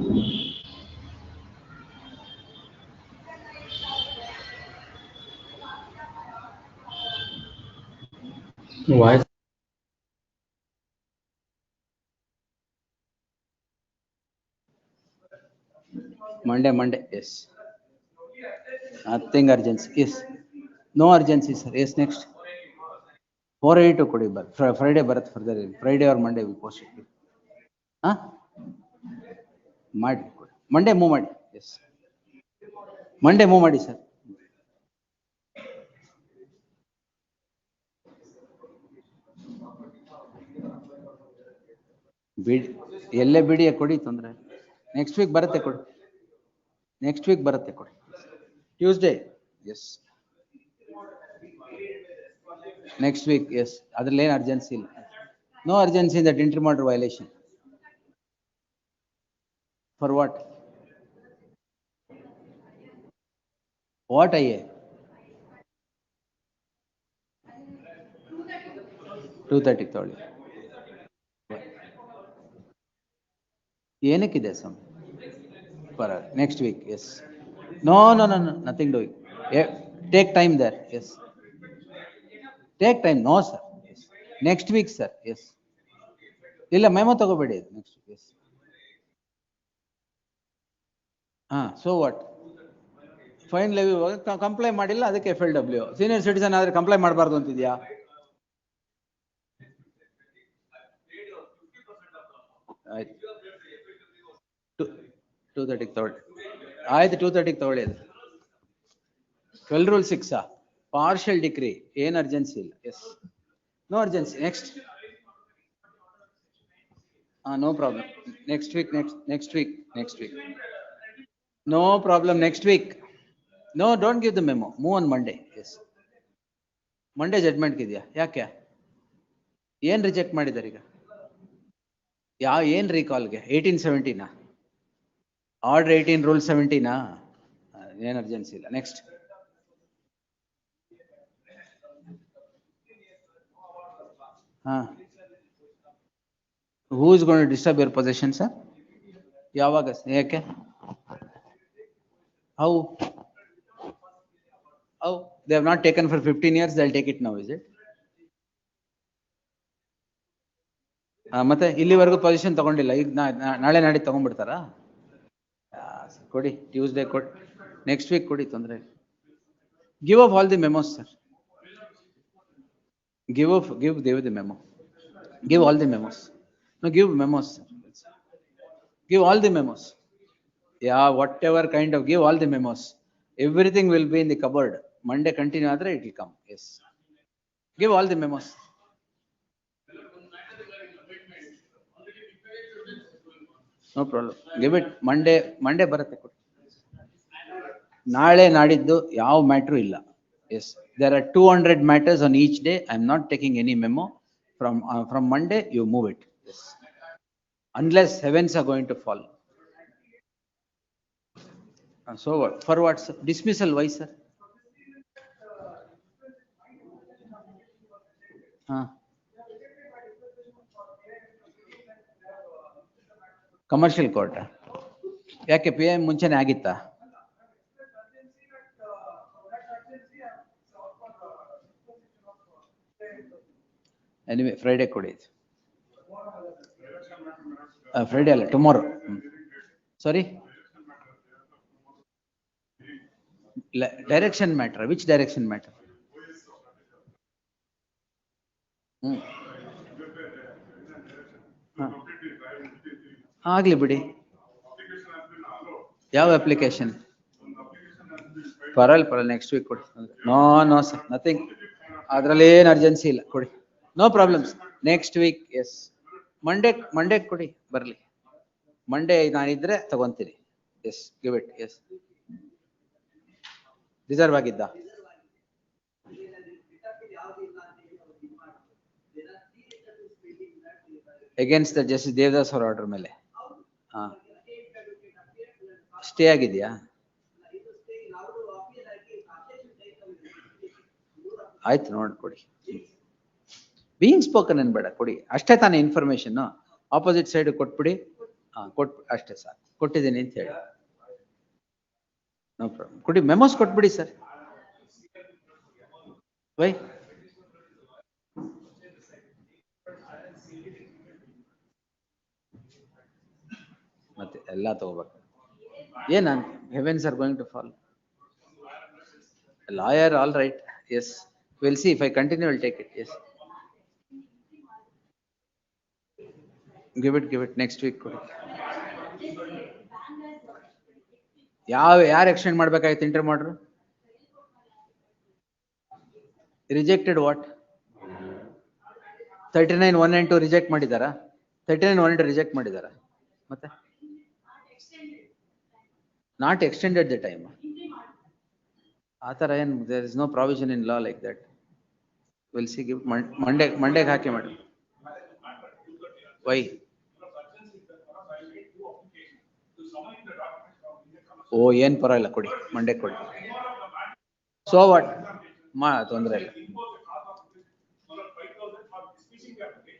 Why? Monday, yes. Nothing urgency, yes. No urgency, sir. Yes, next. 482 ಕೊಡಿ Friday ಬರುತ್ತೆ further. Friday or Monday we post it. Huh? ಮಾಡಿ Monday move ಮಾಡಿ. Yes. Monday move ಮಾಡಿ sir. ಬಿಡಿ ಎಲ್ಲೇ ಬಿಡಿ ಕೊಡಿ ತೊಂದರೆ. ನೆಕ್ಸ್ಟ್ ವೀಕ್ ಬರುತ್ತೆ ಕೊಡಿ. ನೆಕ್ಸ್ಟ್ ವೀಕ್ ಬರುತ್ತೆ ಕೊಡಿ. Tuesday, yes. Next week, yes. ಅದ್ರಲ್ಲಿ ಏನು ಅರ್ಜೆನ್ಸಿ ಇಲ್ಲ. No urgency in that inter order violation. For what? What IA? 230 ತೊಗೊಳ್ಳಿ. ಏನಕ್ಕಿದೆ ಸಮ್? Next week, yes. No, nothing doing. Take time there, yes. Take time, no sir. Yes. Next week, sir, yes. ಇಲ್ಲ memo ತಗೋಬೇಡಿ next week, yes. So what? Fine levy comply ಮಾಡಿಲ್ಲ, ಅದಕ್ಕೆ FLW. Senior citizen ಆದ್ರೆ comply ಮಾಡಬಾರ್ದು ಅಂತಿದ್ಯಾ? ಆಯ್ತು, 230 ತಗೊಳ್ಳಿ. ಆಯ್ತು, 230 ತಗೊಳ್ಳಿ. ಅದು 12 Rule 6 ಪಾರ್ಷಿಯಲ್ ಡಿಕ್ರಿ, ಏನ್ ಅರ್ಜೆನ್ಸಿ ಇಲ್ಲ, yes. No urgency. Next. No problem. Next week. No problem. Next week. No, don't give the memo. Move on Monday, yes. Monday judgment ಇದೆಯಾ? ಯಾಕೆ? ಏನ್ ರಿಜೆಕ್ಟ್ ಮಾಡಿದ್ದಾರೆ ಈಗ? ಏನ್ ರೀಕಾಲ್ಗೆ? 1817 ಆರ್ಡರ್ 18 Rule 17 ಏನ್ ಅರ್ಜೆನ್ಸಿ ಇಲ್ಲ. Next. Who is going to disturb your possession, sir? ಯಾವಾಗ? ಯಾಕೆ? How? They have not taken for 15 years, they'll take it now, is it? ಮತ್ತೆ ಇಲ್ಲಿವರೆಗೂ ಪೊಸಿಷನ್ ತಗೊಂಡಿಲ್ಲ, ಈಗ ನಾಳೆ ನಾಡಿ ತಗೊಂಡ್ಬಿಡ್ತಾರಾ? ಕೊಡಿ, ಟ್ಯೂಸ್ಡೇ ಕೊಡಿ. ನೆಕ್ಸ್ಟ್ ವೀಕ್ ಕೊಡಿ, ತೊಂದರೆ. Give of all the ಮೆಮೋಸ್, sir. Give the memo. Give all the memos. No, give memos, sir. Give all the memos. Yeah, whatever kind of, give all the memos. Everything will be in the cupboard. Monday continue adre it will come. Yes. Give all the memos. No problem. Give it Monday ಬರುತ್ತೆ ಕೊಡಿ. ನಾಳೆ ನಾಡಿದ್ದು ಯಾವ matter ಇಲ್ಲ. Yes, there are 200 matters on each day. I am not taking any memo. From Monday, you move it. Yes. Unless heavens are going to fall. So what? For what? Sir? Dismissal, why, sir? Commercial court ಯಾಕೆ? PM ಮುಂಚೆನೆ ಆಗಿತ್ತಾ? Anyway Friday ಕೊಡಿ. Friday ಅಲ್ಲ, tomorrow. Sorry, direction matter. Which direction matter? ಆಗ್ಲಿ ಬಿಡಿ. ಯಾವ application? ಪರಲ್ next week ಕೊಡಿ. No sir, nothing. ಅದ್ರಲ್ಲಿ ಏನು ಅರ್ಜೆನ್ಸಿ ಇಲ್ಲ, ಕೊಡಿ. No problems. Next week, yes. Monday ಕೊಡಿ, ಬರ್ಲಿ. ಮಂಡೇ ನಾನಿದ್ರೆ ತಗೊಂತೀನಿ. Yes, give it. Yes. Reserve ಆಗಿದ್ದ? ಅಗೇನ್ಸ್ಟ್ ದ ಜಸ್ಟಿಸ್ ದೇವದಾಸ್ ಅವರ ಆರ್ಡರ್ ಮೇಲೆ ಸ್ಟೇ ಆಗಿದೆಯಾ? ಆಯ್ತು, ನೋಡ್ಕೊಡಿ. ಬೀಯಿಂಗ್ ಸ್ಪೋಕನ್ ಅನ್ಬೇಡ, ಕೊಡಿ ಅಷ್ಟೇ ತಾನೇ ಇನ್ಫಾರ್ಮೇಶನ್. ಆಪೋಸಿಟ್ ಸೈಡ್ ಕೊಟ್ಬಿಡಿ, ಅಷ್ಟೇ ಸಾಕು. ಕೊಟ್ಟಿದ್ದೀನಿ ಅಂತ ಹೇಳಿ. No problem. ಕೊಡಿ, ಮೆಮೋಸ್ ಕೊಟ್ಬಿಡಿ ಸರ್. ವೈ ಮತ್ತೆ ಎಲ್ಲ ತಗೋಬೇಕು. ಏನ್ heavens are going to fall. A lawyer, all right. Yes, we'll see. If I continue, I'll take it. Yes, give it next week. ಯಾರು ಎಕ್ಸ್ಟೆಂಡ್ ಮಾಡ್ಬೇಕಾಗಿತ್ತು interim order? Rejected what? 39(1 and 2) reject ಮಾಡಿದಾರಾ? 39(1 and 2) reject ಮಾಡಿದಾರಾ? ಮತ್ತೆ not extended the time. ಆ ಥರ ಏನು, there is no provision in law like that. Will see. Give ಮಂಡೇಗೆ ಹಾಕಿ ಮಾಡಿ. ವೈ? ಓ, ಏನ್ ಪರವಾಗಿಲ್ಲ, ಕೊಡಿ, ಮಂಡೇ ಕೊಡಿ. So what? ತೊಂದರೆ ಇಲ್ಲ.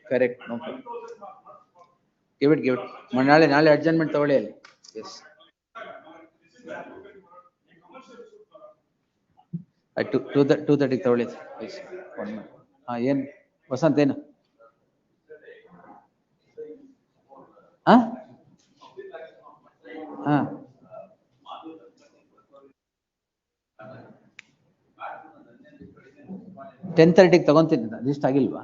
Correct, no problem. Give it. ನಾಳೆ ಅಡ್ಜರ್ನ್ಮೆಂಟ್ ತಗೊಳ್ಳಿ ಅಲ್ಲಿ. ಎಸ್, 2:30 ತಗೊಳ್ಳಿ. ಏನ್ ವಸಂತ್, ಏನು? ಹಾ 10:30 ತಗೊಂತೀನಿ. ಲಿಸ್ಟ್ ಆಗಿಲ್ವಾ?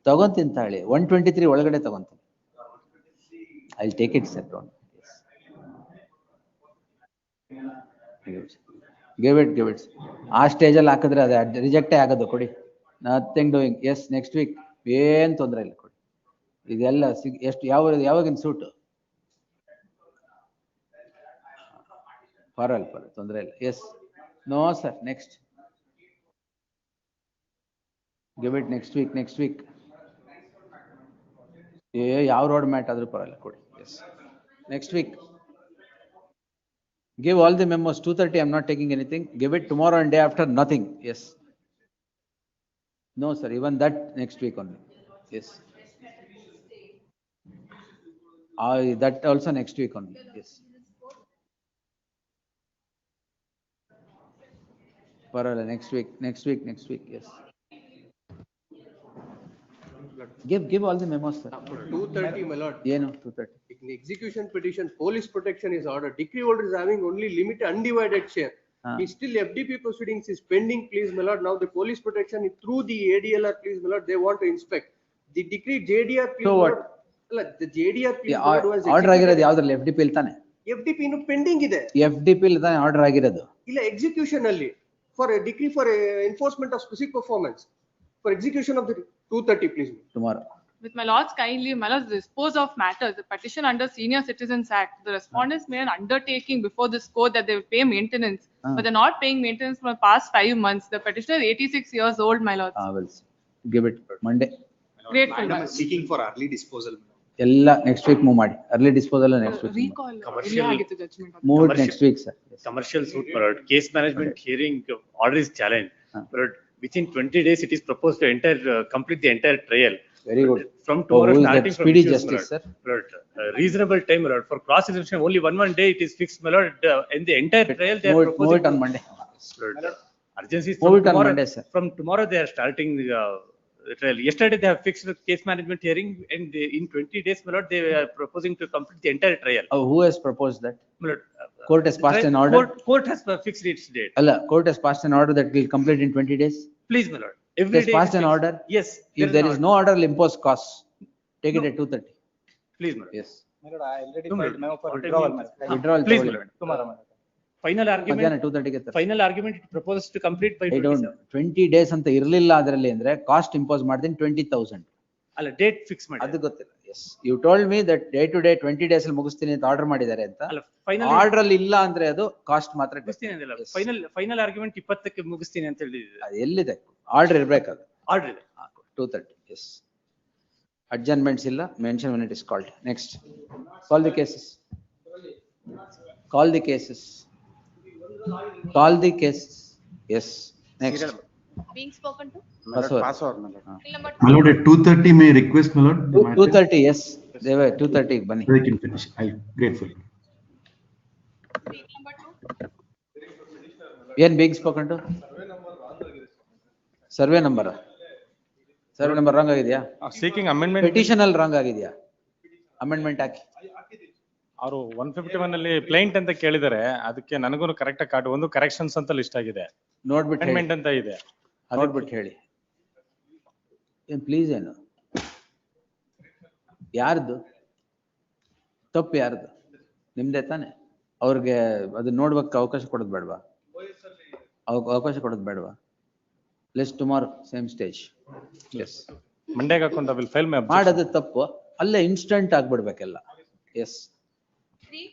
ತಗೊಂತೀನಿ ತಾಳಿ. 123 ಒಳಗಡೆ ತಗೊಂತೀನಿ. I will take it sir. Give it. ಆ ಸ್ಟೇಜಲ್ಲಿ ಹಾಕಿದ್ರೆ ಅದು ರಿಜೆಕ್ಟೇ ಆಗೋದು. ಕೊಡಿ, nothing doing. Yes, next week ಏನ್ ತೊಂದರೆ ಇಲ್ಲ, ಕೊಡಿ. ಇದೆಲ್ಲ ಎಷ್ಟು ಯಾವಾಗಿನ ಸೂಟು? ಪರಲ್ ತೊಂದರೆ ಇಲ್ಲ. Yes, no sir, next. Give it next week. ಯಾವ ರೋಡ್ ಮ್ಯಾಟ್ ಆದ್ರೂ ಪರವಾಗಿಲ್ಲ, ಕೊಡಿ. Yes, next week. Give all the memos. 2:30 I'm not taking anything. Give it tomorrow and day after, nothing. Yes. No sir, even that next week only. Yes. That also next week only. Yes. Parole, next week. Yes. Give all the memos, sir. For 2:30, my lord. Yeah, no, 2:30. In the execution petition, police protection is ordered. Decree holder is having only limited undivided share. He still FDP proceedings is pending, please, my lord. Now the police protection is through the ADLR, please, my lord. They want to inspect the decree JDR, please. So what? The JDR, please, my lord, was order ಆಗಿರೋದು ಯಾವ್ದ್ರಲ್ಲಿ? FDP ಇಲ್ಲಿ ತಾನೆ? FDP ಇನ್ನು pending ಇದೆ. FDP ಇಲ್ಲಿ ತಾನೆ order ಆಗಿರೋದು? ಇಲ್ಲ, execution ಅಲ್ಲಿ for a decree for enforcement of specific performance for execution of the 2:30, please. Tomorrow. With my lord's kind leave, my lords dispose of matters. The petition under Senior Citizens Act, the respondents made an undertaking before this court that they will pay maintenance, but they're not paying maintenance for the past 5 months. The petitioner is 86 years old, my lords. Will give it Monday. Grateful. Madam is seeking for early disposal. ಎಲ್ಲ next week move ಮಾಡಿ. Early disposal next week. Recall. Commercial- ಆಗಿತ್ತು judgment. Move it next week sir. Commercial suit, my lord. Case management hearing order is challenged. But within 20 days, it is proposed to complete the entire trial. Very good. From tomorrow, who is starting that? from Speedy issues, justice, my sir. lord. Reasonable time, my lord. For cross examination, only one day it is fixed, my lord. In the entire trial, they are Move proposing. it on Monday. My lord. Urgency is Move from it on tomorrow. Monday, sir. From tomorrow, they are starting the trial. Yesterday, they have fixed the case management hearing, and in 20 days, my lord, they are proposing to complete the entire trial. Who has proposed that? My lord, Court has passed an order. Court has fixed its date. Allah, court has passed an order that will complete in 20 days. Please, my lord. It Every has day passed is an fixed. order. Yes. If there is no order, will impose costs. Take it No. at 2:30. Please, my lord. Yes. My lord, I already No, filed madam. memo for What I withdrawal. mean- my lord. Withdrawal. Please, ತಗೊಳ್ಳಿ. my lord. Tomorrow, my lord. Final argument. ಮಧ್ಯಾಹ್ನ 2:30 ಗೆ Final argument it proposes to complete by I don't 27. 20 days ಅಂತ ಇರ್ಲಿಲ್ಲ ಅದರಲ್ಲಿ ಅಂದ್ರೆ cost impose ಮಾಡ್ತೀನಿ 20,000. ಅಲ್ಲ date fix ಮಾಡಿ. ಅದು ಗೊತ್ತಿಲ್ಲ. Yes, you told me that day today 20 days ಅಲ್ಲಿ ಮುಗಿಸ್ತೀನಿ ಅಂತ ಆರ್ಡರ್ ಮಾಡಿದ್ದಾರೆ ಅಂತ. ಅಲ್ಲ ಫೈನಲ್ ಆರ್ಡರ್ ಅಲ್ಲಿ ಇಲ್ಲ ಅಂದ್ರೆ ಅದು ಕಾಸ್ಟ್ ಮಾತ್ರ ಮುಗಿಸ್ತೀನಿ ಅಂದಿಲ್ಲ. Yes. ಫೈನಲ್ ಆರ್ಗ್ಯುಮೆಂಟ್ 20ಕ್ಕೆ ಮುಗಿಸ್ತೀನಿ ಅಂತ ಹೇಳಿದ್ರೆ ಅದು ಎಲ್ಲಿದೆ? ಆರ್ಡರ್ ಇರ್ಬೇಕದು. ಆರ್ಡರ್ ಇದೆ. 2:30. ಎಸ್. ಅಡ್ಜರ್ನ್ಮೆಂಟ್ಸ್ ಇಲ್ಲ. Mention when it is called. Next. Call the cases. Call the cases. Call the cases. Yes. Next. Being spoken to? Password. Password, my lord. Till number My lord, at 2:30 may I request, my lord? 2:30. Yes. ದೇವ 2:30 ಬನ್ನಿ. We can finish. I'll gratefully. Speak number 2. ಏನ್ being spoken to? Survey number wrong ಆಗಿದೆಯಾ? Seeking amendment. Petition ಅಲ್ಲಿ wrong ಆಗಿದೆಯಾ? Amendment ಹಾಕಿ. ಅವರು 151 ಅಲ್ಲಿ plaint ಅಂತ ಕೇಳಿದರೆ ಅದಕ್ಕೆ ನನಗೂ ಕರೆಕ್ಟ್ ಕಾರ್ಡ್ ಒಂದು ಕರೆಕ್ಷನ್ಸ್ ಅಂತ ಲಿಸ್ಟ್ ಆಗಿದೆ. ನೋಡ್ಬಿಟ್ಟು ಹೇಳಿ. ಅಮೆಂಡ್ಮೆಂಟ್ ಅಂತ ಇದೆ. ನೋಡ್ಬಿಟ್ಟು ಹೇಳಿ. ಏನ್ ಪ್ಲೀಸ್ ಏನು? ಯಾರ್ದು ತಪ್ಪು ಯಾರ್ದು? ನಿಮ್ದೇ ತಾನೆ? ಅವ್ರಿಗೆ ಅದನ್ನ ನೋಡ್ಬೇಕು ಅವಕಾಶ ಕೊಡೋದು ಬೇಡವಾ? ಅವಕಾಶ ಕೊಡೋದು ಬೇಡವಾ? Let's tomorrow same stage. Yes ಮಂಡೇಗೆ ಹಾಕೊಂಡು ವಿಲ್ ಫೈಲ್ ಮೈ ಮಾಡೋದು ತಪ್ಪು ಅಲ್ಲೇ ಇನ್ಸ್ಟಂಟ್ ಆಗ್ಬಿಡ್ಬೇಕೆಲ್ಲ. ಎಸ್ 3.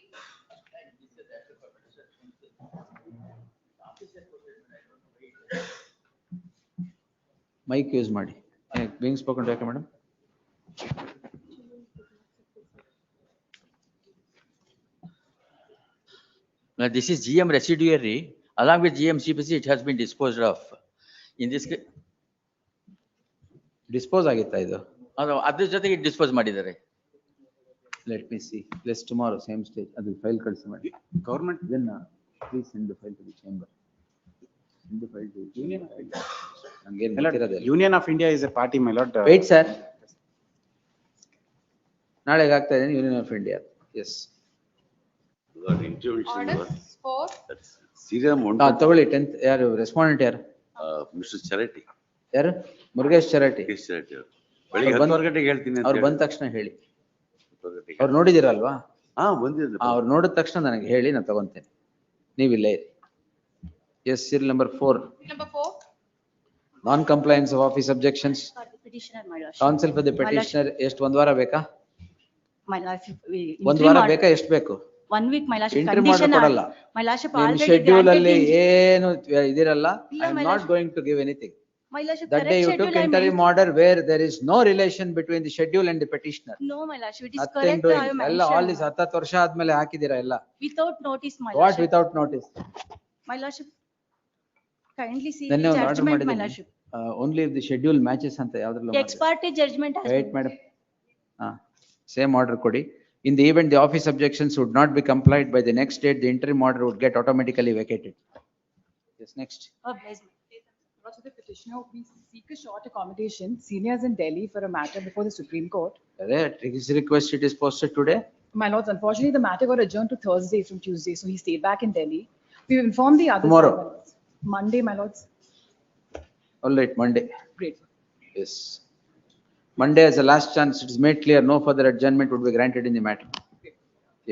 ಮೈಕ್ ಯೂಸ್ ಮಾಡಿ. being spoken to ಯಾಕೆ madam? This is GM residuary. Along with GM CPC, it has been disposed of. In this case, dispose ಆಗಿತ್ತಾ ಇದು? ಅದ್ರ ಜೊತೆಗೆ ಡಿಸ್ಪೋಸ್ ಮಾಡಿದ್ದಾರೆ. Let me C. Let's tomorrow same stage. ಅದು file ಕಳಿಸಿ ಮಾಡಿ. Government. Then please send the file to the chamber. Send the file to Union. ಹಂಗೇನ್ ಗೊತ್ತಿರೋದಿಲ್ಲ. Union of India is a party, my lord. Wait sir. ನಾಳೆಗೆ ಆಗ್ತಾ ಇದೆ Union of India. Yes Order 4. Serial ತಗೊಳ್ಳಿ. 10th ಯಾರು respondent ಯಾರು? Mr. Charity. ಯಾರು? Murugesh ಚರಟಿ. Charity. ಬೆಳಿಗ್ಗೆ 10 ಗಂಟೆಗೆ ಹೇಳ್ತೀನಿ ಅಂತ ಅವ್ರು ಬಂದ ತಕ್ಷಣ ಹೇಳಿ. ಅವ್ರು ನೋಡಿದಿರಲ್ವಾ? ಬಂದಿದ್ರು. ಅವ್ರು ನೋಡಿದ ತಕ್ಷಣ ನನಗೆ ಹೇಳಿ, ನಾನು ತಗೊಂತೇನೆ. ನೀವಿಲ್ಲೇ ಇರಿ. Yes serial number 4. Number 4. Non compliance of office objections. Petitioner, my lordship. Counsel for the petitioner. ಎಷ್ಟು ಒಂದ್ ವಾರ ಬೇಕಾ? My lordship, ಒಂದ್ ವಾರ ಬೇಕಾ? ಎಷ್ಟು ಬೇಕು? 1 week, my lordship. Interim order Condition, ಕೊಡಲ್ಲ. my lordship ನಿಮ್ already ಶೆಡ್ಯೂಲ್ granted ಅಲ್ಲಿ in- ಏನು ಇದಿರಲ್ಲ. ಇಲ್ಲ, I am my not lordship. going to give anything. My lordship, That day correct you schedule took I interim mentioned. order where there is no relation between the schedule and the petitioner. No, my lordship, it is Nothing correct. doing. I ಎಲ್ಲ all this mentioned. 10 ವರ್ಷ ಆದ್ಮೇಲೆ ಹಾಕಿದೀರಾ ಎಲ್ಲ. Without notice, my What lordship. without notice? My lordship, kindly see Then the you order judgment, my ಮಾಡಿದ್ದೀನಿ. lordship. Only if the schedule matches ಅಂತ ಯಾವ್ದ್ರಲ್ಲೂ Ex parte judgment has Wait been. madam. Same order ಕೊಡಿ. In the event the office objections would not be complied by the next date, the interim order would get automatically vacated. Yes, next. Oh, bless me. To the petitioner, we seek a short accommodation, seniors in Delhi for a matter before the Supreme Court. His request it is posted today. My lords, unfortunately, the matter got adjourned to Thursday from Tuesday, so he stayed back in Delhi. We've informed the others. Tomorrow. My lords. Monday, my lords. All right, Monday. Great. Yes. Monday as a last chance, it is made clear no further adjournment would be granted in the matter.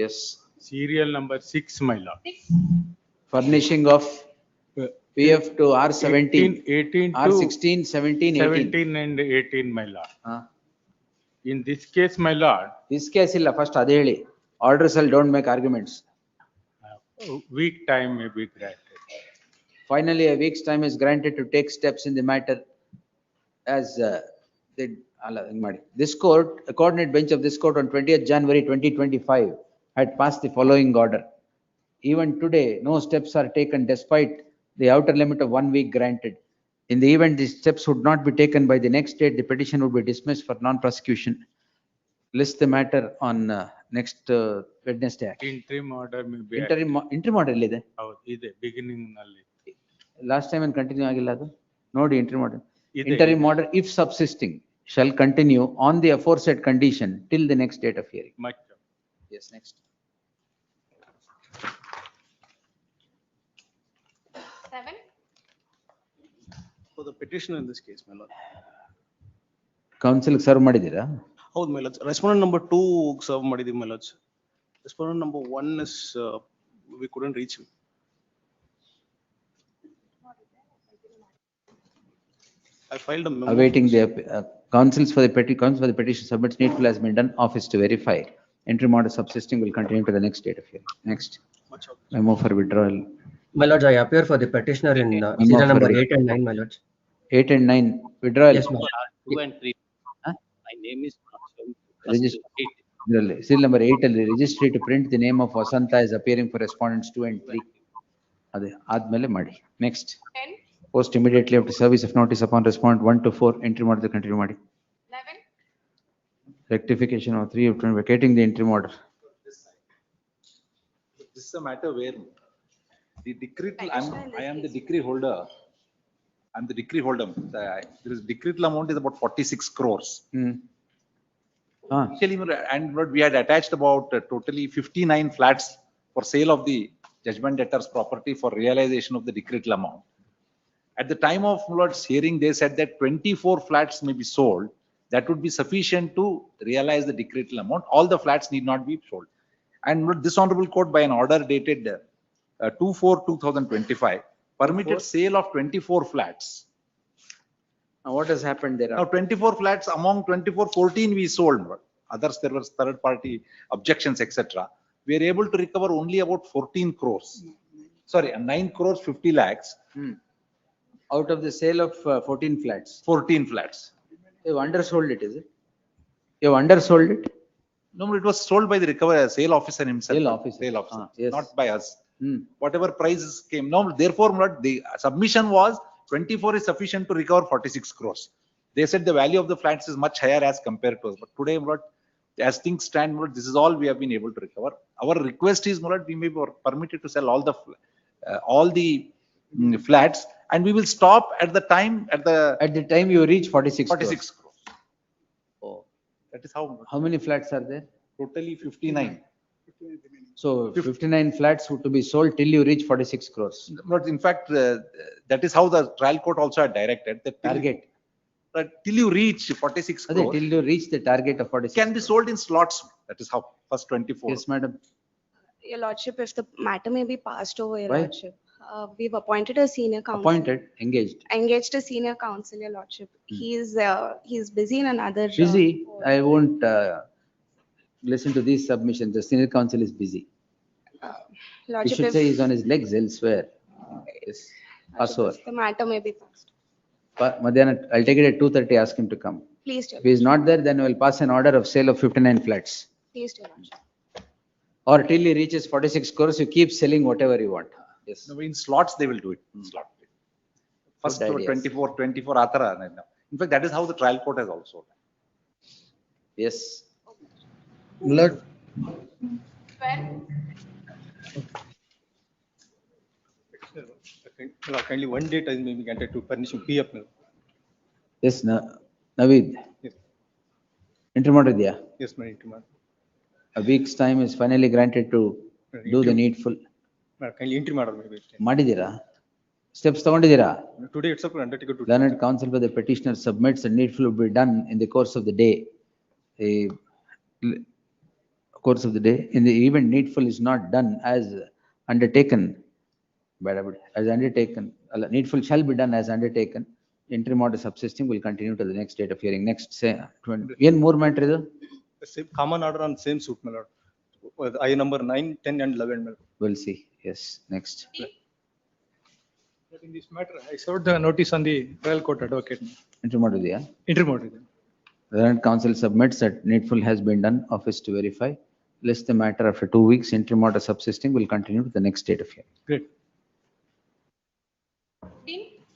Yes. Serial number 6, my lord. 6. Furnishing of PF to R17, 18 to R16, 17, 18. 17 and 18, my lord. In this case, my lord, This case illa, first ಅದೇ ಹೇಳಿ. Orders all don't make arguments. week time may be granted. Finally, a week's time is granted to take steps in the matter as this court, a coordinate bench of this court on 20th January 2025 had passed the following order. Even today, no steps are taken despite the outer limit of 1 week granted. In the event these steps would not be taken by the next date, the petition would be dismissed for non-prosecution. List the matter on next Wednesday. Interim order may be. Interim order ಎಲ್ಲಿದೆ? ಹೌದು, ಇದೆ beginning ನಲ್ಲಿ. Last time and continue ಆಗಿಲ್ಲ ಅದು? ನೋಡಿ interim order. ಇದೆ. Interim order if subsisting shall continue on the aforesaid condition till the next date of hearing. Much. Yes, next. 7. For the petitioner in this case, my lord. Council serve ಮಾಡಿದ್ದೀರಾ? ಹೌದು, my lords. Respondent number 2 serve ಮಾಡಿದೀವಿ, my lords. Respondent number 1 is, we couldn't reach him. I filed a memo. Awaiting the councils for the petition submits needful has been done, office to verify. Interim order subsisting will continue to the next date of hearing. Next. Much of- Memo for withdrawal. My lords, I appear for the petitioner in Memo serial for number the- 8 and 9, my lords. 8 and 9 withdrawal. Yes, my lord. 2 and 3. Huh? My name is. Register. Serial number 8 ಅಲ್ಲಿ registry to print the name of Vasanta is appearing for respondents 2 and 3. ಅದೇ ಆದ್ಮೇಲೆ ಮಾಡಿ. Next. 10. Post immediately after service of notice upon respondent 1 to 4. Interim order continue ಮಾಡಿ. 11. Rectification of 3 of 20, vacating the interim order. This is a matter where the decretal, I am the decree holder. I'm the decree holder. There is decretal amount is about 46 crores. Actually, and what we had attached about totally 59 flats for sale of the judgment debtor's property for realization of the decretal amount. At the time of Lord's hearing, they said that 24 flats may be sold. That would be sufficient to realize the decretal amount. All the flats need not be sold. And this honorable court, by an order dated 2/4/2025, permitted sale of 24 flats. Now what has happened there? Now 24 flats, among 24, 14 we sold. Others, there was third party objections, etc. We are able to recover only about 14 crores. Sorry, 9 crores 50 lakhs. Out of the sale of 14 flats. 14 flats. You've undersold it, is it? You've undersold it? No, it was sold by the recovery sale officer himself. Sale officer. Sale officer, Yes. not by us. Whatever prices came. No, therefore, the submission was 24 is sufficient to recover 46 crores. They said the value of the flats is much higher as compared to us. But today, as things stand, this is all we have been able to recover. Our request is, we may be permitted to sell all the flats, and we will stop at the time At the time you reach 46 crores. 46 crores. Oh, that is How many flats are there? totally 59. So 59 flats to be sold till you reach 46 crores. But in fact, that is how the trial court also had directed that Target. till you reach 46 crores, Till you reach the target of 46. can be sold in slots. That is how first 24. Yes, madam. Your Lordship, if the matter may be passed over, Your Why? Lordship. We've appointed a senior counsel. Appointed, engaged. Engaged a senior counsel, Your Lordship. He's busy in another. Busy. I won't listen to these submissions. The senior counsel is busy. You Lordship, should if say he's on his legs elsewhere. Yes. Pass over. the matter may be passed. Madhyana, I'll take it at 2:30, ask him to come. Please, Your If he's not there, then we'll pass an order of sale of 59 flats. Please, Your Lordship. Or till he reaches 46 crores, you keep selling whatever you want. Yes. No, in slots, they will do it. In slot. First Good ideas. 24 atara. In fact, that is how the trial court has also done. Yes. Milord, kindly one date I may be granted to furnish PF. Yes, Naveed. Yes. Interim order idea. Yes, my interim. A week's time is finally granted to do the needful. Kindly interim order maybe. Madidira? Steps ತಗೊಂಡಿದ್ದೀರಾ? Today itself undertaken to. Learned counsel by the petitioner submits and needful will be done in the course of the day. Course of the day. In the event needful is not done as undertaken. As undertaken. Needful shall be done as undertaken. Interim order subsisting will continue to the next date of hearing. Next, say, 20. Yen more matter idu? Same common order on same suit, my lord. With I number 9, 10 and 11, my lord. We'll see. Yes, next. But in this matter, I served the notice on the trial court advocate. Interim order idea? Interim order. Learned counsel submits that needful has been done, office to verify. List the matter after 2 weeks, interim order subsisting will continue to the next date of hearing. Great.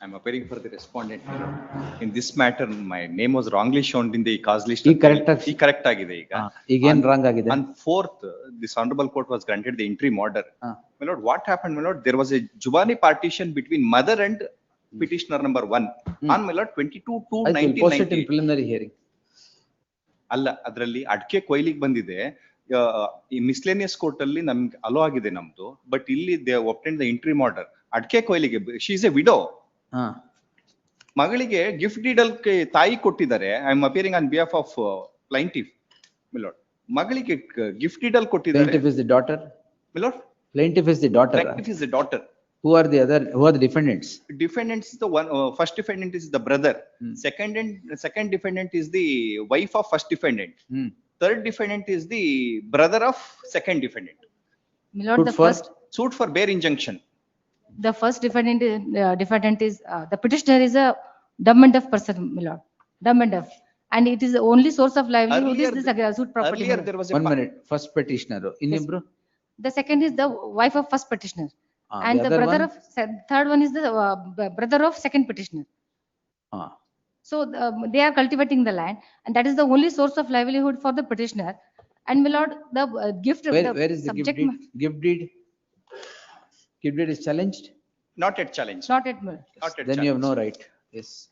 I'm appearing for the respondent. In this matter, my name was wrongly shown in the cause list. Correct agide ಈಗ. Again wrong agide. On 4th, this honorable court was granted the interim order. My lord, what happened, my lord? There was a Jubani partition between mother and petitioner number 1 on, my lord, 22/2/1990. In preliminary hearing. ಅಲ್ಲ, ಅದರಲ್ಲಿ ಅಡ್ಕೆ ಕೊಯ್ಲಿಗೆ ಬಂದಿದೆ. ಈ miscellaneous court ಅಲ್ಲಿ ನಮ್ಗೆ hello ಆಗಿದೆ ನಮ್ದು, but ಇಲ್ಲಿ they obtained the interim order. ಅಡ್ಕೆ ಕೊಯ್ಲಿಗೆ ಶಿ ಇಸ್ ಎ ವಿಡೋ. ಮಗಳಿಗೆ ಗಿಫ್ಟ್ ಡೀಡಲ್ ತಾಯಿ ಕೊಟ್ಟಿದ್ದಾರೆ. I am appearing on behalf of plaintiff, milord. ಮಗಳಿಗೆ ಗಿಫ್ಟ್ ಡೀಡಲ್ ಕೊಟ್ಟಿದ್ದಾರೆ. Plaintiff is the daughter. Milord? Plaintiff is the daughter. Plaintiff is the daughter. Who are the defendants? Defendants is the one, first defendant is the brother. Second defendant is the wife of first defendant. Third defendant is the brother of second defendant. Milord, the first Suit for bare injunction. The first defendant is the petitioner is a dumb and deaf person, Milord. Dumb and deaf. And it is the only source of livelihood is this suit property. Earlier there was a 1 minute. First petitioner. Innibru? The second is the wife of first petitioner. And the brother of third one is the brother of second petitioner. So they are cultivating the land, and that is the only source of livelihood for the petitioner. And my lord, the gift of Where is the gift subject deed? Gift deed? Gift deed is challenged? Not yet challenged. not at my Not yet Then you have no challenged. right. Yes.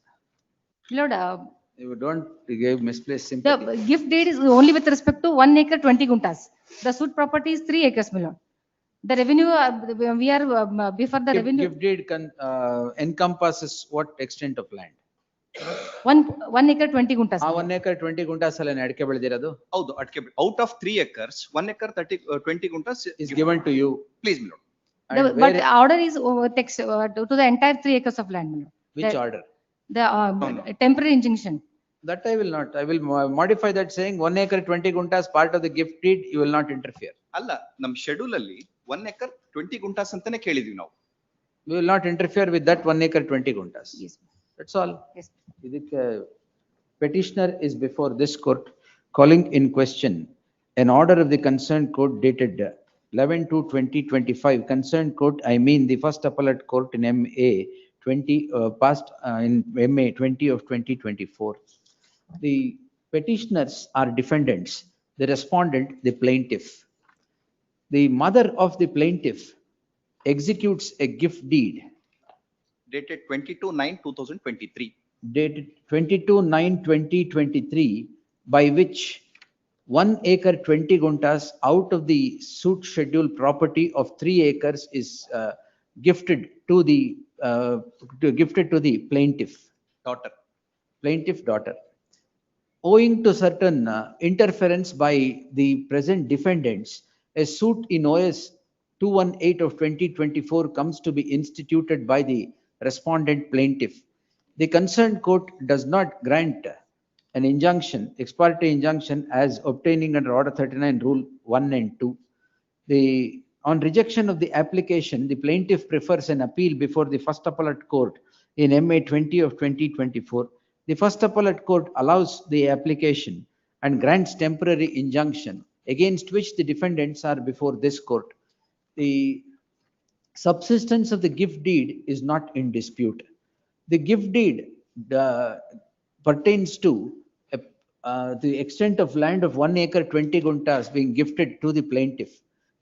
lord. You don't give misplaced The sympathy. gift deed is only with respect to 1 acre 20 guntas. The suit property is 3 acres, my lord. The revenue, we are before the revenue, Gift deed encompasses what extent of land? 1 acre 20 guntas. ಆ 1 acre 20 guntas ಅಲ್ಲ ಅಡಿಕೆ ಬೆಳೆದಿರೋದು? ಹೌದು ಅಡಿಕೆ out of 3 acres, 1 acre 20 guntas Is given to you. Please, my lord. And But where- order is text to the entire 3 acres of land, my lord. Which The- order? The temporary injunction. That I will not. I will modify that saying 1 acre 20 guntas part of the gift deed, you will not interfere. ಅಲ್ಲ ನಮ್ schedule ಅಲ್ಲಿ 1 acre 20 guntas ಅಂತಾನೆ ಕೇಳಿದ್ವಿ ನಾವು. We will not interfere with that 1 acre 20 guntas. Yes. That's all. Yes. ಇದಕ್ಕೆ petitioner is before this court calling in question an order of the concerned court dated 11/2/2025. Concerned court, I mean the first appellate court in MA 20 passed in MA 20 of 2024. The petitioners are defendants, the respondent the plaintiff. The mother of the plaintiff executes a gift deed Dated 22/9/2023. dated 22/9/2023 by which 1 acre 20 guntas out of the suit schedule property of 3 acres is gifted to the plaintiff daughter. Owing to certain interference by the present defendants, a suit in OS 218 of 2024 comes to be instituted by the respondent plaintiff. The concerned court does not grant an injunction, ex parte injunction, as obtaining under Order 39 Rule 1 and 2. On rejection of the application, the plaintiff prefers an appeal before the first appellate court in MA 20 of 2024. The first appellate court allows the application and grants temporary injunction against which the defendants are before this court. The subsistence of the gift deed is not in dispute. The gift deed pertains to the extent of land of 1 acre 20 guntas being gifted to the plaintiff.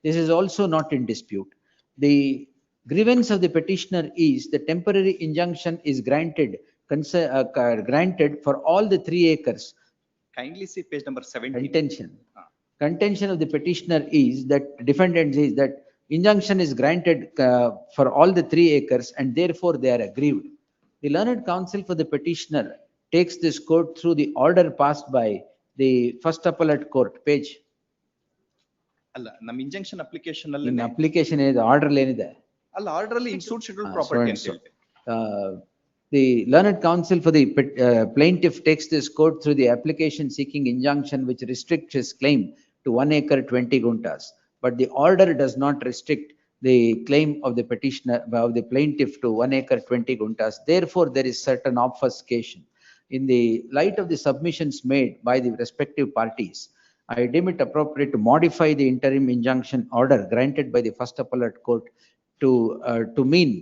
This is also not in dispute. The grievance of the petitioner is the temporary injunction is granted for all the 3 acres. Kindly see page number 17. Contention of the petitioner is that defendant is that injunction is granted for all the 3 acres and therefore they are aggrieved. The learned counsel for the petitioner takes this court through the order passed by the first appellate court. Page. ಅಲ್ಲ ನಮ್ಮ injunction application ಅಲ್ಲಿ In application ಏನಿದೆ order ಏನಿದೆ? ಅಲ್ಲ order ಅಲ್ಲಿ ಇನ್ಸೂಟ್ schedule property ಅಂತ ಹೇಳ್ತೀವಿ. The learned counsel for the plaintiff takes this court through the application seeking injunction which restricts his claim to 1 acre 20 guntas. But the order does not restrict the claim of the petitioner, of the plaintiff, to 1 acre 20 guntas. Therefore, there is certain obfuscation. In the light of the submissions made by the respective parties, I deem it appropriate to modify the interim injunction order granted by the first appellate court to mean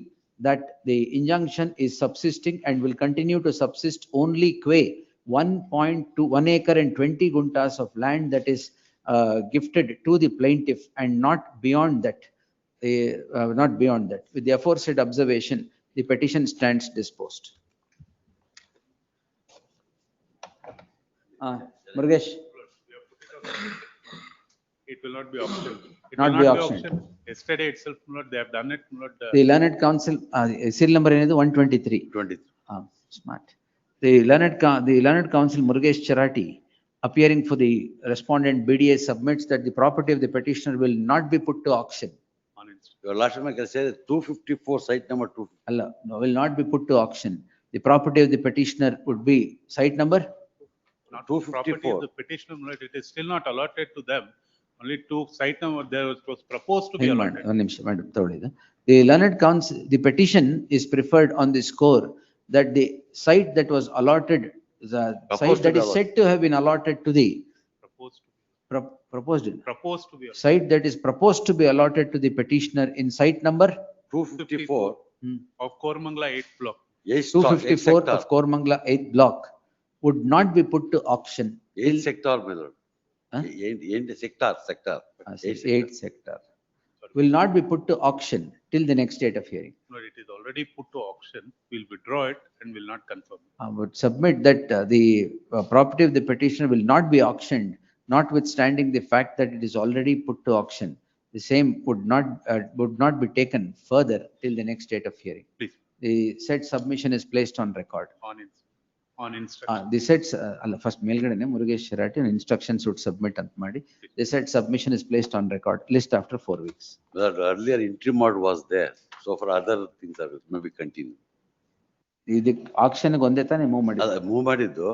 that the injunction is subsisting and will continue to subsist only qua 1 acre and 20 guntas of land that is gifted to the plaintiff and not beyond that. With the aforesaid observation, the petition stands disposed. Murugesh. It will not be optional. It Not will be not be optional. optional. Yesterday itself, not they have done it, not. The learned counsel, serial number is 123. 23. Smart. The learned counsel Murugesh Charati, appearing for the respondent BDA, submits that the property of the petitioner will not be put to auction. Your last time I can say 254, site number 2. Allah, no, will not be put to auction. The property of the petitioner would be site number? Not 254. property of the petitioner, right, it is still not allotted to them. Only two site number there was proposed to be allotted. One ನಿಮಿಷ madam, ತಗೊಳ್ಳಿ. The learned counsel, the petition is preferred on the score that the site that was allotted, the site that is said to have been allotted to the Proposed to proposed proposed to be allotted. site that is proposed to be allotted to the petitioner in site number 254. Of Koramangala 8th block. 254 of Kormangla 8th block would not be put to auction. 8th sector, my lord. Huh? 8th sector. 8th sector. Will not be put to auction till the next date of hearing. No, it is already put to auction. We'll withdraw it and will not confirm. Would submit that the property of the petitioner will not be auctioned, notwithstanding the fact that it is already put to auction. The same would not be taken further till the next date of hearing. Please. The said submission is placed on record. On instruction. The said first ಮೇಲ್ಗಡೆನೆ Murugesh Sharati instructions would submit ಅಂತ ಮಾಡಿ. The said submission is placed on record. List after 4 weeks. But earlier interim order was there. So for other things are maybe continue. The auction ಒಂದೇ ತಾನೇ move ಮಾಡಿ. Move ಮಾಡಿದ್ದು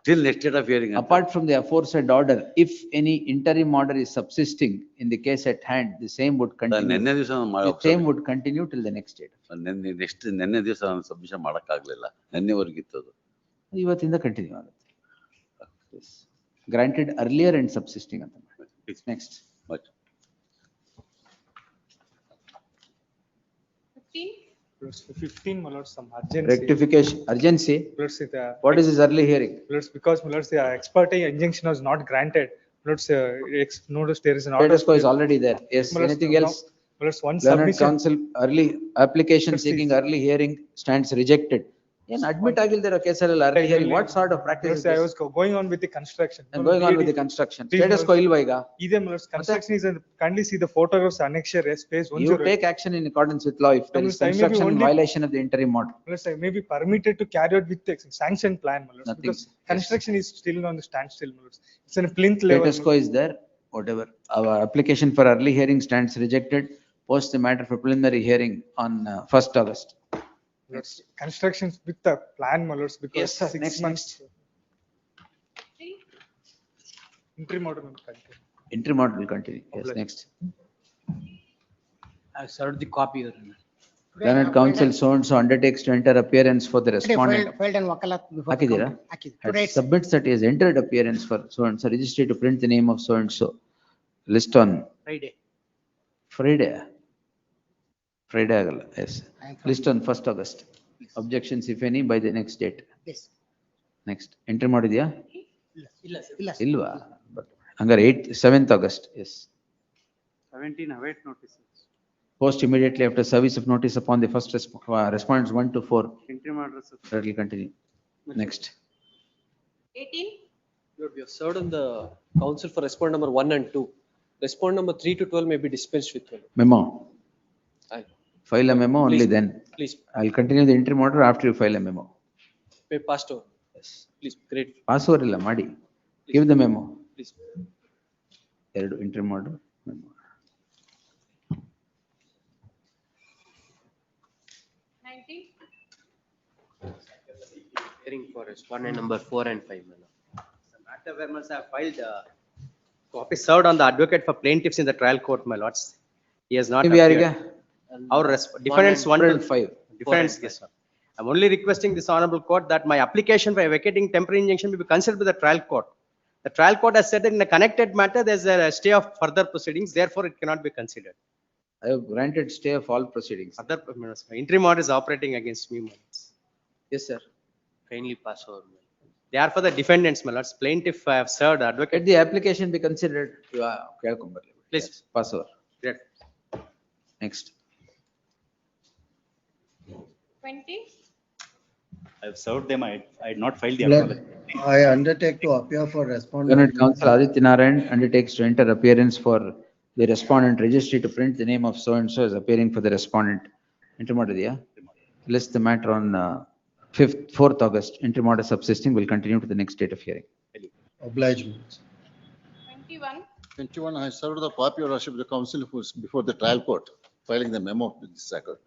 till next date of hearing. Apart from the aforesaid order, if any interim order is subsisting in the case at hand, the same would continue. ನೆನ್ನೆ ದಿವಸ The same would continue till the next date. ನೆನ್ನೆ ದಿವಸ submission ಮಾಡಕ್ ಆಗ್ಲಿಲ್ಲ. ನೆನ್ನೆವರೆಗಿತ್ತು. ಇವತ್ತಿಂದ continue ಆಗುತ್ತೆ. Granted earlier and subsisting ಅಂತ ಮಾಡಿ. Next. 15, my lord, some urgency. Rectification, urgency. What is this early hearing? Because, my lord, the ex parte injunction was not granted. Notice there is an order. Status quo is already there. Yes, anything else? One Learned submission. counsel, early application seeking early hearing stands rejected. ಏನು admit ಆಗಿಲ್ದಿರೋ ಕೇಸಲ್ಲಿ early hearing, what sort of practice is I this? was going on with the construction. And going on with the construction. Status quo ilva ಈಗ? Either, my lord, construction is, kindly see the photographs annexure, page 10. You take action in accordance with law if there is construction in violation of the interim order. I may be permitted to carry out with the sanction plan, my lord, Nothing. because construction is still on the standstill, my lord. It's in a plinth level. Status quo is there, whatever. Our application for early hearing stands rejected. Post the matter for preliminary hearing on 1st August. Next. Constructions with the plan, my lords, because Yes, sir. 6 Next, months. Interim order will continue. Interim order will continue. Yes, next. I served the copy. Learned counsel so and so undertakes to enter appearance for the respondent. Filed and wakalat before. ಹಾಕಿದ್ದೀರಾ? Submits that he has entered appearance for so and so, registry to print the name of so and so. List on Friday. Friday ಆಗಲ್ಲ. Yes. List on 1st August. Objections if any by the next date. Yes. Next. Enter ಮಾಡಿದ್ಯಾ? ಇಲ್ಲ. ಇಲ್ವಾ? ಹಂಗಾರೆ 7th August. Yes. 17 await notices. Post immediately after service of notice upon the first respondents 1 to 4. Interim order. That will continue. Next. 18. Lord, we have served on the counsel for respondent number 1 and 2. Respondent number 3 to 12 may be dispensed with. Memo. File a memo only Please. then. Please. I'll continue the interim order after you file a memo. May passed over. Yes. Please, great. Pass over ಇಲ್ಲ ಮಾಡಿ. Give the memo. Please. ಎರಡು interim order. Memo. 19. Hearing for respondent number 4 and 5. Matter where must have filed copy served on the advocate for plaintiffs in the trial court, my lords. He has not. Our defendants 1 to 5. Defendants, yes, sir. I'm only requesting this honorable court that my application for vacating temporary injunction will be considered by the trial court. The trial court has said that in a connected matter, there's a stay of further proceedings, therefore it cannot be considered. I have granted stay of all proceedings. Other interim order is operating against me, my lords. Yes, sir. Kindly pass over. They are for the defendants, my lords. Plaintiff have served advocate. Let the application be considered. Please. Yes, pass over. Great. Next. 20. I have served them. I had not filed the apology. I undertake to appear for respondent. Learned counsel Aditya Narayan undertakes to enter appearance for the respondent registry to print the name of so and so as appearing for the respondent. Interim order ಇದೆಯಾ? List the matter on 4th August. Interim order subsisting will continue to the next date of hearing. Obligement. 21. 21, I served the copy of worship the council before the trial court, filing the memo with this record.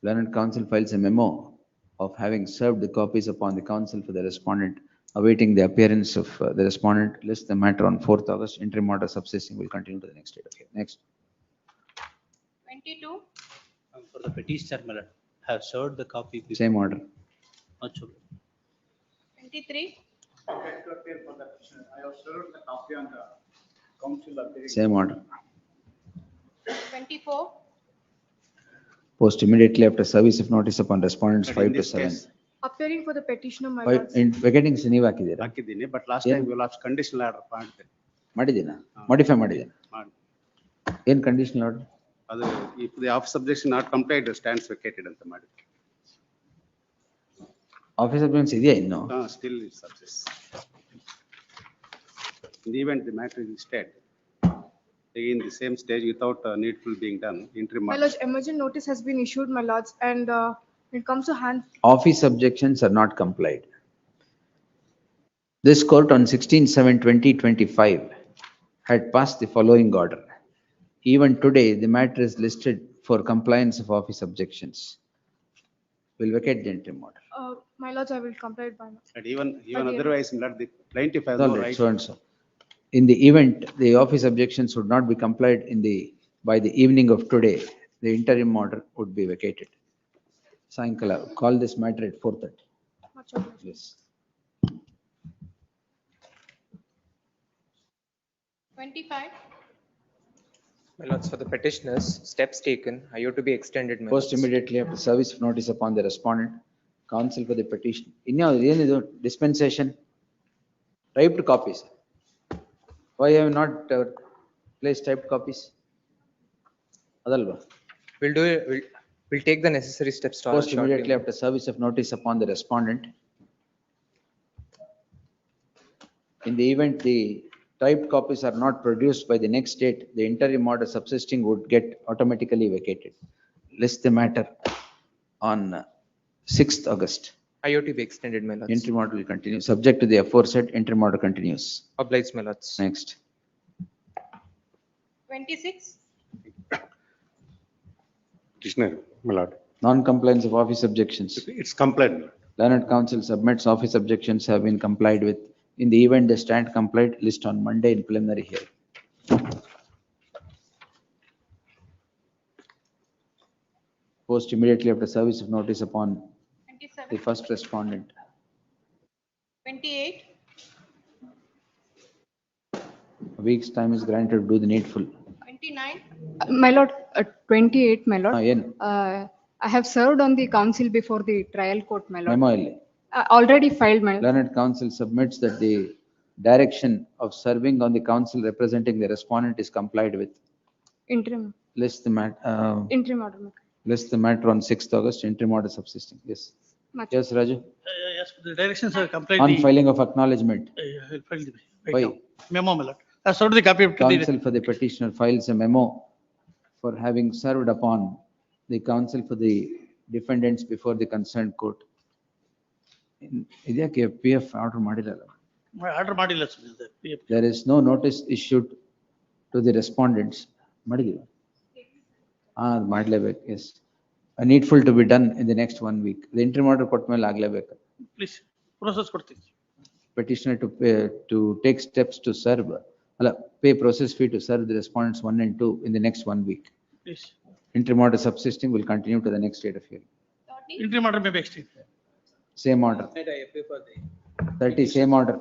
Learned counsel files a memo of having served the copies upon the counsel for the respondent, awaiting the appearance of the respondent. List the matter on 4th August. Interim order subsisting will continue to the next date of hearing. Next. 22. For the petitioner, my lord, have served the copy. Same order. 23. I have served the copy on the council. Same order. 24. Post immediately after service of notice upon respondents But 5 in to this 7. case- Appearing for the petitioner, my Five lords. in vacating ನೀವು ಹಾಕಿದ್ದೀರಾ? ಹಾಕಿದ್ದೀನಿ, but last ಏನ್? time you lost conditional order ಮಾಡಿದೆ. ಮಾಡಿದ್ದೀನಾ? Modify ಮಾಡಿದ್ದೀನಾ? ಮಾಡಿ. ಏನ್ conditional order? ಅದು if the office objection not complied, stands vacated ಅಂತ ಮಾಡಿ. Office objections ಇದೆಯಾ ಇನ್ನು? Still it subsists. In the event the matter is stayed, again the same stage without needful being done, interim. My lords, emergent notice has been issued, my lords, and when it comes to hand. Office objections are not complied. This court on 16/7/2025 had passed the following order. Even today, the matter is listed for compliance of office objections. Will vacate the interim order. My lords, I will comply by now. And even Again. otherwise, not the plaintiff has All no right, right. so and so. In the event, the office objections would not be complied by the evening of today, the interim order would be vacated. Sankala, call this matter at 4:30. Much obliged. Yes. 25. My lords, for the petitioners, steps taken, are you to be extended? My Post lords. immediately after service of notice upon the respondent, counsel for the petition. ಇನ್ಯಾವ್ದು ಏನಿದು dispensation? Typed copies. Why have you not placed typed copies? ಅದಲ್ವಾ? We'll take the necessary steps to. Post immediately after service of notice upon the respondent. In the event the typed copies are not produced by the next date, the interim order subsisting would get automatically vacated. List the matter on 6th August. Are you to be extended, my lords? Interim order will continue. Subject to the aforesaid, interim order continues. Obliged, my lords. Next. 26. Petitioner, my lord. Non-compliance of office objections. It's complied. Learned counsel submits office objections have been complied with. In the event they stand complied, list on Monday in preliminary hearing. Post immediately after service of notice upon 27. the first respondent. 28. A week's time is granted to do the needful. 29. My lord, 28, my lord. ಏನು? I have served on the council before the trial court, my lord. Memo ಇಲ್ಲಿ. Already filed, my lord. Learned counsel submits that the direction of serving on the counsel representing the respondent is complied with. Interim, List the interim order. my lord. list the matter on 6th August, interim order subsisting. Yes. Much. Yes, Raju. Yes, the directions are complied. On filing of acknowledgement. I'll file the Why? memo, my lord. I served the copy of the Counsel for the petitioner files a memo for having served upon the counsel for the defendants before the concerned court. ಇದ್ಯಾಕೆ PF order ಮಾಡಿರಲ್ಲ? Order ಮಾಡಿಲ್ಲ sir. There is no notice issued to the respondents. ಮಾಡಿದೀವಿ? ಅದು ಮಾಡ್ಲೇಬೇಕು, yes. Needful to be done in the next 1 week. The interim order ಕೊಟ್ಟ ಮೇಲೆ ಆಗ್ಲೇಬೇಕು. Please, process ಕೊಡ್ತೀನಿ. Petitioner to take steps to serve, pay process fee to serve the respondents 1 and 2 in the next 1 week. Please. Interim order subsisting will continue to the next date of hearing. Interim order may be extended. Same order. 30, same order.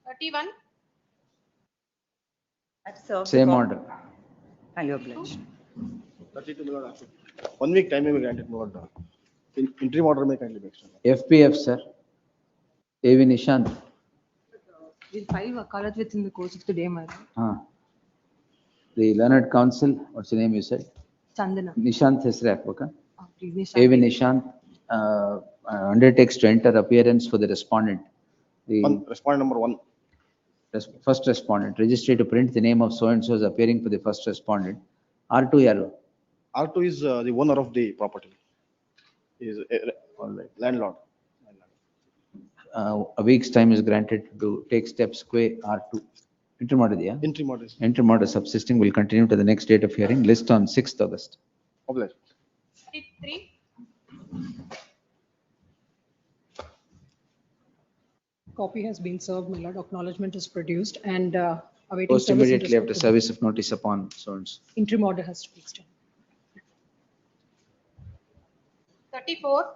31. Same order. Highly obliged. 32, my lord. 1 week time may be granted, my lord. Interim order may kindly be extended. FPF, sir. AV Nishant. We'll file wakalat within the course of the day, my lord. The learned counsel, what's the name you said? Chandana. Nishant ಹೆಸರು ಹಾಕ್ಬೇಕಾ? Please, Nishant. AV Nishant undertakes to enter appearance for the respondent. The Respondent number 1. First respondent, register to print the name of so and so is appearing for the first respondent. R2 ಯಾರು? R2 is the owner of the property. He is landlord. A week's time is granted to take steps que R2. Interim order ಇದೆಯಾ? Interim order. Interim order subsisting will continue to the next date of hearing. List on 6th August. Obliged. 33. Copy has been served, my lord. Acknowledgement is produced and awaiting. Post service and immediately after response. service of notice upon so and so. Interim order has to be extended. 34.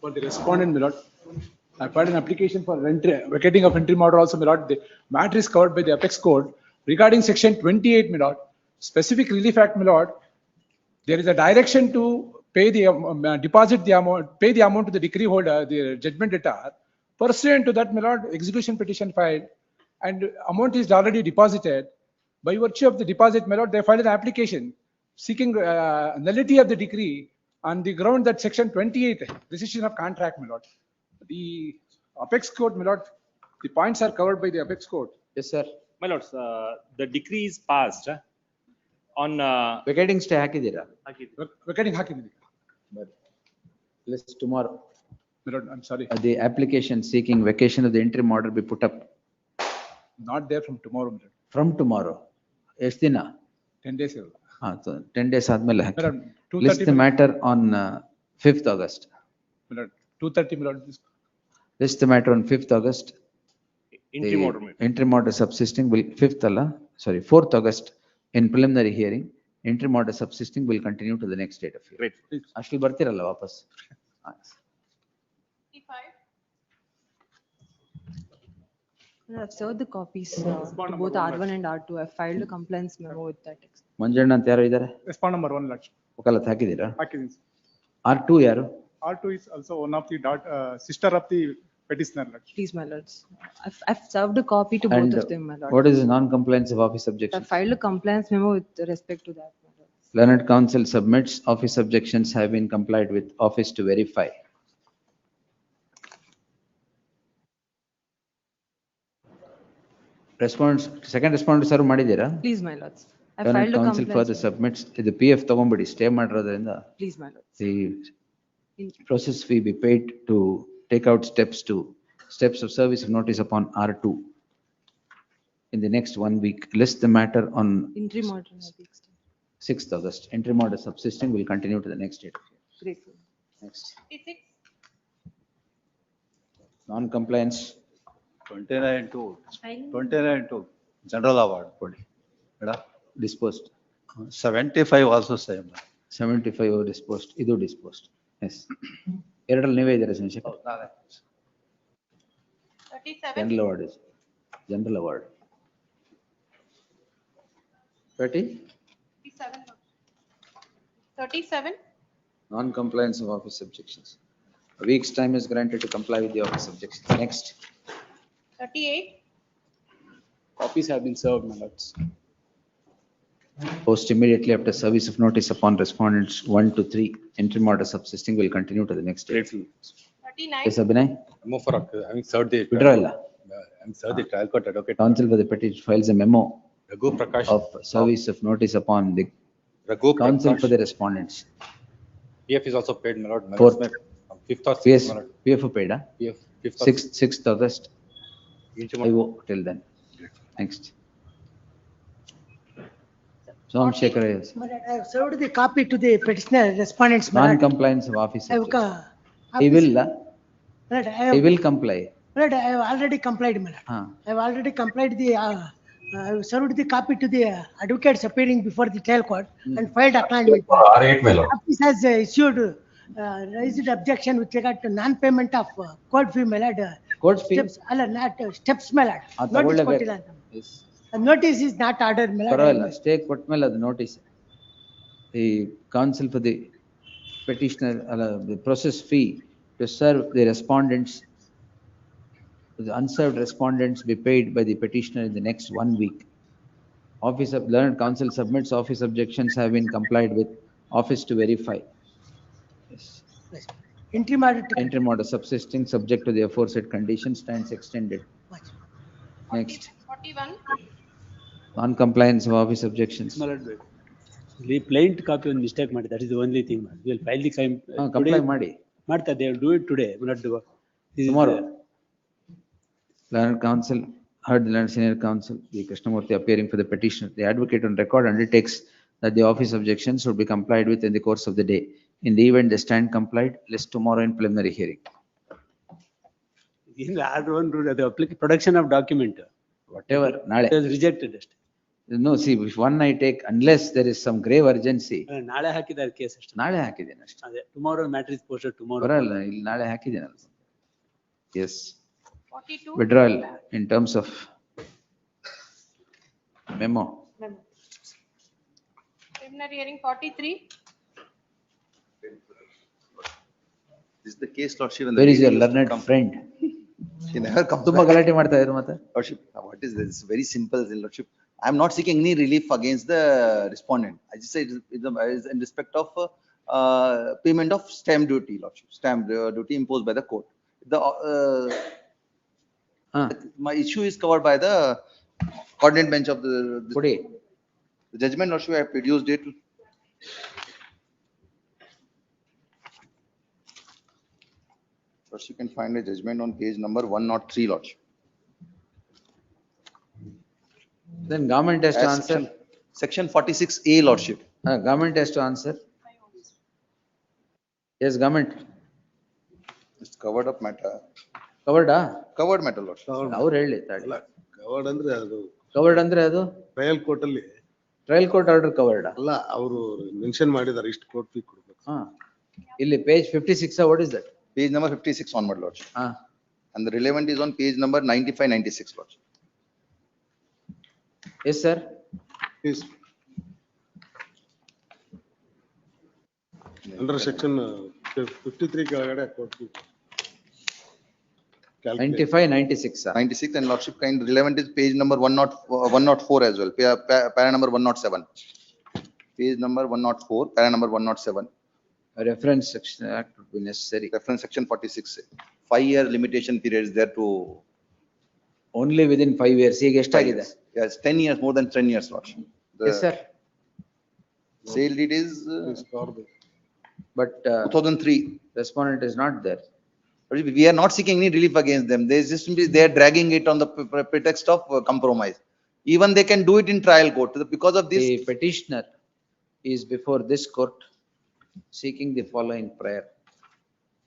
For the respondent, my lord, I filed an application for vacating of interim order also, my lord. The matter is covered by the Apex Code regarding section 28, my lord. Specific relief act, my lord. There is a direction to pay the, deposit the amount, pay the amount to the decree holder, the judgment debtor. Pursuant to that, my lord, execution petition filed and amount is already deposited. By virtue of the deposit, my lord, they filed an application seeking nullity of the decree on the ground that section 28, rescission of contract, my lord. The apex court, my lord, the points are covered by the apex court. Yes, sir. My lords, the decree is passed on. Vacating stay ಹಾಕಿದ್ದೀರಾ? Vacating ಹಾಕಿದ್ದೀನಿ. List tomorrow. My lord, I'm sorry. The application seeking vacation of the interim order be put up. Not there from tomorrow, my lord. From tomorrow. ಎಷ್ಟು ದಿನ? 10 days. 10 days ಆದ್ಮೇಲೆ ಹಾಕಿ. Madam, 2:30 List the matter on 5th August. My lord, 2:30, my lord. List the matter on 5th August. Interim The order. interim order subsisting will 5th ಅಲ್ಲ, sorry, 4th August in preliminary hearing. Interim order subsisting will continue to the next date of hearing. Great. ಅಷ್ಟಲ್ಲಿ ಬರ್ತೀರಲ್ಲ ವಾಪಸ್. I've served the copies to both R1 and R2. I filed a compliance memo with that. Manjanna ಅಂತ ಯಾರು ಇದ್ದಾರೆ? Respond number 1 lakh. ವಕಾಲತ್ ಹಾಕಿದ್ದೀರಾ? ಹಾಕಿದ್ದೀನಿ. R2 ಯಾರು? R2 is also one of the sister of the petitioner. Please, my lords. I've served a copy to both of them, my lord. What is the non-compliance of office objection? I filed a compliance memo with respect to that, my lord. Learned counsel submits office objections have been complied with, office to verify. Response, second respondent serve ಮಾಡಿದ್ದೀರಾ? Please, my lords. I Learned filed a counsel compliance. further submits, ಇದು PF ತಗೊಂಬಿಡಿ, stay ಮಾಡಿರೋದ್ರಿಂದ. Please, my lords. The process fee be paid to take out steps of service of notice upon R2. In the next 1 week, list the matter on Interim order may be extended. 6th August. Interim order subsisting will continue to the next date. Great. Next. Non-compliance. 29 to general award ಕೊಡಿ. Disposed. 75 also same. 75 disposed. ಇದು disposed. Yes. ಎರಡರಲ್ಲಿ ನೀವೇ ಇದ್ದೀರಾ ಸಂಶಯ? General award is. General award. 37. Non-compliance of office objections. A week's time is granted to comply with the office objections. Next. 38. Copies have been served, my lords. Post immediately after service of notice upon respondents 1 to 3. Interim order subsisting will continue to the next date. 39. Yes, Abhinay? Move for having served the. Withdrawal. Having served the trial court advocate. Counsel for the petition files a memo Raghu Prakash. of service of notice upon the Raghu counsel Prakash. for the respondents. PF is also paid, my lord. Fourth. 5th or 6th, PS, my lord. PF paid, huh? PF, 5th or 6th August. Interim I order. will till then. Next. Somashekara, yes. I have served the copy to the petitioner respondents. my lord. Non-compliance of office I have objections. co- He will, Lord, I he have- will comply. Lord, I have already complied, my lord. Huh. I have already complied I have served the copy to the advocates appearing before the trial court and filed acknowledgement. R8, my lord. Office has issued raised objection with regard to non-payment of court fee, my lord. Court fee? Steps, not steps, my lord. ಆ Notice ತಗೊಳ್ಳೇಬೇಕು. ಕೊಟ್ಟಿಲ್ಲ ಅಂತ. Yes. Notice is not ordered, my lord. ಪರವಾಗಿಲ್ಲ, stay ಕೊಟ್ಟ ಮೇಲೆ ಅದು notice. The counsel for the petitioner, the process fee to serve the respondents, the unserved respondents be paid by the petitioner in the next 1 week. Office of learned counsel submits office objections have been complied with, office to verify. Yes. Interim order to Interim order subsisting subject to the aforesaid conditions stands extended. Next. 41. Non-compliance of office objections. The plaint copy ಒಂದು mistake ಮಾಡಿ, that is the only thing. We will file the claim. Comply ಮಾಡಿ. ಮಾಡ್ತಾ, they will do it today. We will not do it. This is Tomorrow. Learned counsel, heard the learned senior counsel, the Krishnamurthy appearing for the petitioner. The advocate on record undertakes that the office objections should be complied with in the course of the day. In the event they stand complied, list tomorrow in preliminary hearing. in the R1 rule, the production of document. Whatever, ನಾಳೆ. It was rejected ಅಷ್ಟೇ. No, see, if one I take, unless there is some grave urgency. ನಾಳೆ ಹಾಕಿದ್ದಾರೆ case ಅಷ್ಟೇ. ನಾಳೆ ಹಾಕಿದ್ದೇನೆ ಅಷ್ಟೇ. ಅದೇ, tomorrow matter is posted tomorrow. ಬರಲ್ಲ, ಇಲ್ಲಿ ನಾಳೆ ಹಾಕಿದ್ದೇನಲ್ಲ. Yes. 42. Withdrawal in terms of memo. Preliminary hearing 43. This is the case, Lordship. and the Where is your lady used to learned come. friend? She never comes ತುಂಬಾ back. ಗಲಾಟೆ ಮಾಡ್ತಾ ಇದ್ರು ಮತ್ತೆ. Lordship, what is this? It's very simple, Lordship. I am not seeking any relief against the respondent. I just say it's in respect of payment of stamp duty, Lordship. Stamp duty imposed by the court. My issue is covered by the coordinate bench of the judgment, Lordship. I have produced it. First, you can find a judgment on page number 103, Lordship. Then government has to answer. Section 46A, Lordship. Government has to answer. Yes, government. It's covered up matter. Covered, Covered matter, Lordship. ಅವ್ರು ಹೇಳಿ ತಾಡಿ. Covered ಅಂದ್ರೆ ಅದು Covered ಅಂದ್ರೆ ಅದು trial court ಅಲ್ಲಿ trial court order covered. ಅಲ್ಲ ಅವರು mention ಮಾಡಿದ್ದಾರೆ ಇಷ್ಟು ಕೋರ್ಟ್ ಫೀ ಕೊಡ್ಬೇಕು. ಇಲ್ಲಿ page 56, what is that? Page number 56 onward, Lordship. And the relevant is on page number 95, 96, Lordship. Yes, sir. Please. Under section 53 ಕೆಳಗಡೆ court fee. 95, 96, sir. 96 and Lordship kind relevant is page number 104 as well. Para number 107. Page number 104, para number 107. A reference section act would be necessary. Reference section 46. 5-year limitation period is there to. Only within 5 years. ಈಗ ಎಷ್ಟಾಗಿದೆ? Yes, 10 years, more than 10 years, Lordship. Yes, sir. Sale deed is. But 2003. Respondent is not there. We are not seeking any relief against them. They are dragging it on the pretext of compromise. Even they can do it in trial court. Because of this. The petitioner is before this court seeking the following prayer.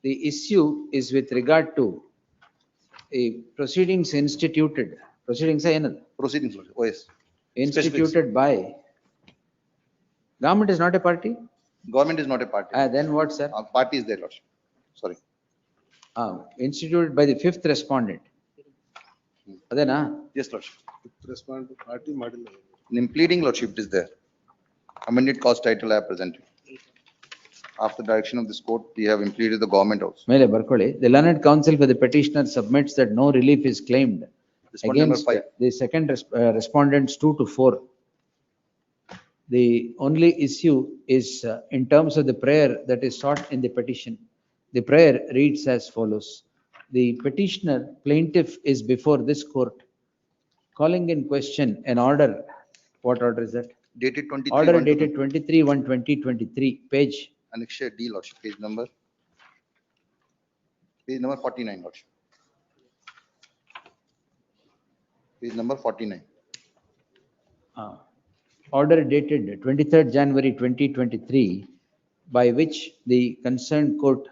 The issue is with regard to a proceedings instituted. Proceedings ಏನದು? Proceedings, oh yes. Instituted by. Government is not a party? Government is not a party. Then what, sir? Party is there, Lordship. Sorry. Instituted by the fifth respondent. ಅದೇನಾ? Yes, Lordship. Respondent party ಮಾಡಿಲ್ಲ. In Impleading, Lordship, it is there. Amended cause title I have presented. After direction of this court, we have impleaded the government also. ಮೇಲೆ ಬರ್ಕೊಳ್ಳಿ. The learned counsel for the petitioner submits that no relief is claimed against the second respondents 2 to 4. The only issue is in terms of the prayer that is sought in the petition. The prayer reads as follows. The petitioner plaintiff is before this court calling in question an order. What order is that? Dated 23. Order dated 23/1/2023, page. Annexure D, Lordship, page number 49, Lordship. Page number 49. Order dated 23rd January 2023, by which the concerned court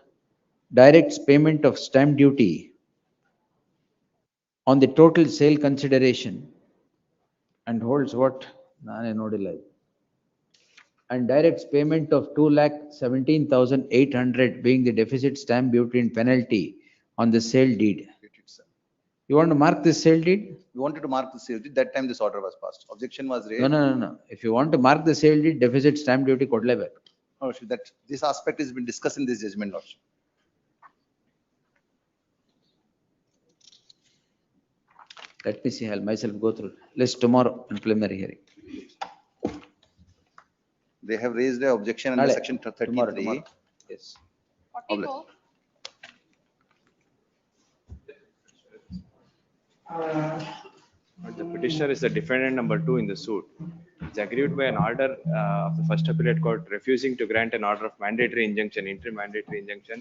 directs payment of stamp duty on the total sale consideration and holds what? ನಾನೇ ನೋಡಿಲ್ಲ ಇದು. And directs payment of 2,17,800 being the deficit stamp duty and penalty on the sale deed. You want to mark this sale deed? We wanted to mark the sale deed. That time this order was passed. Objection was raised. No. If you want to mark the sale deed, deficit stamp duty ಕೊಡ್ಲೇಬೇಕು. Lordship, that this aspect has been discussed in this judgment, Lordship. Let me see, I'll myself go through list tomorrow in preliminary hearing. They have raised the objection under Nale. section 33. Tomorrow. Yes. 44. The petitioner is the defendant number 2 in the suit. It's aggrieved by an order of the first appellate court refusing to grant an order of mandatory injunction, interim mandatory injunction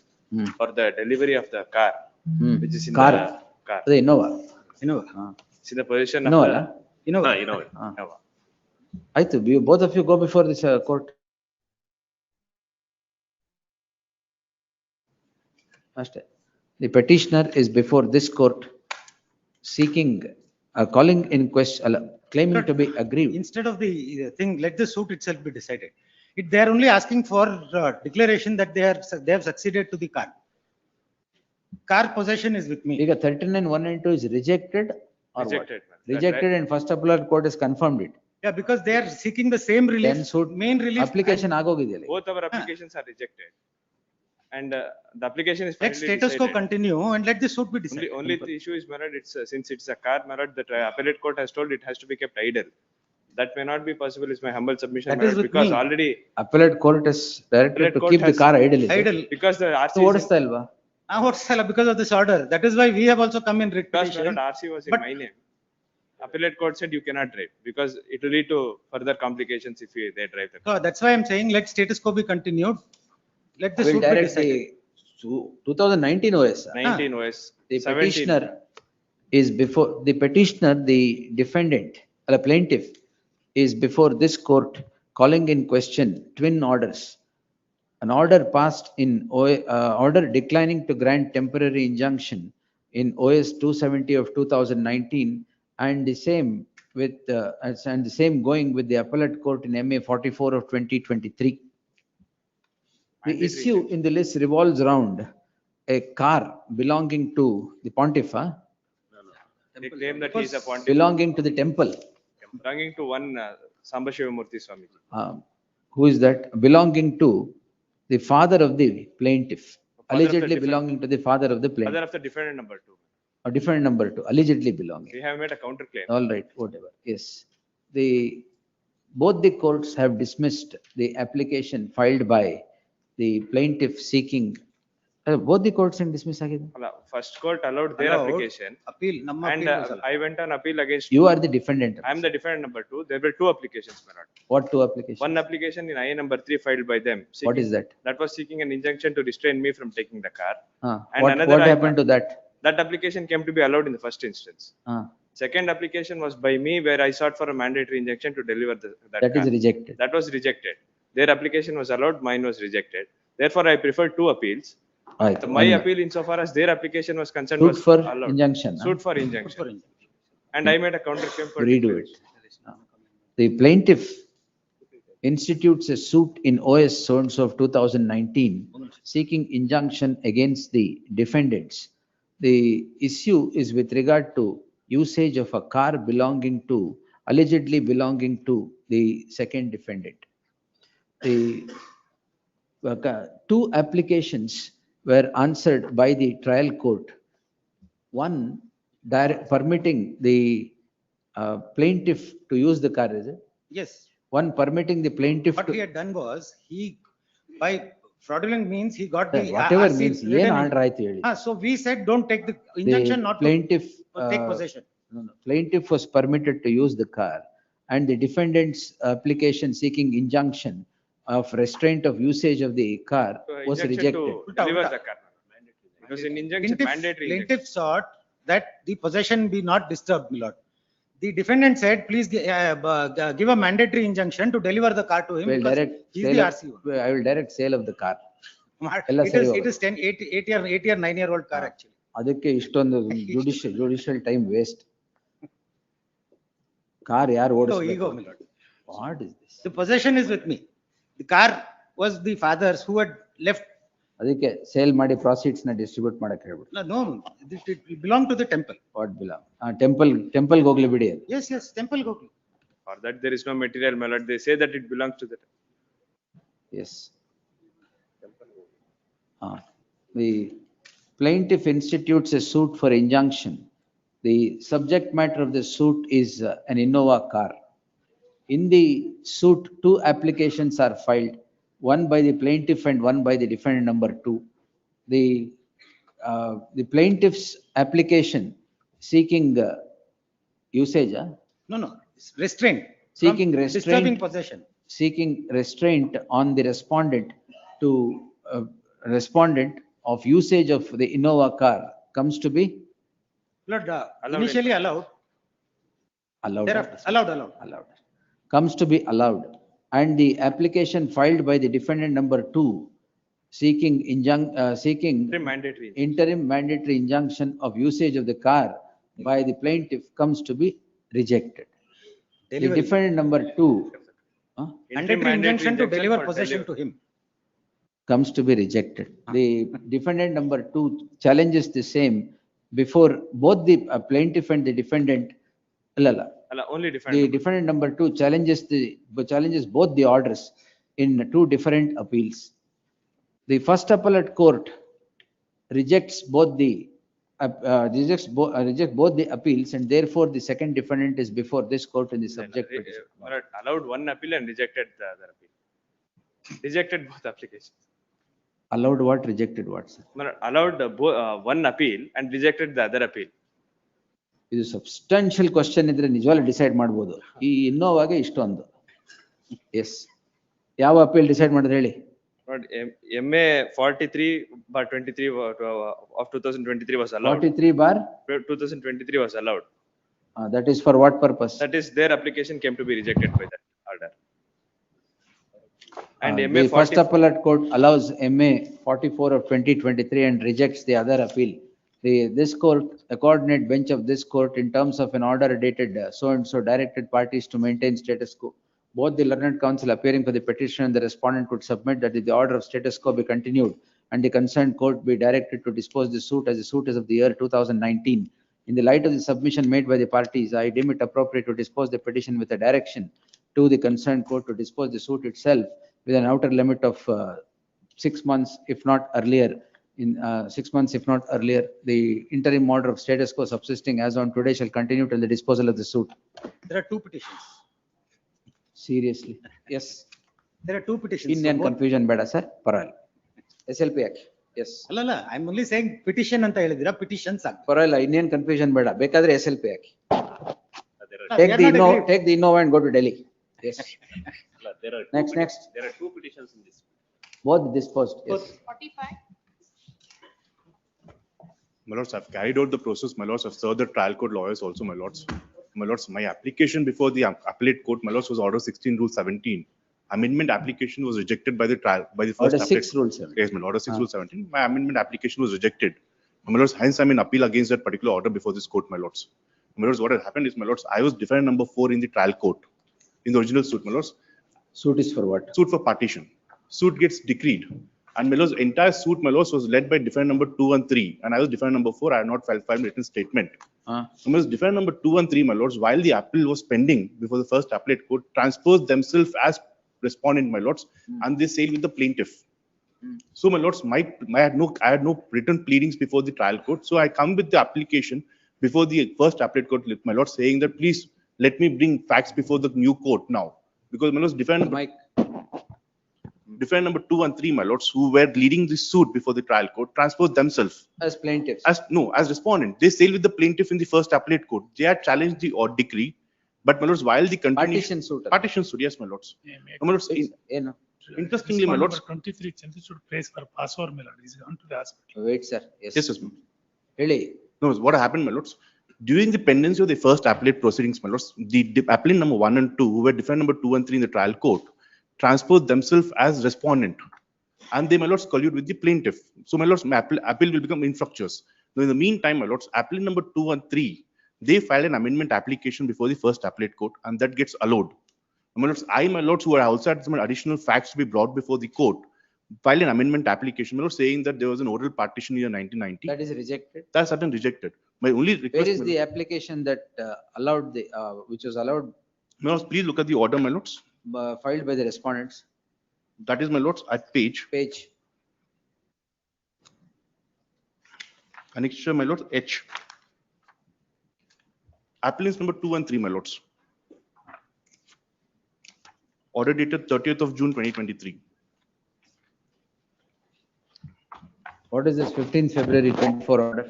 for the delivery of the car, which is in Car. the car. ಅದೇ Innova. It's in the position of Innova the. ಅಲ್ಲ? Innova. ಆಯ್ತು, both of you go before this court. ಅಷ್ಟೇ. The petitioner is before this court seeking, calling in question, claiming to be aggrieved. Instead of the thing, let the suit itself be decided. They are only asking for declaration that they have succeeded to the car. Car possession is with me. ಈಗ 39-192 is rejected or what? Rejected, ma'am. Rejected and first appellate court has confirmed it. Yeah, because they are seeking the same relief, Then suit main relief. application ಆಗೋಗಿದೆಯಲ್ಲ. Both our applications are rejected. And the application is Let finally status quo decided. continue and let the suit be decided. Only the issue is, my lord, it's, since it's a car, my lord, the appellate court has told it has to be kept idle. That may not be possible is my humble submission, That my is lord, with because me. already Appellate court is directed Appellate to court keep the has- car idle. is it? Idle. because the RC So is ಓಡಿಸ್ತಾ ಇಲ್ವಾ? What's because of this order? That is why we have also come in writ because my petition. lord, RC was in But- my name. Appellate court said you cannot drive because it will lead to further complications if they drive the car. So that's why I'm saying let status quo be continued. Let the Will suit be direct decided. the 2019 OS. 19 OS, The 17. petitioner is before, the petitioner, the defendant, or the plaintiff is before this court calling in question twin orders. An order passed in order declining to grant temporary injunction in OS 270 of 2019 and the same with, and the same going with the appellate court in MA 44 of 2023. The issue in the list revolves around a car belonging to the pontiff, They claim that he is a pontiff belonging to the temple. belonging to one Samba Shivamurthy Swamiji. Who is that? Belonging to the father of the plaintiff, Father of the allegedly defendant. belonging to the father of the Other plaintiff, of the defendant number 2. or different number two, allegedly belonging. We have made a counter claim. All right, whatever, yes. Both the courts have dismissed the application filed by the plaintiff seeking, both the courts have dismissed again. First court allowed their Allowed. application Appeal, number and appeal was allowed. I went on appeal against. You are the defendant. I am the defendant number 2. There were 2 applications, my lord. What two applications? One application in IA number 3 filed by them. What is that? That was seeking an injunction to restrain me from taking the car. And What another happened to that? That application came to be allowed in the first instance. Ah, Second application was by me where I sought for a mandatory injunction to deliver that That is car. rejected. That was rejected. Their application was allowed, mine was rejected. Therefore, I preferred 2 appeals. Right. My one- appeal insofar as their application was concerned Suit was for allowed. injunction. Suit for injunction. And I made a counter claim for. Redo it. The plaintiff institutes a suit in OS so-and-so of 2019 seeking injunction against the defendants. The issue is with regard to usage of a car allegedly belonging to the second defendant. The 2 applications were answered by the trial court. One permitting the plaintiff to use the car, is it? Yes. One permitting the plaintiff What he to, had done was, by fraudulent means, he got the. whatever RC means, written ಏನ್ in. Order ಆಯ್ತು ಹೇಳಿ. So we said, don't take the injunction, The not to plaintiff, take possession. no, plaintiff was permitted to use the car and the defendant's application seeking injunction of restraint of usage of the car was Injunction rejected. to deliver the car. Because in injunction, mandatory injunction. Plaintiff sought that the possession be not disturbed, my lord. The defendant said, please give a mandatory injunction to deliver the car to him. Will because direct he's sale the of- RC. I will direct sale of the car. ಎಲ್ಲ It ಸರಿ is, ಹೋಗುತ್ತೆ. 8 year, 9-year-old car actually. ಅದಕ್ಕೆ ಇಷ್ಟೊಂದು judicial time waste. Car ಯಾರು Ego, ಓಡಿಸ್ಬೇಕು? my lord. What is this? The possession is with me. The car was the father's who had left. ಅದಕ್ಕೆ sale ಮಾಡಿ proceeds ನ distribute ಮಾಡಕ್ ಹೇಳ್ಬಿಟ್ಟು. No, it belonged to the temple. What belong temple ಹೋಗ್ಲಿ ಬಿಡಿ ಅದು. Yes, temple go. For that, there is no material, my lord. They say that it belongs to the. Yes. The plaintiff institutes a suit for injunction. The subject matter of the suit is an Innova car. In the suit, 2 applications are filed, one by the plaintiff and one by the defendant number 2. The plaintiff's application seeking usage, No, restraint. Seeking From restraint. Disturbing possession. seeking restraint on the respondent of usage of the Innova car comes to be Lord, initially allowed, allowed. thereafter, allowed. Comes to be allowed. And the application filed by the defendant number 2 seeking Mandatory. interim mandatory injunction of usage of the car by the plaintiff comes to be rejected. The Delivery. defendant number 2 Mandatory injunction to deliver possession to him. comes to be rejected. The defendant number 2 challenges the same before both the plaintiff and the defendant. Only The defendant. defendant number 2 challenges both the orders in 2 different appeals. the first appellate court rejects both the, reject both the appeals, and therefore the second defendant is before this court in the subject petition. Malad, allowed one appeal and rejected the other appeal. Rejected both applications. Allowed what, rejected what, sir? Malad, allowed one appeal and rejected the other appeal. ಇದು substantial question ಇದ್ರೆ ನಿಜವಾಗ್ಲೂ decide ಮಾಡ್ಬೋದು. ಈ ಇನ್ನೋವಾಗೆ ಇಷ್ಟೊಂದು. S, ಯಾವ appeal decide ಮಾಡಿದ್ರೆ ಹೇಳಿ. MA 43/23 of 2023 was allowed. 43/2023 was allowed. That is for what purpose? That is, their application came to be rejected by that order. And the first appellate court allows MA 44 of 2023 and rejects the other appeal. This court, the coordinate bench of this court, in terms of an order dated so and so, directed parties to maintain status quo. Both the learned counsel appearing for the petition and the respondent could submit that the order of status quo be continued and the concerned court be directed to dispose the suit as the suit is of the year 2019. In the light of the submission made by the parties, I deem it appropriate to dispose the petition with a direction to the concerned court to dispose the suit itself with an outer limit of 6 months, if not earlier. In 6 months, if not earlier, the interim order of status quo subsisting as on today shall continue till the disposal of the suit. There are two petitions. Seriously? Yes. There are two petitions. Indian confusion beda, sir. Parole. SLP Act. Yes. ಅಲ್ಲಲ್ಲ, I am only saying petition ಅಂತ ಹೇಳಿದಿರಾ, petitions ಆಗಿ. Parole, Indian confusion beda. ಬೇಕಾದ್ರೆ SLP Act. Take the Innova and go to Delhi. Yes. Next. There are two petitions in this. Both disposed. Yes. 45. My lords, I've carried out the process. My lords, I've served the trial court lawyers also, my lords. My lords, my application before the appellate court, my lords, was order 16 rule 17. Amendment application was rejected by the trial, by the first Order 6 rule 17. Yes, my lord, order 6 rule 17. My amendment application was rejected. My lords, hence I'm in appeal against that particular order before this court, my lords. My lords, what had happened is, my lords, I was defendant number 4 in the trial court, in the original suit, my lords. Suit is for what? Suit for partition. Suit gets decreed. And my lords, entire suit, my lords, was led by defendant number 2 and 3. And I was defendant number 4. I had not filed written statement. My lords, defendant number 2 and 3, my lords, while the appeal was pending before the first appellate court, transposed themselves as respondent, my lords, and they sailed with the plaintiff. So, my lords, I had no written pleadings before the trial court. So I come with the application before the first appellate court, my lords, saying that please let me bring facts before the new court now. Because, my lords, defendant number 2 and 3, my lords, who were leading the suit before the trial court, transposed themselves as plaintiffs. As respondent. They sailed with the plaintiff in the first appellate court. They had challenged the decree, but my lords, while the Partition suit, yes, my lords. My lords, interestingly, my lords. 23 Chandrachud place for password, my lord. He's gone to the hospital. Wait, sir. Yes. Yes, ma'am. Really? No, what happened, my lords? During the pendency of the first appellate proceedings, my lords, the appellant number 1 and 2, who were defendant number 2 and 3 in the trial court, transposed themselves as respondent, and they, my lords, collude with the plaintiff. So, my lords, my appeal will become infructuous. Now, in the meantime, my lords, appellant number 2 and 3, they filed an amendment application before the first appellate court, and that gets allowed. My lords, my lords, who are also had some additional facts to be brought before the court, filed an amendment application, my lords, saying that there was an oral partition in 1990. That is rejected. That's certain rejected. My only request. Where is the application that allowed the which was allowed? My lords, please look at the order, my lords. Filed by the respondents. That is, my lords, at page. Annexure, my lords, H. Appellants number 2 and 3, my lords. Order dated 30th of June 2023. What is this 15th February 24 order?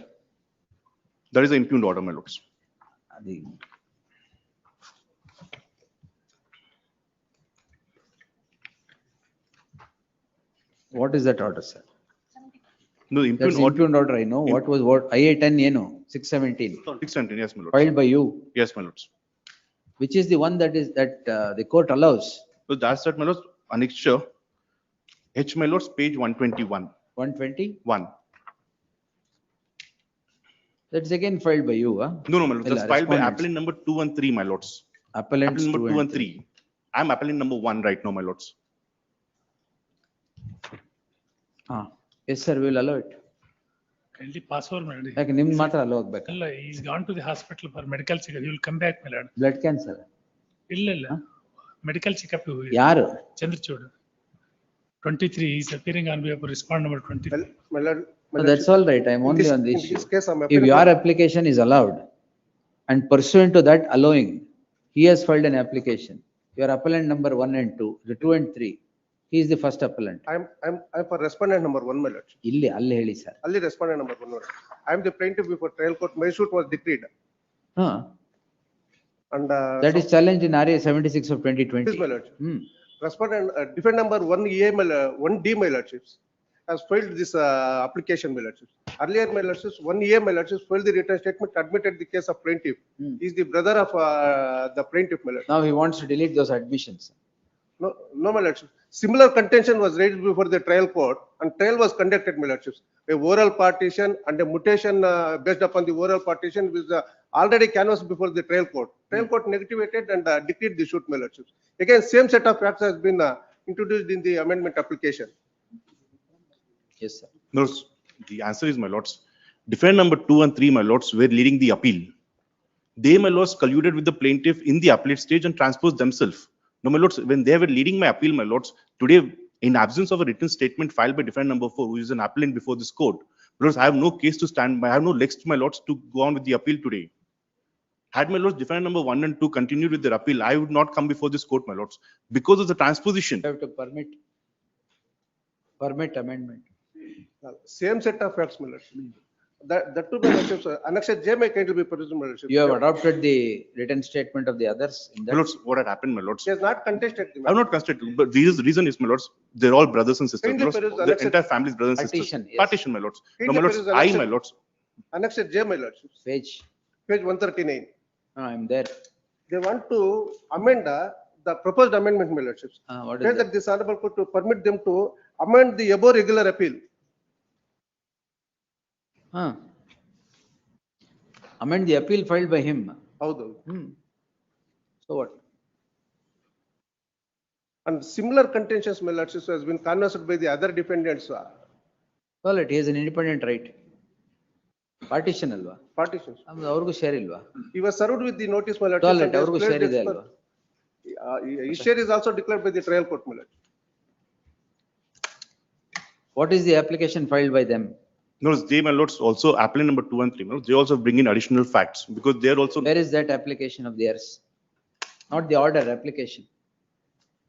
That is the impugned order, my lords. What is that order, sir? No, impugned order, I know. What was what? IA-10, 617. 617, yes, my lords. Filed by you. Yes, my lords. Which is the one that the court allows? So that's that, my lords. Annexure H, my lords, page 121. 121. That's again filed by you, huh? No, my lords. That's filed by appellant number 2 and 3, my lords. Appellant number 2 and 3. I'm appellant number 1 right now, my lords. Yes, sir, we will allow it. Kindly password, my lord. Like ನಿಮ್ಗೆ ಮಾತ್ರ allow ಆಗ್ಬೇಕು. ಇಲ್ಲ, he's gone to the hospital for medical checkup. He will come back, my lord. Blood cancer. ಇಲ್ಲ, medical checkup. ಯಾರು? Chandrachud. 23, he's appearing on behalf of respondent number 23. My lord, So that's all right. I'm in only this- on the in issue. this case, I'm If appearing your for- application is allowed and pursuant to that allowing, he has filed an application. Your appellant number 1 and 2, the 2 and 3, he is the first appellant. I'm for respondent number 1, my lord. ಇಲ್ಲಿ ಅಲ್ಲಿ ಹೇಳಿ sir. Only respondent number 1. I am the plaintiff before trial court. My suit was decreed. Huh. And That is challenged in RA 76 of 2020. Yes, my lord. Hmm. Respondent, defendant number 1A, 1D, my lordships, has filed this application, my lordships. Earlier, my lordships, 1A, my lordships, filed the written statement, admitted the case of plaintiff. He is the brother of the plaintiff, my lord. Now he wants to delete those admissions. No, my lordships. Similar contention was raised before the trial court and trial was conducted, my lordships. A oral partition and a mutation based upon the oral partition was already canvassed before the trial court. Trial court negativated and decreed the suit, my lordships. Again, same set of facts has been introduced in the amendment application. Yes, sir. No, the answer is, my lords, defendant number 2 and 3, my lords, were leading the appeal. They, my lords, colluded with the plaintiff in the appellate stage and transposed themselves. No, my lords, when they were leading my appeal, my lords, today, in absence of a written statement filed by defendant number 4, who is an appellant before this court, my lords, I have no case to stand by. I have no legs, my lords, to go on with the appeal today. Had my lords, defendant number 1 and 2 continued with their appeal, I would not come before this court, my lords, because of the transposition. You have to permit amendment. Same set of facts, my lords. That too, my lordships, Annexure J may kindly be produced, my lordships. You have adopted the written statement of the others in My that. lords, what had happened, my lords? She has not contested. I have not constituted, but the reason is, my lords, they're all brothers and sisters. Kindly My lords, peruse the annexed- entire family is brothers and Partition, sisters. yes. Partition, my lords. No, Kindly my lords, peruse I, annexed- my lords, Annexure J, my lordships, Page, page 139. I'm there. They want to amend the proposed amendment, my lordships. What Say is that that? this honorable court to permit them to amend the above regular appeal. Huh. Amend the appeal filed by him. Howdo. So what? And similar contentions, my lordships, has been canvassed by the other defendants. Well, he has an independent right. Partition alva. Partitions. ಅವ್ರಿಗೂ share ಇಲ್ವಾ? He was served with the notice, my lordships. Toilet, and has ಅವ್ರಿಗೂ pledged share ಇದೆ expert- ಅಲ್ವಾ? His share is also declared by the trial court, my lord. What is the application filed by them? no, they, my lords, also appellant number 2 and 3, my lords, they also bring in additional facts because they are also, Where is that application of theirs? Not the order, application.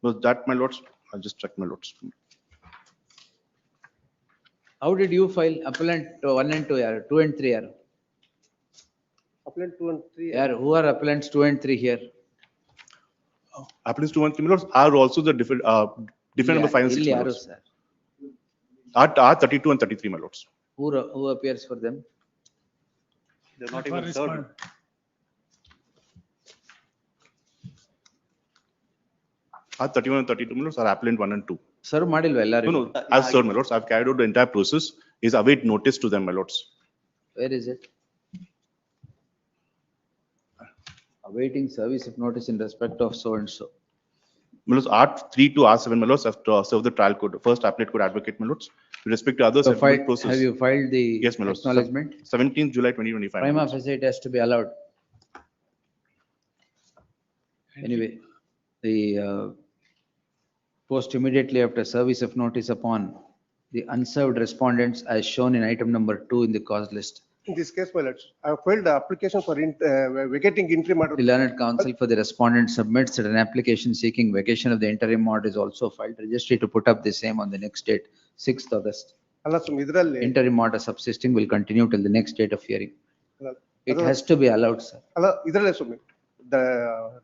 no, that, my lords, I'll just check, my lords. How did you file appellant 1 and 2 yaar? 2 and 3 yaar? Appellant 2 and 3. Yaar, who are appellants 2 and 3 here? Appellants 2 and 3, my lords, are also the defendant number 5 and 6, ಇಲ್ಲಿ my ಯಾರು lords. sir? Are 32 and 33, my lords. Who appears for them? They're not For even served. respondent. Are 31 and 32, my lords, are appellant 1 and 2. Serve ಮಾಡಿಲ್ವಾ No, ಎಲ್ಲರಿಗೂ? no, I've served, my lords, I've carried out the entire process, is await notice to them, my lords. Where is it? Awaiting service of notice in respect of so and so. My lords, R3 to R7, my lords, have served the trial court, first appellate court advocate, my lords, with respect to others. So settlement have process. you filed the Yes, my lords. acknowledgement? 17th July 2025. my Prima lords. facie it has to be allowed. Anyway, the post immediately after service of notice upon the unserved respondents as shown in item number 2 in the cause list. In this case, my lords, I have filed the application for vacating interim order. The learned counsel for the respondent submits that an application seeking vacation of the interim order is also filed. Registry to put up the same on the next date, 6th August. ಅಲ್ಲ ಸ್ವಾಮಿ ಇದರಲ್ಲಿ Interim order subsisting will continue till the next date of hearing. It ಅದು- has to be allowed, sir. ಅಲ್ಲ ಇದರಲ್ಲೇ ಸ್ವಾಮಿ the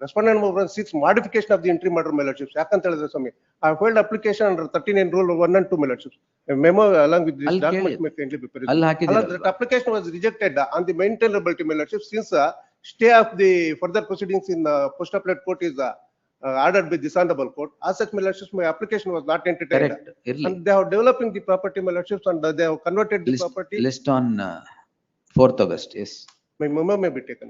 respondent number 6 modification of the interim order, my lordships. ಯಾಕಂತ ಹೇಳಿದ್ರೆ ಸ್ವಾಮಿ I filed application under 39 rule 1 and 2, my lordships. A memo along with this ಅಲ್ಲಿ document ಕೇಳಿ. may kindly be perused. ಅಲ್ಲಿ ಅಲ್ಲ, ಹಾಕಿದ್ದೀರಲ್ವಾ? that application was rejected on the maintainability, my lordships, since stay of the further proceedings in post appellate court is ordered by this honorable court. As such, my lordships, my application was not entertained. Correct. Irli. And they are developing the property, my lordships, and they have converted the List, property. list on 4th August, yes. My memo may be taken.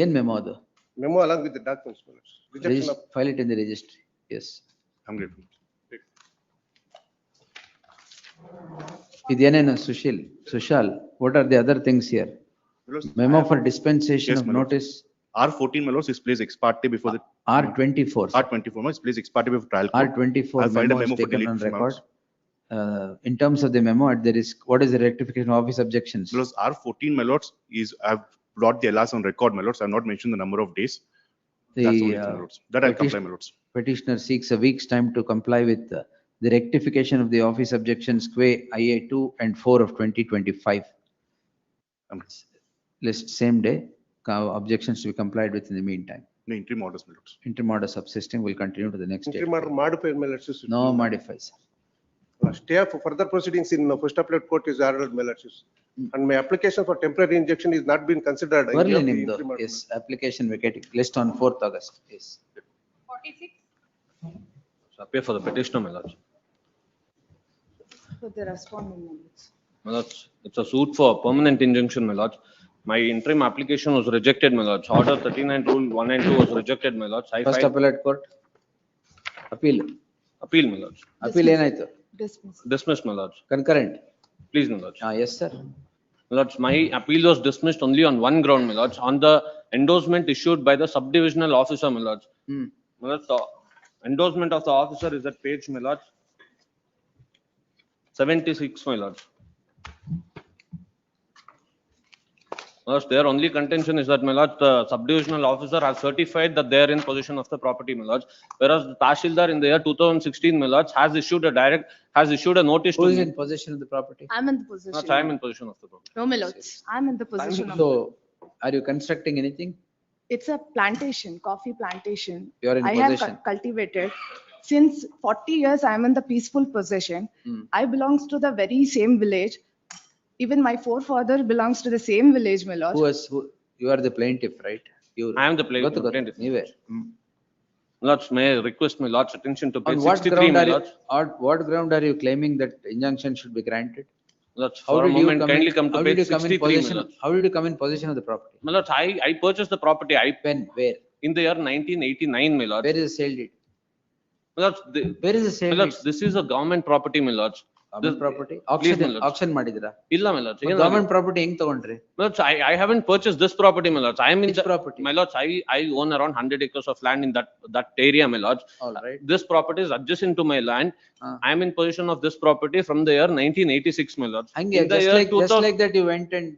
ಏನ್ memo ಅದು? Memo along with the documents, my lordships. Rejection of File it in the registry, yes. I'm grateful. ಇದೇನೇನು Sushal, what are the other things here? My lords, Memo I for have- dispensation Yes, of my lords. notice, R14, my lords, is placed ex parte before the R24. R24, my lords, placed ex parte before trial court. R24 I'll find a memo is memo for taken on deletion, my record. lords. in terms of the memo, there is, what is the rectification of office objections? Because R14, my lords, is, I've brought the LRs on record, my lords. I've not mentioned the number of days. That's the only thing, my lords. That I'll comply, my lords. Petitioner seeks a week's time to comply with the rectification of the office objections qua IA 2 and 4 of 2025. List same day, objections to be complied with in the meantime. No interim orders, my lords. Interim order subsisting will continue to the next day. Interim order modified, my lords. No modifies. Stay for further proceedings in first appellate court is ordered, my lords. And my application for temporary injunction is not been considered. in Early the name interim though, order. yes, application vacating, list on 4th August, yes. 46. So appear for the petitioner, my lords. For the responding members. My lords, it's a suit for permanent injunction, my lords. My interim application was rejected, my lords. Order 39 rule 192 was rejected, my lords. I First filed appellate court, appeal, appeal, my lords. appeal ಏನಾಯ್ತು? Dismissed, my lords. Concurrent. Please, my lords. Yes, sir. My lords, my appeal was dismissed only on one ground, my lords, on the endorsement issued by the subdivisional officer, my lords. My lords, the endorsement of the officer is at page, my lords, 76, my lords. My lords, their only contention is that, my lords, the subdivisional officer has certified that they are in possession of the property, my lords. Whereas the Tahsildar in the year 2016, my lords, has issued a notice Who to is me. in possession of the property? I'm in the possession. Lords, I am in possession of the property. No, my lords. I'm in the possession of. So, are you constructing anything? It's a plantation, coffee plantation. You are in I have possession. cultivated. Since 40 years, I am in the peaceful possession. I belongs to the very same village. Even my forefather belongs to the same village, my lord. You are the plaintiff, right? I am the plaintiff. Anyway. Lords, may I request my lord's attention to page On what 63, ground my are you, lords. on what ground are you claiming that injunction should be granted? Lords, How for a did you moment, come kindly in- come to how did page you come in 63, my possession- lords. How did you come in possession of the property? My lords, I purchased the property. When, where? In the year 1989, my lords. Where is the sale deed? My lords, Where is the my sale lords, deed? this is a government property, my lords. Government property? Please, my Auction, lords. auction ಮಾಡಿದಿರಾ? ಇಲ್ಲ, my lords. ಏನು Government property ಹೆಂಗ್ ತಗೊಂಡ್ರಿ? My lords, I haven't purchased this property, my lords. I am in Which the property? My lords, I own around 100 acres of land in that area, my lords. All right. This property is adjacent to my land. I am in possession of this property from the year 1986, my lords. ಹಂಗೆ, In the just year like 2000 that you went and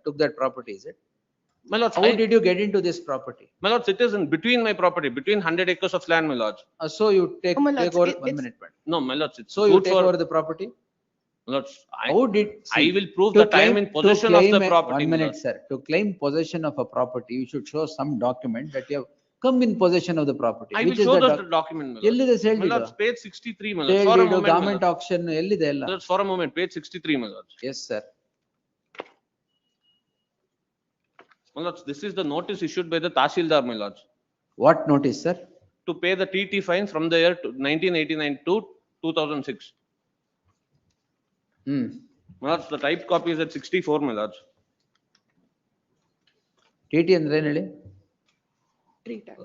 took that property, is it? My lords, How did you get into this property? my lords, it is in between my property, between 100 acres of land, my lords. So you take Oh, my lords, over, it- one it's- minute, man. No, my lords, it's So you suit take for, over the property? my lords, How did? I see, will prove to that I am in to possession of the claim property, One my minute, lords. sir. To claim possession of a property, you should show some document that you have come in possession of the property. I will Which is show the the document, my lords. ಎಲ್ಲಿದೆ sale My deed? lords, page 63, my lords. Sale For a deed, moment, my government lords. auction, ಎಲ್ಲಿದೆ ಎಲ್ಲ? My lords, for a moment, page 63, my lords. Yes, sir. My lords, this is the notice issued by the Tahsildar, my lords, What notice, sir? to pay the TT fine from the year 1989 to 2006. My lords, the typed copy is at 64, my lords. TT ಅಂದ್ರೆ ಏನ್ ಹೇಳಿ? Tree tax.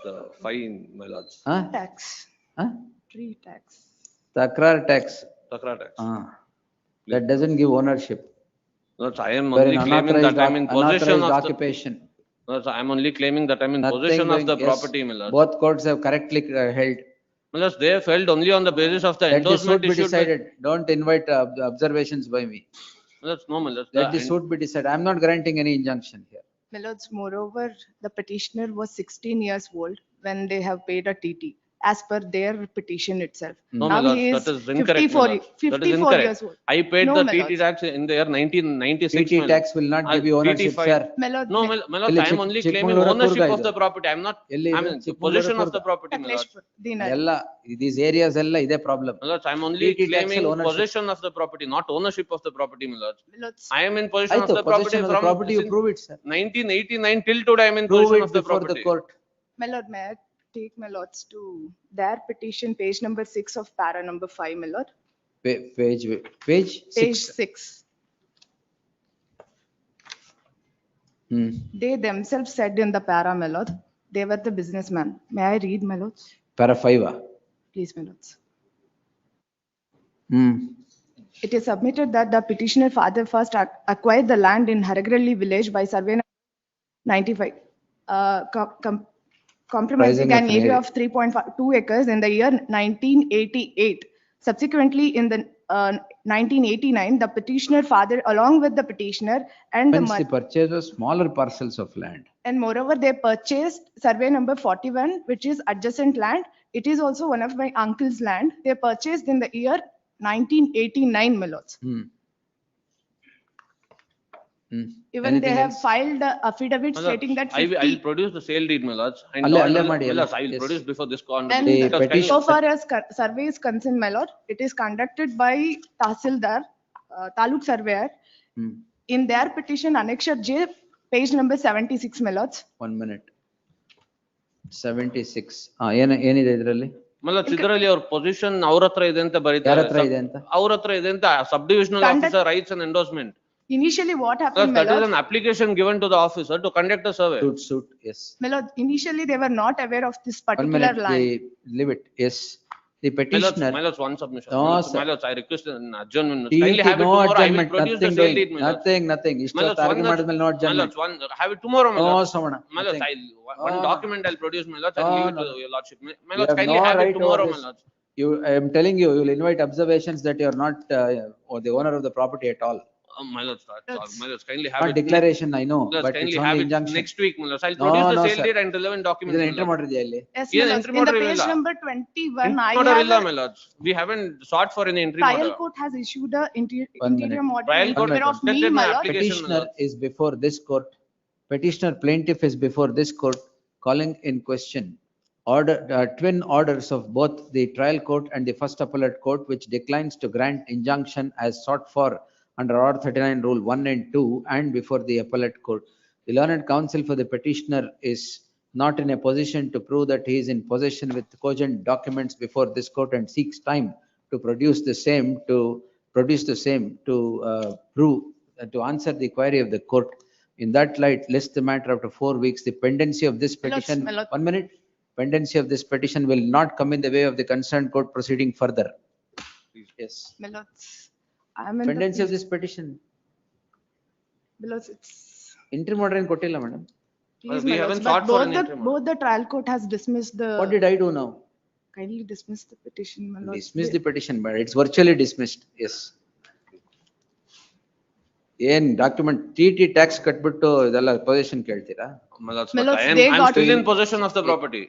The fine, my lords. Huh? Tax. Huh? Tree tax. Takrar tax. Takrar tax. That doesn't give ownership. Lords, I am Where only an claiming that I am in possession unauthorized of the. occupation. Lords, I am only claiming that I am in Nothing possession of going- the yes, property, my lords. Both courts have correctly held. My lords, they have held only on the basis of the Let the suit endorsement be issued by. decided. Don't invite observations by me. My lords, no, my lords. Let the suit be decided. I'm not granting any injunction here. My lords, moreover, the petitioner was 16 years old when they have paid a TT as per their petition itself. No, my Now lords, he that is is incorrect, my 54 lords. That is 54 incorrect. years old. I paid No, the my TT lords. tax in the year 1996. TT my tax lords. will not give I- you ownership, TT5 sir. My lord, No, my lords, ಇಲ್ಲಿ I am only claiming Chikkamagaluru ownership Coorg of the ಇದು. property. I am not, ಎಲ್ಲಿ I am ಇದು? in Chikkamagaluru possession of the Coorg. property, my lords. ಎಲ್ಲ these areas ಎಲ್ಲ ಇದೆ problem. My lords, I am only TT tax claiming ಅಲ್ಲಿ ownership. possession of the property, not ownership of the property, my lords. My lords, I am in possession of ಆಯ್ತು, the property possession of the from property, you since prove it, sir. 1989 till today I am in Prove possession it of the before the property. court. my lord, may I take my lords to their petition, page number 6 of para number 5, my lord? Page Page 6. 6. They themselves said in the para, my lord, they were the businessman. May I read, my lords? Para 5. Please, my lords. It is submitted that the petitioner father first acquired the land in Haragralli village by survey number 95, compromising Pricing an of an area area. of 3.2 acres in the year 1988 Subsequently, in the 1989, the petitioner father, along with the petitioner and the Hence the purchase of smaller parcels of land. and moreover, they purchased survey number 41, which is adjacent land. It is also one of my uncle's land. They purchased in the year 1989, my lords. Even they Anything have else? filed a affidavit My lords, stating that I will 50. produce the sale deed, my lords. And Alle- all- alle my ಮಾಡಿ, lords, alle. I will Yes. produce before this con. Then The because petition- so far as survey is concerned, my lord, it is conducted by Tahsildar, Taluk Surveyor. In their petition, Annexure J, page number 76, my lords. 1 minute. 76. ಏನಿದೆ ಇದರಲ್ಲಿ? My lords, ಇದರಲ್ಲಿ ಅವ್ರ position ಅವ್ರ ಹತ್ರ ಇದೆ ಅಂತ ಬರೀತಾರೆ. ಯಾರ ಹತ್ರ ಇದೆ ಅಂತ? ಅವ್ರ ಹತ್ರ ಇದೆ ಅಂತ ಸಬ್ divisional Conduct- officer rights and endorsement. Initially, what happened, my That is lord? an application given to the officer to conduct a survey. Suit, yes. My lord, initially they were not aware of this 1 particular minute, land. leave it, yes. The My lords, petitioner. my lords, one submission. No, My lords, sir. my lords, I request an adjournment. TT, Kindly have it no tomorrow. I will adjournment, produce the nothing sale doing, deed, my lords. nothing. My ಇಷ್ಟೊತ್ತು lords, argue one ಮಾಡಿದ್ಮೇಲೆ no my adjournment. lords, have it tomorrow, my No, lords. Samana, My lords, nothing. one No, document I'll produce, my lords, and No, leave it no. to your lordship. My You lords, have kindly no have right it tomorrow, over my this. lords. I am telling you, you will invite observations that you are not or the owner of the property at all. My lords, that's all. My lords, kindly have Not it. declaration, I know, My lords, but kindly it's have only it injunction. next week, my lords. I'll No, produce the no, sale sir. deed and relevant documents. ಇದನ್ನ my enter lords. ಮಾಡಿದ್ಯಾ ಇಲ್ಲಿ? Yes, Yeah, my lords. interim In the order page ಇಲ್ಲ. number 21, I Order have illa, a my lords. We haven't sought for any interim trial order. court has issued a One interim minute. order Trial in court favor of me, accepted my my lord. application. Petitioner is before this court. Petitioner plaintiff is before this court, calling in question twin orders of both the trial court and the first appellate court, which declines to grant injunction as sought for under Order 39 Rule 1 and 2 and before the appellate court. The learned counsel for the petitioner is not in a position to prove that he is in possession with cogent documents before this court and seeks time to produce the same to prove to answer the query of the court. In that light, list the matter after 4 weeks. The pendency of this petition, my lord. 1 minute, pendency of this petition will not come in the way of the concerned court proceeding further. Yes. My lords, I am in Pendency of the, this petition. my lords, it's. Interim order ಏನು ಕೊಟ್ಟಿಲ್ಲ madam. Please, we my haven't lords, sought but for an interim order. both the trial court has dismissed the. What did I do now? Kindly dismiss the petition, my lords. Dismiss the petition, but it's virtually dismissed. Yes. ಏನ್ document TT tax ಕಟ್ಬಿಟ್ಟು ಇದೆಲ್ಲ position ಕೇಳ್ತೀರಾ? My lords, My but lords, I am they I'm got- still in possession of the property.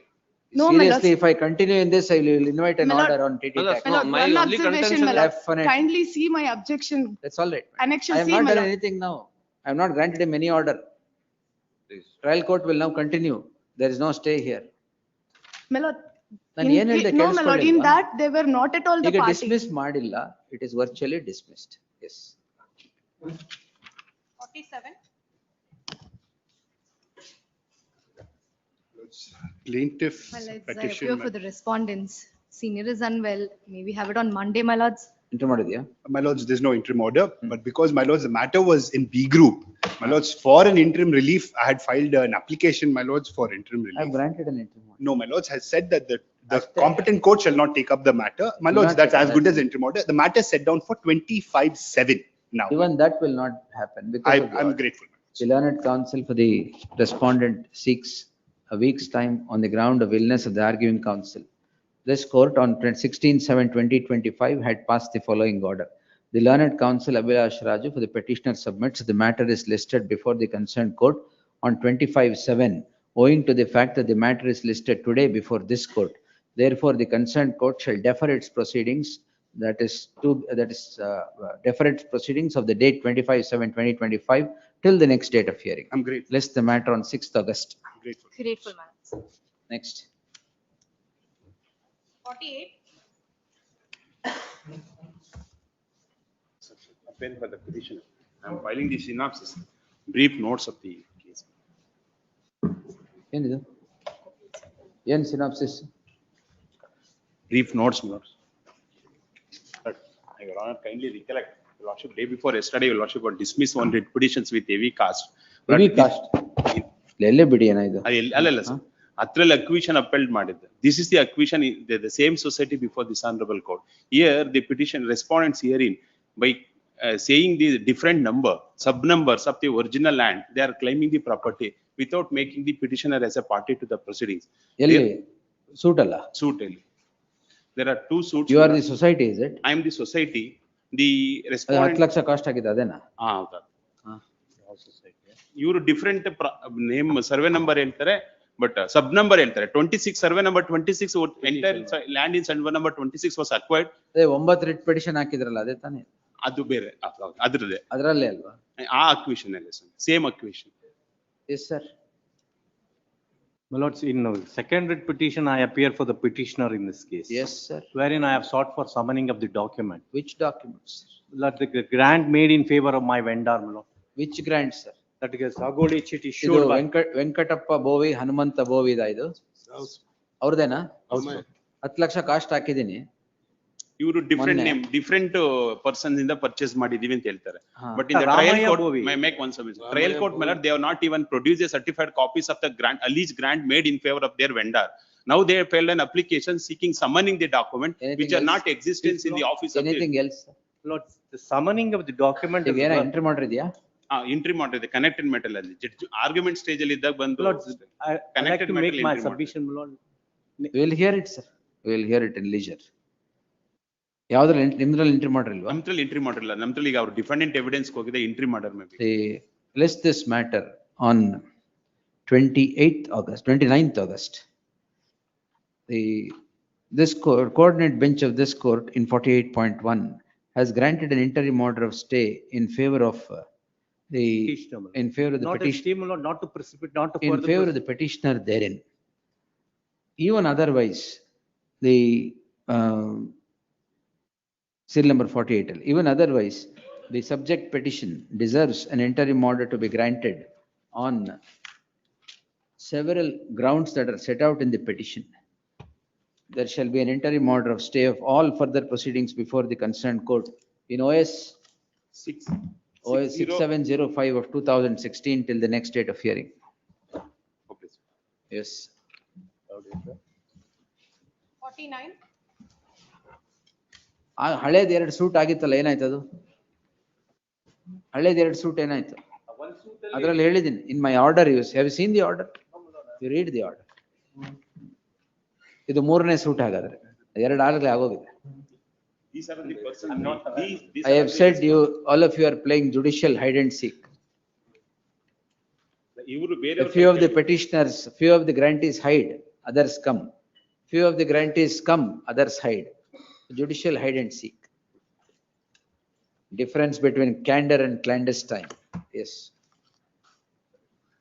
No, my lords. Seriously, if I continue in this, I will invite an My lord- order on TT My lords, tax. My no, lord, my one only observation, contention my is- lord. Definitely. Kindly see my objection. That's all right. Annexure I have C, not my done lord. anything now. I have not granted him any order. Please. Trial court will now continue. There is no stay here. My lord. ನಾನು ಏನ್ ಹೇಳ್ದೆ No, my lord, in ಕೇಳಿಸ್ಕೊಳ್ಳಿಲ್ವಾ? that they were not at all the ಈಗ party. Dismiss ಮಾಡಿಲ್ಲ. It is virtually dismissed. Yes. 47. Plaintiff Well, let's petition. appear for the respondents. Senior is unwell. May we have it on Monday, my lords? Enter ಮಾಡಿದ್ಯಾ? My lords, there's no interim order, but because my lords, the matter was in B group, my lords, for an interim relief, I had filed an application, my lords, for interim I have relief. granted an interim order. No, my lords has said that the competent court shall not take up the matter. My lords, not that's take as up good that. as interim order. The matter is set down for 25/7 now. Even that will not happen because of the I'm order. grateful. The learned counsel for the respondent seeks a week's time on the ground of illness of the arguing counsel. This court on 16/7/2025 had passed the following order. The learned counsel Abhilash Raju for the petitioner submits the matter is listed before the concerned court on 25/7 owing to the fact that the matter is listed today before this court. Therefore, the concerned court shall defer its proceedings, defer its proceedings of the date 25/7/2025 till the next date of hearing. I'm grateful. List the matter on 6th August. I'm grateful. Grateful, my lords. Next. 48. Appeal for the petitioner. I'm filing the synopsis, brief notes of the case. ಏನಿದು? ಏನ್ synopsis? Brief notes, my lords. But, Your Honor, kindly recollect, Your Lordship, day before yesterday, Your Lordship got dismissed on writ petitions with heavy cast. But Heavy this- cast? ಎಲ್ಲೇ ಬಿಡಿ ಏನಾಯ್ತು? ಅಲ್ಲ sir, ಅದ್ರಲ್ಲಿ acquisition ಅಪೆಲ್ಡ್ ಮಾಡಿದ್ದೆ. This is the acquisition, the same society before this honorable court. Here, the petition respondents herein, by saying the different number, sub numbers of the original land, they are claiming the property without making the petitioner as a party to the proceedings. ಎಲ್ಲಿ? Suit ಅಲ್ಲ? Suit ಅಲ್ಲಿ. There are two suits. You are the society, is it? I am the society. The ಅದು 10 respondent. Lakh cost ಆಗಿದೆ ಅದೇನಾ? ಹೌದಾ. ಇವರು different name survey number ಹೇಳ್ತಾರೆ but sub number ಹೇಳ್ತಾರೆ. 26 survey number 26 entire land in survey number 26 was acquired. ಅದೇ 9 writ petition ಹಾಕಿದ್ರಲ್ಲ ಅದೇ ತಾನೇ? ಅದು ಬೇರೆ ಅದ್ರದ್ದೇ. ಅದರಲ್ಲೇ ಅಲ್ವಾ? ಆ ಅಕ್ವಿಷನ್ ಅಲ್ಲೇ same acquisition. Yes sir. My lords, in second writ petition, I appear for the petitioner in this case. Yes, sir. Wherein I have sought for summoning of the document. Which documents? Lord, the grant made in favor of my vendor, my lord. Which grant, sir? That is Agoli chit ಇದು issued by. Venkatappa Bhovi Hanumantha Bhovi ಇದು ಅವ್ರದೇನಾ? 10 lakh cost ಹಾಕಿದೀನಿ. ಇವರು different name different persons ಇಂದ purchase ಮಾಡಿದೀವಿ ಅಂತ ಹೇಳ್ತಾರೆ. But in the Ramaya trial court Bovi. My make one submission. Trial court ಮೇಲೆ they have not even produced a certified copies of the grant alleged grant made in favor of their vendor. Now they have filed an application seeking summoning the document which are not existence in the office of Anything else? Lord, the summoning of the document is. ಈಗ ಏನೋ entry ಮಾಡಿದ್ಯಾ? Entry ಮಾಡಿದೆ connected metal ಅಲ್ಲಿ argument stage ಅಲ್ಲಿ ಇದ್ದಾಗ ಬಂದು Lord, I like to make my submission, my lord. We will hear it, sir. We will hear it in leisure. ಯಾವ್ದ್ರಲ್ಲಿ ನಿಮ್ದ್ರಲ್ಲಿ entry ಮಾಡಿಲ್ವಾ? ನಮ್ದ್ರಲ್ಲಿ ಎಂಟ್ರಿ ಮಾಡಿರಲ್ಲ. ನಮ್ದ್ರಲ್ಲಿ ಈಗ ಅವ್ರು ಡಿಫೆಂಡೆಂಟ್ ಎವಿಡೆನ್ಸ್ ಹೋಗಿದೆ ಎಂಟ್ರಿ ಮಾಡರ್ maybe. They list this matter on 28th August, 29th August. This coordinate bench of this court in 48.1 has granted an interim order of stay in favor of Petitioner, my lord. in favor of the Not a petition, stay, my lord, not to precipitate, not to in further. favor of the petitioner therein. Even otherwise, the serial number 48, even otherwise, the subject petition deserves an interim order to be granted on several grounds that are set out in the petition. There shall be an interim order of stay of all further proceedings before the concerned court in OS 6705 of 2016 till the next date of hearing. Yes. 49. ಆ ಹಳೇದ್ 2 suit ಆಗಿತ್ತಲ್ಲ, ಏನಾಯ್ತು ಅದು? ಹಳೇದ್ 2 suit ಏನಾಯ್ತು? ಅದ್ರಲ್ಲಿ ಹೇಳಿದೀನಿ in my order. Have you seen the order? You read the order. ಇದು 3ನೇ suit ಹಾಗಾದ್ರೆ 2 ಆಗಲೇ ಆಗೋಗಿದೆ. These are the persons. I have said you, all of you are playing judicial hide and seek. ಇವರು ಬೇರೆ A few of the petitioners, few of the grantees hide, others come. Few of the grantees come, others hide. Judicial hide and seek. Difference between candor and clandestine. Yes.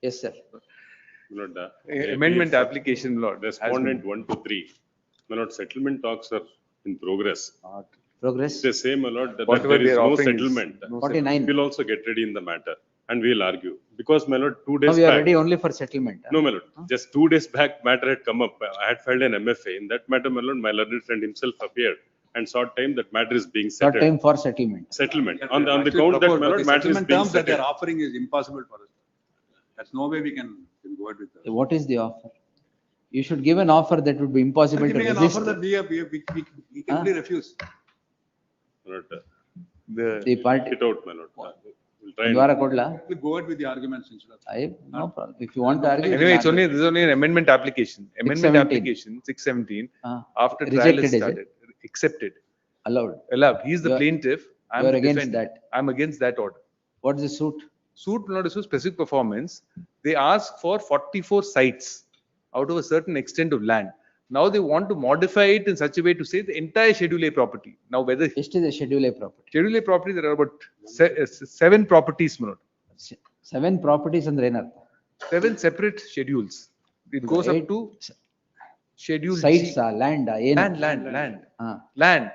Yes, sir. Lord, Amendment application, Lord. Respondent 1 to 3. My lord, settlement talks are in progress. Progress. They say, my lord, that Whatever there is they are no offering is settlement. no 49. We'll also get ready in the matter and we'll argue. Because, my lord, 2 Now days we are back. ready only for settlement. No, my lord, just 2 days back, matter had come up. I had filed an MFA. In that matter, my lord, my learned friend himself appeared and sought time that matter is being Short settled. time for settlement. Settlement. On the count that, my lord, matter is being Terms that they are settled. offering is impossible for us. There's no way we can go ahead with that. What is the offer? You should give an offer that would be impossible to Giving an resist. offer that we can only refuse. My lord, The party. it out, my lord. We'll try Dwara and. kodla? We go ahead with the arguments instead of. I, no problem. If you want to argue. Anyway, you it's can only, argue. this is only an amendment application. Amendment 617. application, 617, after trial Rejected, is is it? started, accepted, Allowed. allowed. He is the You are- plaintiff. I'm you are the against defendant. that. I'm against that order. What's the suit? Suit not to specific performance. They ask for 44 sites out of a certain extent of land. Now they want to modify it in such a way to say the entire Schedule A property. Now whether. Schedule A property. Schedule A property, there are about 7 properties, my lord. 7 properties ಅಂದ್ರೆ ಏನರ್ಥ? 7 separate schedules. It goes up to Schedule Sites G. land Land. Land.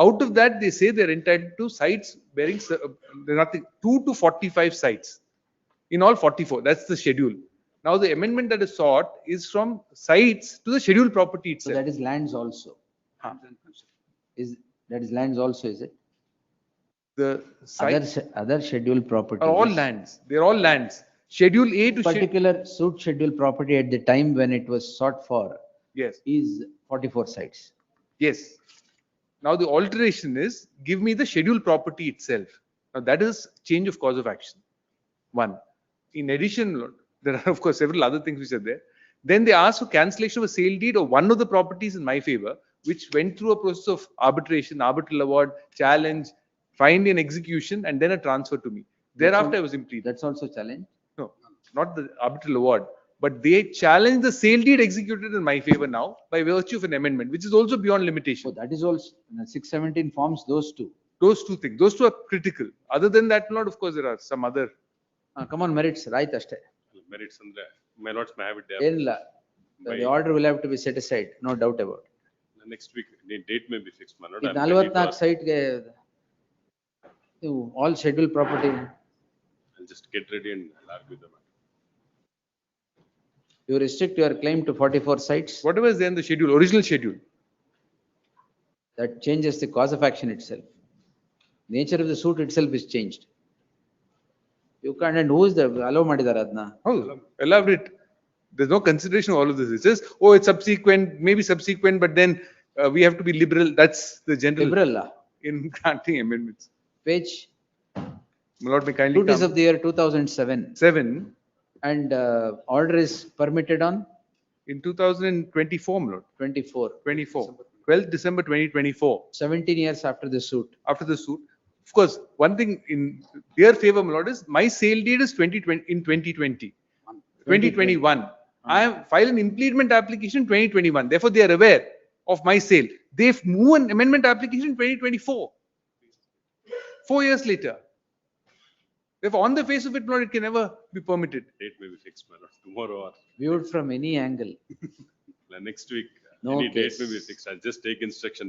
Out of that, they say they're entitled to sites bearing nothing, 2 to 45 sites. In all 44, that's the schedule. Now the amendment that is sought is from sites to the scheduled property So itself. that is lands also. That is lands also, is it? The sites Other scheduled properties. are all lands. They're all lands. Schedule A to Particular suit scheduled property at the time when it was sought for Yes. is 44 sites. Yes. Now the alteration is give me the scheduled property itself. Now that is change of cause of action. One. In addition, Lord, there are of course several other things which are there. Then they ask for cancellation of a sale deed of one of the properties in my favor, which went through a process of arbitration, arbitral award, challenge, find and execution, and then a transfer to me. Thereafter, I was impleaded. That's also challenged. No, not the arbitral award, but they challenged the sale deed executed in my favor now by virtue of an amendment, which is also beyond limitation. So that is also, 617 forms those two. Those two things, those two are critical. Other than that, Lord, of course, there are some other. Come on, merits, right, ashte. Merits andre, my lords may have it there. ಏನಿಲ್ಲ. The order will have to be set aside, no doubt about it. Next week, the date may be fixed, my lord. ಈ I'm ready to 44 ಸೈಟ್ಗೆ all scheduled property, I'll just get ready and I'll argue the matter. you restrict your claim to 44 sites, Whatever is there in the schedule, original schedule. that changes the cause of action itself. Nature of the suit itself is changed. You can't, and who is the, allow ಮಾಡಿದಾರ ಅದನ್ನ? Oh, elaborate. There's no consideration of all of this. It says, oh, it's subsequent, maybe subsequent, but then we have to be liberal. That's the general. Liberal, in granting amendments. page, My lord, may kindly notice come. of the year 2007, 7 and order is permitted on in 2024, my lord. 24, 24. 12th December 2024. 17 years after the suit. After the suit. Of course, one thing in their favor, my lord, is my sale deed is 2020 in 2020. 2021. I have filed an impleadment application in 2021. Therefore, they are aware of my sale. They've moved an amendment application in 2024. 4 years later. Therefore, on the face of it, my lord, it can never be permitted. Date may be fixed, my lord, tomorrow or Viewed from any angle. next week. No Any date case. may be fixed. I'll just take instruction.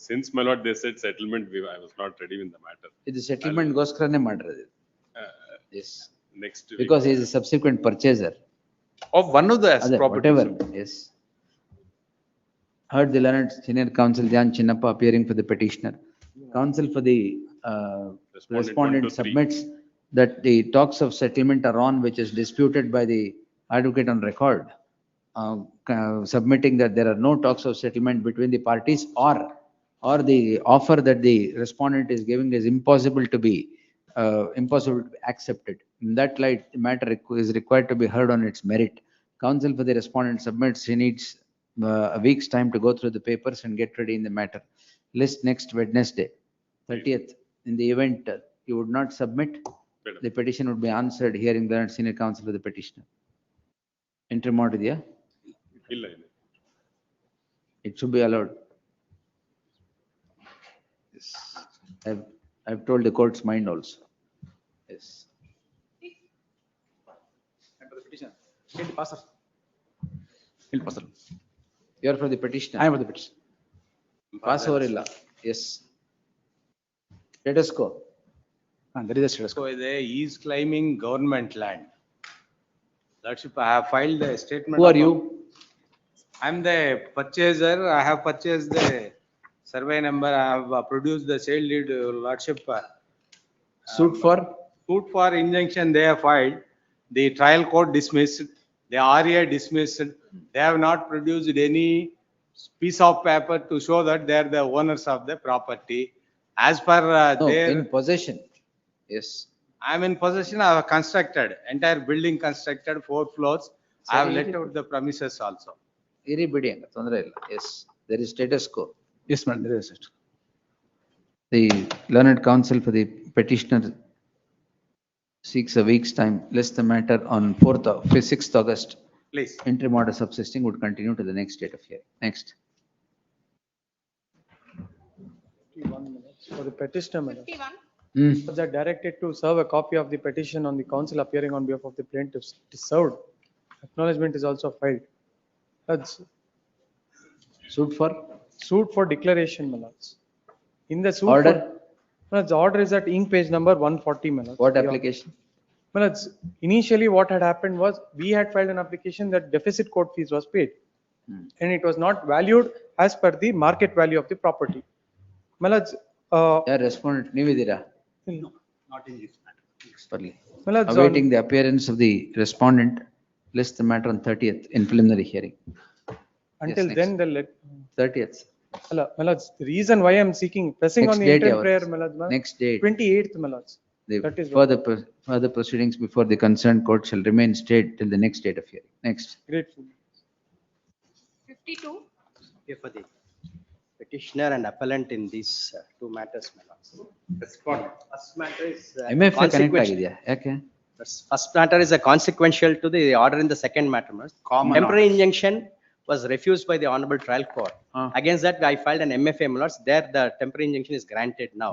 Since, my lord, they said settlement, I was not ready with the matter. ಇದು settlement ಗೋಸ್ಕರನೇ ಮಾಡಿರೋದು. Yes. Next week. Because he is a subsequent purchaser. Of one of the Other, properties. whatever, yes. Heard the learned senior counsel Dhyan Chinnappa appearing for the petitioner. Counsel for the respondent 1 to 3. submits that the talks of settlement are on, which is disputed by the advocate on record, submitting that there are no talks of settlement between the parties, or the offer that the respondent is giving is impossible to be accepted. In that light, the matter is required to be heard on its merit. Counsel for the respondent submits he needs a week's time to go through the papers and get ready in the matter. List next Wednesday, 30th. In the event you would not submit, the petition would be answered hearing the senior counsel for the petitioner. Interim ಮಾಡಿದ್ಯಾ? ಇಲ್ಲ, ಇಲ್ಲ. It should be allowed. Yes. I've told the court's mind also. Yes. You are for the petitioner. I am for the petition. Pass over illa. Yes. Status quo. There is a status quo. So he is claiming government land. Lordship, I have filed the statement. Who are of- you? I am the purchaser. I have purchased the survey number. I have produced the sale deed, Lordship. Suit for? Suit for injunction they have filed. The trial court dismissed. The RA dismissed. They have not produced any piece of paper to show that they are the owners of the property. As per No, their. in possession. Yes. I am in possession, I have constructed, entire building constructed, 4 floors. I have let out the premises also. ಇರಿ ಬಿಡಿ ಹಂಗ ತೊಂದ್ರೆ ಇಲ್ಲ. Yes, there is status quo. Yes, madam, there is a status quo. The learned counsel for the petitioner seeks a week's time, lest the matter on 6th August. Please. Interim order subsisting would continue to the next date of hearing. Next. 51 minutes for the petitioner, madam. 51. Was that directed to serve a copy of the petition on the counsel appearing on behalf of the plaintiffs? It is served. Acknowledgement is also filed. That's Suit for? suit for declaration, my lords. In the suit. Order? My lords, the order is at ink page number 140, my lords. What The- application? My lords, initially what had happened was we had filed an application that deficit court fees was paid. And it was not valued as per the market value of the property. My lords, Yeah, respondent, ನೀವಿದ್ದೀರಾ? no, Not in this matter. Sorry. My lords, Awaiting the appearance of the respondent, list the matter on 30th in preliminary hearing. until Yes, then, next. the let. 30th. My lords, the reason why I'm seeking, pressing on Next the date, interim yeah, prayer, my lords, next date. 28th, my lords. The That is what- further proceedings before the concerned court shall remain stayed till the next date of hearing. Next. Grateful. 52. petitioner and appellant in these two matters, my lords. First matter is MFA connect consequential. ಆಗಿದೆಯಾ ಯಾಕೆ? First matter is a consequential to the order in the second matter. Common Temporary injunction was refused by the honorable trial court. Against that, I filed an MFA, my lords. There, the temporary injunction is granted now.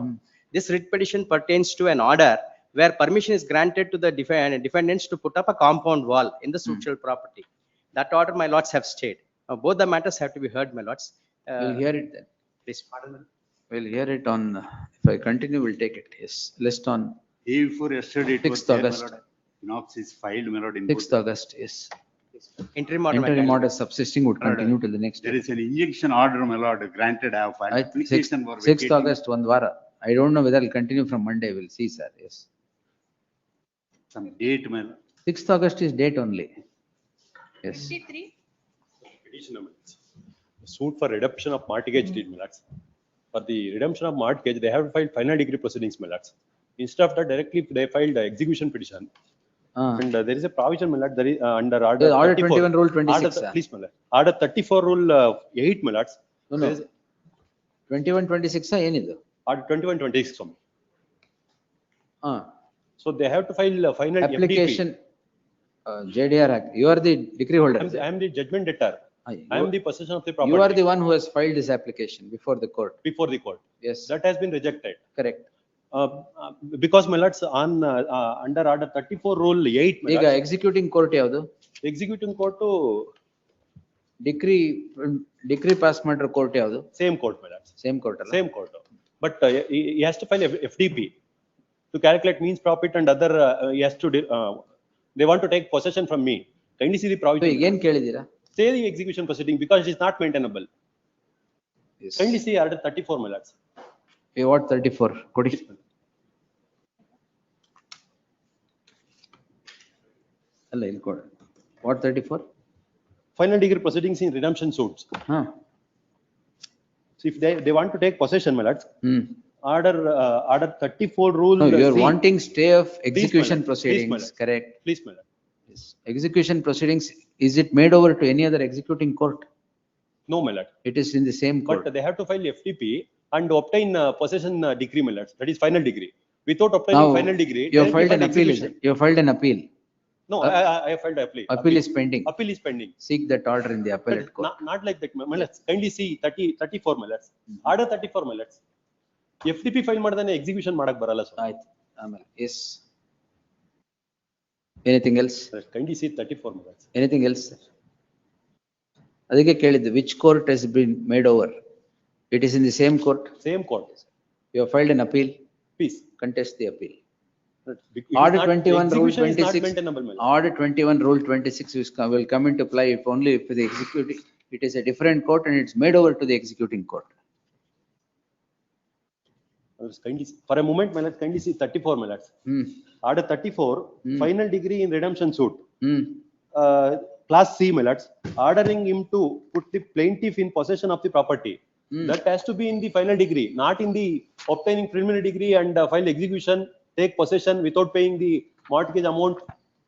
This writ petition pertains to an order where permission is granted to the defendants to put up a compound wall in the social property. That order, my lords, have stayed. Now, both the matters have to be heard, my lords. We'll hear it then. Please, pardon me. We'll hear it on, if I continue, we'll take it. Yes, list on Day before yesterday, it was 6th there, my August. lord. Knox is filed, my lord, in 6th August, yes. Interim order. Interim order subsisting would continue till the next. There is an injunction order, my lord, granted. I have filed application for 6th vacating. August, one vara. I don't know whether it'll continue from Monday. We'll see, sir. Yes. Some date, my lord. 6th August is date only. Yes. Petition amendments. Suit for redemption of mortgage deed, my lords. For the redemption of mortgage, they have filed final degree proceedings, my lords. Instead of that, directly they filed a execution petition. And there is a provision, my lord, there is under order. Order 34. 21 rule 26. Order, please, my lord. Order 34 rule 8, my lords. No, no. There is 21, 26 ಏನಿದು? Order 21, 26. Swami. Ah. So they have to file a final Application, JDR Act. You are the decree holder. I am the judgment debtor. I am the possession of the property. You are the one who has filed this application before the court. Before the court. Yes. That has been rejected. Correct. Because, my lords, on under order 34 rule 8, my ಈಗ lords, executing court ಯಾವುದು? executing court degree pass ಮಾಡಿರೋ court ಯಾವುದು? same court, my lords. Same court ಅಲ್ಲ? Same court. But he has to file FDP to calculate means profit and other, he has to, they want to take possession from me. Kindly see the So provision. ಈಗ ಏನ್ ಕೇಳಿದೀರಾ? Say the execution proceeding because it is not maintainable. Yes. Kindly see order 34, my lords. What 34? ಕೊಡಿ. ಅಲ್ಲ ಇಲ್ಲಿ ಕೊಡಿ. What 34? Final degree proceedings in redemption suits. So if they want to take possession, my lords, order 34 rule. No, you are C. wanting stay of Please, my execution lord. Please, my proceedings, lord. correct? Please, my lord. Yes. Execution proceedings, is it made over to any other executing court? No, my lord. It is in the same court. But they have to file FTP and obtain possession decree, my lords. That is final degree. Without obtaining Now, final degree. you have they'll filed an file appeal, is execution. it? You have filed an appeal. No, I have filed appeal. Appeal is pending. Appeal is pending. Seek that order in the appellate court. Not like that, my lords. Kindly see 34, my lords. Order 34, my lords. FTP file ಮಾಡಿದಾನೆ execution ಮಾಡಕ್ ಬರಲ್ಲ sir. ಆಯ್ತು. ಆಮೇಲೆ, yes. Anything else? Kindly see 34, my lords. Anything else, sir? ಅದಕ್ಕೆ ಕೇಳಿದ್ದು, which court has been made over? It is in the same court? Same court. You have filed an appeal? Please. Contest the appeal. It is Order not- 21 rule execution is not 26. maintainable, my lord. Order 21 rule 26 will come into play if only if the executing, it is a different court and it's made over to the executing court. Kindly, for a moment, my lords, kindly see 34, my lords. Order 34, final degree in redemption suit. Class C, my lords, ordering him to put the plaintiff in possession of the property. That has to be in the final degree, not in the obtaining preliminary degree and file execution, take possession without paying the mortgage amount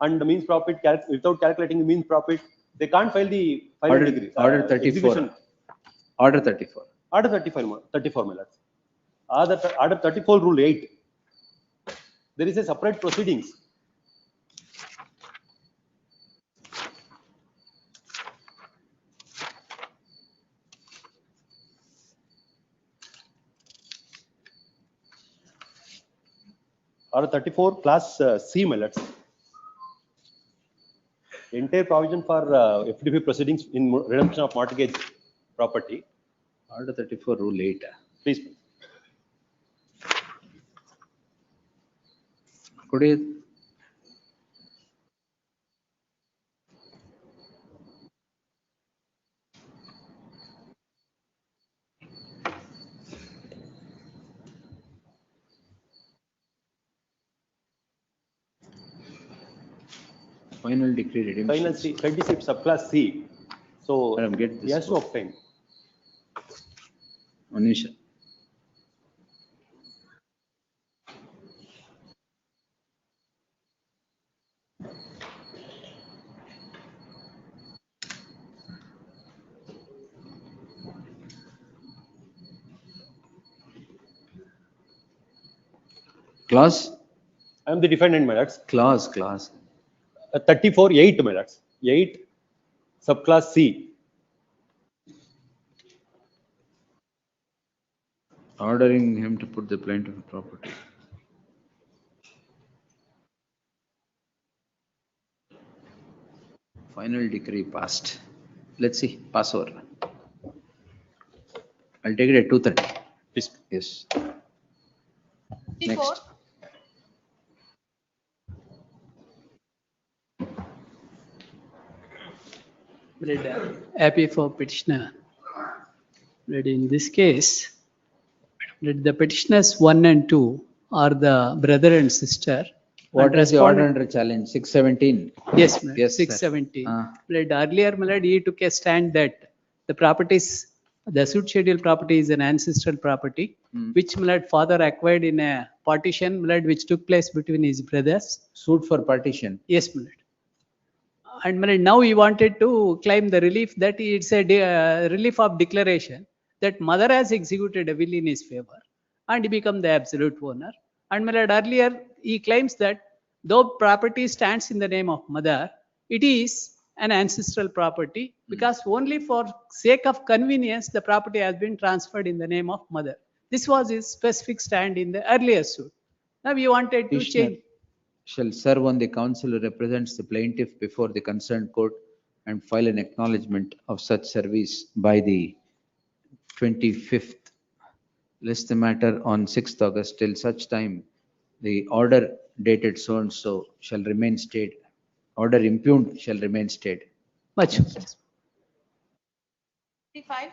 and the means profit, without calculating the means profit. They can't file the final Order, degree. order 34. Execution. Order 34. Order 34, my lords. Order 34 rule 8. There is a separate proceedings. Order 34 class C, my lords. Entire provision for FDP proceedings in redemption of mortgage property. Order 34 rule 8. Please. ಕೊಡಿ. Final decree redemption. Final C, 26 subclass C. So Madam, get this he has to book. obtain. Manisha. Clause? I am the defendant, my lords. Clause. 34, 8, my lords. 8, subclass C. Ordering him to put the plaintiff on property. Final decree passed. Let's see, pass over. I'll take it at 2:30. Yes. Next. Happy for petitioner. But in this case, the petitioners 1 and 2 are the brother and sister. What And is the order respondent- under challenge? 617? Yes, ma'am. Yes, sir. 617. Ah. But earlier, my lord, he took a stand that the properties, the suit schedule property is an ancestral property, which my lord father acquired in a partition, my lord, which took place between his brothers. Suit for partition? Yes, my lord. And my lord, now he wanted to claim the relief that it's a relief of declaration that mother has executed a will in his favor and he become the absolute owner. And my lord, earlier he claims that though property stands in the name of mother, it is an ancestral property because only for sake of convenience the property has been transferred in the name of mother. This was his specific stand in the earlier suit. Now we wanted to Petitioner change. shall serve on the counsel who represents the plaintiff before the concerned court and file an acknowledgement of such service by the 25th. List the matter on 6th August till such time the order dated so and so shall remain stayed. Order impugned shall remain stayed. Much. 55.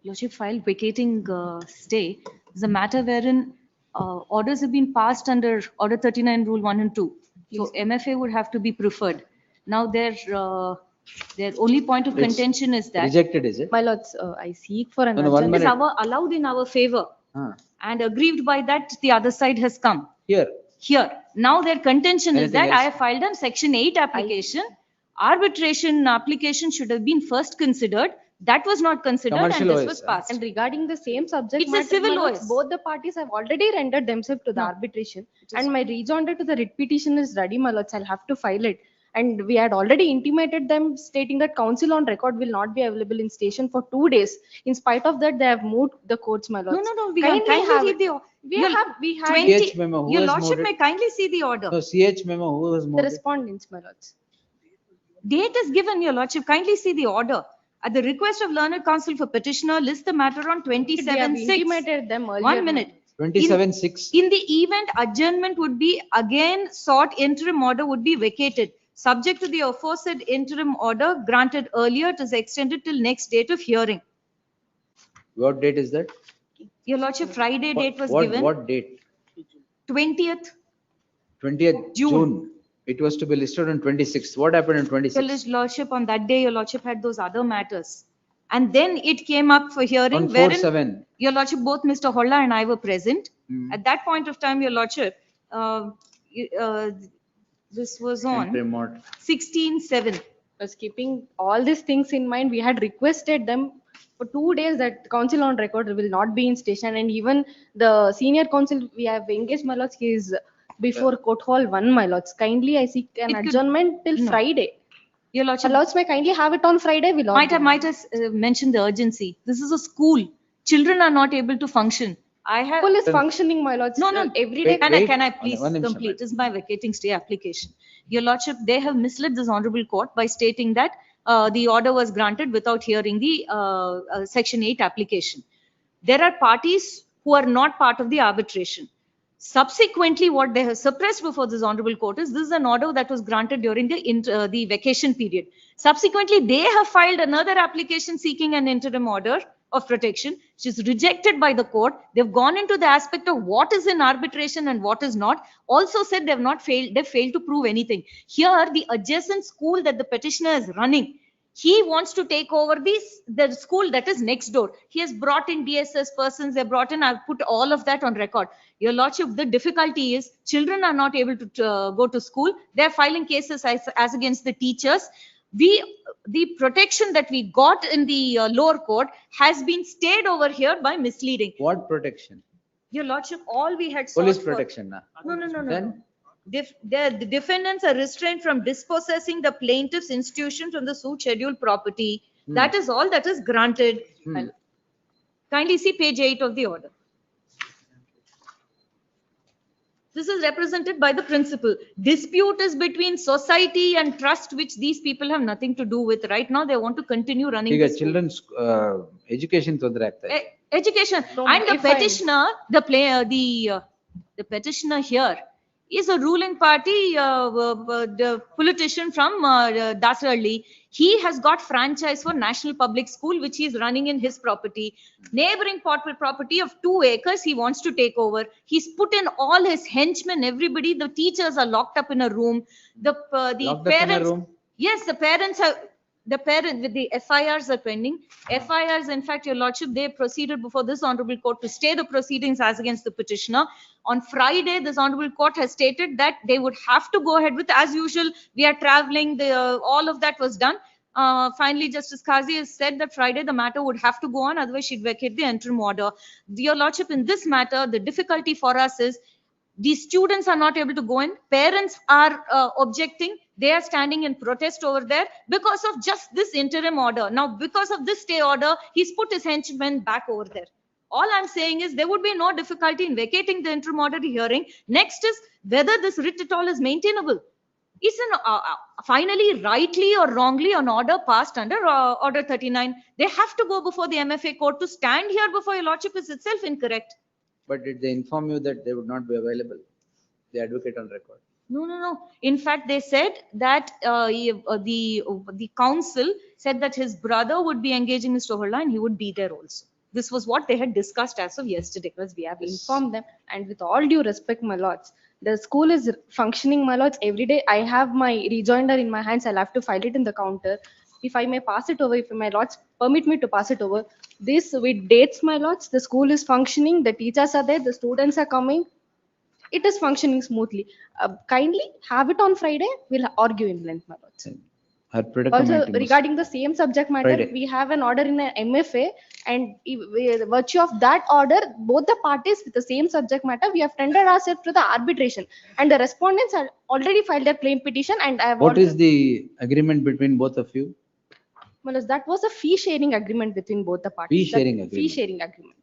Lordship file vacating stay is a matter wherein orders have been passed under Order 39, Rule 1 and 2. So MFA would have to be preferred. Now their only point of It's contention is that. Rejected, is it? My lords, I seek for an No, no, one adjournment. It is minute. allowed in our favor. Ah. And aggrieved by that, the other side has come. Here. Now their contention is Anything that I else? have filed a Section 8 application. Arbitration application should have been first considered. That was not considered and Commercial this OS, was sir. passed. And regarding the same subject It's a matter, civil my lords, OS. both the parties have already rendered themselves to the arbitration. And my rejoinder to the writ petition is ready, my lords. I'll have to file it. And we had already intimated them stating that counsel on record will not be available in station for 2 days. In spite of that, they have moved the courts, my lords. No, we have Kindly kindly have read it. the. We You'll- have 20 CH memo, who Your has lordship moved may it? kindly see the order. No, CH memo, who has the moved it? respondents, my lords. Date is given, your lordship. Kindly see the order. At the request of learned counsel for petitioner, list the matter on We have 27/6. intimated them earlier. 1 minute. 27/6. In the event adjournment would be again sought, interim order would be vacated. Subject to the aforesaid interim order granted earlier, it is extended till next date of hearing. What date is that? Your lordship, Friday date was given, What date? 20th. 20th June. It was to be listed on 26th. What happened on Your 26th? lordship, on that day, your lordship had those other matters. And then it came up for hearing On wherein 4/7. your lordship, both Mr. Holla and I were present. Hmm. At that point of time, your lordship, this was on Interim order. 16/7. Was keeping all these things in mind, we had requested them for 2 days that counsel on record will not be in station, and even the senior counsel we have engaged, my lords, he is before court hall 1, my lords. Kindly I seek an It could- adjournment till No. Friday. Your My lordship, lords may kindly have it on Friday, will not. might have mentioned the urgency. This is a school. Children are not able to function. I have. School is functioning, my lords. No, Every day. Can I please one nimsham, complete? This is my vacating stay application. Your lordship, they have misled this honorable court by stating that the order was granted without hearing the Section 8 application. There are parties who are not part of the arbitration. Subsequently, what they have suppressed before this honorable court is this is an order that was granted during the vacation period. Subsequently, they have filed another application seeking an interim order of protection, which is rejected by the court. They've gone into the aspect of what is in arbitration and what is not. Also said they've failed to prove anything. Here, the adjacent school that the petitioner is running, he wants to take over the school that is next door. He has brought in DSS persons, they brought in, I've put all of that on record. Your lordship, the difficulty is children are not able to go to school. They're filing cases as against the teachers. the protection that we got in the lower court has been stayed over here by misleading. What protection? Your lordship, all we had sought Police for- protection, na? No, no, no, no. Then? The defendants are restrained from dispossessing the plaintiff's institution from the suit scheduled property. That is all that is granted. Kindly see page 8 of the order. This is represented by the principal. Dispute is between society and trust, which these people have nothing to do with. Right now, they want to continue running ಈಗ the school. children's education ತೊಂದ್ರೆ ಆಗ್ತಾ ಇದೆ. Education. No, And the if I- petitioner, the petitioner here is a ruling party, the politician from Dasaralli. He has got franchise for National Public School, which he is running in his property. Neighboring property of 2 acres, he wants to take over. He's put in all his henchmen, everybody, the teachers are locked up in a room. The Locked up in a parents. room? Yes, the parents have, with the FIRs are pending. FIRs, in fact, your lordship, they proceeded before this honorable court to stay the proceedings as against the petitioner. On Friday, this honorable court has stated that they would have to go ahead with, as usual, we are traveling, all of that was done. Finally, Justice Kazi has said that Friday the matter would have to go on, otherwise she'd vacate the interim order. Your lordship, in this matter, the difficulty for us is the students are not able to go in. Parents are objecting. They are standing in protest over there because of just this interim order. Now, because of this stay order, he's put his henchmen back over there. All I'm saying is there would be no difficulty in vacating the interim order hearing. Next is whether this writ at all is maintainable. Is finally, rightly or wrongly, an order passed under Order 39. They have to go before the MFA court. To stand here before your lordship is itself incorrect. But did they inform you that they would not be available? The advocate on record. No, no, no. In fact, they said that the counsel said that his brother would be engaging Mr. Holla and he would be there also. This was what they had discussed as of yesterday. Because we have informed them, and with all due respect, my lords, the school is functioning, my lords. Every day I have my rejoinder in my hands. I'll have to file it in the counter. If I may pass it over, if my lords permit me to pass it over, this with dates, my lords, the school is functioning, the teachers are there, the students are coming. It is functioning smoothly. Kindly have it on Friday. We'll argue in length, my lords. Her predicament Also, was- regarding the same subject matter, Friday. we have an order in an MFA, and by virtue of that order, both the parties with the same subject matter, we have tendered ourselves to the arbitration, and the respondents are already filed their plaint petition, and I have. What is the agreement between both of you? Well, that was a fee sharing agreement between both the parties. Fee sharing Fee agreement. sharing agreement.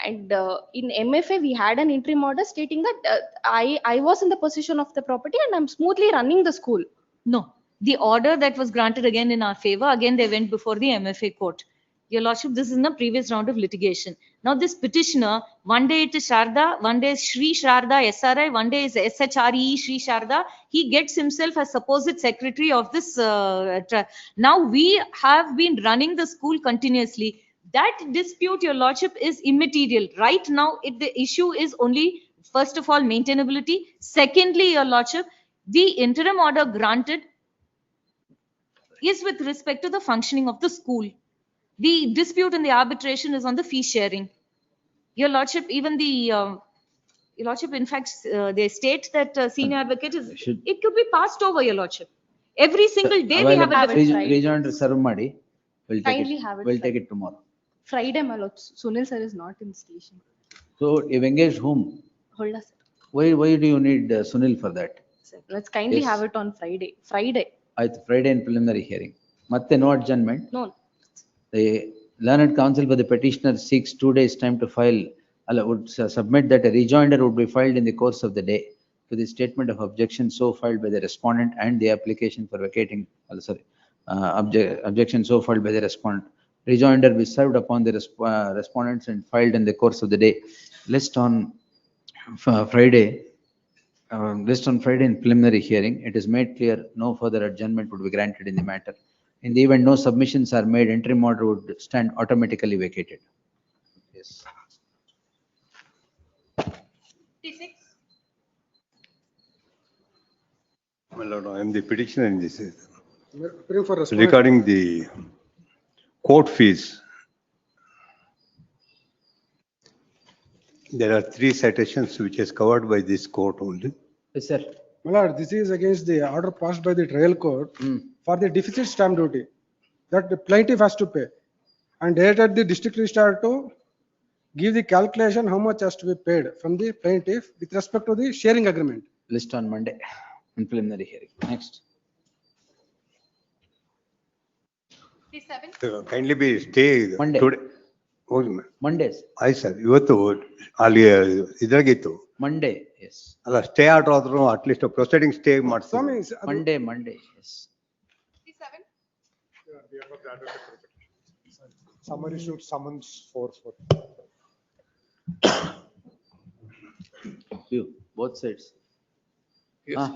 And in MFA, we had an interim order stating that I was in the possession of the property and I'm smoothly running the school. No, the order that was granted again in our favor, again they went before the MFA court. Your lordship, this is in the previous round of litigation. Now this petitioner, one day it is Sharda, one day is Shri Sharda SRI, one day is SHRE Shri Sharda. He gets himself as supposed secretary of this. Now we have been running the school continuously. That dispute, your lordship, is immaterial. Right now, the issue is only, first of all, maintainability. Secondly, your lordship, the interim order granted is with respect to the functioning of the school. The dispute in the arbitration is on the fee sharing. Your lordship, even the, your lordship, in fact, they state that senior advocate is, it could be passed over, your lordship. Every single day we have a different. Rejoinder serve ಮಾಡಿ. We'll take Kindly it. have it We'll take Friday. it tomorrow. Friday, my lords, Sunil sir is not in station. So you've engaged whom? Hold us. Why do you need Sunil for that? Let's kindly Yes. have it on Friday. Friday. Friday in preliminary hearing. ಮತ್ತೆ no adjournment. No. The learned counsel for the petitioner seeks 2 days time to file, would submit that a rejoinder would be filed in the course of the day to the statement of objection so filed by the respondent and the application for vacating, objection so filed by the respondent. Rejoinder be served upon the respondents and filed in the course of the day. List on Friday in preliminary hearing, it is made clear no further adjournment would be granted in the matter. In the event no submissions are made, interim order would stand automatically vacated. Yes. My lord, I am the petitioner in this. Pray for response. Regarding the court fees. There are 3 citations which is covered by this court only. Yes, sir. My lord, this is against the order passed by the trial court for the deficit stamp duty that the plaintiff has to pay. And directed the district registrar to give the calculation how much has to be paid from the plaintiff with respect to the sharing agreement. List on Monday in preliminary hearing. Next. Kindly be stay Monday. today. ಹೌದು ma'am. Mondays. ಆಯ್ತು sir, ಇವತ್ತು ಅಲ್ಲಿ ಇದ್ರಾಗಿತ್ತು Monday, yes. ಅಲ್ಲ, stay order ಆದ್ರೂ at least proceeding stay ಮಾಡ್ತೀವಿ. Monday, yes. Summary suit summons 4. You, both sides. Yes.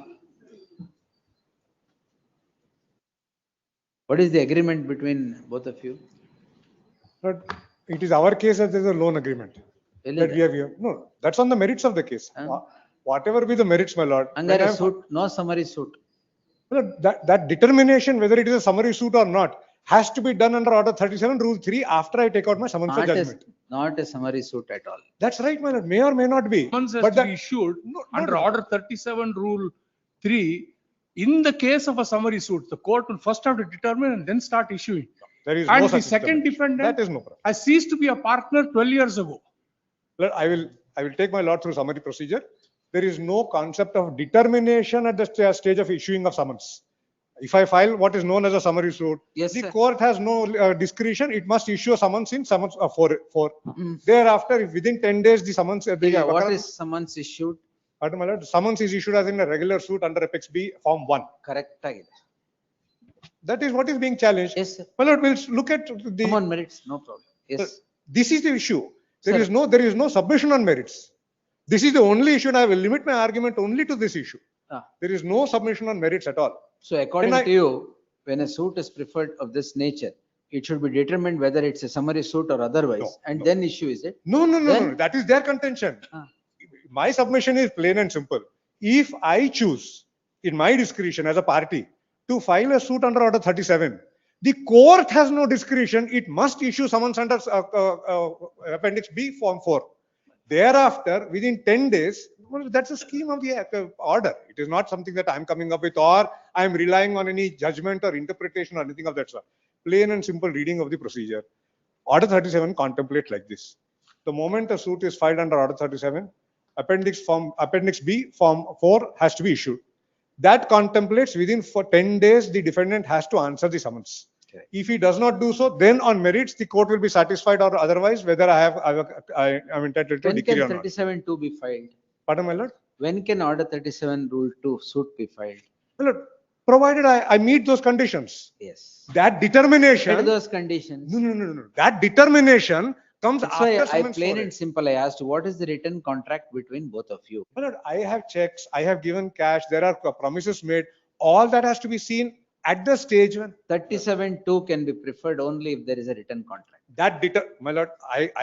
What is the agreement between both of you? But it is our case that there is a loan agreement. Really? That we have here. No, that's on the merits of the case. Whatever be the merits, my lord. when Angara I have- suit, no summary suit. Well, that determination whether it is a summary suit or not has to be done under Order 37, Rule 3 after I take out my summons for Not a, judgment. not a summary suit at all. That's right, my lord. May or may not be. Summons has But to that, be issued no, under no. Order 37, Rule 3. In the case of a summary suit, the court will first have to determine and then start issuing. There is And no the such second determination. defendant That is no problem. has ceased to be a partner 12 years ago. Lord, I will take my lord through summary procedure. There is no concept of determination at the stage of issuing of summons. If I file what is known as a summary suit, Yes, the sir. court has no discretion. It must issue a summons in summons of 4. Thereafter, if within 10 days the summons, Yeah, what is summons issued? Pardon, my lord, summons is issued as in a regular suit under Apex B Form 1. Correct ಆಗಿದೆ. That is what is being challenged. Yes, sir. My lord, we'll look at the. Come on, merits, no problem. Yes. This is the issue. Sir. There is no submission on merits. This is the only issue, and I will limit my argument only to this issue. Ah. There is no submission on merits at all. So according Then I- to you, when a suit is preferred of this nature, it should be determined whether it's a summary suit or otherwise, and then issue, is it? No, Then- no, that is their contention. My submission is plain and simple. If I choose, in my discretion as a party, to file a suit under Order 37, the court has no discretion. It must issue summons under Appendix B Form 4. Thereafter, within 10 days, well, that's a scheme of the order. It is not something that I'm coming up with, or I'm relying on any judgment or interpretation or anything of that sort. Plain and simple reading of the procedure. Order 37 contemplates like this. The moment a suit is filed under Order 37, Appendix B Form 4 has to be issued. That contemplates within 10 days, the defendant has to answer the summons. If he does not do so, then on merits, the court will be satisfied or otherwise whether I am entitled to When decree can or not. 37(2) be filed? Pardon, my lord? When can Order 37 Rule 2 suit be filed? My lord, provided I meet those conditions. Yes. That determination. What are those conditions? No. That determination comes That's after why I summons plain for and it. simple, I asked, what is the written contract between both of you? My lord, I have checks, I have given cash, there are promises made. All that has to be seen at the stage when 37(2) can be preferred only if there is a written contract. my lord,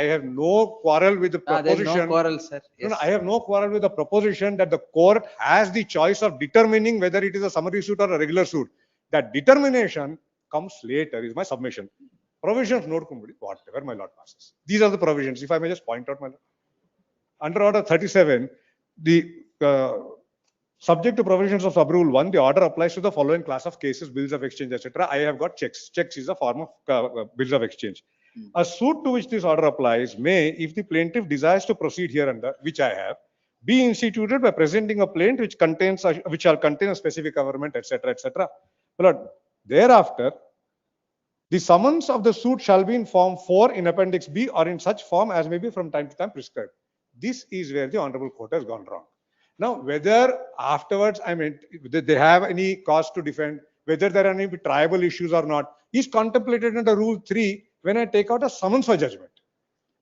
I have no quarrel with the There is proposition. no quarrel, sir. No, Yes. I have no quarrel with the proposition that the court has the choice of determining whether it is a summary suit or a regular suit. That determination comes later is my submission. Provisions note whatever my lord passes. These are the provisions. If I may just point out, my lord. Under Order 37, the subject to provisions of Sub Rule 1, the order applies to the following class of cases, bills of exchange, etc. I have got checks. Checks is a form of bills of exchange. A suit to which this order applies may, if the plaintiff desires to proceed hereunder, which I have, be instituted by presenting a plaint which shall contain a specific government, etc., etc. But thereafter, the summons of the suit shall be in Form 4 in Appendix B or in such form as may be from time to time prescribed. This is where the Honorable Court has gone wrong. Now, whether afterwards, they have any cause to defend, whether there are any triable issues or not, is contemplated under Rule 3 when I take out a summons for judgment.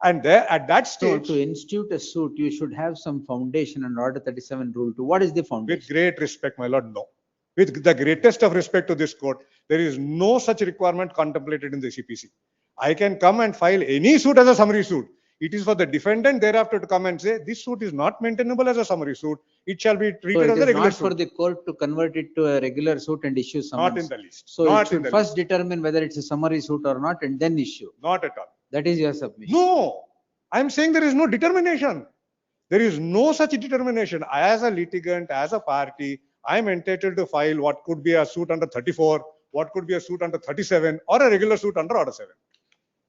And there, at that So stage, to institute a suit, you should have some foundation under Order 37 Rule 2. What is the foundation? with great respect, my lord, no. With the greatest of respect to this court, there is no such requirement contemplated in the CPC. I can come and file any suit as a summary suit. It is for the defendant thereafter to come and say, this suit is not maintainable as a summary suit. It shall be So treated it as a is regular not for suit. the court to convert it to a regular suit and issue summons. Not in the least. So Not it should in the first determine whether it's a summary suit or not and then issue. Not at all. That is your submission. No, I'm saying there is no determination. There is no such determination. As a litigant, as a party, I'm entitled to file what could be a suit under 34 what could be a suit under 37 or a regular suit under order 7.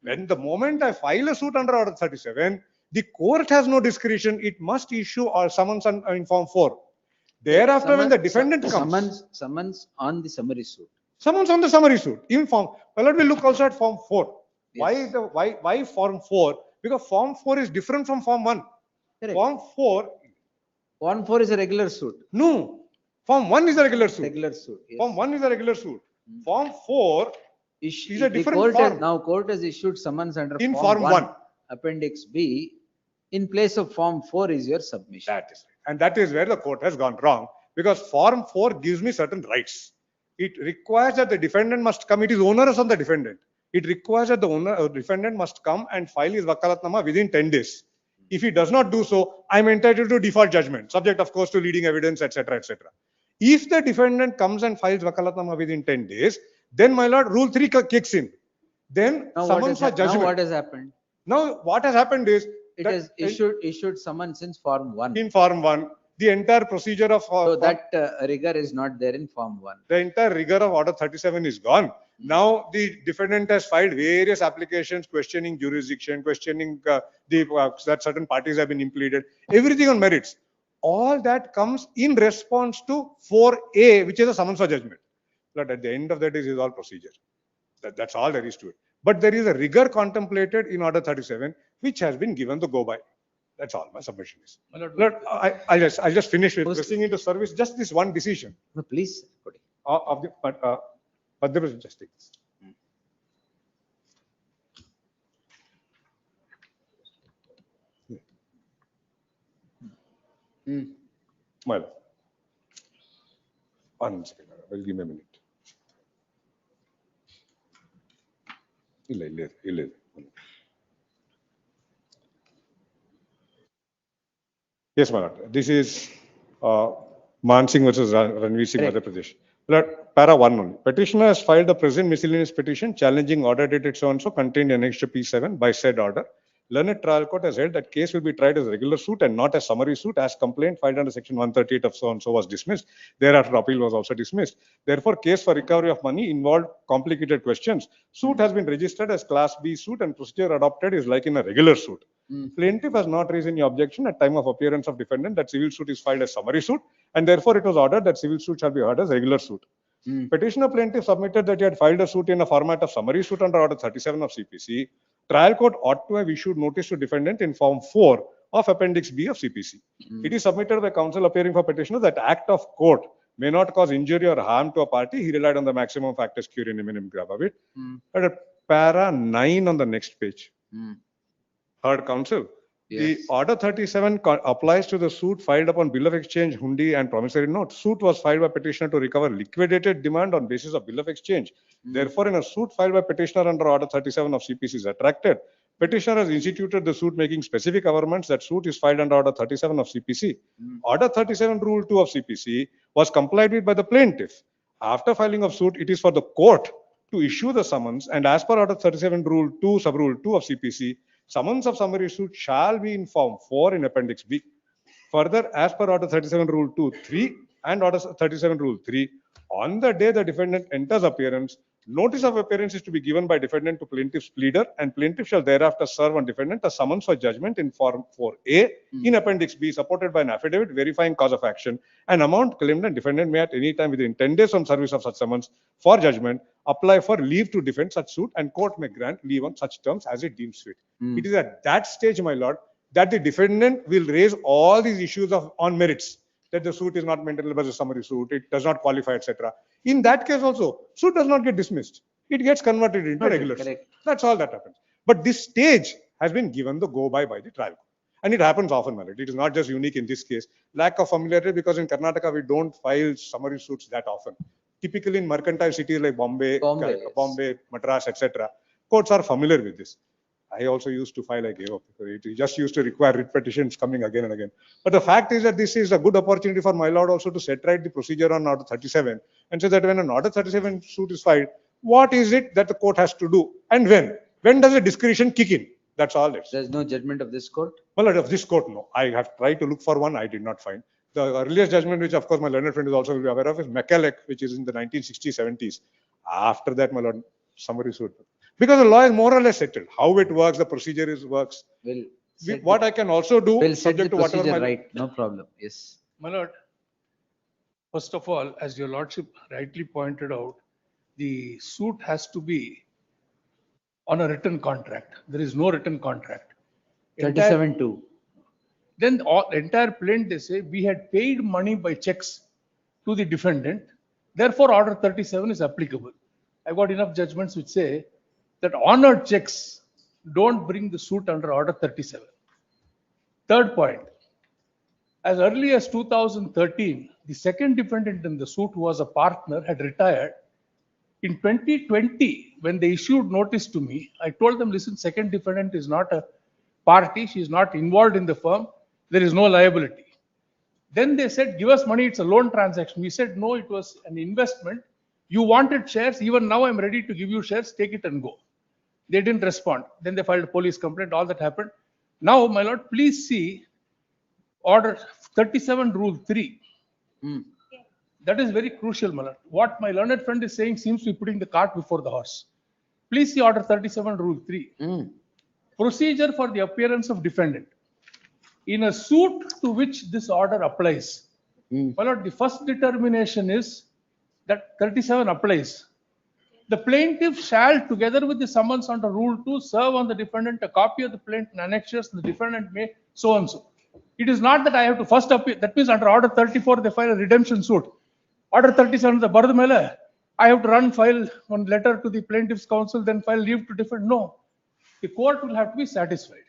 When the moment I file a suit under order 37, the court has no discretion. It must issue or summons in form 4. Thereafter, when the defendant comes. Summons on the summary suit. Summons on the summary suit in form. Well, let me look also at form 4. Yes. Why form 4? Because form 4 is different from form 1. Correct. Form 4. Form 4 is a regular suit. No. Form 1 is a regular suit. Regular suit. Yes. Form 1 is a regular suit. Form 4 is a The different court form. has, now court has issued summons under In form form 1, 1. appendix B. In place of form 4 is your submission. That is right. And that is where the court has gone wrong, because form 4 gives me certain rights. It requires that the defendant must come. It is onerous on the defendant. It requires that the defendant must come and file his vakalatnama within 10 days. If he does not do so, I am entitled to default judgment, subject of course to leading evidence, etc., etc. If the defendant comes and files vakalatnama within 10 days, then my lord, rule 3 kicks in. Then Now summons for judgment. Now what has happened? Now what has happened is It has issued summons in form 1. in form 1, the entire procedure of So that rigor is not there in form 1. the entire rigor of order 37 is gone. Now the defendant has filed various applications questioning jurisdiction, questioning that certain parties have been impleaded, everything on merits. All that comes in response to 4A, which is a summons for judgment. But at the end of that is all procedure. That's all there is to it. But there is a rigor contemplated in order 37, which has been given the go by. That's all my submission is. Lord, I just finished with pressing into service just this one decision. No, please. Of the, but there was justice. Well, 1 second. Well, give me a minute. ಇಲ್ಲ. Yes, my lord. This is Mansingh versus Ranveer Singh, Madhya Pradesh. Lord, para 1 only. Petitioner has filed a present miscellaneous petition challenging order dated so-and-so contained in annexure P7 by said order. Learned trial court has held that case will be tried as regular suit and not as summary suit, as complaint filed under section 138 of so-and-so was dismissed. Thereafter, appeal was also dismissed. Therefore, case for recovery of money involved complicated questions. Suit has been registered as class B suit and procedure adopted is like in a regular suit. Plaintiff has not raised any objection at time of appearance of defendant that civil suit is filed as summary suit, and therefore it was ordered that civil suit shall be heard as regular suit. Petitioner plaintiff submitted that he had filed a suit in a format of summary suit under order 37 of CPC. Trial court ought to have issued notice to defendant in form 4 of appendix B of CPC. It is submitted by counsel appearing for petitioner that act of court may not cause injury or harm to a party. He relied on the maximum factus curiae minimum gravavit. But para 9 on the next page. Heard counsel. Yes. The order 37 applies to the suit filed upon bill of exchange, hundi and promissory note. Suit was filed by petitioner to recover liquidated demand on basis of bill of exchange. Therefore, in a suit filed by petitioner under order 37 of CPC is attracted. Petitioner has instituted the suit making specific averments that suit is filed under order 37 of CPC. Order 37 rule 2 of CPC was complied with by the plaintiff. After filing of suit, it is for the court to issue the summons, and as per order 37 rule 2 sub rule 2 of CPC, summons of summary suit shall be in form 4 in appendix B. Further, as per order 37 rule 2(3) and order 37 rule 3, on the day the defendant enters appearance, notice of appearance is to be given by defendant to plaintiff's pleader, and plaintiff shall thereafter serve on defendant a summons for judgment in form 4A in appendix B, supported by an affidavit verifying cause of action. An amount claimed and defendant may at any time within 10 days from service of such summons for judgment apply for leave to defend such suit, and court may grant leave on such terms as it deems fit. It is at that stage, my lord, that the defendant will raise all these issues on merits, that the suit is not maintainable as a summary suit, it does not qualify, etc. In that case also, suit does not get dismissed. It gets converted into regular suit. That's all that happens. But this stage has been given the go-by by the trial court. And it happens often, my lord. It is not just unique in this case. Lack of familiarity, because in Karnataka, we don't file summary suits that often. Typically in mercantile cities like Bombay, Madras, etc., courts are familiar with this. I also used to file, I gave up, because it just used to require writ petitions coming again and again. But the fact is that this is a good opportunity for my lord also to set right the procedure on order 37 and say that when an order 37 suit is filed, what is it that the court has to do and when? When does the discretion kick in? That's all it is. There's no judgment of this court? Well, of this court, no. I have tried to look for one, I did not find. The earliest judgment, which of course my learned friend is also will be aware of, is McCulloch, which is in the 1960s, 70s. After that, my lord, summary suit. Because the law is more or less settled. How it works, the procedure is works. We'll What I can also do, We'll set the subject to whatever procedure my. right, no problem, yes. My lord, first of all, as your lordship rightly pointed out, the suit has to be on a written contract. There is no written contract. 37-2. Then all entire plaint, they say, we had paid money by checks to the defendant. Therefore, order 37 is applicable. I've got enough judgments which say that honored checks don't bring the suit under order 37. Third point, as early as 2013, the second defendant in the suit, who was a partner, had retired. In 2020, when they issued notice to me, I told them, listen, second defendant is not a party. She is not involved in the firm. There is no liability. Then they said, give us money. It's a loan transaction. We said, no, it was an investment. You wanted shares. Even now, I'm ready to give you shares. Take it and go. They didn't respond. Then they filed a police complaint. All that happened. Now, my lord, please see order 37 rule 3. That is very crucial, my lord. What my learned friend is saying seems to be putting the cart before the horse. Please see order 37 rule 3. Procedure for the appearance of defendant. In a suit to which this order applies, my lord, the first determination is that 37 applies. The plaintiff shall, together with the summons under Rule 2, serve on the defendant a copy of the plaint and annexures. The defendant may so and so. It is not that I have to first appear. That means under Order 34, they file a redemption suit. Order 37, the barad mele, I have to run, file one letter to the plaintiff's counsel, then file leave to defend. No, the court will have to be satisfied.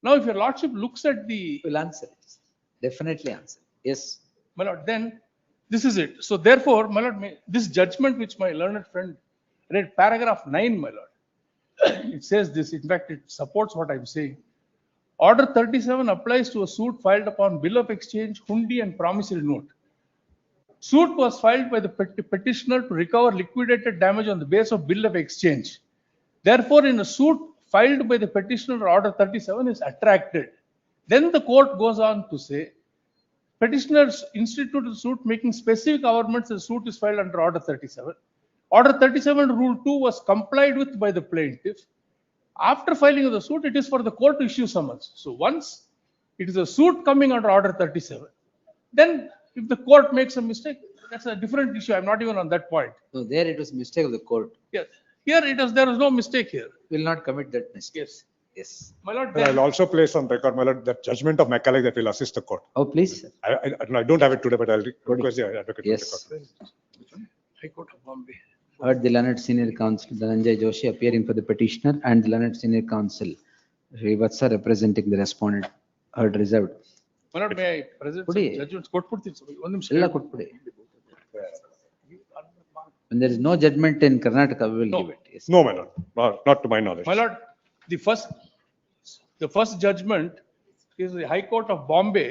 Now, if your lordship looks at the... Will answer it. Definitely answer. Yes. My lord, then this is it. So therefore, my lord, this judgment which my learned friend read, paragraph 9, my lord, it says this. In fact, it supports what I'm saying. Order 37 applies to a suit filed upon bill of exchange, hundi and promissory note. Suit was filed by the petitioner to recover liquidated damage on the basis of bill of exchange. Therefore, in a suit filed by the petitioner, order 37 is attracted. Then the court goes on to say, petitioners instituted suit making specific averments, the suit is filed under order 37. Order 37 rule 2 was complied with by the plaintiff. After filing of the suit, it is for the court to issue summons. So once it is a suit coming under order 37, then if the court makes a mistake, that's a different issue. I'm not even on that point. No, there it was mistake of the court. Yes. Here it is, there was no mistake here. Will not commit that mistake. Yes. Yes. My lord, But I'll also place on record, my lord, that judgment of McCulloch that will assist the court. Oh, please. I don't have it today, but I'll request the advocate. Yes. To the court. High Court of Bombay. Heard the learned senior counsel Dhananjay Joshi appearing for the petitioner and the learned senior counsel Srivatsa representing the respondent. Heard reserved. My lord, may I present some Pudi. judgments? Court put this. One ನಿಮಿಷ. Ella ಕೊಟ್ಬಿಡಿ. When there is no judgment in Karnataka, we will No. give it. Yes. No, my lord, not to my knowledge. My lord, the first judgment is the High Court of Bombay,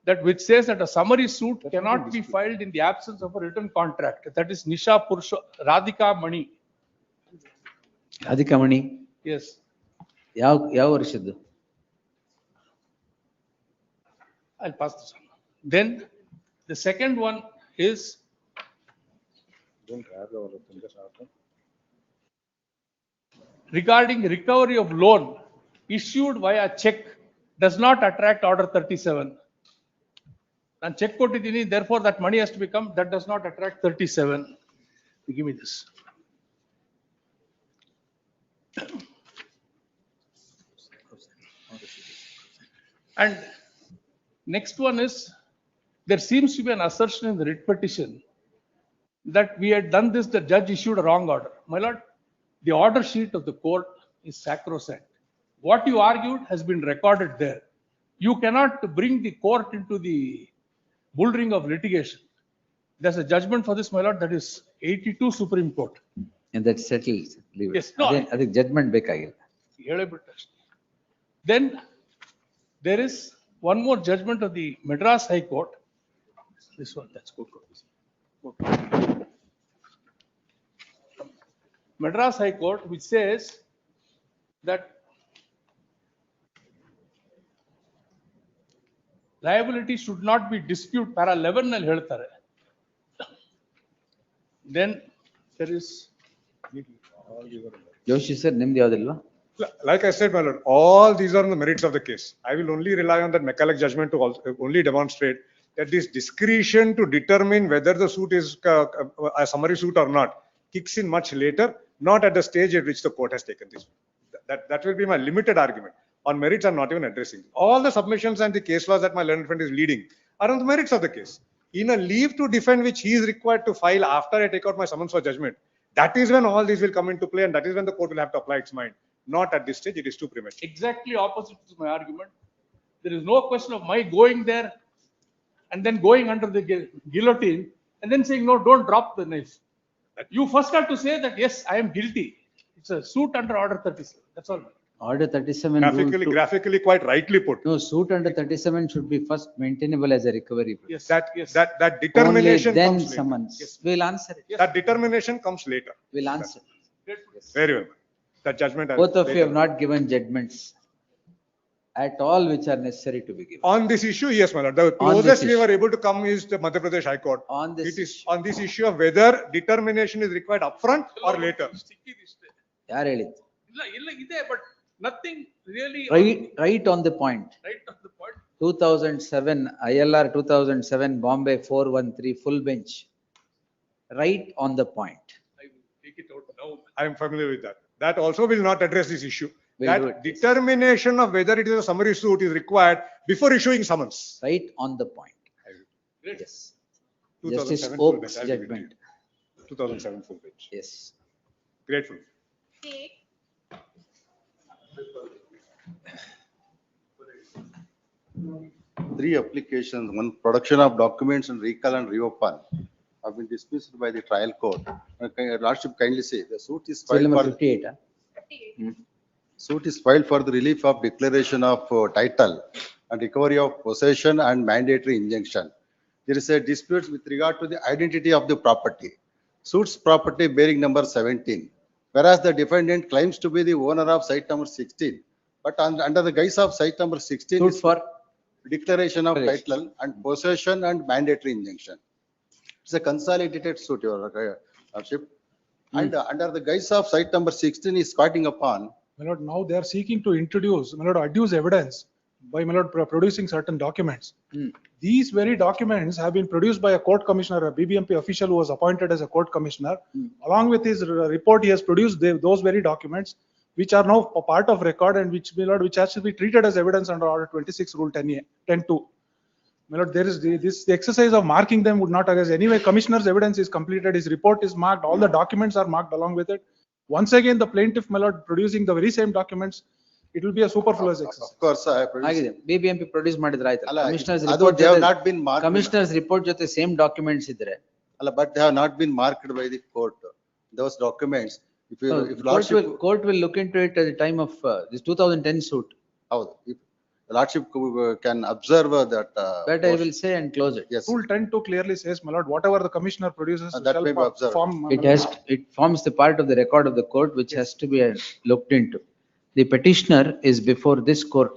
that which says that a summary suit cannot be filed in the absence of a written contract. That is Nisha Purusha Radhika Mani. Radhika Mani, Yes. ಯಾವ ವರ್ಷದ್ದು? I'll pass this on. Then the second one is regarding recovery of loan issued via check does not attract order 37. And check ಕೊಟ್ಟಿದ್ದೀನಿ, therefore that money has to become, that does not attract 37. Give me this. And next one is, there seems to be an assertion in the writ petition that we had done this, the judge issued a wrong order. My lord, the order sheet of the court is sacrosanct. What you argued has been recorded there. You cannot bring the court into the bull ring of litigation. There's a judgment for this, my lord, that is 82 Supreme Court. And that settles. Leave it. Yes, no, ಅದಕ್ಕೆ judgment ಬೇಕಾಗಿಲ್ಲ. ಹೇಳೇಬಿಟ್ಟೆ ಅಷ್ಟೇ. Then there is one more judgment of the Madras High Court. This one, that's good. Madras High Court, which says that liability should not be disputed. Para 11 ನಲ್ಲಿ ಹೇಳ್ತಾರೆ. Then There is. Joshi sir, ನಿಮ್ದು ಯಾವ್ದಿಲ್ವಾ? Like I said, my lord, all these are on the merits of the case. I will only rely on that McCulloch judgment to only demonstrate that this discretion to determine whether the suit is a summary suit or not kicks in much later, not at the stage at which the court has taken this. That will be my limited argument. On merits, I'm not even addressing. All the submissions and the case laws that my learned friend is leading are on the merits of the case. In a leave to defend which he is required to file after I take out my summons for judgment, that is when all these will come into play, and that is when the court will have to apply its mind. Not at this stage, it is too premature. Exactly opposite to my argument. There is no question of my going there and then going under the guillotine and then saying, no, don't drop the knife. You first have to say that, yes, I am guilty. It's a suit under order 37. That's all. Order 37. Graphically quite rightly put. No, suit under 37 should be first maintainable as a recovery. Yes. That determination Only then comes later. summons. We'll answer it. That determination comes later. We'll answer. Very well. That judgment. Both of you have not given judgments at all which are necessary to be given. On this issue, yes, my lord. The closest we were able to come is the Madhya Pradesh High Court. On this It is on this issue of whether determination is required upfront or later. ಯಾರು ಹೇಳಿದ್ದು? ಇಲ್ಲ ಇದೆ, but nothing really. Right on the point. Right on the point. 2007 ILR 2007 Bombay 413 full bench. Right on the point. I will take it out now. I am familiar with that. That also will not address this issue. We'll That do it. determination of whether it is a summary suit is required before issuing summons. Right on the point. Great. Yes. 2007 Justice full Oak's bench. I'll give it to judgment. you. 2007 full bench. Yes. Grateful. Three applications, one production of documents and recall and reopen have been dismissed by the trial court. Your Lordship kindly say, the suit is Still filed number for, 58. suit is filed for the relief of declaration of title and recovery of possession and mandatory injunction. There is a dispute with regard to the identity of the property. Suit's property bearing number 17, whereas the defendant claims to be the owner of site number 16. But under the guise of site number 16 Suit is for declaration of title and possession and mandatory injunction. It's a consolidated suit, Your Lordship. And under the guise of site number 16 is squatting upon. My lord, now they are seeking to introduce, my lord, adduce evidence by my lord producing certain documents. These very documents have been produced by a court commissioner, a BBMP official who was appointed as a court commissioner. Along with his report, he has produced those very documents, which are now a part of record and which, my lord, which has to be treated as evidence under order 26 rule 10(2). My lord, there is the exercise of marking them would not arise. Anyway, commissioner's evidence is completed, his report is marked, all the documents are marked along with it. Once again, the plaintiff, my lord, producing the very same documents, it will be a superfluous exercise. Of course, I produce. ಆಗಿದೆ. BBMP produce ಮಾಡಿದ್ರೆ ಆಯ್ತು. Commissioner's ಅದು report they have not been marked. Commissioner's report ಜೊತೆ same documents ಇದ್ರೆ. But they have not been marked by the court. Those documents, if you, if Lordship. Court will look into it at the time of this 2010 suit. If Lordship can observe that. That I will say and close it. Yes. Rule 10(2) clearly says, my lord, whatever the commissioner produces That shall may be observed. form. It forms the part of the record of the court which has to be looked into. The petitioner is before this court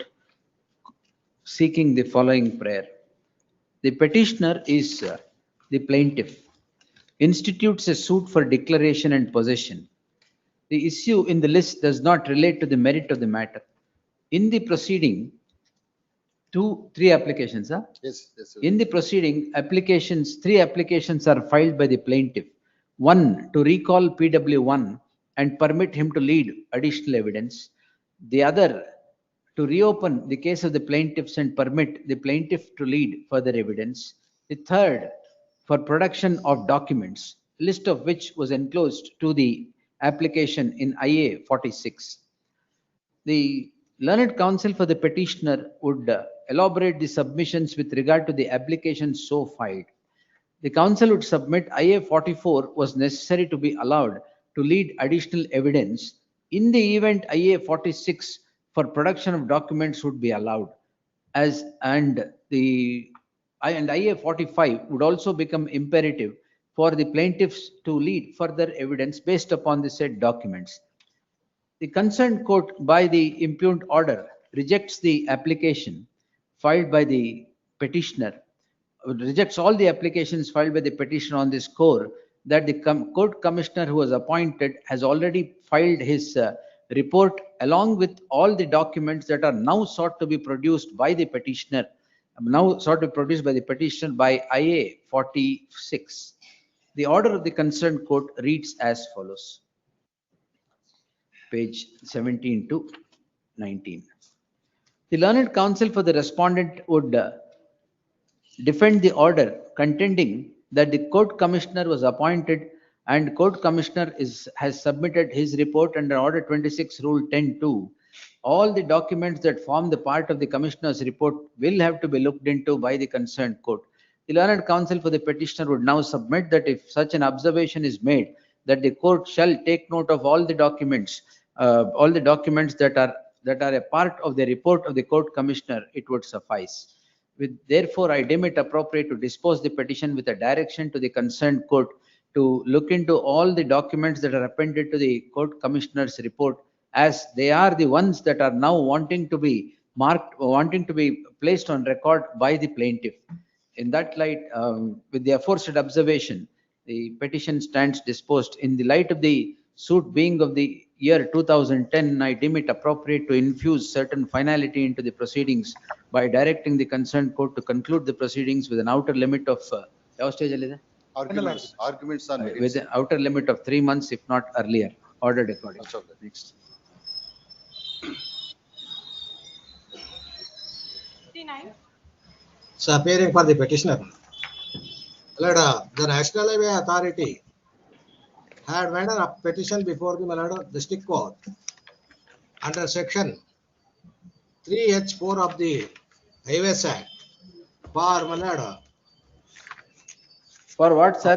seeking the following prayer. The petitioner is the plaintiff, institutes a suit for declaration and possession. The issue in the list does not relate to the merit of the matter. In the proceeding, three applications. Yes, yes. In the proceeding, three applications are filed by the plaintiff. One, to recall PW1 and permit him to lead additional evidence. The other, to reopen the case of the plaintiffs and permit the plaintiff to lead further evidence. The third, for production of documents, list of which was enclosed to the application in IA 46. The learned counsel for the petitioner would elaborate the submissions with regard to the application so filed. The counsel would submit IA 44 was necessary to be allowed to lead additional evidence. In the event IA 46 for production of documents would be allowed, and IA 45 would also become imperative for the plaintiffs to lead further evidence based upon the said documents. The concerned court by the impugned order rejects the application filed by the petitioner, rejects all the applications filed by the petitioner on this score that the court commissioner who was appointed has already filed his report along with all the documents that are now sought to be produced by the petitioner, by IA 46. The order of the concerned court reads as follows. Page 17 to 19. The learned counsel for the respondent would defend the order contending that the court commissioner was appointed and court commissioner has submitted his report under order 26 rule 10(2). All the documents that form the part of the commissioner's report will have to be looked into by the concerned court. The learned counsel for the petitioner would now submit that if such an observation is made, that the court shall take note of all the documents that are a part of the report of the court commissioner, it would suffice. Therefore, I deem it appropriate to dispose the petition with a direction to the concerned court to look into all the documents that are appended to the court commissioner's report, as they are the ones that are now wanting to be placed on record by the plaintiff. In that light, with the aforesaid observation, the petition stands disposed. In the light of the suit being of the year 2010, I deem it appropriate to infuse certain finality into the proceedings by directing the concerned court to conclude the proceedings with an outer limit of Arguments on merits. with an outer limit of 3 months, if not earlier, ordered accordingly. Next. So appearing for the petitioner. The National Highway Authority had made a petition before the district court under section 3H4 of the Highways Act for For what, sir?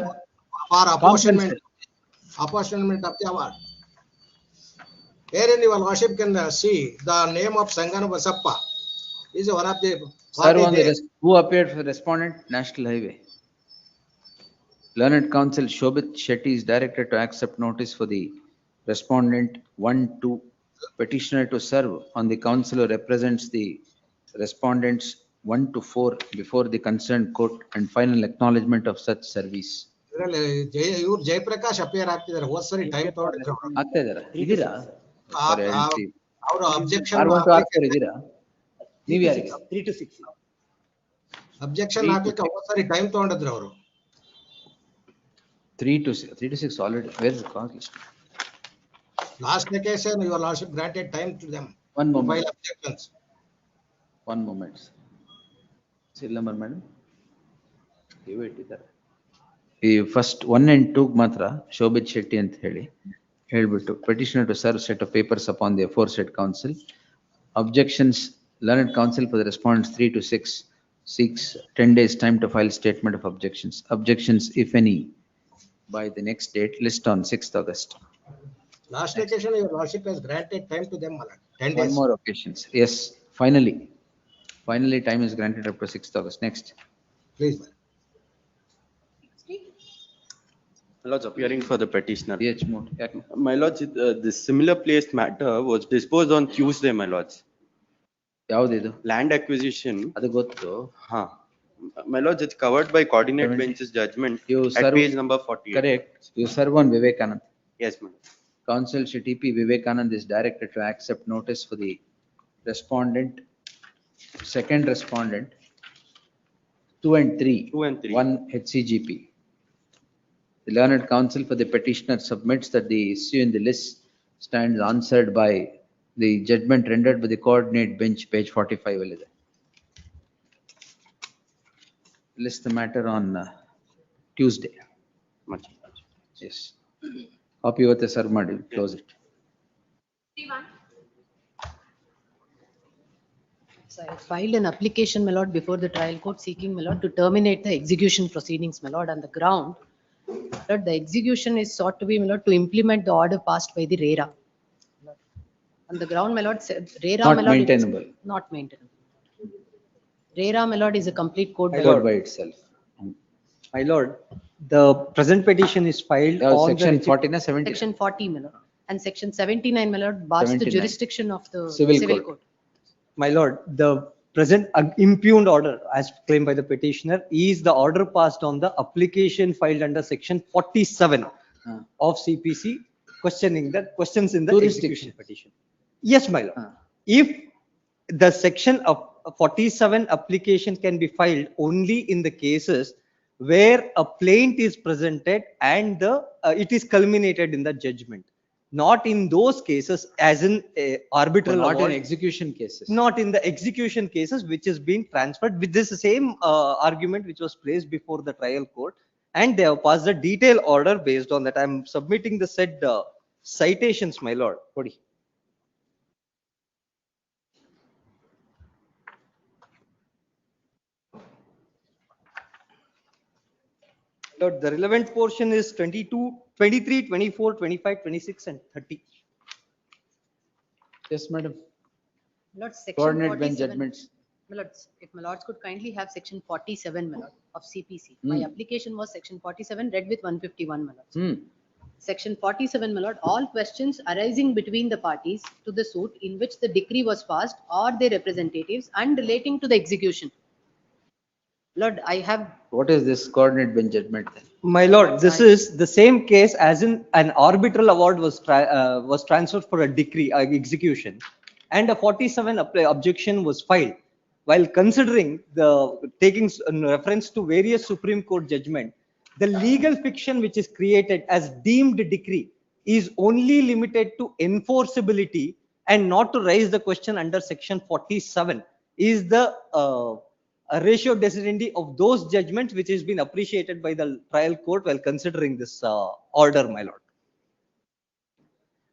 For apportionment of the award. Wherein your worship can see the name of Sangana Basappa is one of the. Sir, who appeared for the respondent? National Highway. Learned counsel Shobit Shetty is directed to accept notice for the respondent 1-2 petitioner to serve on the counsel who represents the respondents 1-4 before the concerned court and final acknowledgement of such service. ಇವ್ರು Jayaprakash appear ಆಗ್ತಿದ್ದಾರೆ ಹೋದ್ ಸರಿ time ತಗೊಂಡಿದ್ರು ಆಗ್ತಾ ಇದಾರ ಇದೀರಾ ಅವರು objection ಇದೀರಾ ನೀವ್ ಯಾರಿಗೆ 3 to 6 ಅಬ್ಜೆಕ್ಷನ್ ಹಾಕ್ಲಿಕ್ಕೆ ಹೋದ್ ಸರಿ ಟೈಮ್ ತಗೊಂಡಿದ್ರು ಅವರು 3 to 6 already. Where is the cause list? Last occasion, your lordship granted time to them. One moment. File objections. One moment. Serial number, madam. Give it idare. First 1 and 2 matra Shobit Shetty ಅಂತ ಹೇಳ್ಬಿಟ್ಟು petitioner to serve set of papers upon the aforesaid counsel. Objections, learned counsel for the respondents 3 to 6 seeks 10 days time to file statement of objections. Objections, if any, by the next date, list on 6th August. Last occasion, your lordship has granted time to them, 10 days. One more occasions. Yes, finally. Finally, time is granted up to 6th August. Next. Please. My lords, appearing for the petitioner. CH mode. My lords, this similar placed matter was disposed on Tuesday, my lords. ಯಾವ್ದಿದು? Land acquisition. ಅದು ಗೊತ್ತು. My lords, it's covered by coordinate bench's judgment at page number 48. Correct. You serve on Vivekanand. Yes, ma'am. Counsel Shri T.P. Vivekanand is directed to accept notice for the respondent, second respondent, 2 and 3. 2 and 3. 1 HCGP. The learned counsel for the petitioner submits that the issue in the list stands answered by the judgment rendered by the coordinate bench, page 45. List the matter on Tuesday. Much. Yes. Copy what the serve ಮಾಡಿ close it. So I filed an application, my lord, before the trial court seeking, my lord, to terminate the execution proceedings, my lord, on the ground. That the execution is sought to be, my lord, to implement the order passed by the RERA. On the ground, my lord, said RERA, Not my lord, maintainable. not maintainable. RERA, my lord, is a complete code. My lord, by itself. My lord, the present petition is filed on Section the 40 na 70? Section 40, my lord, and section 79, my lord, bars the 79. jurisdiction of the Civil civil code. code. My lord, the present impugned order as claimed by the petitioner is the order passed on the application filed under section 47 of CPC questioning the questions in the execution petition. Yes, my lord. If the section of 47 application can be filed only in the cases where a plaint is presented and the it is culminated in the judgment, not in those cases as in arbitral Not in award, execution cases. not in the execution cases which is being transferred with this same argument which was placed before the trial court, and they have passed a detailed order based on that. I am submitting the said citations, my lord. Kodi. Lord, the relevant portion is 22, 23, 24, 25, 26 and 30. Yes, madam. Lord, section Coordinate bench 47. judgments. My lords, if my lords could kindly have section 47, my lord, of CPC. My application was section 47 read with 151, my lords. Section 47, my lord, all questions arising between the parties to the suit in which the decree was passed or their representatives and relating to the execution. Lord, I have. What is this coordinate bench judgment then? My lord, this is the same case as in an arbitral award was transferred for a decree execution, and a 47 objection was filed. While considering the taking reference to various Supreme Court judgment, the legal fiction which is created as deemed decree is only limited to enforceability and not to raise the question under section 47 is the ratio decidendi of those judgments which has been appreciated by the trial court while considering this order, my lord.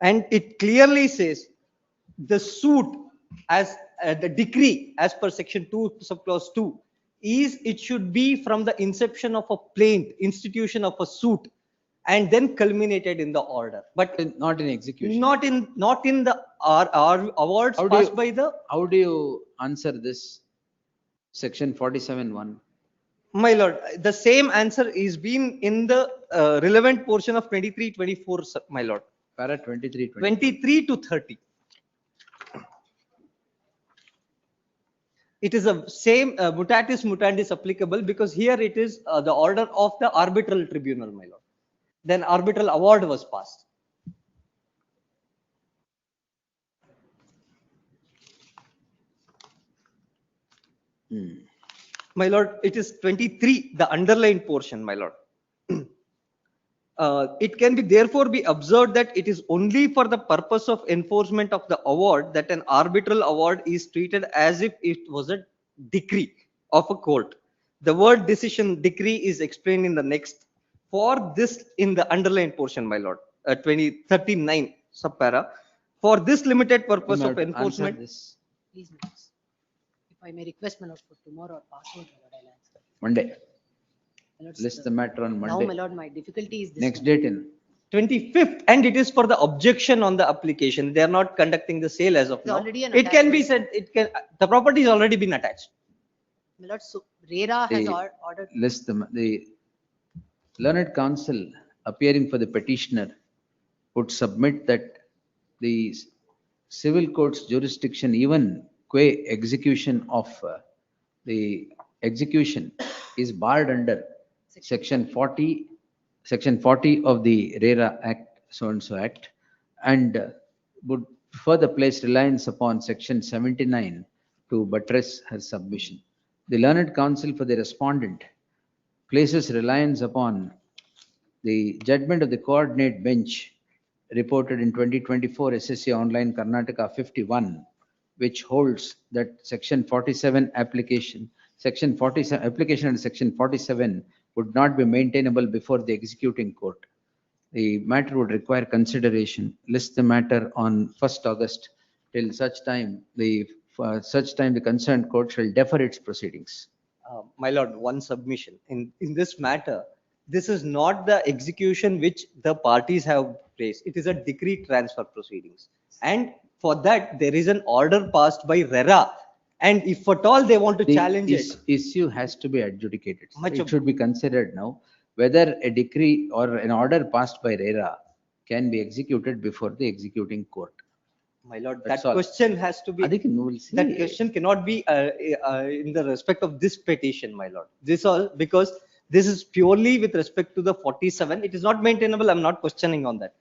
And it clearly says the suit as the decree as per section 2 subclause 2 is it should be from the inception of a plaint, institution of a suit, and then culminated in the order, but not in execution. Not in the awards passed by the. How do you answer this section 47(1)? My lord, the same answer is been in the relevant portion of 23, 24, my lord. Para 23, 23 to 30. It is a same mutatis mutandis applicable because here it is the order of the arbitral tribunal, my lord. Then arbitral award was passed. My lord, it is 23, the underlined portion, my lord. It can be therefore be observed that it is only for the purpose of enforcement of the award that an arbitral award is treated as if it was a decree of a court. The word decision decree is explained in the next. For this in the underlined portion, my lord, 39 subpara. For this limited purpose of enforcement. Please, my lords. If I may request, my lord, for tomorrow or past I'll answer. Monday. My lords, List the matter on Now, Monday. my lord, my difficulty is this. Next date in 25th, and it is for the objection on the application. They are not conducting the sale as of It's now. already an It can be attachment. said, the property has already been attached. My lord, so RERA has ordered. List the learned counsel appearing for the petitioner would submit that the civil court's jurisdiction, even qua execution of the execution, is barred under section 40 of the RERA Act, so and so Act, and would further place reliance upon section 79 to buttress her submission. The learned counsel for the respondent places reliance upon the judgment of the coordinate bench reported in 2024 SSC Online Karnataka 51, which holds that section 47 application under section 47 would not be maintainable before the executing court. The matter would require consideration. List the matter on 1st August till such time the concerned court shall defer its proceedings. My lord, one submission in this matter. This is not the execution which the parties have placed. It is a decree transfer proceedings, and for that there is an order passed by RERA. And if at all they want to challenge it, issue has to be adjudicated. Much It of- should be considered now whether a decree or an order passed by RERA can be executed before the executing court. My lord, That's that all. question has to be, ಅದಕ್ಕೆ we will see. that question cannot be in the respect of this petition, my lord. This all, because this is purely with respect to the 47. It is not maintainable. I'm not questioning on that.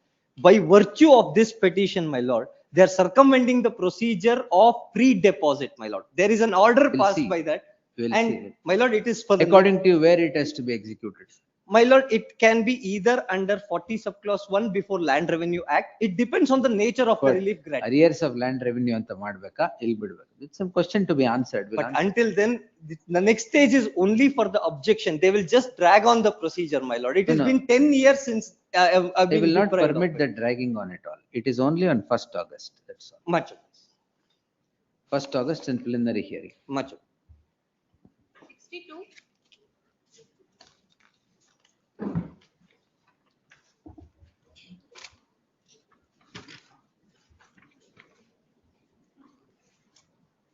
By virtue of this petition, my lord, they are circumventing the procedure of pre-deposit, my lord. There is an order We'll passed see. by that. We'll And see. my lord, it is for the, According to you, where it has to be executed? my lord, it can be either under 40 subclause 1 before Land Revenue Act. It depends on the nature of the But relief grant. arrears of land revenue ಅಂತ ಮಾಡ್ಬೇಕಾ ಇಲ್ಲಿ ಬಿಡ್ಬೇಕು? It's some question to be answered. We'll But answer. until then, the next stage is only for the objection. They will just drag on the procedure, my lord. It has No. been 10 years since I've They been will not deprived of permit it. the dragging on it all. It is only on 1st August. That's all. Much, 1st August in preliminary hearing. much. 62.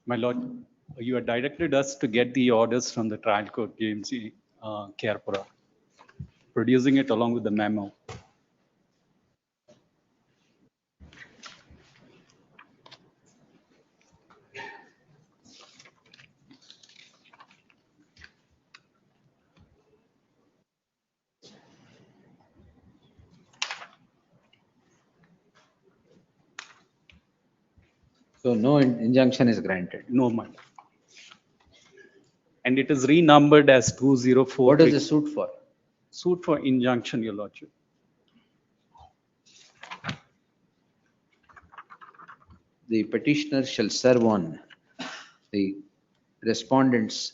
My lord, you had directed us to get the orders from the trial court GMC Kerpura, producing it along with the memo. So no injunction is granted. No, my lord. And it is renumbered as 204. What is the suit for? Suit for injunction, your lordship. The petitioner shall serve on the respondents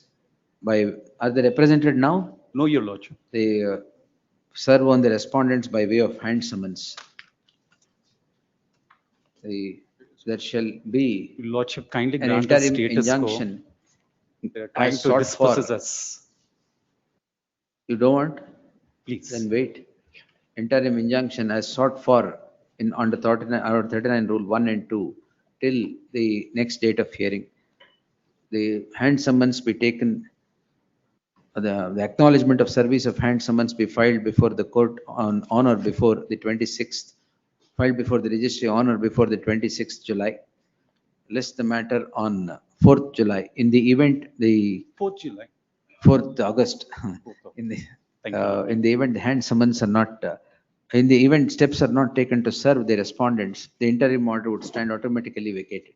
by, are they represented now? No, your lordship. They serve on the respondents by way of hand summons. There shall be Your lordship, kindly an grant us interim status quo. injunction. They are trying as to sought dispossess for. us. You don't want? Please. Then wait. Interim injunction as sought for in under 39 rule 1 and 2 till the next date of hearing. The hand summons be taken, the acknowledgement of service of hand summons be filed before the court on or before the 26th, filed before the registry on or before the 26th July. List the matter on 4th July. In the event the 4th July. 4th August. In the event the hand summons are not, in the event steps are not taken to serve the respondents, the interim order would stand automatically vacated.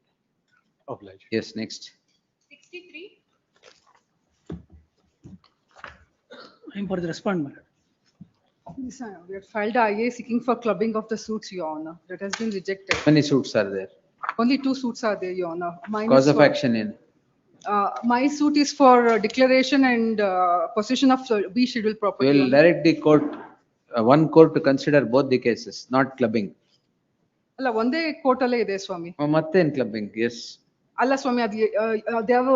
Obliged. Yes, next. 63. I'm for the respondent. Yes, we had filed a IA seeking for clubbing of the suits, Your Honor. That has been rejected. How many suits are there? Only 2 suits are there, Your Honor. Mine Cause is of for- action in? My suit is for declaration and possession of B scheduled property. We will Your Honor. direct the court, one court to consider both the cases, not clubbing. ಅಲ್ಲ ಒಂದೇ court ಅಲ್ಲೇ ಇದೆ ಸ್ವಾಮಿ. Matten clubbing, yes. ಅಲ್ಲ ಸ್ವಾಮಿ ಅದು they have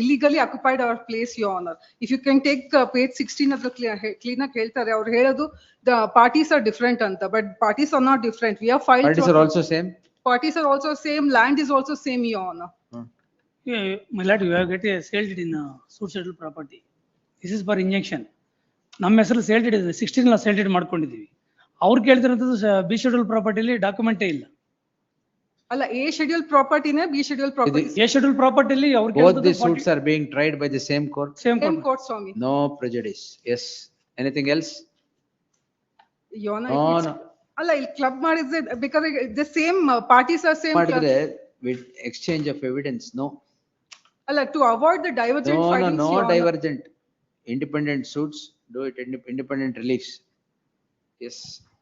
illegally occupied our place, Your Honor. If you can take page 16 of the clean ಆಗಿ ಹೇಳ್ತಾರೆ ಅವ್ರು ಹೇಳೋದು the parties are different ಅಂತ, but parties are not different. We have filed. Parties are also same? Parties are also same, land is also same, Your Honor. Yeah, My lord, you have get a sold it in suit settled property. This is for injunction. ನಮ್ಮ ಹೆಸರು sailed ಇದೆ 16 sailed it ಮಾಡ್ಕೊಂಡಿದೀವಿ. ಅವ್ರು ಕೇಳ್ತಿರೋದು B schedule ಪ್ರಾಪರ್ಟಿಲಿ ಡಾಕ್ಯುಮೆಂಟೇ ಇಲ್ಲ. ಅಲ್ಲ A scheduled property ನೇ B scheduled property. A schedule propertyಲಿ ಅವ್ರು Both the suits are being tried by the same court? Same court, Swami. No prejudice. Yes. Anything else? Your Honor, No, if it's- no. ಅಲ್ಲ ಇಲ್ಲಿ club ಮಾಡಿದ್ರೆ because the same parties are same. ಮಾಡಿದ್ರೆ with exchange of evidence, no. ಅಲ್ಲ to avoid the divergent No, findings. no, Your no Honor. divergent. Independent suits, do it independent reliefs. Yes.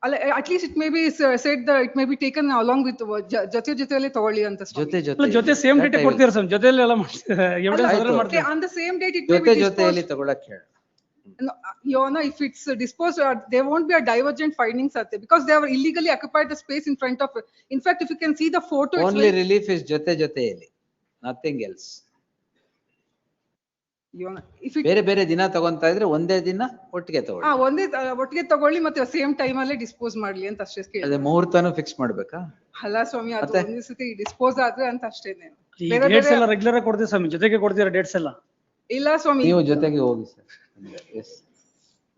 ಅಲ್ಲ at least it may be said that it may be taken along with ಜೊತೆಯಲ್ಲಿ ತಗೊಳ್ಳಿ ಅಂತ ಸ್ವಾಮಿ. ಜೊತೆ same date ಕೊಡ್ತೀರಾ ಸ್ವಾಮಿ, ಜೊತೆಯಲ್ಲಿ ಎಲ್ಲ evidence ಅದರಲ್ಲಿ Okay, ಮಾಡ್ತೀರಾ. on the same date it may be disposed. ಜೊತೆಯಲ್ಲಿ ತಗೊಳಕ್ಕೆ ಹೇಳು. No, Your Honor, if it's disposed, there won't be a divergent findings at there because they have illegally occupied the space in front of. In fact, if you can see the photo. it's Only very- relief is ಜೊತೆಯಲ್ಲಿ, nothing else. Your Honor, if it. ಬೇರೆ ಬೇರೆ ದಿನ ತಗೊಂತಾ ಇದ್ರೆ ಒಂದೇ ದಿನ ಒಟ್ಟಿಗೆ ತಗೊಳ್ಳಿ. ಒಂದೇ ಒಟ್ಟಿಗೆ ತಗೊಳ್ಳಿ ಮತ್ತೆ ಸೇಮ್ ಟೈಮ್ ಅಲ್ಲೇ ಡಿಸ್ಪೋಸ್ ಮಾಡ್ಲಿ ಅಂತ ಅಷ್ಟೇ ಕೇಳಿ. ಅದೇ ಮುಹೂರ್ತನೂ ಫಿಕ್ಸ್ ಮಾಡ್ಬೇಕಾ? ಅಲ್ಲ ಸ್ವಾಮಿ, ಅದು ಮತ್ತೆ? ಒಂದೇ ಸತಿ ಡಿಸ್ಪೋಸ್ ಆದ್ರೆ ಅಂತ ಅಷ್ಟೇನೆ. ಈ ಡೇಟ್ಸ್ ಎಲ್ಲ ರೆಗ್ಯುಲರ್ ಆಗಿ ಕೊಡ್ತೀವಿ ಸ್ವಾಮಿ, ಜೊತೆಗೆ ಕೊಡ್ತೀರಾ ಡೇಟ್ಸ್ ಎಲ್ಲ? ಇಲ್ಲ ಸ್ವಾಮಿ. ನೀವು ಜೊತೆಗೆ ಹೋಗಿ sir. Yes.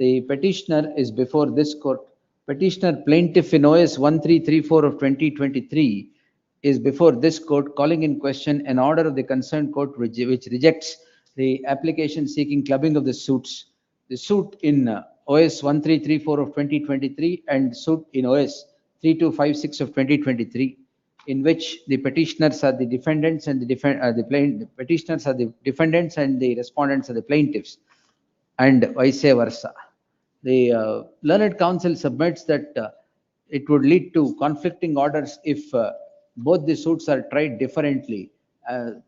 The petitioner is before this court. Petitioner plaintiff in OS 1334 of 2023 is before this court calling in question an order of the concerned court which rejects the application seeking clubbing of the suits. The suit in OS 1334 of 2023 and suit in OS 3256 of 2023, in which the petitioners are the defendants and the petitioners are the defendants and the respondents are the plaintiffs, and vice versa. The learned counsel submits that it would lead to conflicting orders if both the suits are tried differently, to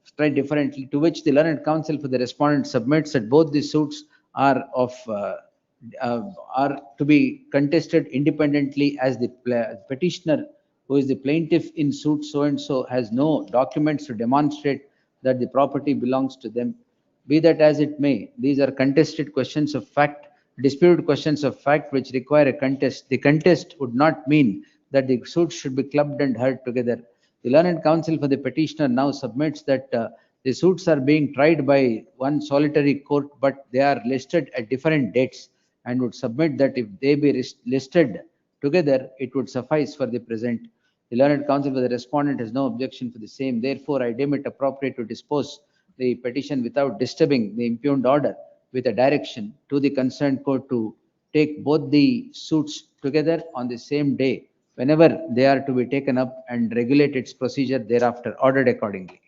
which the learned counsel for the respondent submits that both the suits are to be contested independently, as the petitioner, who is the plaintiff in suit so and so, has no documents to demonstrate that the property belongs to them. Be that as it may, these are contested questions of fact, disputed questions of fact which require a contest. The contest would not mean that the suits should be clubbed and heard together. The learned counsel for the petitioner now submits that the suits are being tried by one solitary court, but they are listed at different dates, and would submit that if they be listed together, it would suffice for the present. The learned counsel for the respondent has no objection for the same. Therefore, I deem it appropriate to dispose the petition without disturbing the impugned order, with a direction to the concerned court to take both the suits together on the same day, whenever they are to be taken up, and regulate its procedure thereafter, ordered accordingly.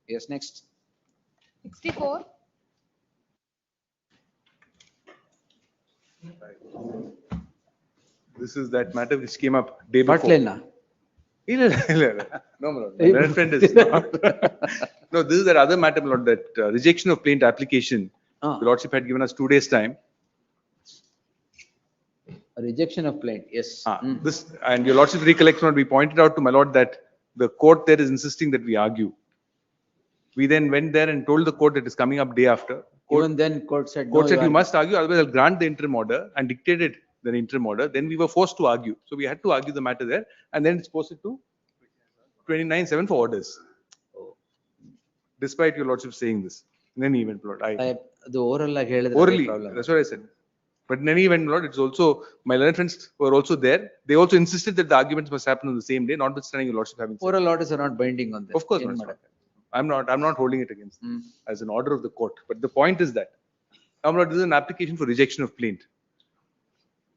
Yes, next. 64. This is that matter which came up day before. Patlena. No, my learned friend is not. No, this is that other matter, my lord, that rejection of plaint application. The lordship had given us 2 days' time. A rejection of plaint, yes. This, and your lordship's recollection, we pointed out to my lord that the court there is insisting that we argue. We then went there and told the court that it's coming up day after. Even then, court said, Court said you must argue, otherwise I'll grant the interim order, and dictated the interim order. Then we were forced to argue. So we had to argue the matter there, and then it's posted to 29/7 for orders. Despite your lordship saying this. In any event, Lord, the orally, that's what I said. But in any event, Lord, it's also, my learned friends were also there. They also insisted that the arguments must happen on the same day, notwithstanding your lordship having said. Oral orders are not binding on them. Of course not. I'm not holding it against them as an order of the court. But the point is that, now, Lord, this is an application for rejection of plaint.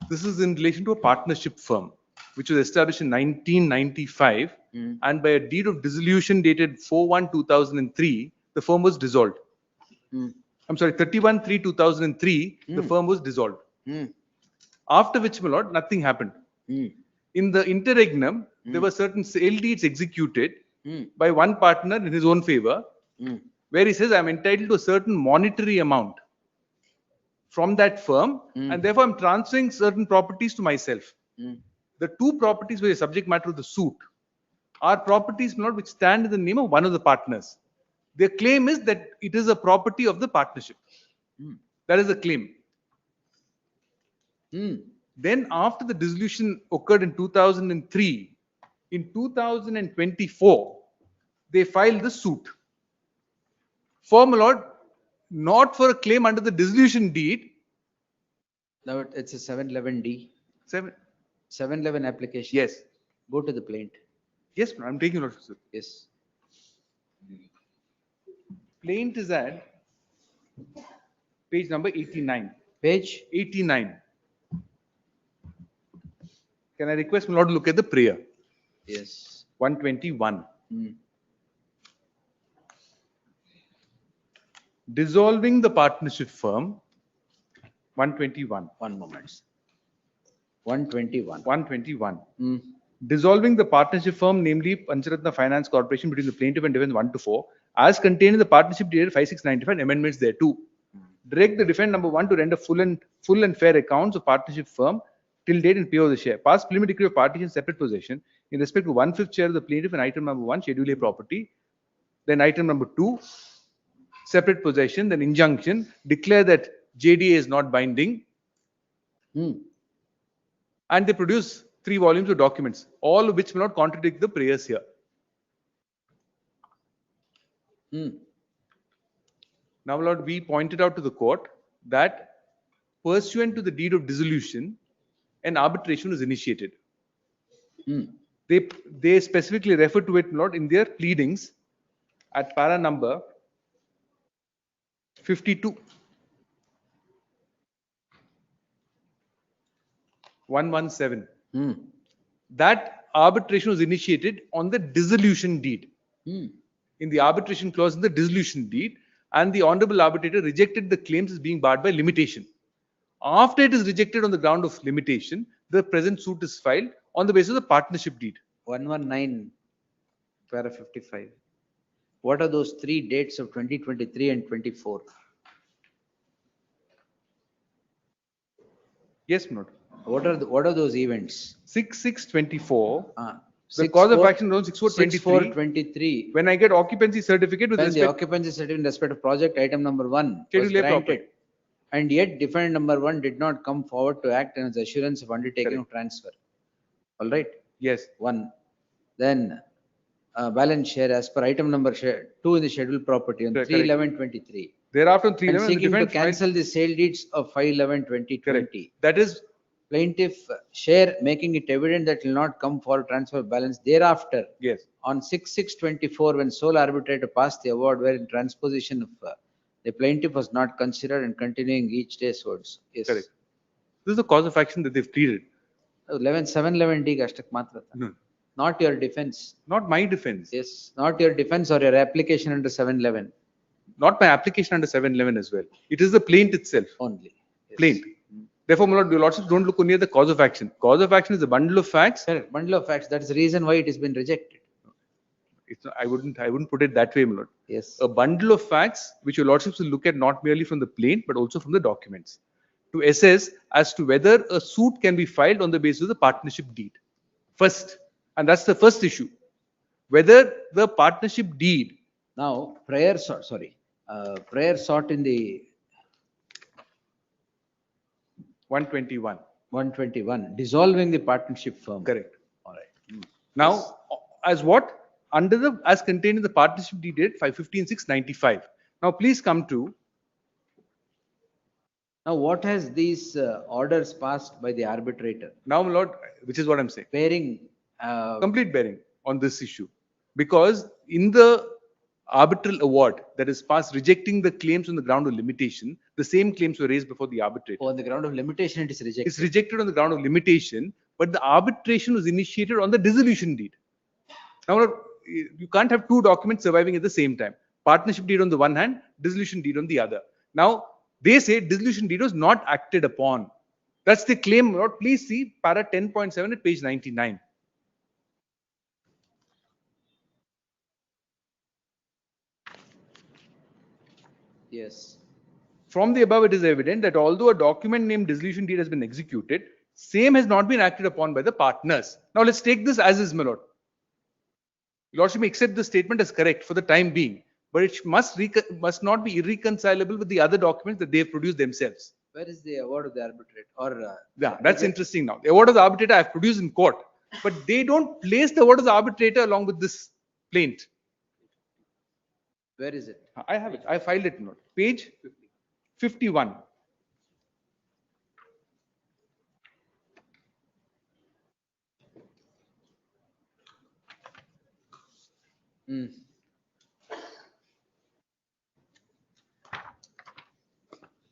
This is in relation to a partnership firm, which was established in 1995, and by a deed of dissolution dated 4/1/2003, the firm was dissolved. I'm sorry, 31/3/2003, the firm was dissolved. After which, my lord, nothing happened. In the interregnum, there were certain sale deeds executed by one partner in his own favor, where he says, I'm entitled to a certain monetary amount from that firm, and therefore I'm transferring certain properties to myself. The two properties were the subject matter of the suit are properties, my lord, which stand in the name of one of the partners. Their claim is that it is a property of the partnership. That is the claim. Then after the dissolution occurred in 2003, in 2024, they filed the suit. For, my lord, not for a claim under the dissolution deed. Now it's a 711D. 711 application. Yes. Go to the plaint. Yes, I'm taking note. Yes. Plaint is at page number 89. Page 89. Can I request my lord to look at the prayer? Yes. 121. Dissolving the partnership firm. 121. One moment. 121. 121. Dissolving the partnership firm, namely Pancharatna Finance Corporation, between the plaintiff and defendant 1 to 4, as contained in the partnership dated 5695, amendments thereto. Direct the defendant number 1 to render full and fair accounts of partnership firm till date and pay of the share. Pass preliminary decree of partition separate possession in respect to 1/5 share of the plaintiff and item number 1, schedule A property. Then item number 2, separate possession. Then injunction, declare that JDA is not binding. And they produce 3 volumes of documents, all of which will not contradict the prayers here. Now, Lord, we pointed out to the court that pursuant to the deed of dissolution, an arbitration was initiated. they specifically refer to it, not in their pleadings at para number 52. 117. That arbitration was initiated on the dissolution deed. In the arbitration clause in the dissolution deed, and the honorable arbitrator rejected the claims as being barred by limitation. After it is rejected on the ground of limitation, the present suit is filed on the basis of the partnership deed. 119, para 55. What are those three dates of 2023 and 24? Yes, Lord. What are those events? 6/6/24. The cause of action is 6/4/23. When I get occupancy certificate with When the respect occupancy certificate in respect of project item number 1 was Schedule A property. granted, and yet defendant number 1 did not come forward to act as assurance of undertaking of transfer. All right? Yes. 1. Then balance share as per item number 2 in the scheduled property on Correct. 3/11/23. Thereafter, on And 3/11, the seeking to defendant filed- cancel the sale deeds of 5/11/2020. That is Plaintiff share making it evident that will not come for transfer balance thereafter. Yes. On 6/6/24, when sole arbitrator passed the award wherein transposition of the plaintiff was not considered and continuing each day's words. Yes. correct. This is the cause of action that they've pleaded. 7/11D ಅಷ್ಟಕ್ಕೆ ಮಾತ್ರ. Not your defense. Not my defense. Yes, not your defense or your application under 7/11 Not my application under 7/11 as well. It is the plaint itself. only. Plaint. Therefore, my lord, your lordship don't look only at the cause of action. Cause of action is a bundle of facts. Correct. Bundle of facts. That is the reason why it has been rejected. It's not, I wouldn't put it that way, my lord. Yes. A bundle of facts which your lordships will look at not merely from the plaint but also from the documents to assess as to whether a suit can be filed on the basis of the partnership deed. First, and that's the first issue, whether the partnership deed. Now, prayer sought in the 121. dissolving the partnership firm. Correct. All right. Now, as what? As contained in the partnership deed date 5/15/6/95. Now, please come to. Now, what has these orders passed by the arbitrator? Now, my lord, which is what I'm saying. Bearing. Complete bearing on this issue. Because in the arbitral award that is passed rejecting the claims on the ground of limitation, the same claims were raised before the arbitrator. On the ground of limitation, it is rejected. It's rejected on the ground of limitation, but the arbitration was initiated on the dissolution deed. Now, you can't have two documents surviving at the same time. Partnership deed on the one hand, dissolution deed on the other. Now, they say dissolution deed was not acted upon. That's the claim. Lord, please see para 10.7 at page 99. Yes. From the above, it is evident that although a document named dissolution deed has been executed, same has not been acted upon by the partners. Now, let's take this as is, my lord. Lordship may accept the statement as correct for the time being, but it must not be irreconcilable with the other documents that they have produced themselves. Where is the award of the arbitrator? Or Yeah, that's interesting now. The award of the arbitrator I have produced in court, but they don't place the award of the arbitrator along with this plaint. where is it? I have it. I filed it. Note. Page 51.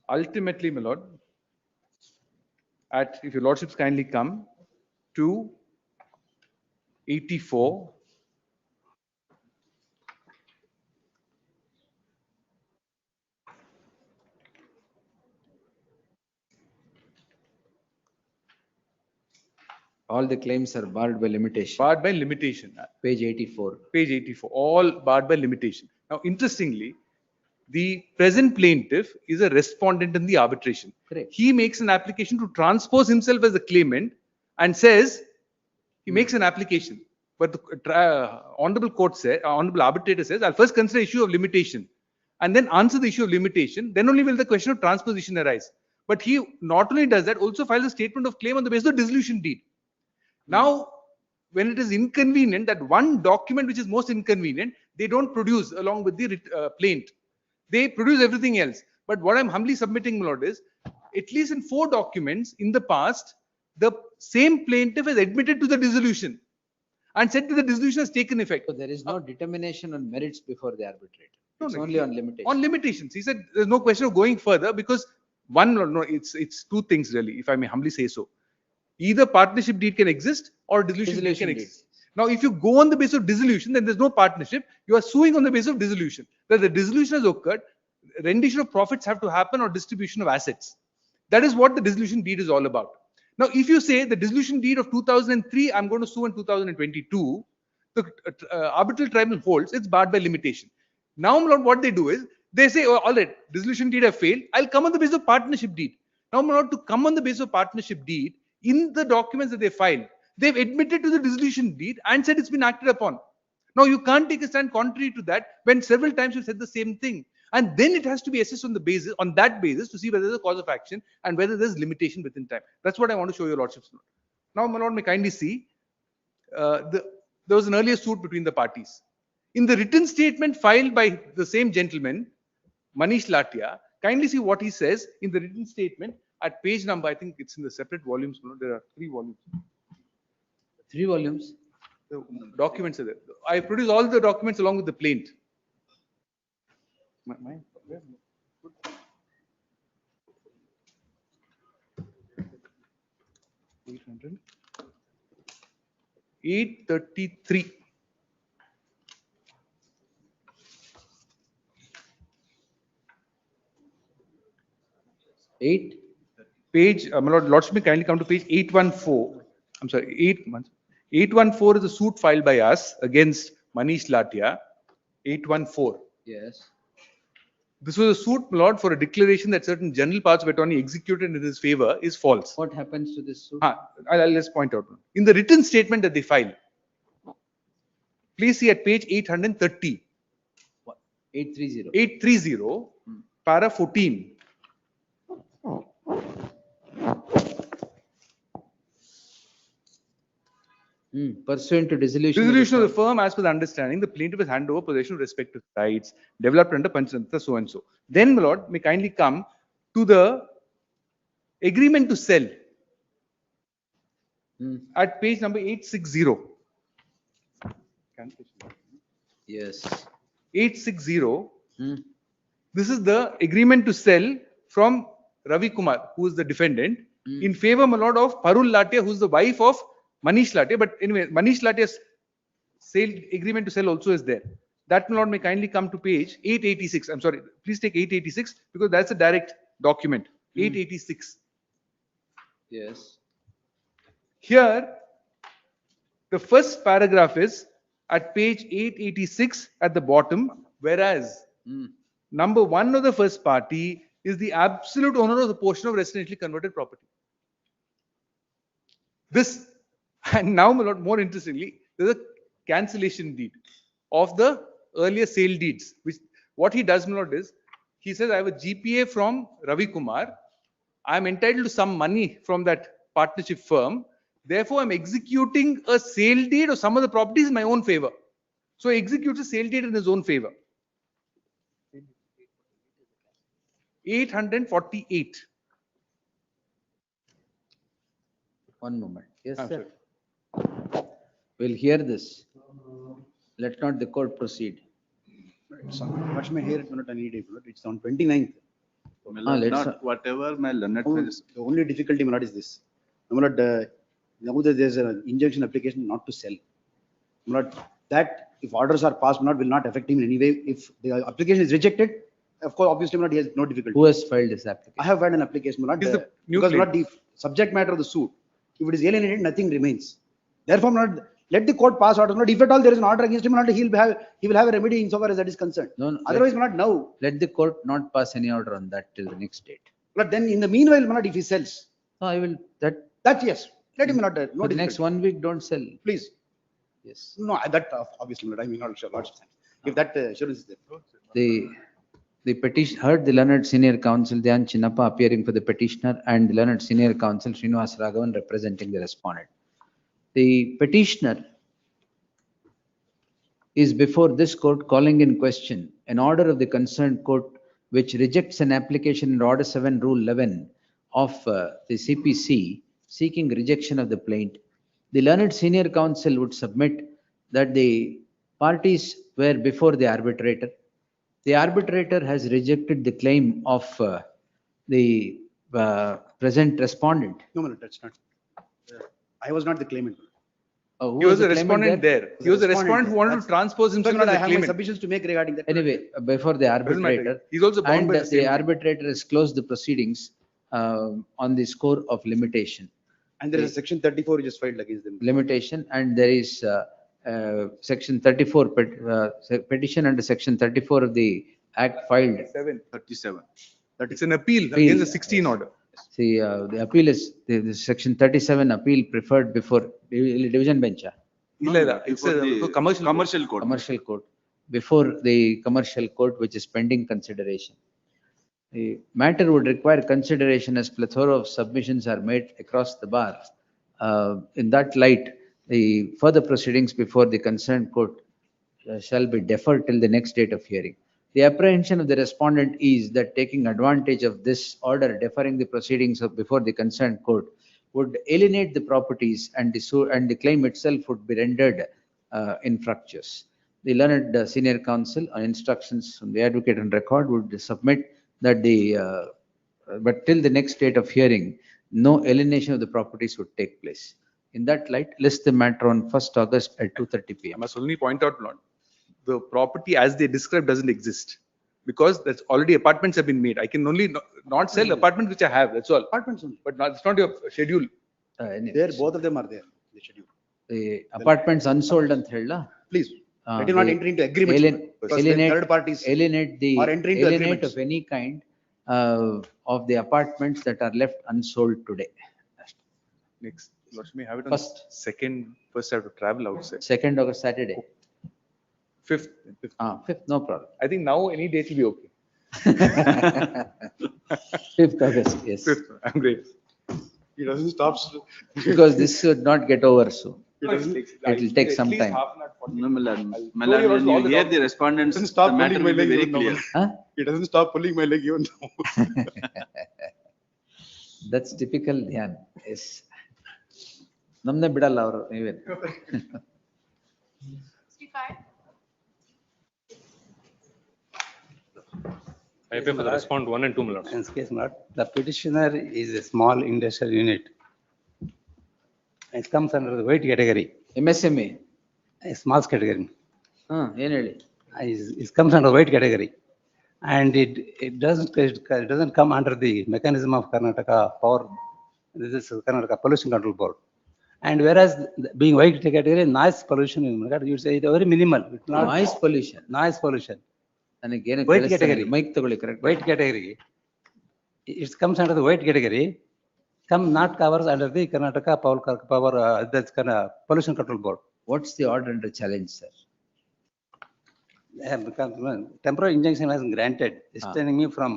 Ultimately, my lord, if your lordships kindly come to 84. All the claims are barred by limitation. Barred by limitation. Page 84. Page 84. All barred by limitation. Now, interestingly, the present plaintiff is a respondent in the arbitration. Correct. He makes an application to transpose himself as a claimant and says he makes an application. But the honorable court says, honorable arbitrator says, I'll first consider issue of limitation and then answer the issue of limitation. Then only will the question of transposition arise. But he not only does that, also files a statement of claim on the basis of dissolution deed. Now, when it is inconvenient, that one document which is most inconvenient, they don't produce along with the plaint. They produce everything else. But what I'm humbly submitting, my lord, is at least in 4 documents in the past, the same plaintiff has admitted to the dissolution. and said that the dissolution has taken effect. So there is no determination on merits before the arbitrator. No, It's no, only on limitation. On limitations. He said there's no question of going further because it's two things really, if I may humbly say so. Either partnership deed can exist or dissolution deed can exist. Now, if you go on the basis of dissolution, then there's no partnership. You are suing on the basis of dissolution. That the dissolution has occurred, rendition of profits have to happen or distribution of assets. That is what the dissolution deed is all about. Now, if you say the dissolution deed of 2003, I'm going to sue in 2022, the arbitral tribunal holds it's barred by limitation. Now, my lord, what they do is they say, oh, all right, dissolution deed have failed. I'll come on the basis of partnership deed. Now, my lord, to come on the basis of partnership deed, in the documents that they filed, they've admitted to the dissolution deed and said it's been acted upon. Now, you can't take a stand contrary to that when several times you said the same thing. And then it has to be assessed on that basis to see whether there's a cause of action and whether there's limitation within time. That's what I want to show your lordships. Now, my lord may kindly see, there was an earlier suit between the parties. In the written statement filed by the same gentleman, Manish Latia, kindly see what he says in the written statement at page number, I think it's in the separate volumes, there are 3 volumes. 3 volumes? The documents are there. I produce all the documents along with the plaint. Mine? 833. Page, my lord, lordship may kindly come to page 814. I'm sorry, 814 is a suit filed by us against Manish Latia. 814. Yes. This was a suit, my lord, for a declaration that certain general parts of attorney executed in his favor is false. What happens to this suit? I'll just point out. In the written statement that they filed, please see at page 830. 830. 830, para 14. Pursuant to dissolution. Dissolution of the firm, as per the understanding, the plaintiff has handed over possession of respective rights developed under Panchantara so and so. Then, my lord, may kindly come to the agreement to sell at page number 860. Yes. 860. This is the agreement to sell from Ravi Kumar, who is the defendant, in favor, my lord, of Parole Latia, who is the wife of Manish Latia. But anyway, Manish Latia's sale agreement to sell also is there. That, my lord, may kindly come to page 886. I'm sorry, please take 886 because that's a direct document. 886. Yes. Here, the first paragraph is at page 886 at the bottom, whereas number 1 of the first party is the absolute owner of the portion of residentially converted property. This, and now, my lord, more interestingly, there's a cancellation deed of the earlier sale deeds, which what he does, my lord, is he says, I have a GPA from Ravi Kumar. I am entitled to some money from that partnership firm. Therefore, I'm executing a sale deed of some of the properties in my own favor. So he executes a sale deed in his own favor. 848. One moment. Yes, I'm sir. We'll hear this. Let not the court proceed. What may hear it, not an ED, it's on 29th. Not whatever my learned friends. The only difficulty, my lord, is this. My lord, now that there's an injunction application not to sell. My lord, that if orders are passed, my lord, will not affect him in any way. If the application is rejected, of course, obviously, my lord, he has no difficulty. Who has filed this application? I have filed an application, my lord, because my lord, the subject matter of the suit, if it is alienated, nothing remains. Therefore, my lord, let the court pass order. Not if at all there is an order against him, he will have a remedy insofar as that is concerned. No, otherwise, not now. Let the court not pass any order on that till the next date. But then, in the meanwhile, not if he sells. No, I will. That yes. Let him not. For the next 1 week, don't sell. Please. Yes. No, that obviously, I mean, not sure. If that assurance is there. The petition heard the learned senior counsel Dhyan Chinnappa appearing for the petitioner and the learned senior counsel Srinivas Raghavan representing the respondent. The petitioner is before this court calling in question an order of the concerned court which rejects an application in Order 7 Rule 11 of the CPC seeking rejection of the plaint The learned senior counsel would submit that the parties were before the arbitrator. The arbitrator has rejected the claim of the present respondent. No, no, that's not. I was not the claimant. Oh, who He was the a claimant respondent there. He was a respondent who wanted to transpose himself But as I a have my claimant. submissions to make regarding that. Anyway, before the Doesn't matter. arbitrator. He's also bound And by the same the thing. arbitrator has closed the proceedings on the score of limitation. And there is a section 34 which is filed against them. Limitation, and there is section 34 petition under section 34 of the act filed. 37. It's an appeal against the 16 order. See, the appeal is the section 37 appeal preferred before division bench. It's a commercial code. Commercial court, before the commercial court, which is pending consideration. The matter would require consideration as plethora of submissions are made across the bar. In that light, the further proceedings before the concerned court shall be deferred till the next date of hearing. The apprehension of the respondent is that taking advantage of this order, deferring the proceedings before the concerned court would alienate the properties, and the claim itself would be rendered infructuous. The learned senior counsel, on instructions from the advocate on record, would submit that but till the next date of hearing, no alienation of the properties would take place. In that light, list the matter on 1st August at 2:30 I p.m. must only point out, Lord, the property as they described doesn't exist because that's already apartments have been made. I can only not sell apartments which I have. That's all. Apartments only. But it's not your schedule. There, both of them are there. The schedule. The apartments unsold and hella. Please, let him not enter into agreements. Because when third parties alienate the or enter into alienate agreements. of any kind of the apartments that are left unsold today. Next, Lord, may I have it on First. second? First, I have to travel outside. 2nd August Saturday. 5th. 5th, no problem. I think now any date will be okay. 5th August, yes. 5th. I'm great. He doesn't stop. Because this should not get over soon. He doesn't. It will take some time. No, my lord, when you hear the respondents, Doesn't the stop matter pulling my will be leg very even clear. now. Huh? He doesn't stop pulling my leg even now. That's typical Dhyan. Yes. Namne bidalla avaru even. I pay for the respond 1 and 2, my lord. In this case, not, the petitioner is a small industrial unit. It comes under the weight category, MSME. a small category. ಏನು ಹೇಳಿ? It comes under weight category. And it doesn't come under the mechanism of Karnataka power, this is Karnataka Pollution Control Board. And whereas being weight category, noise pollution, you say it's very minimal. It's not Noise pollution. Noise pollution. ನನಗೇನು Weight category. Mic ತಗೊಳ್ಳಿ correct. Weight category. It comes under the weight category, not covers under the Karnataka power, that's kind of Pollution Control Board. What's the order under challenge, sir? Temporary injunction has granted, restraining me from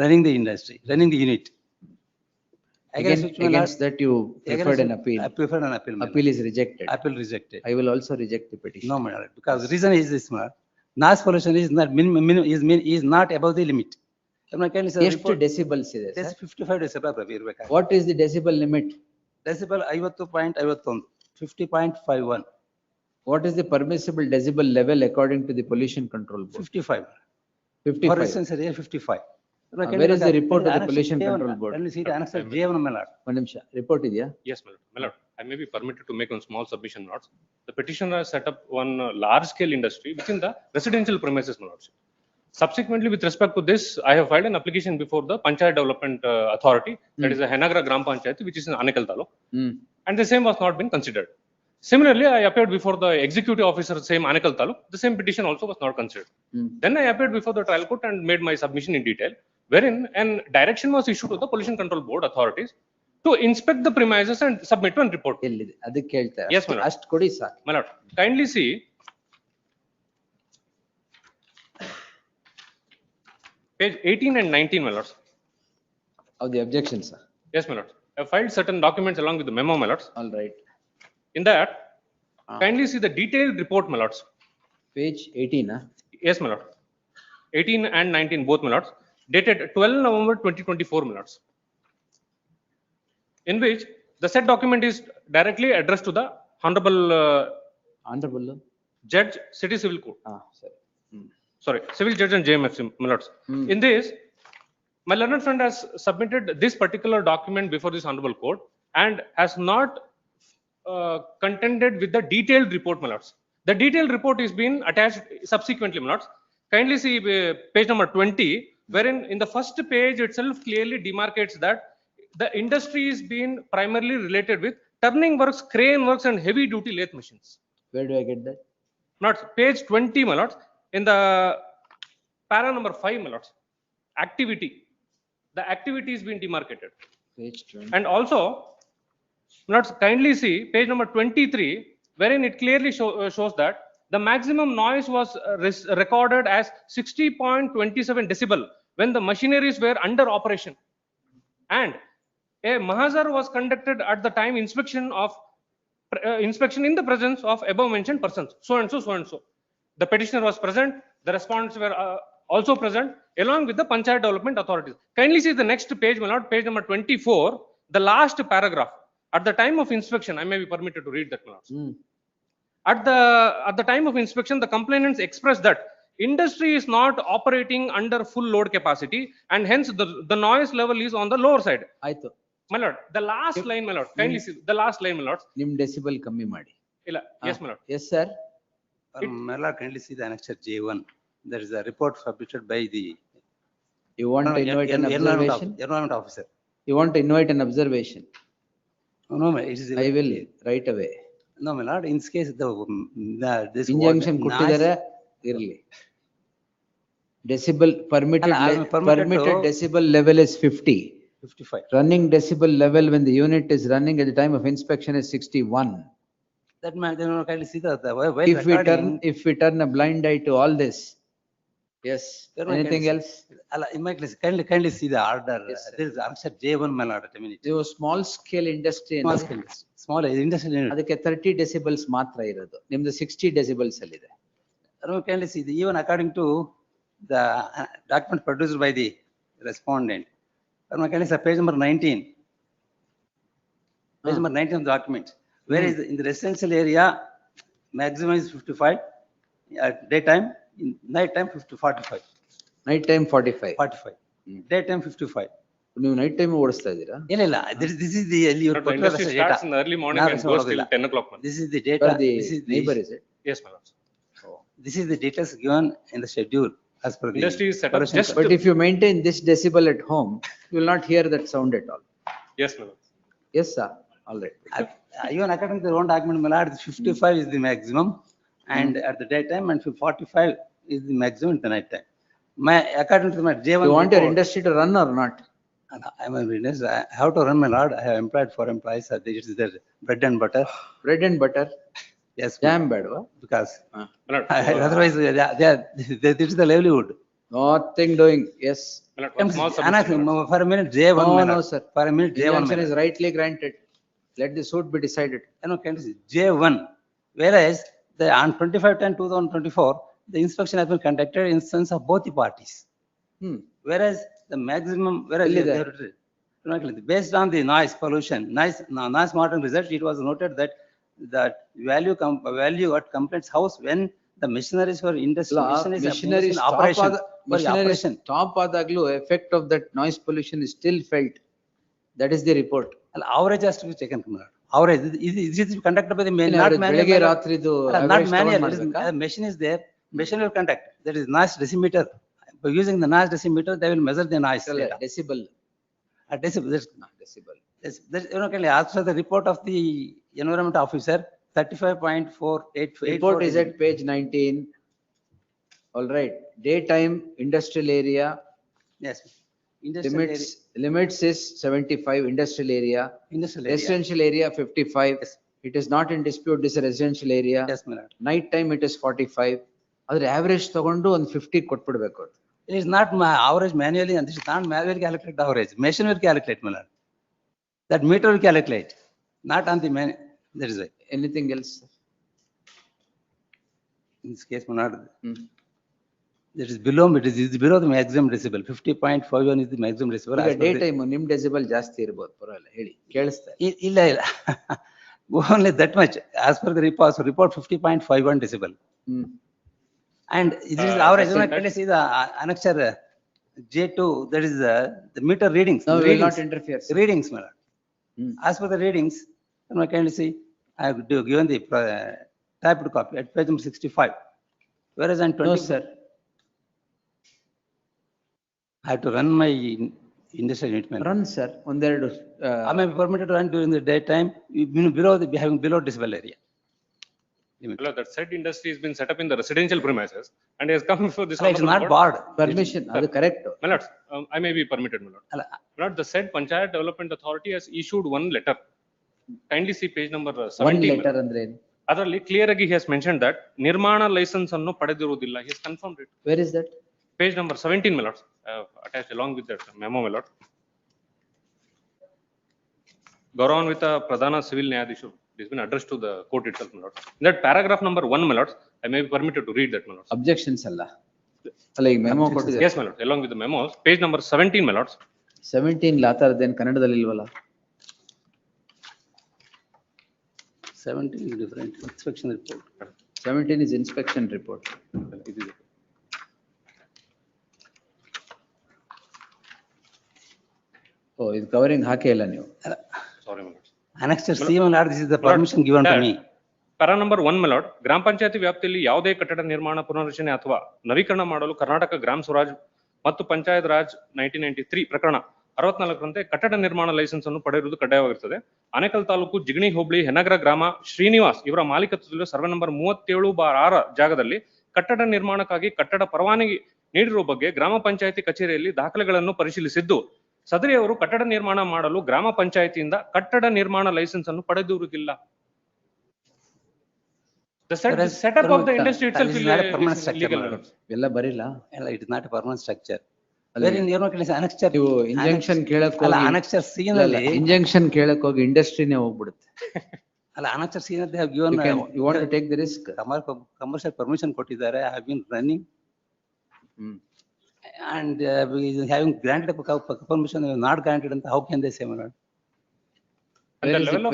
running the industry, running the unit. Against that you preferred an appeal. I preferred an appeal. Appeal is rejected. Appeal rejected. I will also reject the petition. No, my lord, because the reason is this, noise pollution is not is not above the limit. ಎಷ್ಟು decibels ಇದೆ That's sir? 55 decibel ಇರ್ಬೇಕಾದ್ರೆ. What is the decibel limit? Decibel 50.51, 50.51, What is the permissible decibel level according to the pollution control board? 55. For 55. instance, area 55. Where is the report of the pollution control board? Can you see the annexure J1, my lord? ಒಂದು ನಿಮಿಷ, report ಇದೆಯಾ? Yes, my lord. I may be permitted to make one small submission, my lords. The petitioner has set up one large-scale industry within the residential premises, my lords. Subsequently, with respect to this, I have filed an application before the Panchayat Development Authority, that is the Henagra Gram Panchayat, which is in Anekal Taluk, and the same was not been considered. Similarly, I appeared before the executive officer, same Anekal Taluk, the same petition also was not considered. Then I appeared before the trial court and made my submission in detail, wherein an direction was issued to the Pollution Control Board authorities to inspect the premises and submit one report. ಎಲ್ಲಿದೆ? ಅದಕ್ಕೆ ಹೇಳ್ತಾರೆ. Yes, my lord. ಅಷ್ಟು ಕೊಡಿ ಸಾಕು. My lord, kindly see page 18 and 19, my lords. Of the objections, sir. Yes, my lord. I filed certain documents along with the memo, my lords. All right. In that, kindly see the detailed report, my lords. Page 18, huh? Yes, my lord. 18 and 19, both, my lords, dated 12 November 2024, my lords. In which The said document is directly addressed to the Honorable Honorable. Judge, City Civil Court. Sorry. Sorry, Civil Judge and JMFC, my lords. In this, my learned friend has submitted this particular document before this Honorable Court and has not contended with the detailed report, my lords. The detailed report is being attached subsequently, my lords. Kindly see page number 20, wherein in the first page itself clearly demarcates that the industry is being primarily related with turning works, crane works, and heavy duty lathe machines. Where do I get that? Not page 20, my lords. In the para number 5, my lords. Activity. The activity is being demarcated. Page 20. And also, my lords, kindly see page number 23, wherein it clearly shows that the maximum noise was recorded as 60.27 decibel when the machineries were under operation. And a mahazar was conducted at the time inspection in the presence of above mentioned persons, so and so, so and so. The petitioner was present, the respondents were also present, along with the Panchayat Development Authorities. Kindly see the next page, my lord, page number 24, the last paragraph. At the time of inspection, I may be permitted to read that, my lords. At the time of inspection, the complainants expressed that industry is not operating under full load capacity, and hence the noise level is on the lower side. My lord, the last line, my lord, kindly see the last line, my lord. Nim decibel kammi ಮಾಡಿ. Yes, my lord. Yes, sir. My lord, kindly see the annexure J1. There is a report submitted by the. You want to invite an observation? Environment officer. You want to invite an observation? No, it is. I will right away. No, my lord, in this case, this. Injunction ಕೊಟ್ಟಿದ್ದಾರೆ ಇರಲಿ. Decibel permitted decibel level is 50. 55. Running decibel level when the unit is running at the time of inspection is 61. That man, they don't kindly see that. If we turn a blind eye to all this, yes. Anything else? In my case, kindly see the order. There is answer J1, my lord. There was small scale industry. Small industrial unit. ಅದಕ್ಕೆ 30 decibels ಮಾತ್ರ ಇರೋದು. ನಿಮ್ದು 60 decibels ಅಲ್ಲಿ ಇದೆ. Kindly see, even according to the document produced by the respondent. Kindly see page number 19. Page number 19 of the document. Where is in the residential area, maximum is 55 at daytime, in night time 45. Night time 45. 45. Daytime 55. ನೀವು night time ಓಡಿಸ್ತಾ ಇದ್ದೀರಾ? ಇಲ್ಲ, this is the your industry starts in the early morning and goes till 10 o'clock. This is the data. This is the neighbor, is it? Yes, my lord. This is the details given in the schedule as per the industry is set up just. But if you maintain this decibel at home, you will not hear that sound at all. Yes, my lord. Yes, sir. All right. Even according to their own document, my lord, 55 is the maximum, and at the daytime, and 45 is the maximum at the night time. According to my J1. You want your industry to run or not? I'm a witness. I have to run, my lord. I have employed 4 employees. This is their bread and butter. Bread and butter. Yes. Jam badwa? Because otherwise, this is the livelihood. Nothing doing. Yes. For a minute, J1. No, sir. For a minute, J1 Injunction is rightly granted. Let the suit be decided. Can see J1. Whereas on 25/10/2024, the inspection has been conducted in sense of both the parties. Whereas the maximum, based on the noise pollution, noise monitoring result, it was noted that value at complaint's house when the machineries for machinery stop ಆದಾಗ್ಲೂ effect of that noise pollution is still felt. That is the report. Average has to be taken. Average is conducted by the manual. Not manual. The machine is there. Machine will conduct. That is noise decimeter. By using the noise decimeter, they will measure the noise. Decibel. Decibel. Can ask for the report of the environment officer. 35.485. Report is at page 19. All right. Daytime industrial area. Yes. Limits is 75 industrial area. Residential area 55. Yes. It is not in dispute. This is a residential area. Yes, my lord. Night time it is 45. Other average ತಗೊಂಡು ಒಂದು 50 ಕೊಟ್ಬಿಡ್ಬೇಕು. It is not my average manually, and this is not manually calculate the average. Machine will calculate, my lord. That meter will calculate, not on the man. That is why. Anything else? In this case, my lord, It is below, it is below the maximum decibel. 50.51 is the maximum decibel. ಈಗ as per day the- time ನಿಮ್ decibel ಜಾಸ್ತಿ ಇರ್ಬೋದು, ಪರವಾಗಿಲ್ಲ ಹೇಳಿ, ಕೇಳಿಸ್ತಾರೆ. ಇಲ್ಲ ಇಲ್ಲ only that much as per the report 50.51 decibel. And it is our see the annexure J2, that is the meter readings. No, we will readings, not interfere, sir. readings, my lord. As per the readings, I can see I have given the typed copy at page number 65. Whereas on 20. No, sir. I have to run my industrial unit. my lord. Run, sir. ಒಂದೆರಡು. I may be permitted to run during the daytime below the having below decibel area. Well, that said industry has been set up in the residential premises and has come before this. It's not barred. Permission, ಅದು correct. My lords, I may be permitted, my lord. My lord, the said Panchayat Development Authority has issued one letter. Kindly see page number 17. One letter ಅಂದ್ರೆ ಏನು? ಅದರಲ್ಲಿ clear ಆಗಿ he has mentioned that ನಿರ್ಮಾಣ licence ಅನ್ನು ಪಡೆದಿರುವುದಿಲ್ಲ. He has confirmed it. Where is that? Page number 17, my lords, attached along with that memo, my lord. ಗೌರವಾನ್ವಿತ ಪ್ರಧಾನ civil ನ್ಯಾಯಾಧೀಶರು, it has been addressed to the court itself, my lord. In that paragraph number 1, my lords, I may be permitted to read that, my lords. Objections ಅಲ್ಲ. ಅಲ್ಲ ಈಗ memo ಕೊಟ್ಟಿದ್ದಾರೆ. Yes, my lord, along with the memos, page number 17, my lords. 17 ಲಾತರದೇನು ಕನ್ನಡದಲ್ಲಿ ಇಲ್ವಲ್ಲ? 17 is different inspection report. 17 is inspection report. Oh, ಇದು covering ಹಾಕೇ ಇಲ್ಲ ನೀವು. Sorry, my lord. Annexure C, my lord, this is the permission given to me. Para number 1, my lord, ಗ್ರಾಮ ಪಂಚಾಯತಿ ವ್ಯಾಪ್ತಿಯಲ್ಲಿ ಯಾವುದೇ ಕಟ್ಟಡ ನಿರ್ಮಾಣ, ಪುನರ್ರಚನೆ ಅಥವಾ ನವೀಕರಣ ಮಾಡಲು ಕರ್ನಾಟಕ ಗ್ರಾಮ ಸ್ವರಾಜ್ ಮತ್ತು ಪಂಚಾಯತ್ ರಾಜ್ 1993 ಪ್ರಕರಣ 64ರಂತೆ ಕಟ್ಟಡ ನಿರ್ಮಾಣ ಲೈಸೆನ್ಸ್ ಅನ್ನು ಪಡೆಯುವುದು ಕಡ್ಡಾಯವಾಗಿರುತ್ತದೆ. ಆನೇಕಲ್ ತಾಲೂಕು ಜಿಗಣಿ ಹೋಬಳಿ ಹೆನಗರ ಗ್ರಾಮ ಶ್ರೀನಿವಾಸ್ ಇವರ ಮಾಲೀಕತ್ವದಲ್ಲಿ ಸರ್ವೆ ನಂಬರ್ 37/6 ಜಾಗದಲ್ಲಿ ಕಟ್ಟಡ ನಿರ್ಮಾಣಕ್ಕಾಗಿ ಕಟ್ಟಡ ಪರವಾನಗಿ ನೀಡಿರುವ ಬಗ್ಗೆ ಗ್ರಾಮ ಪಂಚಾಯತಿ ಕಚೇರಿಯಲ್ಲಿ ದಾಖಲೆಗಳನ್ನು ಪರಿಶೀಲಿಸಿದ್ದು, ಸದರಿಯವರು ಕಟ್ಟಡ ನಿರ್ಮಾಣ ಮಾಡಲು ಗ್ರಾಮ ಪಂಚಾಯತಿಯಿಂದ ಕಟ್ಟಡ ನಿರ್ಮಾಣ ಲೈಸೆನ್ಸ್ ಅನ್ನು ಪಡೆದಿರುವುದಿಲ್ಲ. The setup of the industry itself is not a permanent structure. ಎಲ್ಲ ಬರಿಲ್ಲ. It is not a permanent structure. Wherein you know annexure. ನೀವು ಇಂಜಂಕ್ಷನ್ ಕೇಳಕ್ ಹೋಗಿ annexure C ನಲ್ಲಿ ಇಂಜಂಕ್ಷನ್ ಕೇಳಕ್ ಹೋಗಿ ಇಂಡಸ್ಟ್ರಿನೇ ಹೋಗ್ಬಿಡುತ್ತೆ. ಅಲ್ಲ annexure C ನಲ್ಲಿ they have given you want to take the risk. commercial permission ಕೊಟ್ಟಿದ್ದಾರೆ. I have been running. And having granted a permission, not granted, and how can they say, my lord?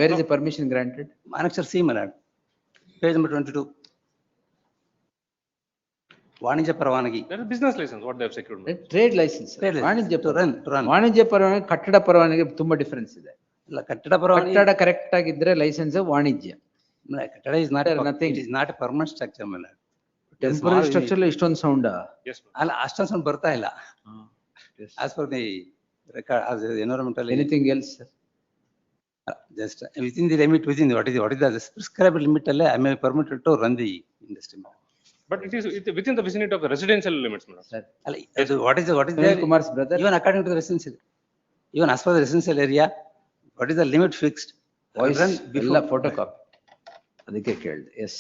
Where is the permission granted? Annexure C, my lord. Page number 22. ವಾಣಿಜ್ಯ ಪರವಾನಗಿ. That is business license, what they have secured. Trade license. ವಾಣಿಜ್ಯ to run. ವಾಣಿಜ್ಯ ಪರವಾನಗಿ, ಕಟ್ಟಡ ಪರವಾನಗಿ ತುಂಬಾ difference ಇದೆ. ಇಲ್ಲ ಕಟ್ಟಡ ಪರವಾನಗಿ, ಕಟ್ಟಡ ಕರೆಕ್ಟ್ ಆಗಿದ್ರೆ ಲೈಸೆನ್ಸ್ ವಾಣಿಜ್ಯ. ಕಟ್ಟಡ is not nothing. It is not a permanent structure, my lord. Temporary structure ಇಷ್ಟೊಂದು ಸೌಂಡ್. ಅಲ್ಲ ಅಷ್ಟೊಂದು ಸೌಂಡ್ ಬರ್ತಾ ಇಲ್ಲ. As per the record, as environmental. Anything else? Just within the limit, what is the prescribed limit, I may be permitted to run the industry. But it is within the vicinity of the residential limits, madam. What is there? Kumar's brother. Even according to the residential, even as per the residential area, what is the limit fixed? Voice ಎಲ್ಲ photocopy. ಅದಕ್ಕೆ ಕೇಳಿದೆ. Yes.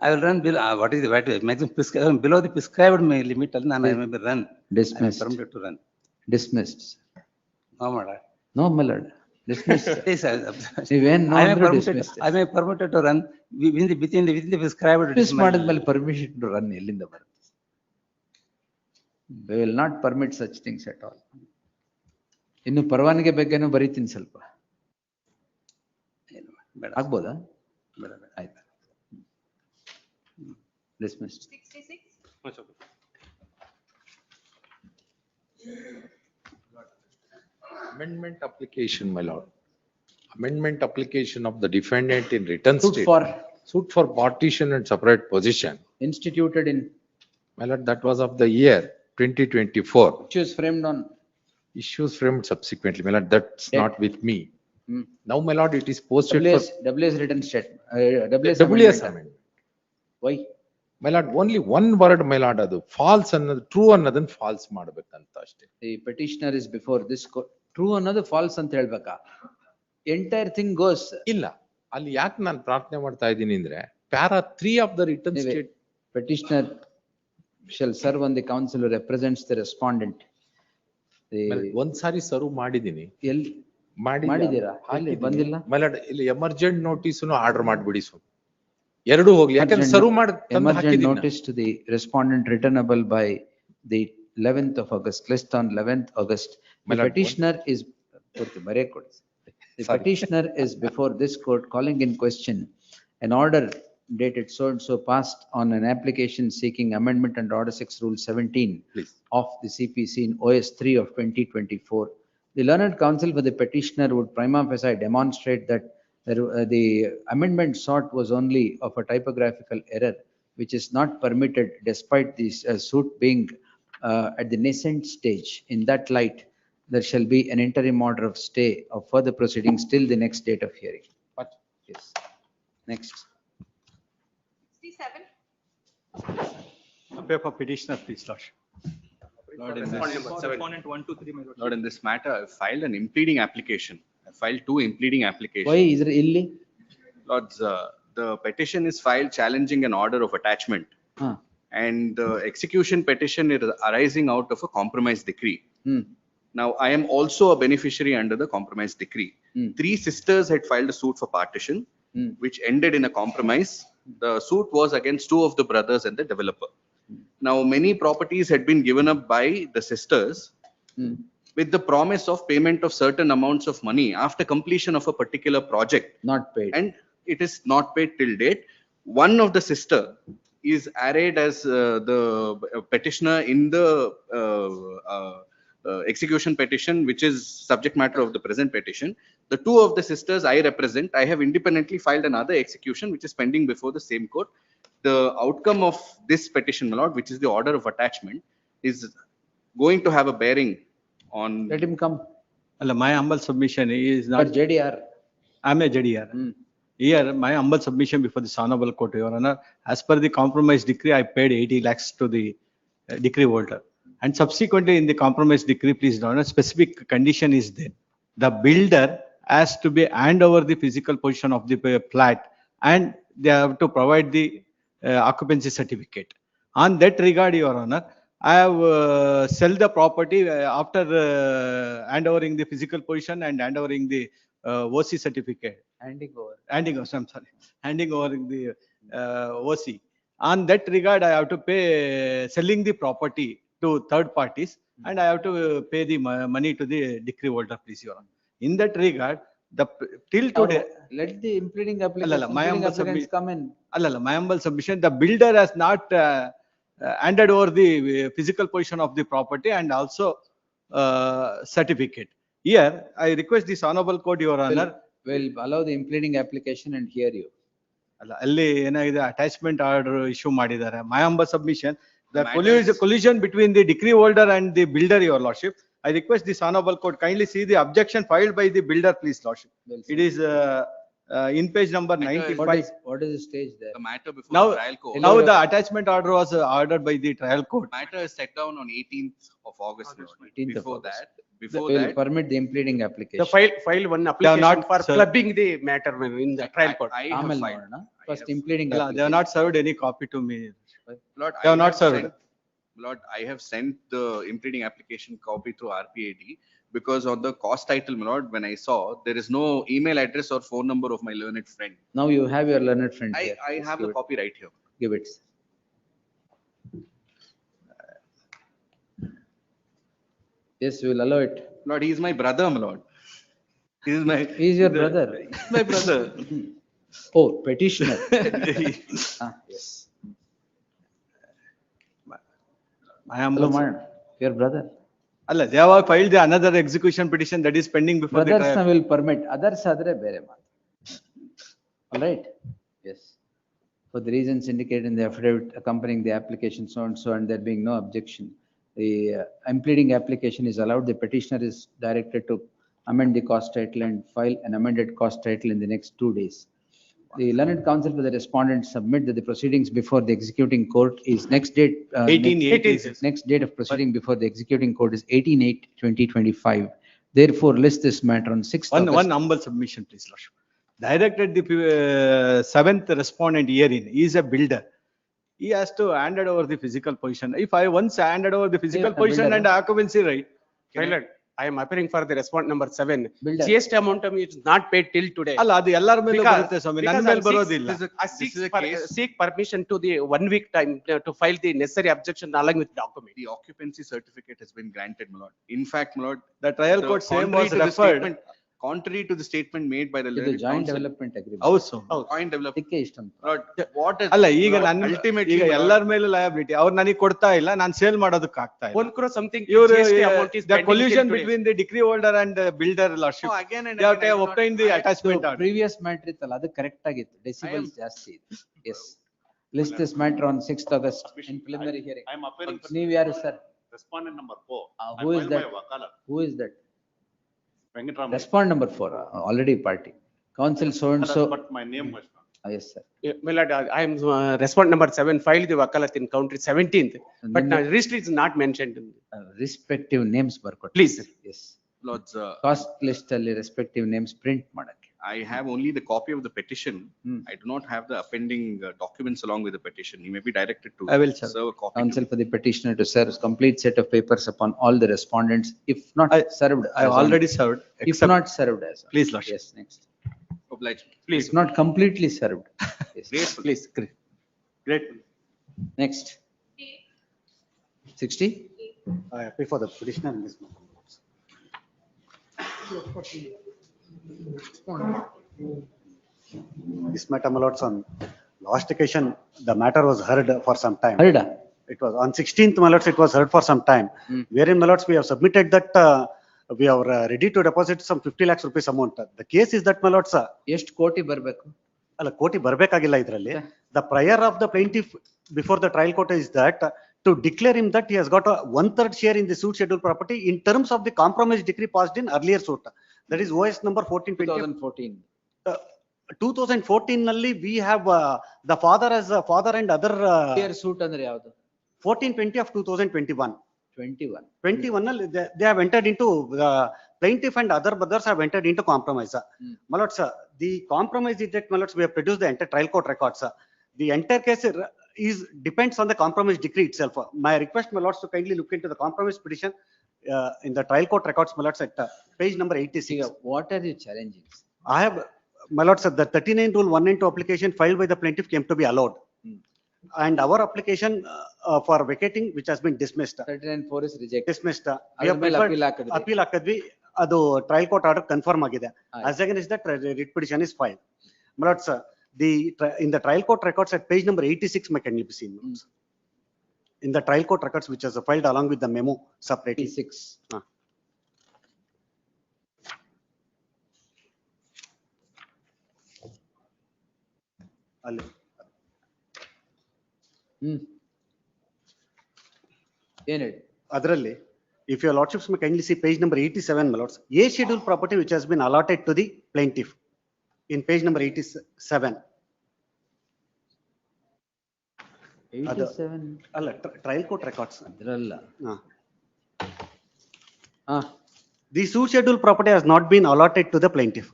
I will run below, what is the maximum prescribed, below the prescribed limit, I may be run. Dismissed. I am permitted to run. Dismissed. No, my lord. No, my lord. Dismissed. I may permitted to run within the prescribed. Dismiss ಮಾಡಿದ್ಮೇಲೆ permission to run ಎಲ್ಲಿಂದ ಬರುತ್ತೆ? We will not permit such things at all. ಇನ್ನು ಪರವಾನಗಿ ಬಗ್ಗೆನೂ ಬರೀತೀನಿ ಸ್ವಲ್ಪ. ಆಗ್ಬೋದಾ? ಆಯ್ತು. Dismissed. 66. Amendment application, my lord. Amendment application of the defendant in written Suit state. Suit for partition and separate position. Instituted in. My lord, that was of the year 2024. Issues framed on. Issues framed subsequently, my lord, that's not with me. Now, my lord, it is posted WS written statement. WS amendment. Why? My lord, only one word, my lord, adu false annadu true annadun false ಮಾಡಬೇಕಂತ ಅಷ್ಟೇ. The petitioner is before this court. True ಅನ್ನೋದು false ಅಂತ ಹೇಳ್ಬೇಕಾ? Entire thing goes. ಇಲ್ಲ, ಅಲ್ಲಿ ಯಾಕೆ ನಾನು ಪ್ರಾರ್ಥನೆ ಮಾಡ್ತಾ ಇದ್ದೀನಿ ಅಂದ್ರೆ para 3 of the written state. Petitioner shall serve on the counsel who represents the respondent. ಒಂದ್ ಸಾರಿ ಸರ್ವ್ ಮಾಡಿದೀನಿ. ಎಲ್ಲಿ ಮಾಡಿದೀರಾ? ಅಲ್ಲಿ ಬಂದಿಲ್ಲ. my lord, ಇಲ್ಲಿ ಎಮರ್ಜೆಂಟ್ ನೋಟಿಸ್ ಆರ್ಡರ್ ಮಾಡ್ಬಿಡಿ. ಎರಡು ಹೋಗ್ಲಿ ಯಾಕಂದ್ರೆ ಸರ್ವ್ ಮಾಡಿ ತಂದು Emergent ಹಾಕಿದ್ದೀನಿ ನಾನು. notice to the respondent returnable by the 11th of August, list on 11th August. My The lord, petitioner is, the Sorry. petitioner is before this court calling in question an order dated so and so passed on an application seeking amendment under Order 6 Rule 17 Please. of the CPC in OS 3 of 2024. The learned counsel for the petitioner would prima facie demonstrate that the amendment sought was only of a typographical error, which is not permitted despite this suit being at the nascent stage. In that light, there shall be an interim order of stay of further proceedings till the next date of hearing. What? Yes. Next. 67. Paper petitioner, please, Lordship. Lord, in this matter, I filed an impleading application. I filed 2 impleading applications. Why is it illy? Lords, the petition is filed challenging an order of attachment. Huh. And the execution petition is arising out of a compromise decree. Now, I am also a beneficiary under the compromise decree. 3 sisters had filed a suit for partition, which ended in a compromise. The suit was against 2 of the brothers and the developer. Now, many properties had been given up by the sisters with the promise of payment of certain amounts of money after completion of a particular project. Not paid. And it is not paid till date. One of the sister is arrayed as the petitioner in the execution petition, which is subject matter of the present petition. The 2 of the sisters I represent, I have independently filed another execution which is pending before the same court. The outcome of this petition, my lord, which is the order of attachment, is going to have a bearing on. Let him come. My humble submission is not. But JDR. I'm a JDR. Here, my humble submission before this honorable court, Your Honor, as per the compromise decree, I paid 80 lakhs to the decree holder. And subsequently in the compromise decree, please, Your Honor, specific condition is there. The builder has to be hand over the physical position of the flat and they have to provide the occupancy certificate. On that regard, Your Honor, I have sell the property after handovering the physical position and handovering the OC certificate. Handing over. I'm sorry. Handing over the OC. On that regard, I have to pay selling the property to third parties and I have to pay the money to the decree holder, please, Your Honor. In that regard, till today. Let the impleading application. My humble applicants come in. My humble submission, the builder has not handed over the physical position of the property and also certificate. Here, I request this honorable court, Your Honor. Will allow the impleading application and hear you. ಅಲ್ಲಿ ಏನಾಗಿದೆ attachment order issue ಮಾಡಿದ್ದಾರೆ. My humble submission, the collision between the decree holder and the builder, Your Lordship. I request this honorable court kindly see the objection filed by the builder, please, Lordship. It is in page number 95. What is the stage there? The matter before Now, the trial court. now the attachment order was ordered by the trial court. Matter is set down on 18th of August. my lord. 18th of Before August. that, before Will that. permit the impleading application. The file one application for clubbing the matter in the trial court. I have Amal filed. Noorna. First impleading They have application. not served any copy to me. Lord, They have not served. Lord, I have sent the impleading application copy through RPAD because on the cost title, my lord, when I saw there is no email address or phone number of my learned friend. Now you have your learned friend here. I Just have give the it. copy right here. Give it. Yes, we will allow it. Lord, he is my brother, my lord. He is my. He is your brother. My brother. Oh, petitioner. Yes. My humble. Your brother. Allah, they have filed the another execution petition that is pending before the Brothers trial. will permit, others adre bere maat. All right? Yes. For the reasons indicated in the affidavit accompanying the application so and so and there being no objection, the impleading application is allowed. The petitioner is directed to amend the cost title and file an amended cost title in the next 2 days. The learned counsel for the respondent submit that the proceedings before the executing court is next date. 18/8. Next date of proceeding before the executing court is 18/8/2025. Therefore, list this matter on 6th One humble submission, please, Lordship. Directed the 7th respondent herein, he is a builder. He has to hand over the physical position. If I once handed over the physical Yeah, position builder. and occupancy right, Silent. I am appearing for the respondent number 7. Builder. GST amount is not paid till today. ಅಲ್ಲ ಅದು ಎಲ್ಲರ ಮೇಲೂ Because- ಬರುತ್ತೆ ಸ್ವಾಮಿ, ನನ್ನ because ಮೇಲೆ I ಬರೋದಿಲ್ಲ. seek permission to the 1 week time to file the necessary objection along with document. The occupancy certificate has been granted, my lord. In fact, my lord. The trial the court same contrary was to the referred. statement- Contrary to the statement made by the ಇದು learned joint counsel. Development agreement. ಹೌದು ಸ್ವಾಮಿ. Joint development. ಅದಕ್ಕೆ ಇಷ್ಟೊಂದು. Lord, what is? ಅಲ್ಲ ಈಗ Lord, ನನ್ನ ultimately, ಈಗ my lord, ಎಲ್ಲರ ಮೇಲೂ ಲಯಬಿಲಿಟಿ, ಅವ್ರು ನನಗೆ ಕೊಡ್ತಾ ಇಲ್ಲ, ನಾನು ಸೇಲ್ ಮಾಡೋದಕ್ಕೆ ಆಗ್ತಾ ಇಲ್ಲ. 1 crore something ಇವರು GST amount is the pending collusion till today. between the decree holder and builder lordship. No, again and They have again, I do not- obtained the attachment order. Previous matter ಇತ್ತಲ್ಲ ಅದು correct ಆಗಿತ್ತು, decibels ಜಾಸ್ತಿ ಇದೆ. Yes list this matter on 6th August in preliminary hearing. I am appearing for ನೀವು ಯಾರು sir? respondent number 4. Who I is filed that? my wakala, Who is that? Venkataraman. Respond number 4, already party. Council so and so. But my name was not. Yes, sir. My lord, I am respondent number 7 filed the wakalat in country 17th, but now list is not mentioned. Respective names ಬರ್ಕೊಟ್ಟು. Please. Yes. Lords, cost list ಅಲ್ಲಿ respective names print ಮಾಡಕ್ಕೆ. I have only the copy of the petition. I do not have the appending documents along with the petition. He may be directed to I will, sir. serve a copy. Council for the petitioner to serve complete set of papers upon all the respondents, if not served. I have as on- already served. If except- not served as. on. Please, lordship. Yes, next. Obliged. Please. If not completely served. Yes. Graceful. Please. Great. Next. 60? I appeal for the petitioner in this matter. This matter, my lords, on last occasion, the matter was heard for some time. Heard? It was on 16th, my lords, it was heard for some time. Wherein, my lords, we have submitted that we are ready to deposit some 50 lakhs rupees amount. The case is that, my lords, ಎಷ್ಟು ಕೋಟಿ ಬರ್ಬೇಕು? ಅಲ್ಲ ಕೋಟಿ ಬರ್ಬೇಕಾಗಿಲ್ಲ ಇದರಲ್ಲಿ. The prior of the plaintiff before the trial court is that to declare him that he has got a 1/3 share in the suit schedule property in terms of the compromise decree passed in earlier suit. That is OS number 1420. 2014. 2014 ನಲ್ಲಿ we have the father as a father and other Clear suit ಅಂದ್ರೆ ಯಾವುದು? 1420 of 2021. 21. 21 ನಲ್ಲಿ they have entered into plaintiff and other brothers have entered into compromise. My lords, the compromise is that, my lords, we have produced the entire trial court records. The entire case is depends on the compromise decree itself. My request, my lords, to kindly look into the compromise petition in the trial court records, my lords, at page number 86. What are you challenging? I have, my lords, the 39 rule 192 application filed by the plaintiff came to be allowed. And our application for vacating, which has been dismissed. 39(4) is rejected. Dismissed. We ಅದ್ರ have ಮೇಲೆ preferred- appeal ಹಾಕಿದ್ರಿ. appeal ಹಾಕಿದ್ವಿ. ಅದು trial court order confirm ಆಗಿದೆ. As against that, writ petition is filed. My lords, in the trial court records at page number 86 may can be seen. In the trial court records which is filed along with the memo separately. 86. ಅಲ್ಲಿ ಏನ್ ಹೇಳಿ? ಅದರಲ್ಲಿ if your lordships may kindly see page number 87, my lords, a schedule property which has been allotted to the plaintiff in page number 87. 87. ಅಲ್ಲ trial court records ಅದ್ರಲ್ಲ. The suit schedule property has not been allotted to the plaintiff.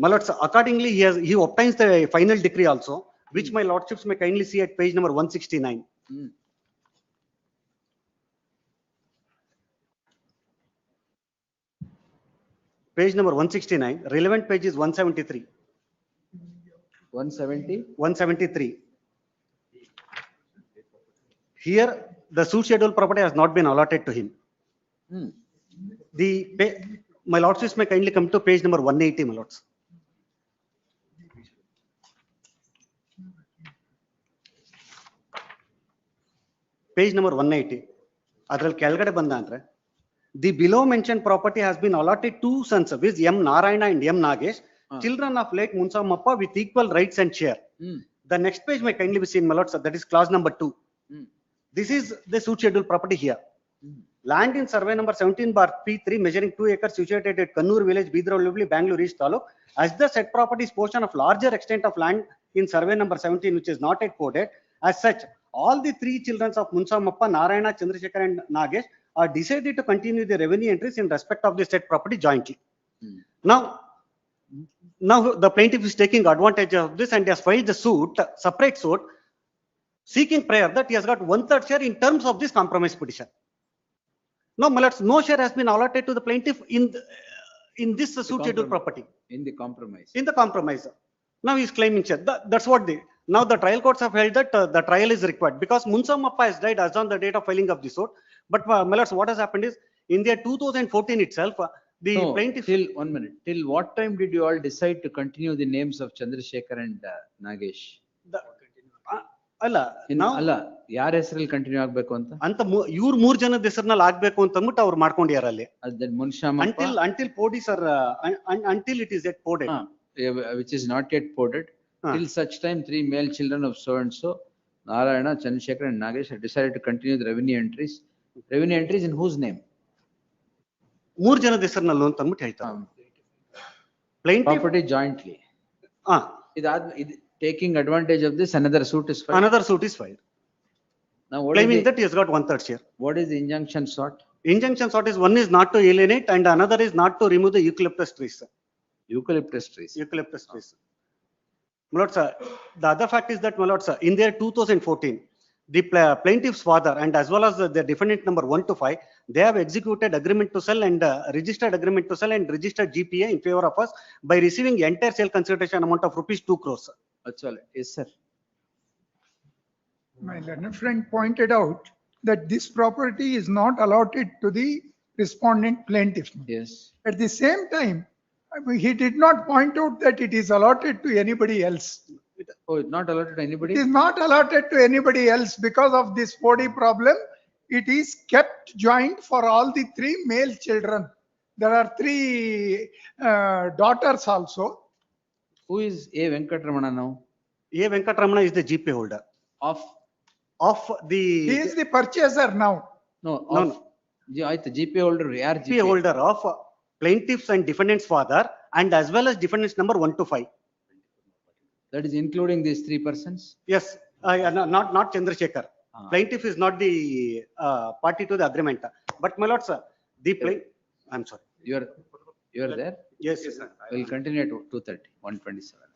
My lords, accordingly, he obtains the final decree also, which my lordships may kindly see at page number 169. Page number 169, relevant page is 173. 170? 173. Here, the suit schedule property has not been allotted to him. My lordships may kindly come to page number 180, my lords. Page number 180. ಅದರಲ್ಲಿ ಕೆಳಗಡೆ ಬಂದ ಅಂದ್ರೆ the below mentioned property has been allotted to sons with M. Narayana and M. Nagesh, children of late Munsamappa with equal rights and share. The next page may kindly be seen, my lords, that is clause number 2. This is the suit schedule property here. Land in survey number 17/P3 measuring 2 acres situated at Kannur village, Bidravlubli, Bangalore East Taluk, as the said property is portion of larger extent of land in survey number 17 which is not yet coded. As such, all the 3 children of Munsamappa, Narayana, Chandrasekhar and Nagesh are decided to continue the revenue entries in respect of the said property jointly. Now the plaintiff is taking advantage of this and has filed the suit, separate suit, seeking prior that he has got 1/3 share in terms of this compromise petition. No, my lords, no share has been allotted to the plaintiff in this suit schedule compromise. property, In the compromise. in the compromise. Now he is claiming share. That's what now the trial courts have held that the trial is required because Munsamappa has died as on the date of filing of the suit. But my lords, what has happened is in the year 2014 itself, the No, plaintiff. till 1 minute, till what time did you all decide to continue the names of Chandrasekhar and Nagesh? ಅಲ್ಲ ನಾವು ಅಲ್ಲ ಯಾರ ಹೆಸರಲ್ಲಿ continue ಆಗ್ಬೇಕು ಅಂತ ಇವ್ರ 3 ಜನದ ಹೆಸರಿನಲ್ಲಿ ಆಗ್ಬೇಕು ಅಂತ ಅಂದ್ಬಿಟ್ಟು ಅವ್ರು ಮಾಡ್ಕೊಂಡಿಯಾರ ಅಲ್ಲಿ ಮುನ್ಷಾಮಪ್ಪ until podi sir until it is yet poded which is not yet poded till such time 3 male children of so and so Narayana, Chandrasekhar and Nagesh have decided to continue the revenue entries in whose name? 3 ಜನದ ಹೆಸರಿನಲ್ಲಿ ಅಂತ ಅಂದ್ಬಿಟ್ಟು ಹೇಳ್ತಾರೆ plaintiff property jointly. Taking advantage of this, another suit is filed. Another suit is filed. Now, claiming that he has got 1/3 share. What is the injunction sought? Injunction sought is one is not to alienate and another is not to remove the eucalyptus trees. Eucalyptus trees. Eucalyptus trees. My lord, sir, the other fact is that, my lord, sir, in the year 2014, the plaintiff's father and as well as the defendant number 1 to 5, they have executed agreement to sell and registered agreement to sell and registered GPA in favor of us by receiving entire sale consideration amount of rupees 2 crores. That's all. Yes, sir. My learned friend pointed out that this property is not allotted to the respondent plaintiff. Yes. At the same time, he did not point out that it is allotted to anybody else. Oh, it's not allotted to anybody? It is not allotted to anybody else because of this 40 problem. It is kept joint for all the 3 male children. There are 3 daughters also. Who is A. Venkatramana now? A. Venkatramana is the GPA holder. Of the... He is the purchaser now. No. GPA holder. GPA holder of plaintiffs and defendants father and as well as defendants number 1 to 5. That is including these 3 persons? Yes, not Chandrasekhar. Plaintiff is not the party to the agreement. But my lord, sir, the plaintiff, I'm sorry. You are there? Yes, sir. We'll continue at 2:30, 127.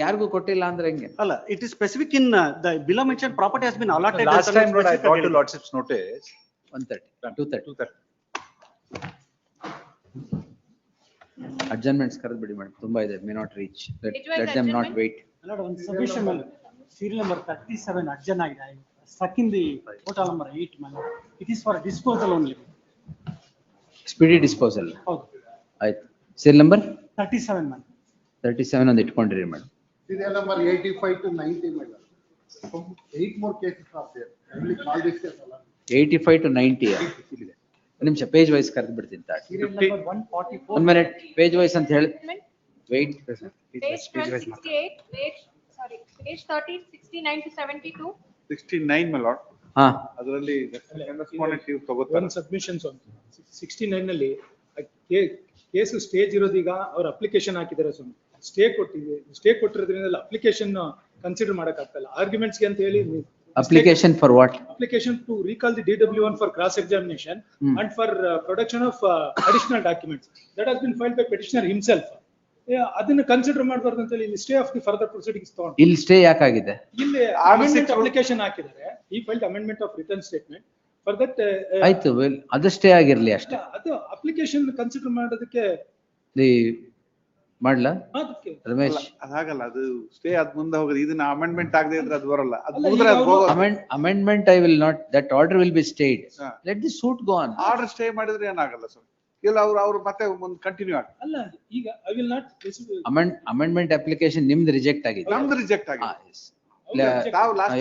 ಯಾರಿಗೂ ಕೊಟ್ಟಿಲ್ಲ ಅಂದ್ರೆ ಹೆಂಗೆ? ಅಲ್ಲ, it is specific in the below mentioned property has been allotted. Last time I brought to lordship's notice. 1:30, 2:30. Adjournments ಕರೆದ್ಬಿಡಿ madam, ತುಂಬಾ ಇದೆ, may not reach. Let them not wait. Submission serial number 37 adjourn ಆಗಿದೆ. Stuck in the portal number 8, it is for disposal only. Speedy disposal. ಹೌದು. ಆಯ್ತು. serial number 37 man. 37 ಒಂದು ಇಟ್ಕೊಂಡಿರಿ madam. Serial number 85 to 90 madam. 8 more cases are there. I will call this case. 85 to 90. ನಿಮಿಷ page wise ಕರೆದು ಬಿಡ್ತೀನಿ. 1 minute page wise ಅಂತ ಹೇಳಿ. Wait. Page 1268, page 13, 69 to 72. 69 my lord. ಅದರಲ್ಲಿ respondent ತಗೋತಾರೆ. ಒಂದು ಸಬ್ಮಿಷನ್ಸ್ 69 ನಲ್ಲಿ ಕೇಸ್ ಸ್ಟೇಜ್ ಇರೋದೀಗ ಅವ್ರ ಅಪ್ಲಿಕೇಶನ್ ಹಾಕಿದ್ದಾರೆ. ಸ್ಟೇ ಕೊಟ್ಟಿರೋದ್ರಿಂದ ಅಪ್ಲಿಕೇಶನ್ ಕನ್ಸಿಡರ್ ಮಾಡಕ್ ಆಗ್ತಲ್ಲ. ಆರ್ಗ್ಯುಮೆಂಟ್ಸ್ ಗೆ ಅಂತ ಹೇಳಿ application for what? Application to recall the DW1 for cross examination and for production of additional documents that has been filed by petitioner himself. ಅದನ್ನ consider ಮಾಡಬಾರ್ದು ಅಂತ ಹೇಳಿ stay of the further proceedings ತಗೊಂಡು ಇಲ್ಲಿ stay ಯಾಕಾಗಿದೆ? ಇಲ್ಲಿ amendment application ಹಾಕಿದ್ದಾರೆ. ಈ filed amendment of return statement for that. ಆಯ್ತು, ಅದು ಸ್ಟೇ ಆಗಿರ್ಲಿ ಅಷ್ಟೇ. ಅದು ಅಪ್ಲಿಕೇಶನ್ ಕನ್ಸಿಡರ್ ಮಾಡೋದಕ್ಕೆ ಮಾಡ್ಲಾ ರಮೇಶ್? ಅದಾಗಲ್ಲ, ಅದು ಸ್ಟೇ ಅದ್ ಮುಂದೆ ಹೋಗೋದು. ಇದನ್ನ ಅಮೆಂಡ್ಮೆಂಟ್ ಆಗದೆ ಇದ್ರೆ ಅದು ಬರಲ್ಲ. Amendment I will not, that order will be stayed. Let the suit go on. Order stay ಮಾಡಿದ್ರೆ ಏನಾಗಲ್ಲ ಸರ್. ಇಲ್ಲ ಅವ್ರು ಮತ್ತೆ ಮುಂದೆ ಕಂಟಿನ್ಯೂ ಆಗ್ತದೆ. ಅಲ್ಲ, ಈಗ I will not amendment application ನಿಮ್ದು ರಿಜೆಕ್ಟ್ ಆಗಿದೆ. ನಮ್ದು ರಿಜೆಕ್ಟ್ ಆಗಿದೆ.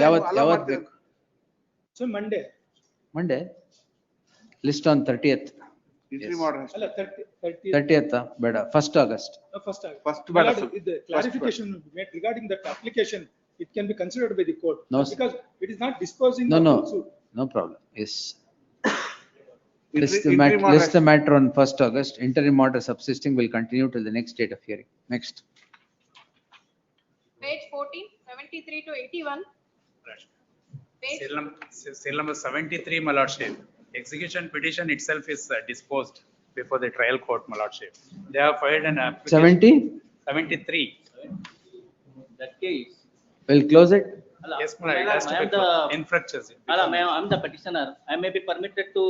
ಯಾವತ್ತು ಬೇಕು? So Monday list on 30th. ಅಲ್ಲ 30th ಬೇಡ, 1st August. First ಬೇಡ. Clarification made regarding that application, it can be considered by the court. No, because it is not disposing. No problem. Yes. List the matter on 1st August. Interim order subsisting will continue till the next date of hearing. Next. Page 14, 73 to 81. Serial number 73, my lordship. Execution petition itself is disposed before the trial court, my lordship. They have filed an application. 73. That case. We'll close it. Yes, my lord. In fractures. I am the petitioner. I may be permitted to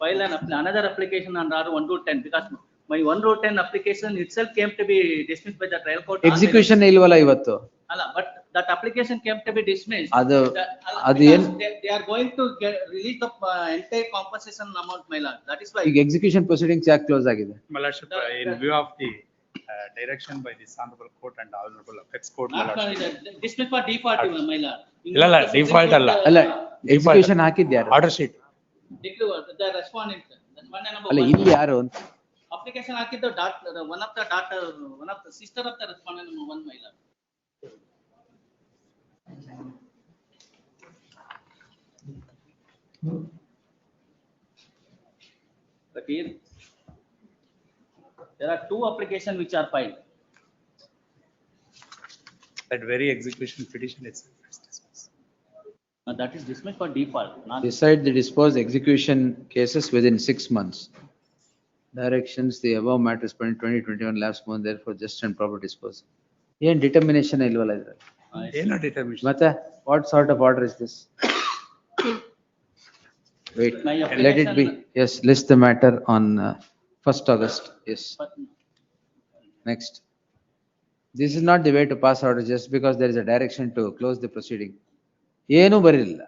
file another application on R1 to 10 because my 1 to 10 application itself came to be dismissed by the trial court. Execution ilwala ivattu. But that application came to be dismissed. Adu- adu Because en- they are going to release the entire compensation amount, my lord. That is why. ಈಗ execution proceedings ಯಾಕೆ close ಆಗಿದೆ? My lordship, in view of the direction by this honorable court and honorable apex court, my Not lordship. dismissed for default, my lord. ಇಲ್ಲ default ಅಲ್ಲ. ಅಲ್ಲ execution ಹಾಕಿದ್ಯಾರು? Order sheet. Decree, the respondent, respondent number ಅಲ್ಲ 1. ಇಲ್ಲಿ ಯಾರು ಅಂತ? Application ಹಾಕಿದ್ದು one of the daughter, one of the sister of the respondent number 1, my lord. But here, there are 2 applications which are filed. That very execution petition itself is dismissed. That is dismissed for default, not. Decide the disposed execution cases within 6 months. Directions, the above matter is 2021 last month, therefore just and proper disposal. ಏನ್ determination ಇಲ್ವಲ್ಲ ಇದ್ರಲ್ಲಿ? ಏನೋ determination. ಮತ್ತೆ what sort of order is this? Wait, My let it be. application- Yes, list the matter on 1st August. Yes. Next. This is not the way to pass order just because there is a direction to close the proceeding. ಏನು ಬರಿಲ್ಲ.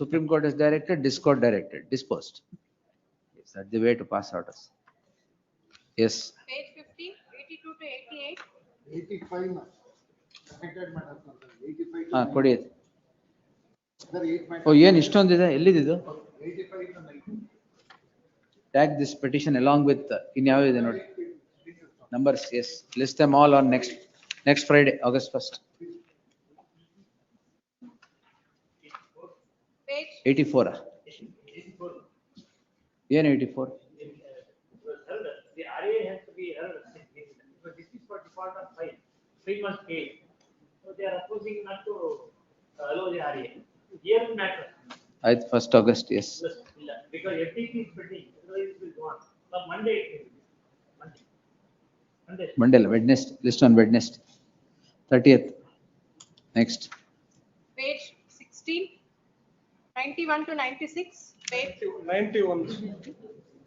Supreme Court has directed, this court directed, disposed. Is that the way to pass orders? Yes. Page 50, 82 to 88. 85 ಹಾ ಕೊಡಿ. ಓ ಏನ್ ಇಷ್ಟೊಂದಿದೆ, ಎಲ್ಲಿದ್ದು? Tag this petition along with ಇನ್ಯಾವ ಇದೆ ನೋಡಿ. Numbers, yes. List them all on next Friday, August 1st. Page 84. ಏನು 84? The RA has to be held, but this is for default of 3 months case. So they are opposing not to allow the RA. Here matter. ಆಯ್ತು 1st August, yes. Because FTP is pending, otherwise it will go on. So Monday it will be. Monday. Monday, Wednesday, list on Wednesday. 30th. Next. Page 16, 91 to 96. Page 91.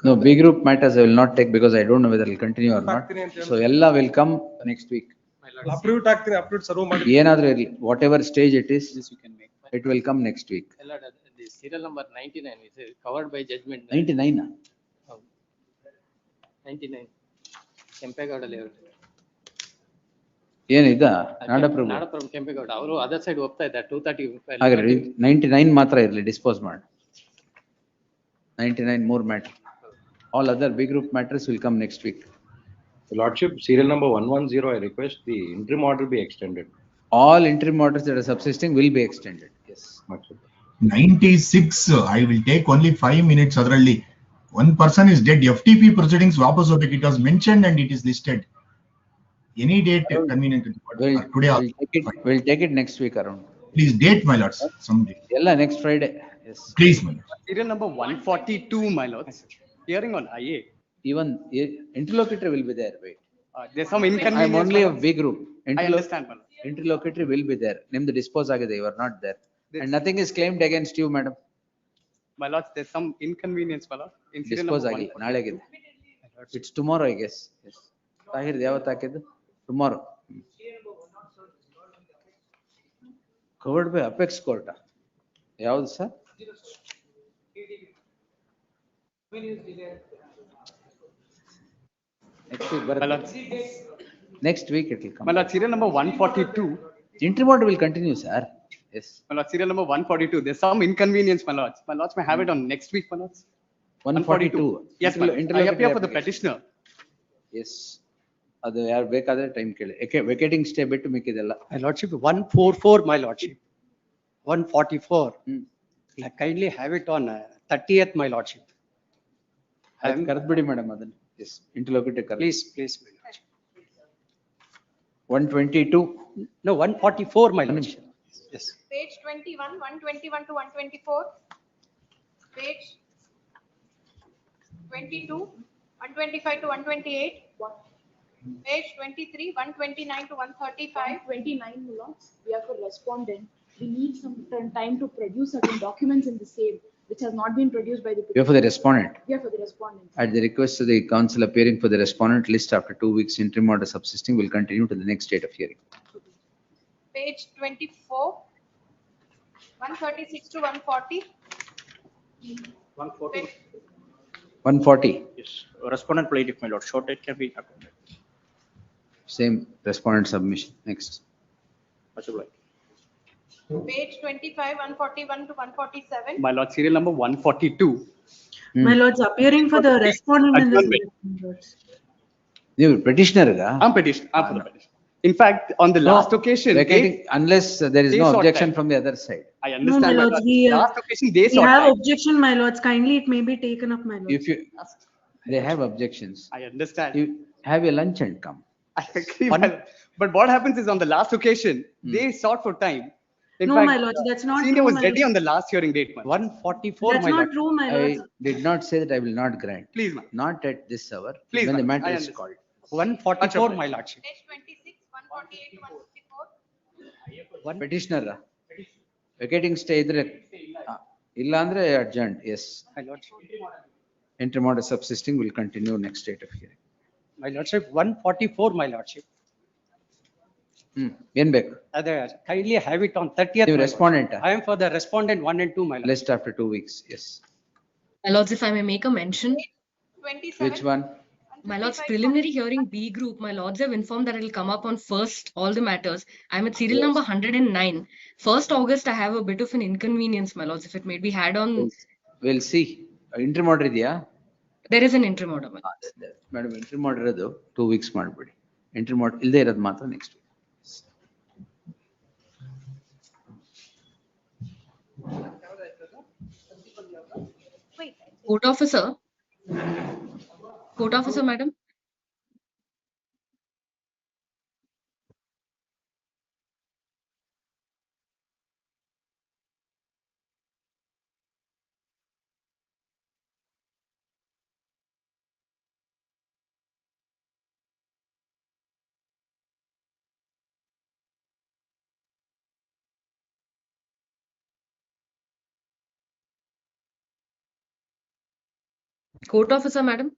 No, B group matters I will not take because I don't know whether it will continue or not. So ಎಲ್ಲ will come next week. Approved ಆಗ್ತೀನಿ, approved serve ಮಾಡಿ. ಏನಾದ್ರೂ ಇರಲಿ, whatever stage it is, it will come next week. The serial number 99 is covered by judgment. 99. 99. Kempegowda layout. ಏನಿದ? ನಾಡಪ್ರಭು. ನಾಡಪ್ರಭು ಕೆಂಪೇಗೌಡ ಅವರು other side ಹೋಗ್ತಾ ಇದ್ದಾರೆ 230. ಹಾಗಾದ್ರೆ 99 ಮಾತ್ರ ಇರಲಿ, ಡಿಸ್ಪೋಸ್ ಮಾಡಿ. 99 more matter. All other B group matters will come next week. Lordship, serial number 110, I request the interim order be extended. All interim orders that are subsisting will be extended. Yes. 96, I will take only 5 minutes. Adralli, one person is dead. FTP proceedings, vapas hogಬೇಕು. It was mentioned and it is listed. Any date convenient. Today, We'll take it next week around. please date, my lords, someday. ಎಲ್ಲ next Friday. Yes. Please, my lords. Serial number 142, my lords. Hearing on IA. Even interlocutor will be there. Wait. There's some I am inconvenience. only of B group. I understand, my lord. Interlocutory will be there. Nimdu dispose agide, you are not there. And nothing is claimed against you, madam. My lords, there's some inconvenience, my lord. In serial Dispose number ಆಗಿಲ್ಲ, ನಾಳೆ ಆಗಿದೆ. It's tomorrow, I guess. Yes. Tahir ಯಾವತ್ತು ಹಾಕಿದ್ದು? Tomorrow. Covered by apex court. ಯಾವ್ದು sir? Next week ಬರುತ್ತೆ. Next week it will come. My lord, serial number 142. Interim order will continue, sir. Yes. My lord, serial number 142. There's some inconvenience, my lords. My lords may have it on next week, my lords. 142. Yes, my lord. I appear for the petitioner. Yes. ಅದು ಯಾರು ಬೇಕಾದ್ರೆ time ಕೇಳಿ. ವೆಕೇಟಿಂಗ್ stay ಬಿಟ್ಟು ಮಿಕ್ಕಿದೆಲ್ಲ. My lordship, 144, my lordship. 144. Kindly have it on 30th, my lordship. ಕರೆದ್ಬಿಡಿ madam ಅದನ್ನ. Yes. Interlocutor ಕರೆದು. Please, my lordship. 122. No, 144, my lordship. Yes. Page 21, 121 to 124. Page 22, 125 to 128. Page 23, 129 to 135. 29 belongs, we are for respondent. We need some time to produce certain documents in the same. which has not been produced by the. We are for the respondent. We are for the respondent. At the request of the counsel appearing for the respondent, list after 2 weeks interim order subsisting will continue to the next date of hearing. Page 24, 136 to 140. 140. 140, Yes, respondent plaintiff, my lord, short date can be accommodated. same respondent submission. Next. Much obliged. Page 25, 141 to 147. My lord, serial number 142. My lords, appearing for the respondent in this. Adjournment. You petitioner ga? I'm petition, I'm for the petition. In fact, on the last occasion, Vacating, unless there is they no sought objection time. from the other side. I No, my understand, my lords, lord. we, Last occasion, they we sought have time. objection, my lords. Kindly, it may be taken up, my lords. If you, they have objections. I understand. You have your lunch and come. I agree, my lord. But what happens is on the last occasion, they sought for time. In No, fact, my lords, that's not senior true, was my ready lords. on the last hearing date, man. 144, That's my not lord. true, my I lords. did not say that I will not grant. Please, ma'am. Not at this hour, Please, when the ma'am. matter I is understand. called. 144, my lordship. Page 26, 148 to 154. Petitioner, vacating stay idre, illa andre adjourned, yes. My lordship. Interim order subsisting will continue next date of hearing. My lordship, 144, my lordship. ಏನ್ ಬೇಕು? Kindly have it on 30th. ನೀವು my respondent lordship. I am for the respondent 1 and 2, my lord. List after 2 weeks, yes. My lords, if I may make a mention. 27. Which one? My lords, preliminary hearing B group, my lords have informed that it will come up on first, all the matters. I'm at serial number 109. 1st August, I have a bit of an inconvenience, my lords, if it may be had on, We'll see. Interim order ಇದೆಯಾ? there is an interim order, my lords. Madam interim order ಇರೋದು 2 weeks ಮಾಡ್ಬಿಡಿ. Interim order ಇಲ್ಲದೆ ಇರೋದು ಮಾತ್ರ next week. Court officer, madam. Court officer, madam.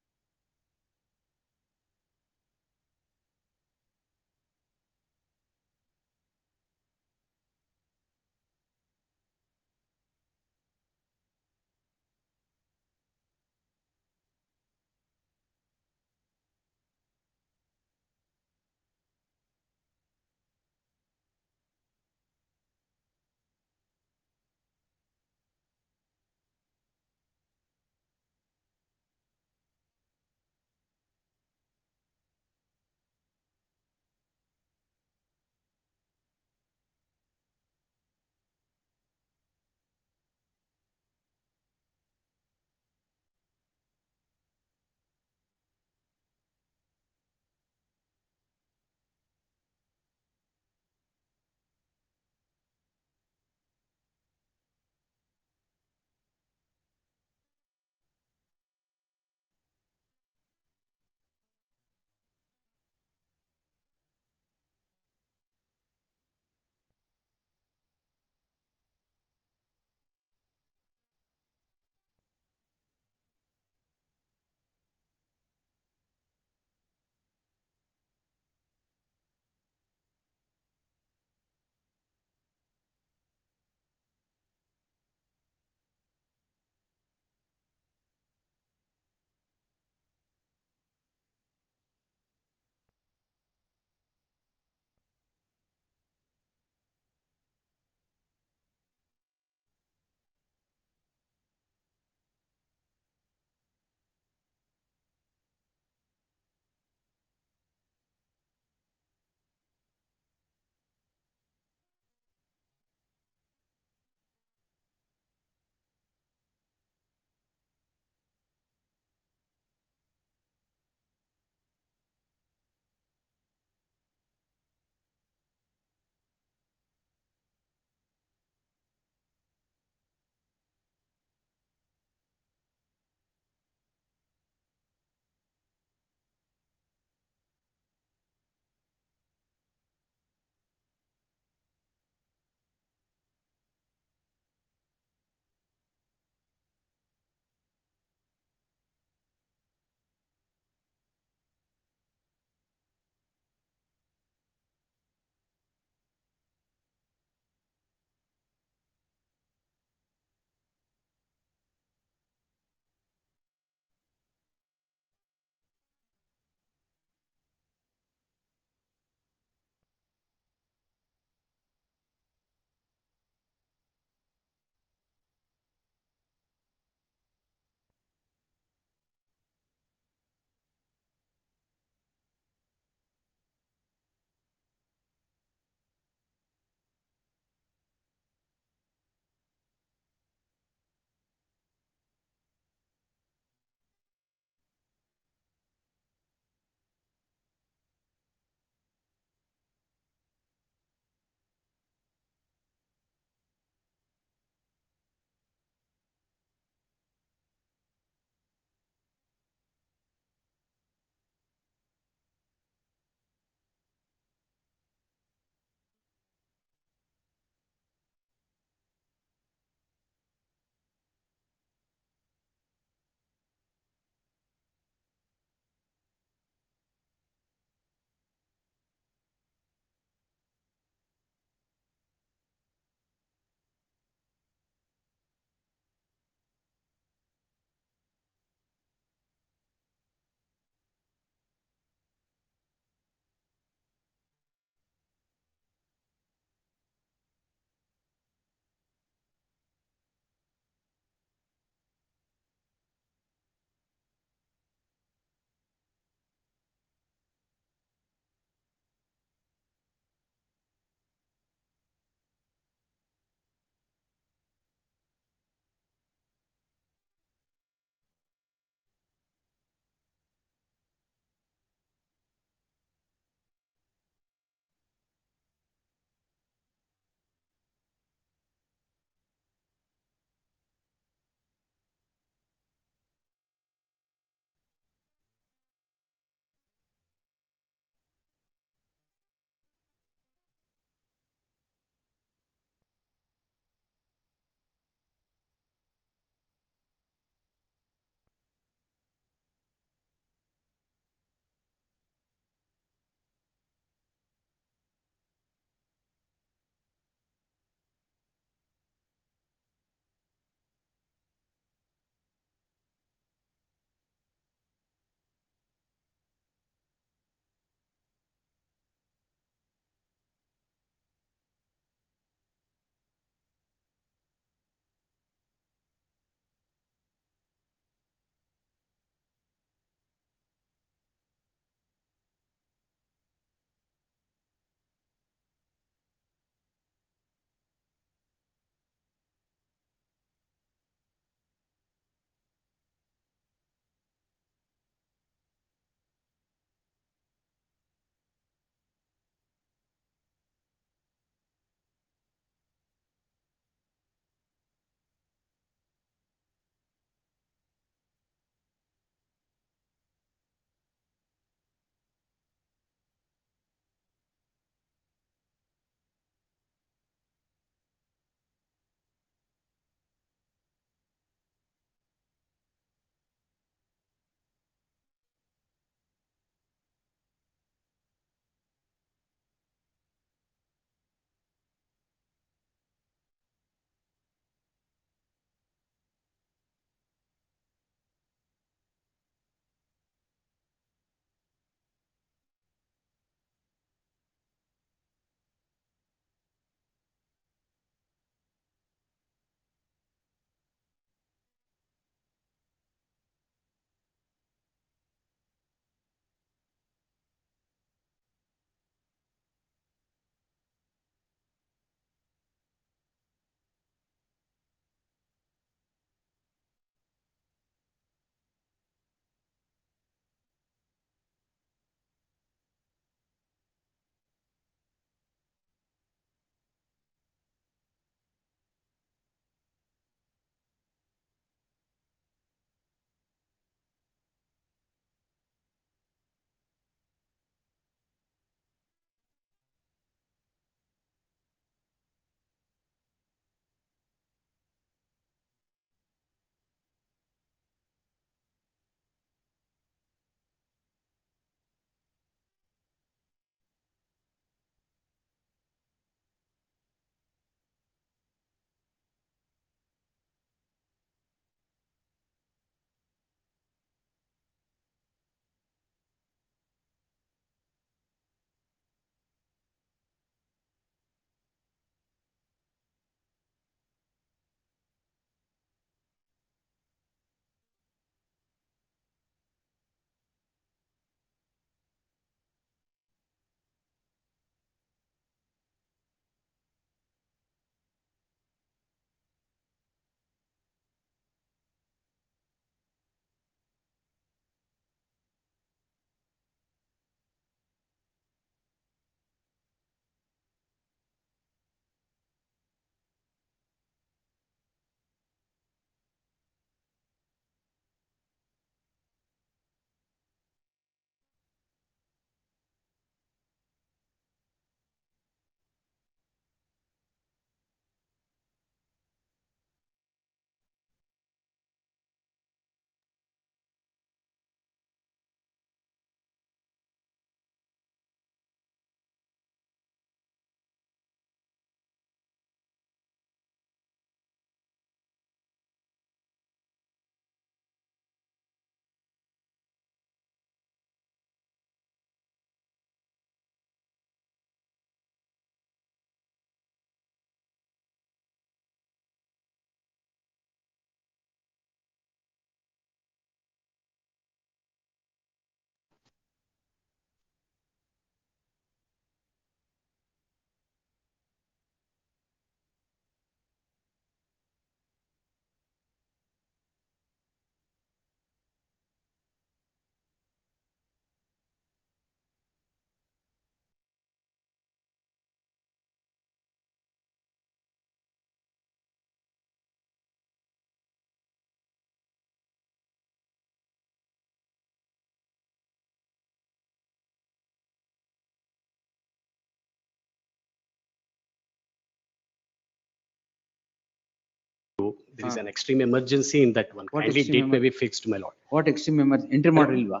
There is an extreme emergency in that one. What Kindly extreme date may be fixed, my lord. What extreme emergency? Interim order ilva?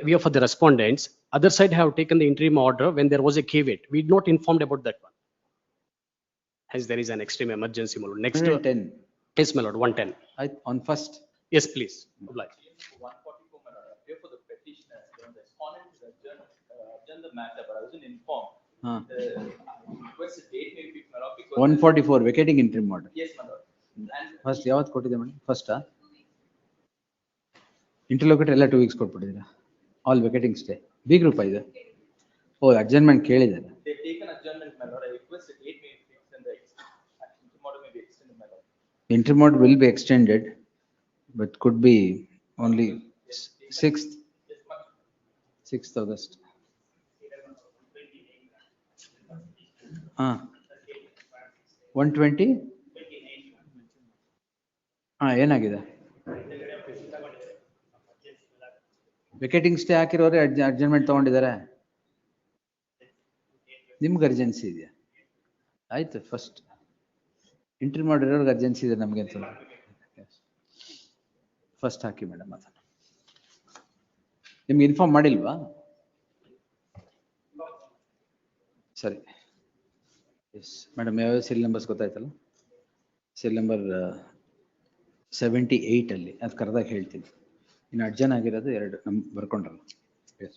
We are for the respondents. Other side have taken the interim order when there was a caveat. We did not informed about that one. Hence, there is an extreme emergency, my lord. Next, 110. yes, my lord, 110. On first. Yes, please. Oblige. 144, my lord. Here for the petitioner, when the respondent is adjourned the matter, but I wasn't informed. Request a date may be fixed, my lord, because 144 vacating interim order. Yes, my lord. And first ಯಾವತ್ತು ಕೊಟ್ಟಿದೆ madam? First interlocutor ಎಲ್ಲ 2 weeks ಕೊಟ್ಬಿಟ್ಟಿದ್ದೀರಾ? All vacating stay B group ಇದೆ. ಓ adjournment ಕೇಳಿದ್ದಾರೆ. they've taken adjournment, my lord. I request a date may be fixed and the interim order may be extended, my lord. Interim order will be extended, but could be only 6th August. 120? ಏನಾಗಿದೆ? ವೆಕೇಟಿಂಗ್ stay ಹಾಕಿರೋರೆ adjournment ತಗೊಂಡಿದ್ದಾರೆ. ನಿಮ್ಗೆ urgency ಇದೆಯಾ? ಆಯ್ತು, first entry ಮಾಡಿರೋರ್ಗೆ urgency ಇದೆ, ನಮ್ಗೆ ಅಂತ first ಹಾಕಿ madam. ಅದನ್ನು ನಿಮ್ಗೆ ಇನ್ಫಾರ್ಮ್ ಮಾಡಿಲ್ವಾ? ಸರಿ. ಎಸ್ ಮೇಡಮ್, ಯಾವ್ಯಾವ ಸೀರಿಯಲ್ ನಂಬರ್ಸ್ ಗೊತ್ತಾಯ್ತಲ್ಲ? ಸೀರಿಯಲ್ ನಂಬರ್ 78 ಅಲ್ಲಿ ಅದು ಕರೆದಾಗ ಹೇಳ್ತೀನಿ. ಇನ್ನು ಅಡ್ಜನ್ ಆಗಿರೋದು 2 ನಮ್ ಬರ್ಕೊಂಡ್ರಲ್ಲ. S.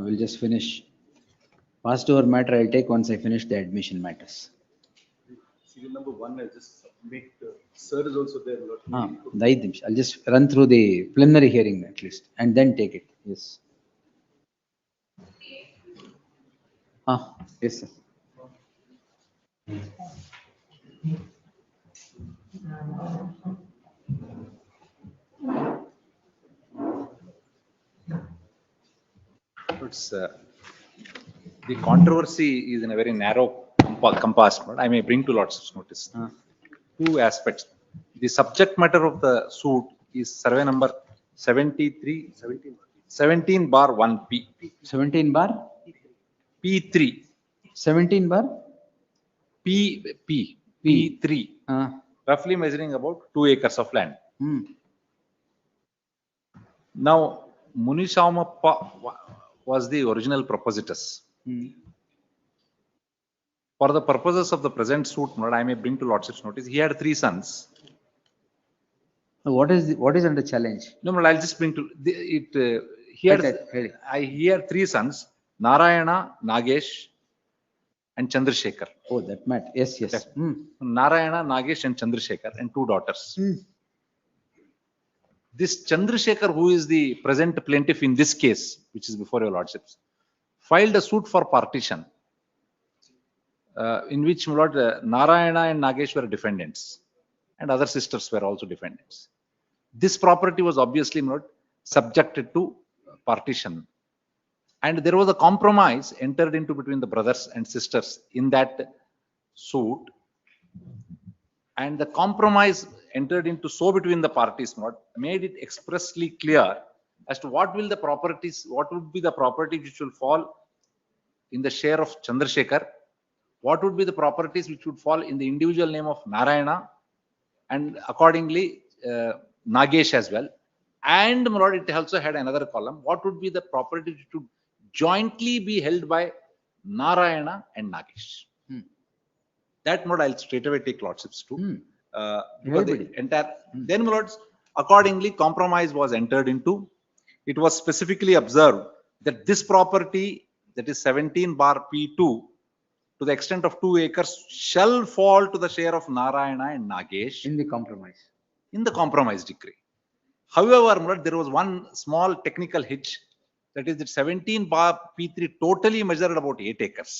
We'll just finish. Passed over matter I'll take once I finish the admission matters. Serial number 1, I'll just make, sir is also there. The 5 ನಿಮಿಷ. I'll just run through the preliminary hearing at least and then take it. Yes. Yes, sir. It's, the controversy is in a very narrow compass. I may bring to Lordship's notice 2 aspects. The subject matter of the suit is survey number 17/1P. 17 bar? P3. 17 bar? P3. Roughly measuring about 2 acres of land. Now, Munishamappa was the original propositus. For the purposes of the present suit, I may bring to Lordship's notice, he had 3 sons. What is under challenge? No, I'll just bring to it. He had 3 sons, Narayana, Nagesh, and Chandrasekhar. Oh, that matter. Yes. Narayana, Nagesh, and Chandrasekhar, and 2 daughters. This Chandrasekhar, who is the present plaintiff in this case, which is before your Lordships, filed a suit for partition, in which Narayana and Nagesh were defendants, and other sisters were also defendants. This property was obviously not subjected to partition, and there was a compromise entered into between the brothers and sisters in that suit, and the compromise entered into so between the parties made it expressly clear as to what would be the property which will fall in the share of Chandrasekhar, what would be the properties which would fall in the individual name of Narayana, and accordingly Nagesh as well. And it also had another column, what would be the property which would jointly be held by Narayana and Nagesh. That I'll straight away take Lordships to. Then accordingly compromise was entered into. It was specifically observed that this property, that is 17/P2, to the extent of 2 acres, shall fall to the share of Narayana and Nagesh in the compromise decree. However, there was one small technical hitch, that is that 17/P3 totally measured about 8 acres.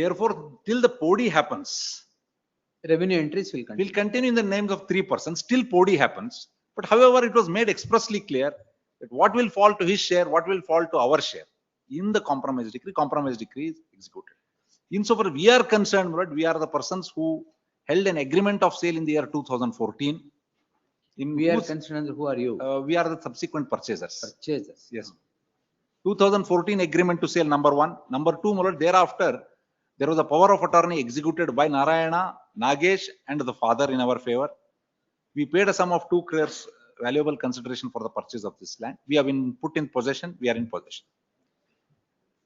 Therefore, till the PODI happens, revenue entries will continue in the names of 3 persons, till PODI happens. But however, it was made expressly clear that what will fall to his share, what will fall to our share in the compromise decree is executed. Insofar we are concerned, we are the persons who held an agreement of sale in the year 2014. We are concerned, who are you? We are the subsequent purchasers. Yes. 2014 agreement to sale, number 1. Number 2, thereafter, There was a power of attorney executed by Narayana, Nagesh and the father in our favor. We paid a sum of 2 crores valuable consideration for the purchase of this land. We have been put in possession. We are in possession.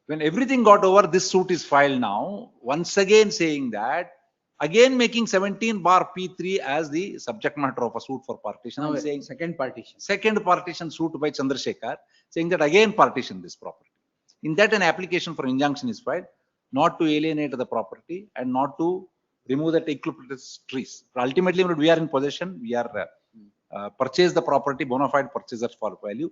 When everything got over, this suit is filed now, once again saying that, again making 17/P3 as the subject matter of a suit for partition. Now, I'm saying second partition. second partition suit by Chandrasekhar, saying that again partition this property. In that, an application for injunction is filed, not to alienate the property and not to remove the eucalyptus trees. Ultimately, we are in possession. We are purchase the property, bona fide purchasers for value.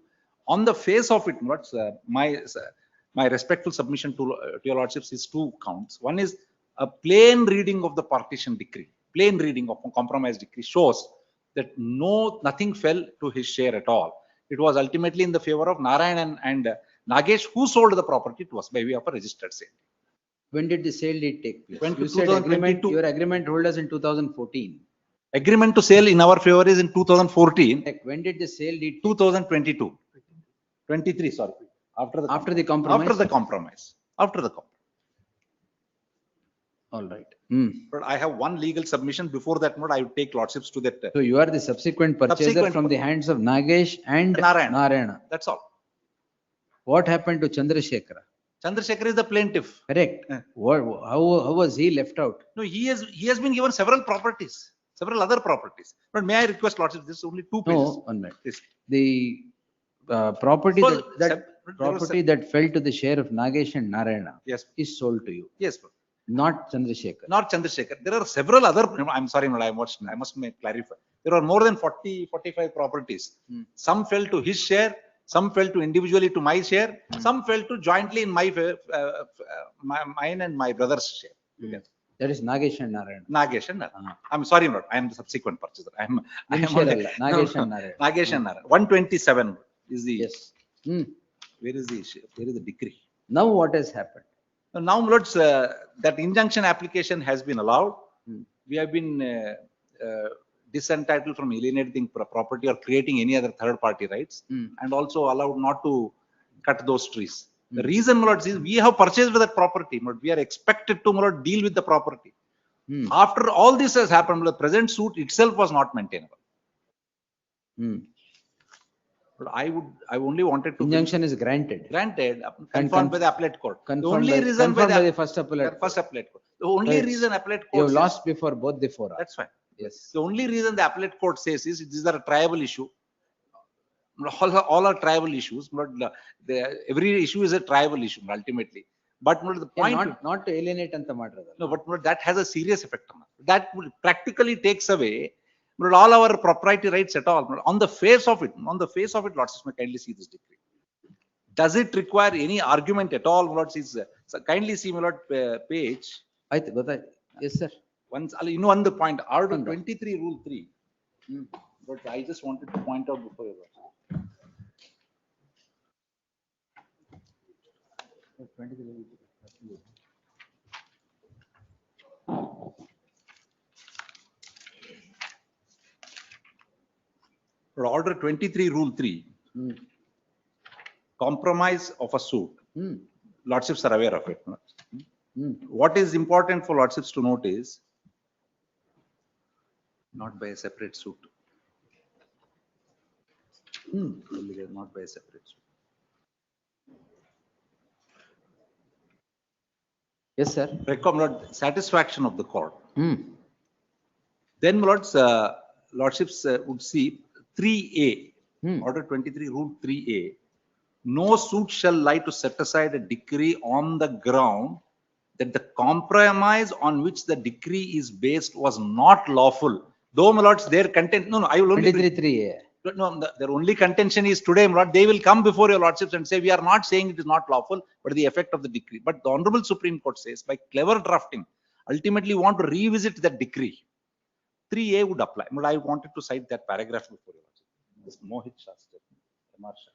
On the face of it, my respectful submission to your lordships is 2 counts. One is a plain reading of the partition decree. Plain reading of a compromise decree shows that nothing fell to his share at all. It was ultimately in the favor of Narayan and Nagesh, who sold the property to us by way of a registered sale. When did the sale deed take place? Went to You said 2022. your agreement told us in 2014. Agreement to sale in our favor is in 2014. When did the sale deed? 2022. 23, sorry. After the compromise? After the compromise. After the compromise. All right. But I have one legal submission. Before that, I would take lordships to that. So you are the subsequent purchaser from the hands of Nagesh and Narayana. That's all. What happened to Chandrasekhara? Chandrasekhar is the plaintiff. Correct. How was he left out? No, he has been given several properties, several other properties. But may I request lordships, this is only 2 pages. No, 1 minute. The property that fell to the share of Nagesh and Narayana is sold to you. Yes, sir. Not Chandrasekhar. Not Chandrasekhar. There are several other, I'm sorry, I must clarify. There are more than 40, 45 properties. Some fell to his share, some fell to individually to my share, some fell to jointly in mine and my brother's share. That is Nagesh and Narayana. Nagesh and Narayana. I'm sorry, I am the subsequent purchaser. I am Nagesh and Narayana. Nagesh and Narayana. 127 is the, yes. Where is the decree? Now what has happened? Now, lords, that injunction application has been allowed. We have been disentitled from alienating property or creating any other third party rights, and also allowed not to cut those trees. The reason, my lords, is we have purchased that property. We are expected to, my lord, deal with the property. After all this has happened, the present suit itself was not maintainable. But I only wanted to. Injunction is granted. Granted, confirmed by the appellate court. Confirmed the only reason by the first appellate court. The only reason appellate court. You lost before both the fora. That's fine. Yes. The only reason the appellate court says is these are a tribal issue. All are tribal issues, but every issue is a tribal issue ultimately. But the point not to alienate anta matter. No, but that has a serious effect on us. That practically takes away all our proprietary rights at all. On the face of it, lords, may kindly see this decree. Does it require any argument at all, lords? So kindly see, my lord, page. Yes, sir. Once, on the point, Article 23, Rule 3. But I just wanted to point out before you. Order 23, Rule 3. Compromise of a suit. Lordships are aware of it. What is important for lordships to note is not by a separate suit. Not by a separate suit. Yes, sir. Recommend satisfaction of the court. Then, lordships would see 3A, Order 23, Rule 3A. No suit shall lie to set aside a decree on the ground that the compromise on which the decree is based was not lawful. Though, my lords, their content. No, I will only. 23A. No, their only contention is today, my lord, they will come before your lordships and say, we are not saying it is not lawful, but the effect of the decree. But the Honorable Supreme Court says, by clever drafting, ultimately want to revisit that decree. 3A would apply. But I wanted to cite that paragraph before your lordship. This Mohit Shastra, MR Shah.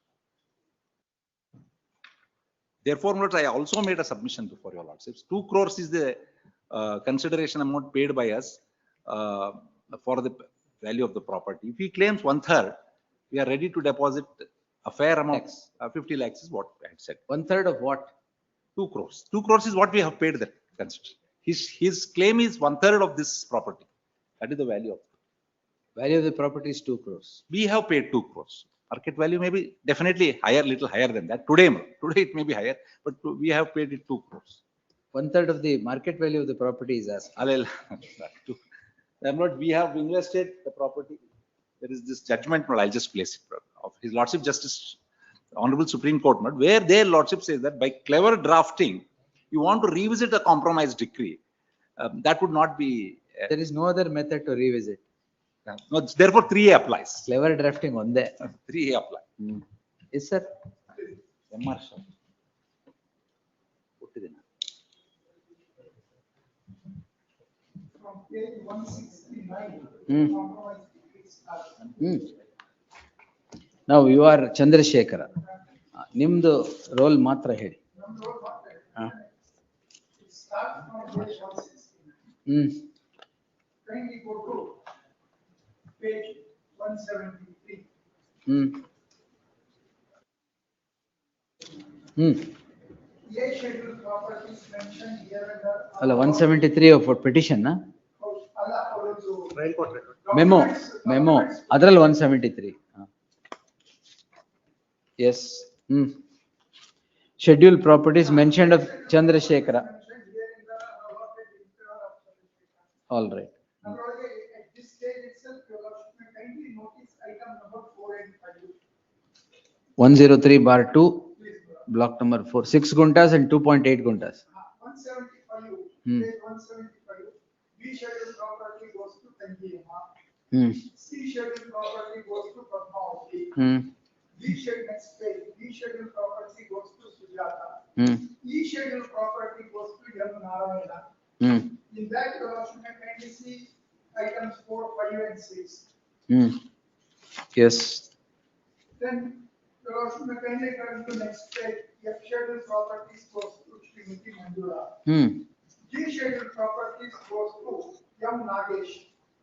Therefore, my lords, I also made a submission before your lordships. 2 crores is the consideration amount paid by us for the value of the property. If he claims 1/3, we are ready to deposit a fair amount. 50 lakhs is what I had said. 1/3 of what? 2 crores. 2 crores is what we have paid that. consider. His claim is 1/3 of this property. That is the value of it. Value of the property is 2 crores. We have paid 2 crores. Market value may be definitely higher, little higher than that. Today it may be higher, but we have paid it 2 crores. 1/3 of the market value of the property is asked. We have invested the property. There is this judgment, I'll just place it, of His Lordship Justice, Honorable Supreme Court, where their Lordship says that by clever drafting, you want to revisit a compromise decree. That would not be. There is no other method to revisit. No, therefore 3A applies. Clever drafting on there. 3A apply. Yes, sir. MR sir. From page 169. Now you are Chandrasekhara. Nimdu role matra hedi. Start from page 160. Kindly go to page 173. A scheduled properties mentioned here and 173 for petition, na? Trial court record. Memo. Adral 173. Yes. Scheduled properties mentioned of Chandrasekhara. All right. At this stage itself, you should kindly notice item number 4 and 5. 103/2, block number 4, 6 guntas and 2.8 guntas. 175, page 175, B scheduled property goes to Tangiama. C scheduled property goes to Padmavati. D scheduled next page, D scheduled property goes to Sujata. E scheduled property goes to M. Narayana. In that, you should kindly see items 4, 5 and 6. Yes. Then you should kindly turn to next page, F scheduled properties goes to Srimati Manjula. G scheduled properties goes to M. Nagesh.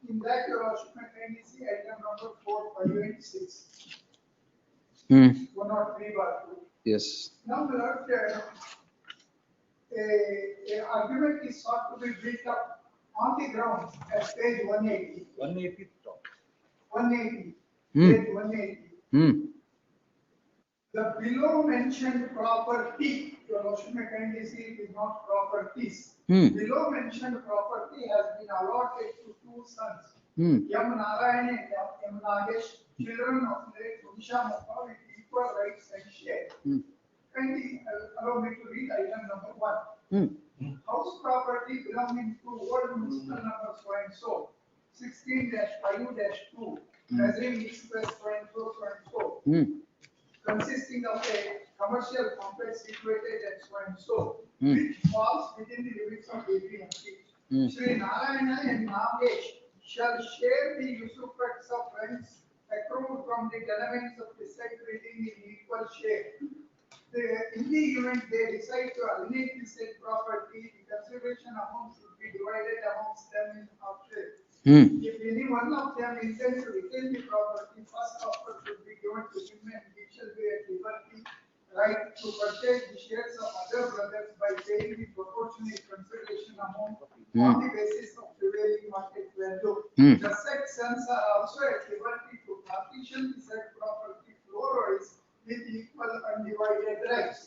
In that, you should kindly see item number 4, 5 and 6. 103/2. Yes. Now, my lord, a argument is sought to be built up on the ground at page 180. 180. 180. Page 180. The below mentioned property, your Lordship may kindly see it is not properties. Below mentioned property has been allotted to 2 sons, M. Narayan and M. Nagesh, children of late Unisha Mappa with equal rights and share. Kindly allow me to read item number 1. House property belonging to old municipal number so and so, 16-5-2, measuring east west so and so, consisting of a commercial complex situated at so and so, which falls within the limits of APMC. Sri Narayana and Nagesh shall share the usufructs of rents accrued from the tenements of the said building in equal share. In the event they decide to alienate the said property, the consideration amount should be divided amongst them in half share. If any one of them intends to retain the property, first offer should be given to him and he shall be at liberty right to purchase the shares of other brothers by paying the proportionate consideration amount on the basis of prevailing market value. The said sons are also at liberty to partition the said property floor-wise with equal undivided rights.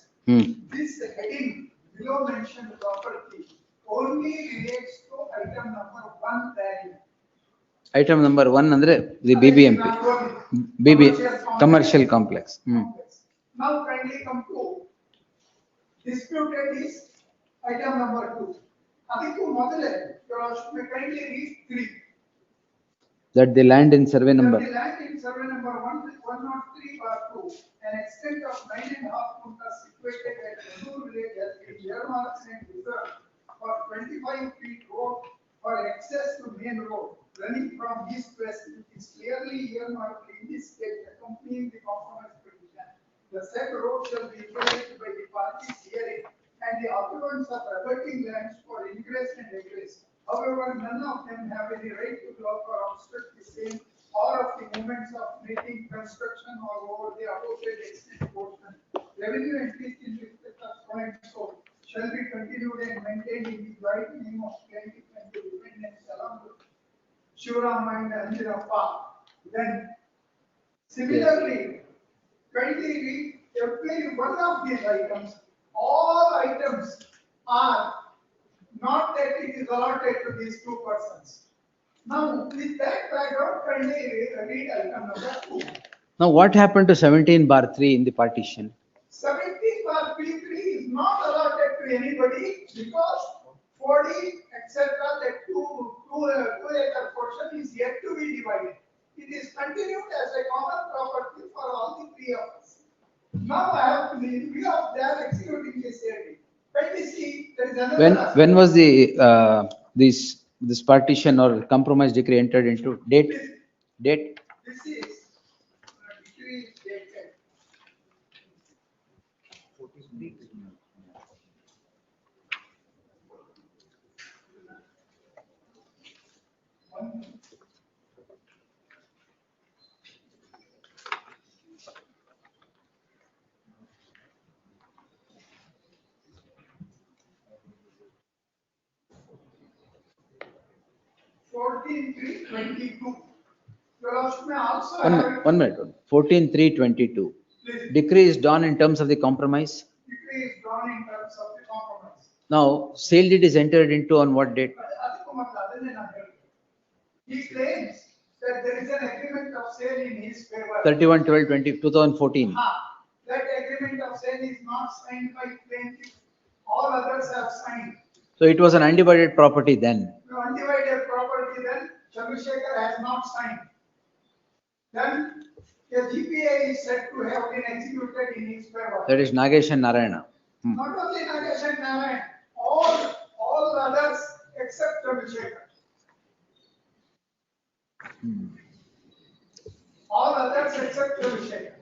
This heading below mentioned property only relates to item number 1 value. Item number 1 andre the BBMP, commercial complex. Now kindly come to disputed is item number 2. Adikku modale, you should kindly read 3. That the land in survey number. The land in survey number 103/2, an extent of 9.5 guntas situated at Radur village has been earmarked and reserved for 25 feet road for access to main road running from east west, which is clearly earmarked in this state accompanying the compromise petition. The said road shall be utilized by the parties hearing and the occupants of abutting lands for ingress and egress. However, none of them have any right to block or obstruct the same or of the movements of making construction or over the aforesaid extent portion. Revenue entries in respect of so and so shall be continued and maintained in the Shivaram and Anjirappa. Then similarly, 20, every one of these items, all items are not that it is allotted to these two persons. Now, with that background, kindly read item number 2. Now, what happened to 17(3) in the partition? 17(P3) is not allotted to anybody because 40, etc., that two acre portion is yet to be divided. It is continued as a common property for all the three of us. Now I have to, in view of their executing this area. Let me see, there is another. When was the this partition or compromise decree entered into? Date? This is decree is dated. One minute. 14(3)22. Decree is done in terms of the compromise. Decree is drawn in terms of the compromise. Now, sale deed is entered into on what date? He claims that there is an agreement of sale in his favor. 31/12/2014. That agreement of sale is not signed by plaintiff. All others have signed. So it was an undivided property then. The undivided property then, Chandrasekhar has not signed. Then a GPA is said to have been executed in his favor. That is Nagesh and Narayana. Not only Nagesh and Narayan, all others except Chandrasekhar. All others except Chandrasekhar.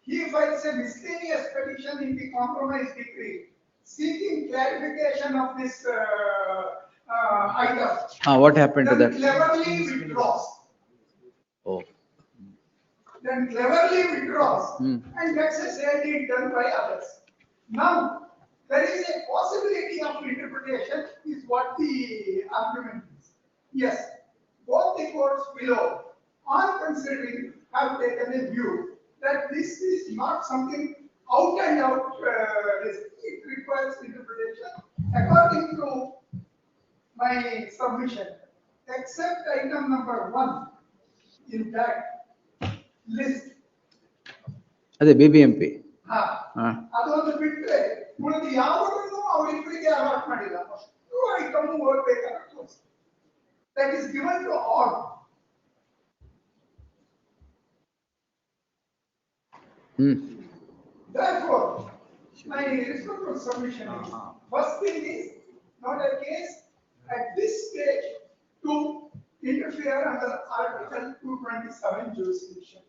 He files a miscellaneous petition in the compromise decree seeking clarification of this item. What happened to Then that? cleverly withdraws. Oh. Then cleverly withdraws and gets a sale deed done by others. Now, there is a possibility of interpretation is what the argument is. Yes, both the courts below, on considering, have taken a view that this is not something out and out, it requires interpretation according to my submission, except item number 1, in fact, list. ಅದೇ BBMP. ಅದೊಂದು ಬಿಟ್ರೆ ಉಳಿದ ಯಾವುದನ್ನು ಅವರಿಬ್ಬರಿಗೆ allot ಮಾಡಿಲ್ಲ. ಅಷ್ಟು item ಓದಬೇಕಾದ್ರೆ that is given to all. Therefore, my respectful submission is, first thing is not a case at this stage to interfere under Article 227 jurisdiction.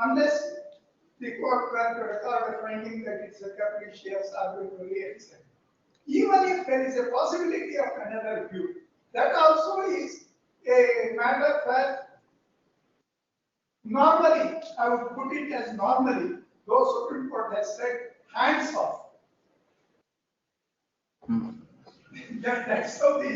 Unless the court were to record a finding that it's a capricious, arbitrary, etc. Even if there is a possibility of another view, that also is a matter where normally, I would put it as normally, though Supreme Court has said hands off. That's how the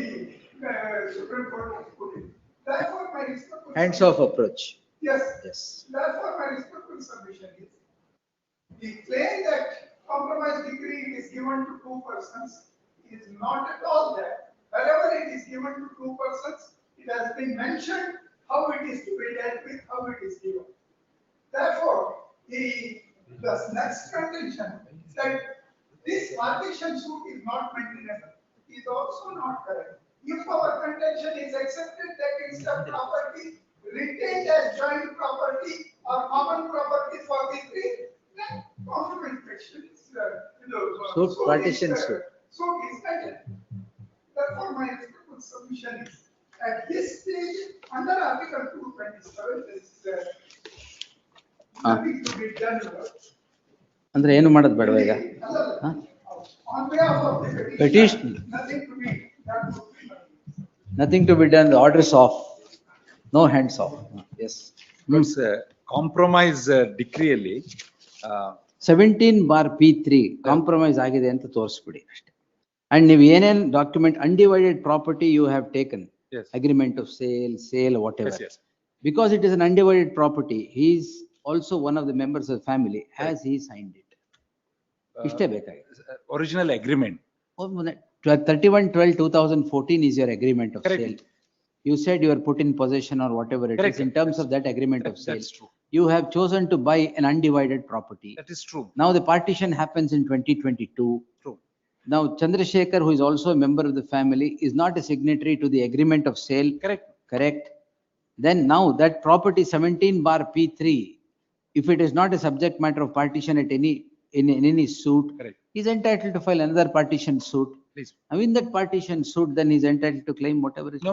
Supreme Court has put it. Therefore, my respectful Hands off approach. Yes. Yes. Therefore, my respectful submission is the claim that compromise decree is given to two persons is not at all there. Wherever it is given to two persons, it has been mentioned how it is to be dealt with, how it is given. Therefore, the next contention that this partition suit is not maintainable is also not correct. If our contention is accepted that it's a property retained as joint property or common property for the three, then compromise petition is Suit, partition suit. Suit is maintained. Therefore, my respectful submission is at this stage under Article 227 there is nothing to be done. ಅಂದ್ರೆ ಏನು ಮಾಡೋದು ಬೇಡವಾ ಈಗ? On behalf of the Petition. nothing to be done. Nothing to be done, the order is off. No hands off. Yes. But compromise decree ಅಲ್ಲಿ 17(P3) compromise ಆಗಿದೆ ಅಂತ ತೋರಿಸ್ಬಿಡಿ ಅಷ್ಟೇ. And ನೀವು ಏನೇನ್ document undivided property you have taken Yes. Agreement of sale, whatever. Yes, yes. Because it is an undivided property, he is also one of the members of the family as he signed it. ಇಷ್ಟೇ ಬೇಕಾಗಿದೆ. Original agreement. 31/12/2014 is your agreement of Correct. sale. You said you are put in possession or whatever it Correct. is in terms of that agreement of sale. That's true. You have chosen to buy an undivided property. That is true. Now the partition happens in 2022. True. Now Chandrasekhar, who is also a member of the family, is not a signatory to the agreement of sale. Correct. Correct. Then now that property 17/P3, if it is not a subject matter of partition at in any suit, Correct. he is entitled to file another partition suit. Please. Now in that partition suit, then he is entitled to claim whatever is. No,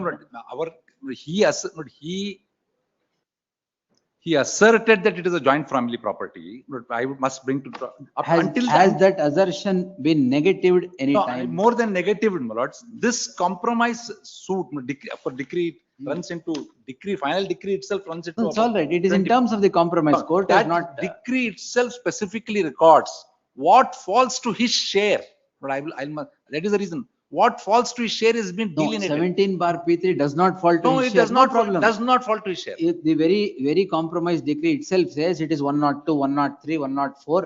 he asserted that it is a joint family property, but I must bring to Has that assertion been negatived any no, time? more than negative, my lords. This compromise suit for decree runs into decree, final decree itself runs into. No, it's all right. It is in terms of the compromise. Court has That not. decree itself specifically records what falls to his share. But that is the reason. What falls to his share has been No, delineated. 17/P3 does not fall to No, his it share. does not, problem. does not fall to his share. The very compromise decree itself says it is 102, 103, 104.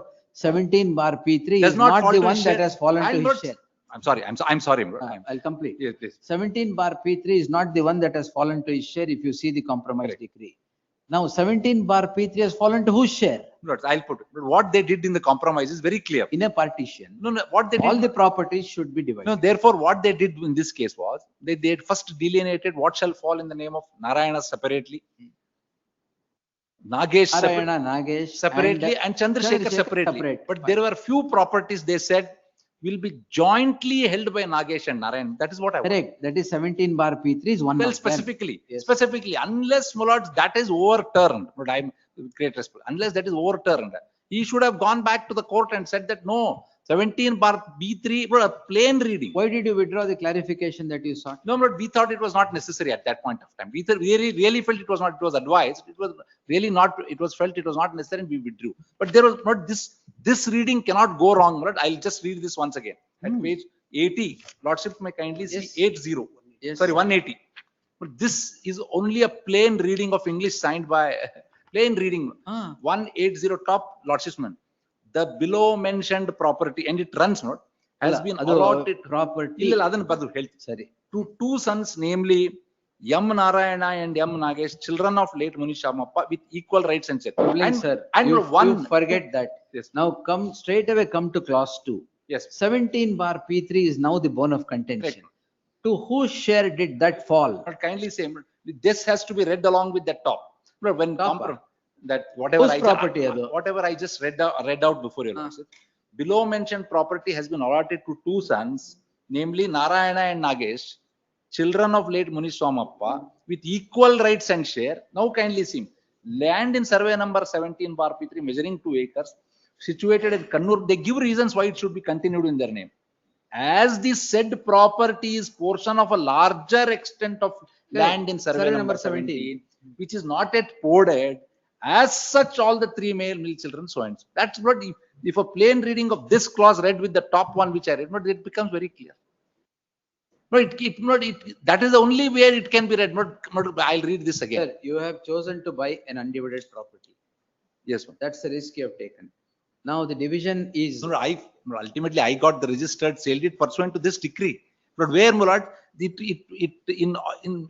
17/P3 Does is not not fall the to one his that share. has fallen I'm to not- his share. I'm sorry. I'm sorry. I'll complete. Yes, please. 17/P3 is not the one that has fallen to his share if you see the compromise decree. Now 17/P3 has fallen to whose share? Lords, I'll put it. But what they did in the compromise is very clear. In a partition. No, what they did. All the properties should be divided. No, therefore, what they did in this case was they first delineated what shall fall in the name of Narayana separately, Nagesh Narayana, Nagesh. separately, and Chandrasekhar separately. separate. But there were few properties they said will be jointly held by Nagesh and Narayan. That is what I want. Correct. That is 17/P3 is one Well, of them. specifically, unless, my lords, that is overturned, but I'm great respect, unless that is overturned, he should have gone back to the court and said that no, 17/B3, but a plain reading. Why did you withdraw the clarification that you sought? No, but we thought it was not necessary at that point of time. We really felt it was not, it was advised. It was really not, it was felt it was not necessary and we withdrew. But there was not this reading cannot go wrong. Right? I'll just read this once again. At page 80, Lordship may kindly see 80. Yes. Sorry, 180. But this is only a plain reading of English signed by, plain reading. 180 top, Lordshipman. The below mentioned property, and it runs not, has been allotted property. Sorry. To two sons, namely M. Narayana and M. Nagesh, children of late Munish Shamappa, with equal rights and share. And you one forget that. Yes. Now come straight away, come to clause 2. Yes. 17/P3 is now the bone of contention. To whose share did that fall? But kindly say, this has to be read along with that top. But when that whatever I just read out before you, below mentioned property has been allotted to two sons, namely Narayana and Nagesh, children of late Munish Somappa, with equal rights and share. Now kindly see, land in survey number 17/P3 measuring 2 acres, situated in Kannur. They give reasons why it should be continued in their name. As the said property is portion of a larger extent of land in survey number 17, which is not yet ported, as such all the three male children, so and so. That's what if a plain reading of this clause read with the top one which I read, but it becomes very clear. But that is the only way it can be read. I'll read this again. Sir, you have chosen to buy an undivided property. Yes, ma'am. That's the risk you have taken. Now the division is. Ultimately I got the registered sale deed pursuant to this decree. But where, Mulad, it in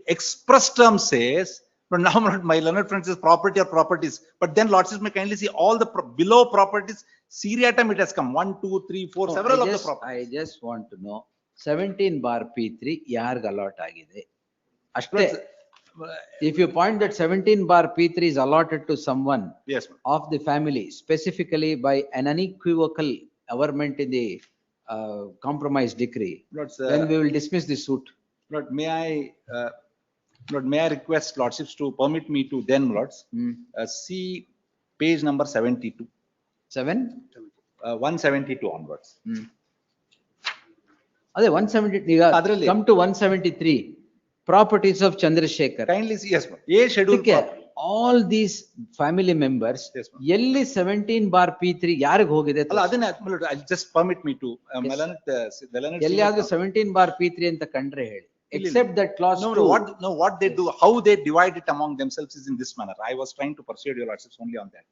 express terms says. But now my learned friend says property or properties. But then Lordship may kindly see all the below properties. Seriatim it has come 1, 2, 3, 4, several of the properties. I just want to know 17/P3 yarg allot agide. Ashte. If you point that 17/P3 is allotted to someone of the family, specifically by an unequivocal averment in the compromise decree, then we will dismiss the suit. Lord, may I request Lordships to permit me to then, Lords, see page number 72. 172 onwards. 170. Come to 173. Properties of Chandrasekhar. Kindly see, yes, a schedule. All these family members, Yelli 17/P3 yarg hogide. I'll just permit me to. Yelli 17/P3 anta kandre heli. except that clause No, 2. what they do, how they divide it among themselves is in this manner. I was trying to persuade your lordships only on that.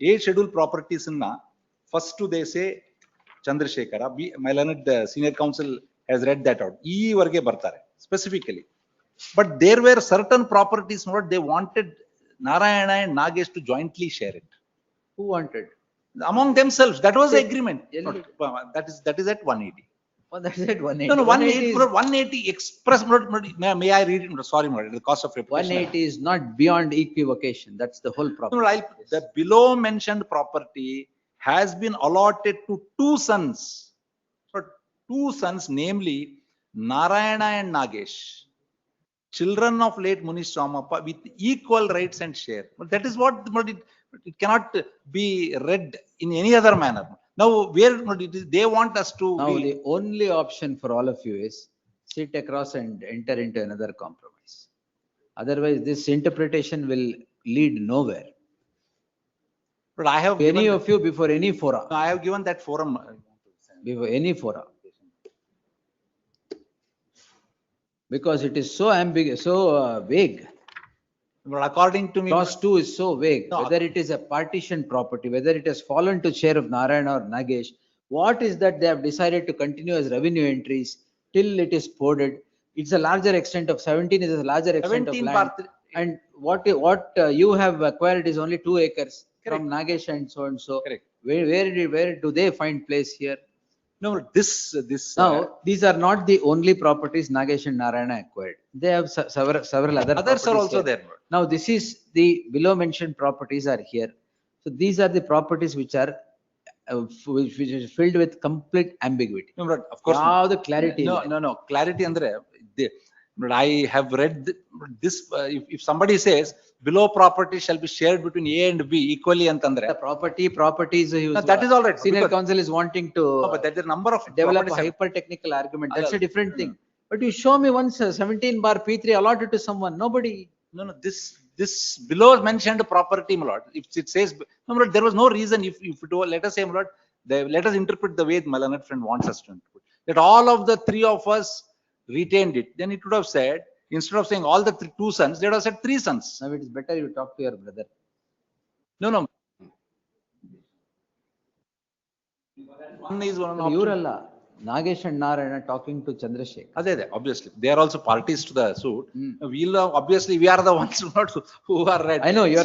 A schedule properties in first they say Chandrasekhara, B, my learned senior counsel has read that out. E varge bartare specifically. But there were certain properties what they wanted Narayana and Nagesh to jointly share it. Who wanted? Among themselves. That was the Yes. agreement. That is at 180. Oh, that's at 180. No, 180 180 express. May I read it? Sorry, at the cost of repetition. 180 is not beyond equivocation. That's the whole problem. The below mentioned property has been allotted to two sons. So two sons, namely Narayana and Nagesh, children of late Munish Ramappa, with equal rights and share. But that is what it cannot be read in any other manner. Now, where they want us to. Now, the only option for all of you is sit across and enter into another compromise. Otherwise, this interpretation will lead nowhere. But I have any of you before any fora. I have given that forum. Before any fora. Because it is so ambiguous, so vague. But according to me, clause 2 is so vague. Whether it is a partition property, whether it has fallen to share of Narayana or Nagesh, what is that they have decided to continue as revenue entries till it is ported? It's a larger extent of 17 is a larger extent of land. And what you have acquired is only 2 acres from Nagesh and so and so. Correct. Where do they find place here? No, this. Now, these are not the only properties Nagesh and Narayana acquired. They have several other Others are also here. there. Now, this is the below mentioned properties are here. So these are the properties which are which is filled with complete ambiguity. No, but of course. Now the clarity. No. Clarity andre. But I have read this. If somebody says below property shall be shared between A and B equally, antandre. The properties. That is all right. Senior counsel is wanting to. But there's a number of develop a hyper technical argument. That's a different thing. But you show me once 17 bar P3 allotted to someone. Nobody. No. This below mentioned property, my lord. If it says, no, my lord, there was no reason. If it were, let us say, my lord, let us interpret the way the learned friend wants us to interpret. That all of the 3 of us retained it. Then it would have said, instead of saying all the 2 sons, they would have said 3 sons. Now it is better you talk to your brother. No. One is one of Uralla. Nagesh and Narayana talking to Chandrasekhar. Obviously, they are also parties to the suit. Obviously, we are the ones who are right. I know you are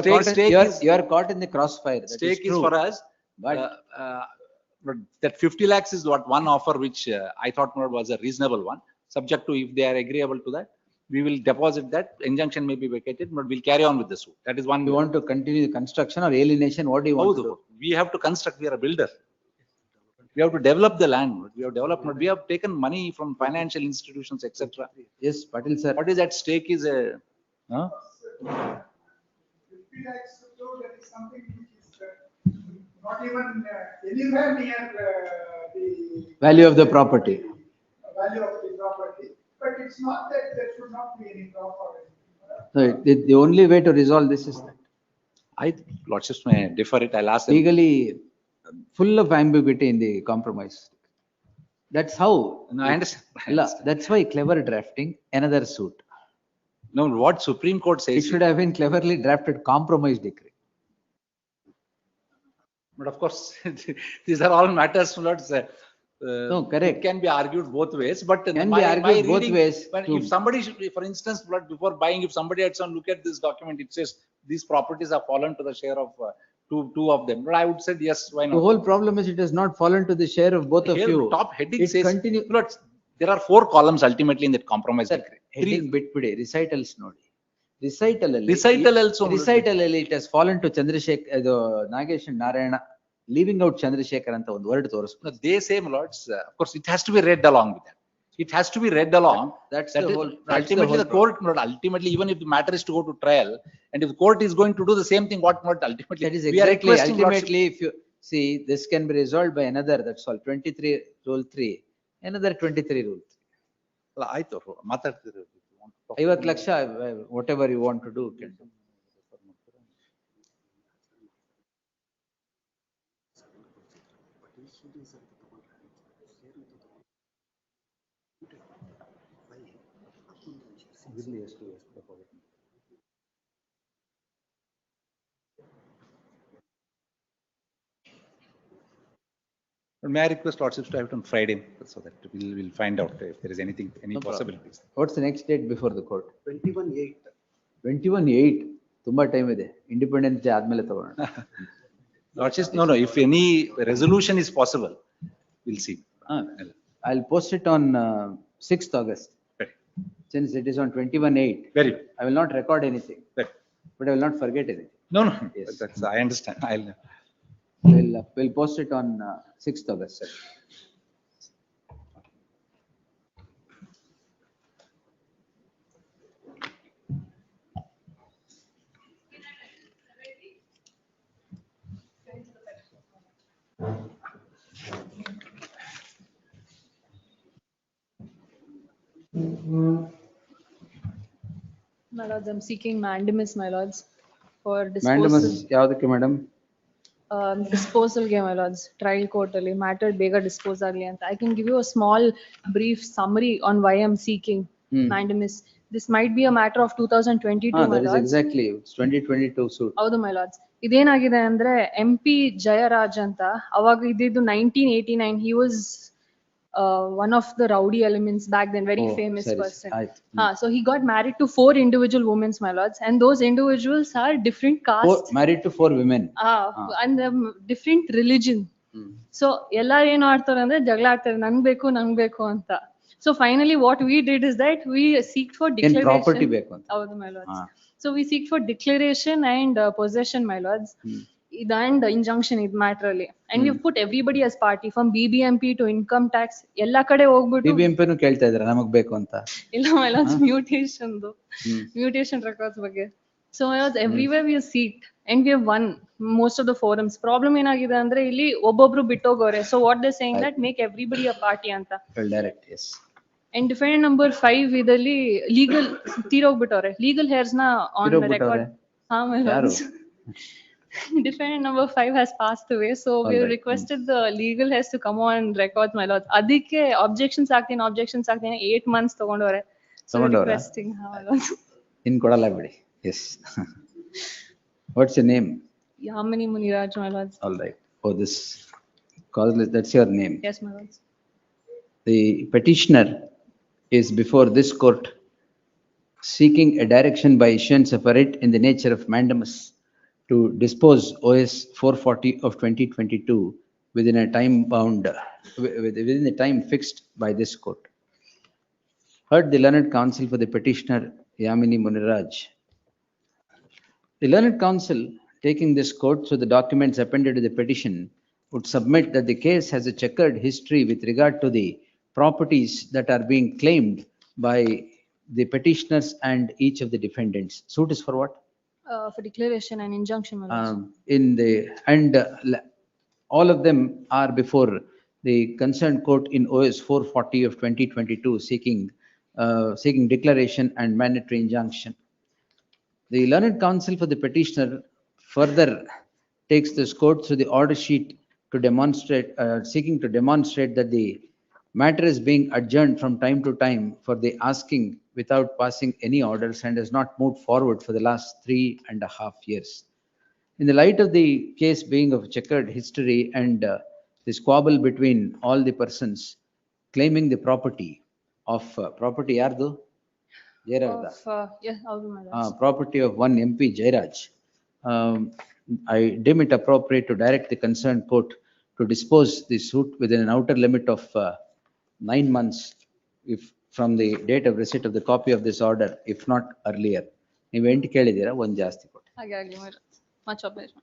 caught in the crossfire. That stake is for us. But that 50 lakhs is what one offer, which I thought was a reasonable one. Subject to if they are agreeable to that, we will deposit that. Injunction may be vacated, but we'll carry on with the suit. That is one. You want to continue the construction or alienation? What do you want to do? We have to construct. We are a builder. We have to develop the land. We have developed. We have taken money from financial institutions, etc. Yes, Patil sir. What is at stake is a. That is something which is not even anywhere near the value of the property. Value of the property, but it's not that there should not be any property. So the only way to resolve this is that. Lordships may differ it. I'll ask them. Legally full of ambiguity in the compromise. That's how. No, I understand. That's why clever drafting another suit. No, what Supreme Court says. It should have been cleverly drafted compromise decree. But of course, these are all matters. No, correct. It can be argued both ways, but can be argued both ways. But if somebody should, for instance, before buying, if somebody had some look at this document, it says these properties have fallen to the share of two of them. But I would say yes, why not? The whole problem is it has not fallen to the share of both of you. Top heading says there are 4 columns ultimately in that compromise. Heading bit pide recitals nodi. Recital it has fallen to Chandrasekhar, Nagesh and Narayana. Leaving out Chandrasekhar and one word torispu. They say, my lords, of course, it has to be read along with that. It has to be read along. That's the whole. Ultimately, the court, ultimately, even if the matter is to go to trial, and if the court is going to do the same thing, what not ultimately? That is exactly. Ultimately, if you see, this can be resolved by another. That's all. 23 rule 3. Another 23 rule 3. I thought, 50 lakhs, whatever you want to do, can do. May I request Lordships to have it on Friday so that we'll find out if there is anything, any No problem. possibilities. What's the next date before the court? 21/8. 21/8. ತುಂಬಾ time ಇದೆ. Independence day ಆದ್ಮೇಲೆ ತಗೊಳ್ಳೋಣ. Lordships, no, if any resolution is possible, we'll see. I'll post it on 6th August. Right. Since it is on 21/8. Very good. I will not record anything. Right. But I will not forget anything. No, Yes. that's, I understand. We'll post it on 6th August. My lords, I'm seeking mandamus, my lords, for disposal. Mandamus ಯಾವ್ದಕ್ಕೆ madam? Disposalಗೆ, my lords, trial court ಅಲ್ಲಿ matter ಬೇಗ dispose ಆಗ್ಲಿ ಅಂತ. I can give you a small brief summary on why I'm seeking mandamus. This might be a matter of 2022, my That is lords. exactly, it's 2022 suit. ಹೌದು my lords. ಇದೇನಾಗಿದೆ ಅಂದ್ರೆ MP Jayaraj ಅಂತ, ಅವಾಗ ಇದ್ದಿದ್ದು 1989. He was one of the rowdy elements back then, very famous person. So he got married to 4 individual women, my lords, and those individuals are different castes. Married to 4 women. And different religion. So ಎಲ್ಲಾರು ಏನ್ ಆಡ್ತಾರೆ ಅಂದ್ರೆ ಜಗಳ ಆಡ್ತಾರೆ, ನಂಗ್ ಬೇಕು ಅಂತ. So finally what we did is that we seek for declaration. property ಬೇಕು ಅಂತ. ಹೌದು my lords. So we seek for declaration and possession, my lords. And injunction is matter ಅಲ್ಲಿ. And we've put everybody as party, from BBMP to income tax. ಎಲ್ಲಾ ಕಡೆ ಹೋಗ್ಬಿಟ್ಟು BBMP ನು ಕೇಳ್ತಾ ಇದ್ದಾರೆ ನಮಗ್ ಬೇಕು ಅಂತ. ಇಲ್ಲ my lords, mutation records ಬಗ್ಗೆ. So my lords, everywhere we have seeked and we have won most of the forums. Problem ಏನಾಗಿದೆ ಅಂದ್ರೆ ಇಲ್ಲಿ ಒಬ್ಬೊಬ್ರು ಬಿಟ್ಟೋಗೋರೆ. So what they're saying that make everybody a party ಅಂತ. Well, direct, yes. And defendant number 5 ಇದರಲ್ಲಿ legal ತೀರೋಗ್ಬಿಟ್ಟವ್ರೆ. Legal hairs ನ on the record. ಹಾ my lords. Defendant number 5 has passed away, so we requested the legal hairs to come on records, my lords. ಅದಕ್ಕೆ objections ಆಗ್ತೀನಿ 8 months ತಗೊಂಡವ್ರೆ. So requesting, my lords. ಇನ್ ಕೊಡಲ್ಲ ಬಿಡಿ. Yes. What's your name? Yamini Muniraj, my lords. All right. Oh, this causeless, that's your name. Yes, my lords. The petitioner is before this court seeking a direction by issuance of a writ in the nature of mandamus to dispose OS 440 of 2022 within a time bound, within the time fixed by this court. Heard the learned counsel for the petitioner Yamini Muniraj. The learned counsel, taking this court through the documents appended to the petition, would submit that the case has a checkered history with regard to the properties that are being claimed by the petitioners and each of the defendants. Suit is for what? For declaration and injunction, my lords. All of them are before the concerned court in OS 440 of 2022 seeking declaration and mandatory injunction. The learned counsel for the petitioner further takes this court through the order sheet to demonstrate, seeking to demonstrate that the matter is being adjourned from time to time for the asking without passing any orders and has not moved forward for the last 3.5 years. In the light of the case being of checkered history and the squabble between all the persons claiming the property of property yardu? Property of one MP Jairaj. I deem it appropriate to direct the concerned court to dispose the suit within an outer limit of 9 months if from the date of receipt of the copy of this order, if not earlier. ನೀವು 8 ಕೇಳಿದ್ದೀರಾ, ಒಂದು ಜಾಸ್ತಿ ಕೊಟ್ಟು. ಹಾಗೆ ಆಗಲಿ my lords. Much obliged.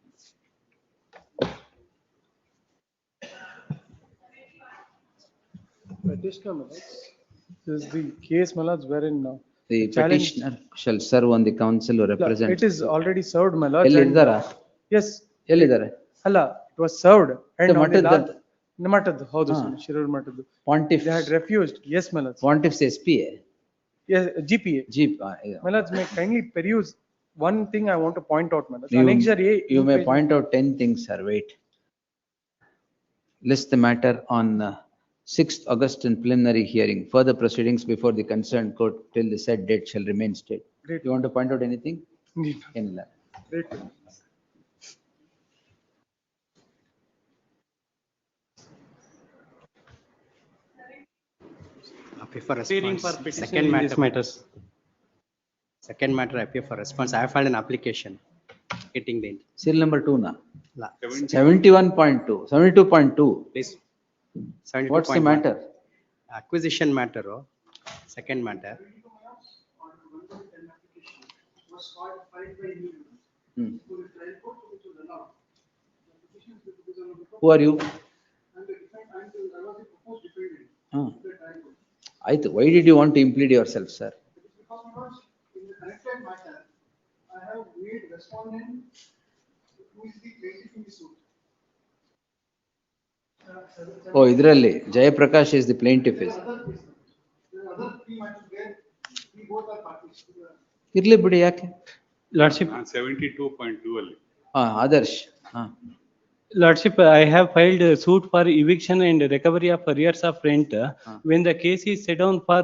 Petitioner, my lords. This is the case, my lords, wherein The petitioner shall serve on the council or represent. it is already served, my lords. ಎಲ್ಲಿದ್ದಾರಾ? Yes. ಎಲ್ಲಿದ್ದಾರೆ? ಅಲ್ಲ, it was served. And on the ಮಠದ ಮಠದ್ದು, ಹೌದು Shirur ಮಠದ್ದು. Pontiff. They had refused. Yes, my lords. Pontiff's SPA. Yes, GPA. Yeah. My lords, may kindly peruse one thing I want to point out, my lords. You may point out 10 things, sir. Wait. List the matter on 6th August in preliminary hearing. Further proceedings before the concerned court till the said date shall remain stayed. Great. You want to point out anything? Kenila. Great. Appear for Appearing response. for petition Second in matter. these matters. Second matter appear for response. I have filed an application getting the Serial number 2 na? 71. 71.2, 72.2. Please. What's the 72.1. matter? Acquisition matter. Oh. Second matter. Was filed by you. Hmm. For the trial court, which was allowed. The petition is because of the- Who are you? And the defendant, I was the proposed defendant. Hmm. of the trial court. Why did you want to implead yourself, sir? Because in the connected matter, I have made respondent who is the plaintiff in the suit. Oh, Idralli, Jayaprakash is the plaintiff. There are other three matters where we both are parties. Irli bidi yake? Lordship, 72.2 ಅಲ್ಲಿ. Adarsh. Lordship, I have filed a suit for eviction and recovery of arrears of rent. When the case is set down for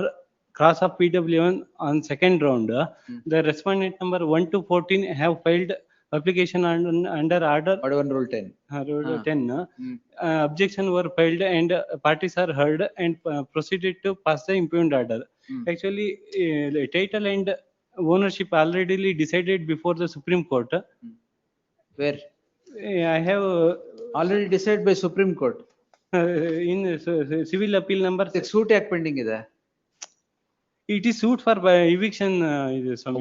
cross of PW1 on second round, the respondent number 1 to 14 have filed application under order. Order 1 Rule 10. Rule 10. Objection were filed and parties are heard and proceeded to pass the impugned order. Actually, the title and ownership already decided before the Supreme Court. Where? I have already decided by Supreme Court. In civil appeal number. Suit yaak pending ide? It is suit for eviction.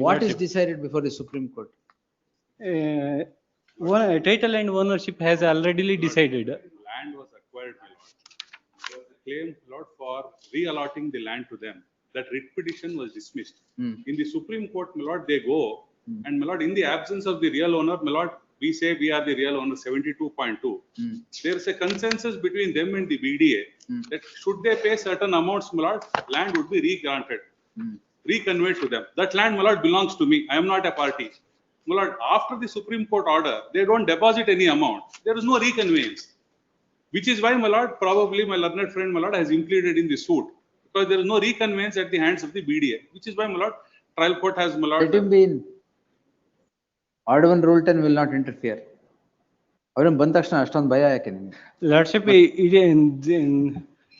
What is decided before the Supreme Court? Title and ownership has already decided. Land was acquired, my lord. There was a claim, lord, for reallocating the land to them. That writ petition was dismissed. In the Supreme Court, my lord, they go and my lord, in the absence of the real owner, my lord, we say we are the real owner, 72.2. There is a consensus between them and the BDA that should they pay certain amounts, my lord, land would be re-granted, reconveyed to them. That land, my lord, belongs to me. I am not a party. My lord, after the Supreme Court order, they don't deposit any amount. There is no reconveyance. Which is why, my lord, probably my learned friend, my lord, has impleaded in the suit. Because there is no reconveyance at the hands of the BDA. Which is why, my lord, trial court has, my lord. Let him be in. Order 1 Rule 10 will not interfere. Avaram ಬಂದ ತಕ್ಷಣ ಅಷ್ಟೊಂದು ಭಯ ಯಾಕೆ ನಿಮ್ಗೆ? Lordship,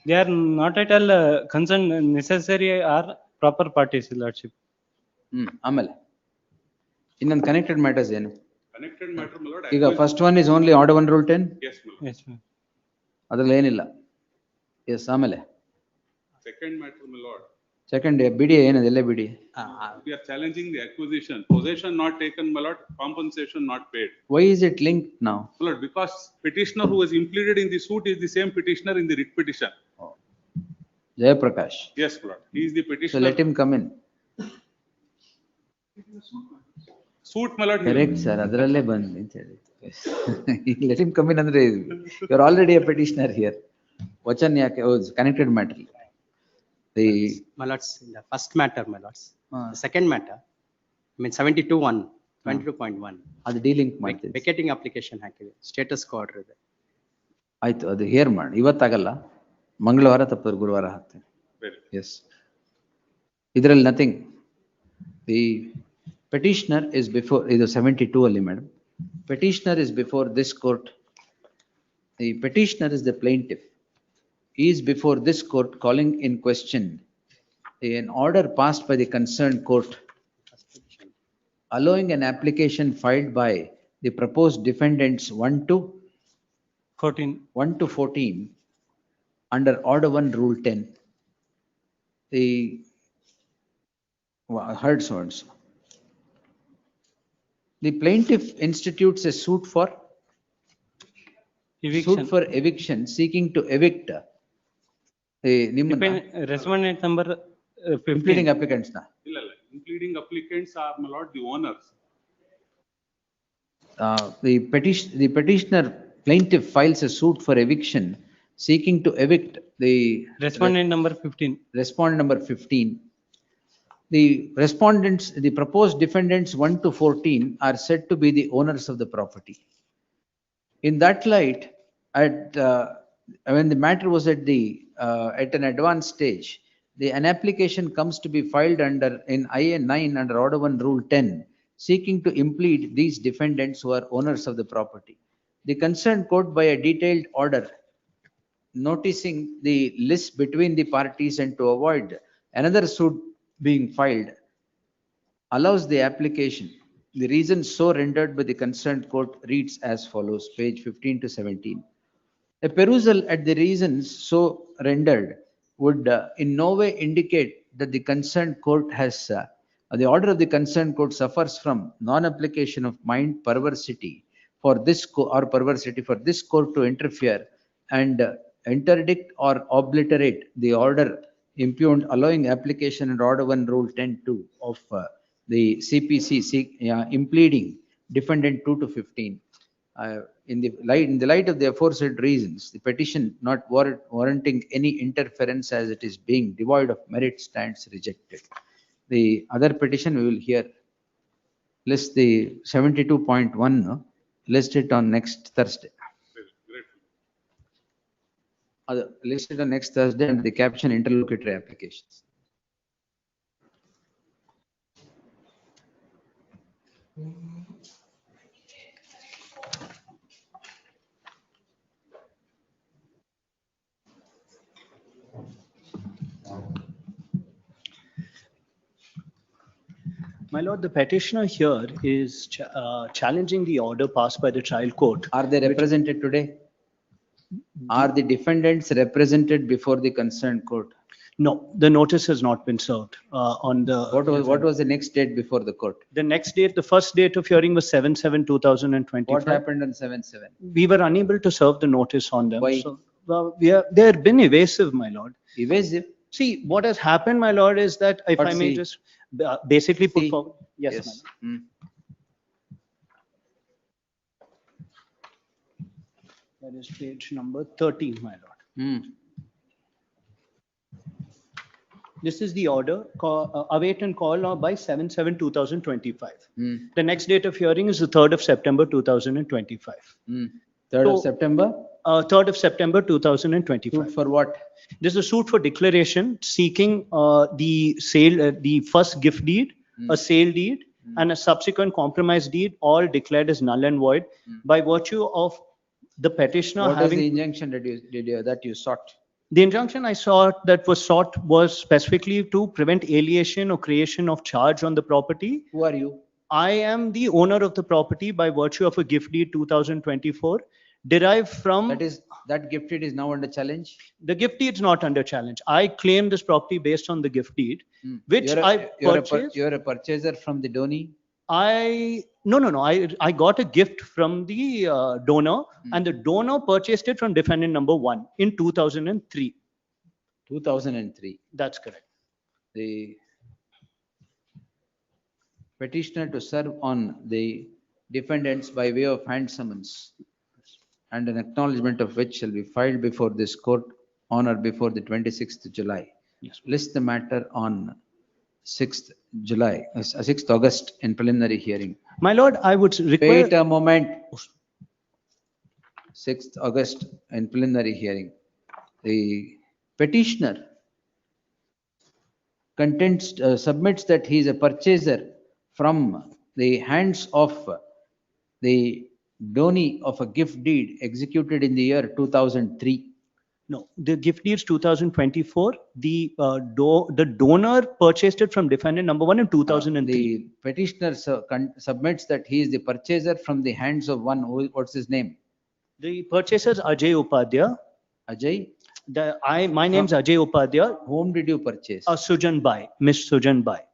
they are not at all concerned necessary or proper parties, Lordship. ಆಮೇಲೆ ಇನ್ನೊಂದು connected matters ಏನು? Connected matter, my lord. ಈಗ first one is only order 1 Rule 10? Yes, my lord. Yes, ma'am. ಅದ್ರಲ್ಲಿ ಏನಿಲ್ಲ. Yes, ಆಮೇಲೆ. Second matter, my lord. Second BDA ಏನದು ಎಲ್ಲ BDA? We are challenging the acquisition. Possession not taken, my lord. Compensation not paid. Why is it linked now? My lord, because petitioner who was impleaded in the suit is the same petitioner in the writ petition. Jayaprakash. Yes, my lord. He is the So petitioner. let him come in. Suit, my lord. Correct, sir. ಅದರಲ್ಲೇ ಬಂದು ಅಂತ ಹೇಳಿ. Let him come in ಅಂದ್ರೆ you are already a petitioner here. ವಚನ್ ಯಾಕೆ? Connected matter. My lords, the first matter, my lords. The second matter, I mean 72.1, 22.1. ಅದು delink ಮಾಡ್ತೀವಿ. Vacating application ಹಾಕಿದೆ. Status co order ಇದೆ. ಆಯ್ತು, ಅದು ಹೇರ್ ಮಾಡಿ. ಇವತ್ತಾಗಲ್ಲ, ಮಂಗಳವಾರ ತಪ್ಪದ್ರೆ ಗುರುವಾರ ಹಾಕ್ತೇನೆ. ಎಸ್. ಇದರಲ್ಲಿ nothing. The petitioner is before, ಇದು 72 ಅಲ್ಲಿ madam. Petitioner is before this court. The petitioner is the plaintiff. He is before this court calling in question an order passed by the concerned court allowing an application filed by the proposed defendants 1 to 14 under order 1 Rule 10. The heard words. The plaintiff institutes a suit for eviction seeking to evict Respondent number 15. Impleading applicants na. Impleading applicants are, my lord, the owners. The petitioner plaintiff files a suit for eviction seeking to evict the Respondent number 15. Respondent number 15. The respondents, the proposed defendants 1 to 14 are said to be the owners of the property. In that light, when the matter was at the at an advanced stage, an application comes to be filed in IA 9 under Order 1 Rule 10, seeking to implead these defendants who are owners of the property. The concerned court, by a detailed order noticing the list between the parties and to avoid another suit being filed, allows the application. The reason so rendered by the concerned court reads as follows, page 15 to 17. A perusal at the reasons so rendered would in no way indicate that the concerned court has, the order of the concerned court suffers from non-application of mind perversity for this perversity for this court to interfere and interdict or obliterate the order impugned, allowing application under Order 1 Rule 10(2) of the CPC impleading defendant 2 to 15. In the light of the aforesaid reasons, the petition not warranting any interference as it is being devoid of merit stands rejected. The other petition we will hear list the 72.1, list it on next Thursday. List it on next Thursday under the caption interlocutory applications. My lord, the petitioner here is challenging the order passed by the trial court. Are they represented today? Are the defendants represented before the concerned court? No, the notice has not been served on the. What was the next date before the court? The next date, the first date of hearing was 7/7/2025. What happened on 7/7? We were unable to serve the notice on them. Why? So, they have been evasive, my lord. Evasive? See, what has happened, my lord, is that if I may just basically put forward. Yes, my lord. That is page number 13, my lord. This is the order, await and call by 7/7/2025. The next date of hearing is the 3rd of September 2025. 3rd of September? 3rd of September 2025. Suit for what? This is a suit for declaration seeking the sale, the first gift deed, a sale deed, and a subsequent compromise deed, all declared as null and void by virtue of the petitioner What having. is the injunction that you sought? The injunction I sought that was sought was specifically to prevent alienation or creation of charge on the property. Who are you? I am the owner of the property by virtue of a gift deed 2024 derived from. That gift deed is now under challenge? The gift deed is not under challenge. I claim this property based on the gift deed, which purchased. You're a purchaser from the donee? No. I got a gift from the donor, and the donor purchased it from defendant number 1 in 2003. 2003. That's correct. The petitioner to serve on the defendants by way of hand summons and an acknowledgement of which shall be filed before this court on or before the 26th July. Yes. List the matter on 6th August in preliminary hearing. My lord, I would require. Wait a moment. 6th August in preliminary hearing. The petitioner submits that he is a purchaser from the hands of the donee of a gift deed executed in the year 2003. No, the gift deed is 2024. The donor purchased it from defendant number 1 in 2003. The petitioner submits that he is the purchaser from the hands of one. What's his name? The purchaser is Ajay Upadhyay. Ajay? My name is Ajay Upadhyay. Whom did you purchase? Sujan Bai, Miss Sujan Bai.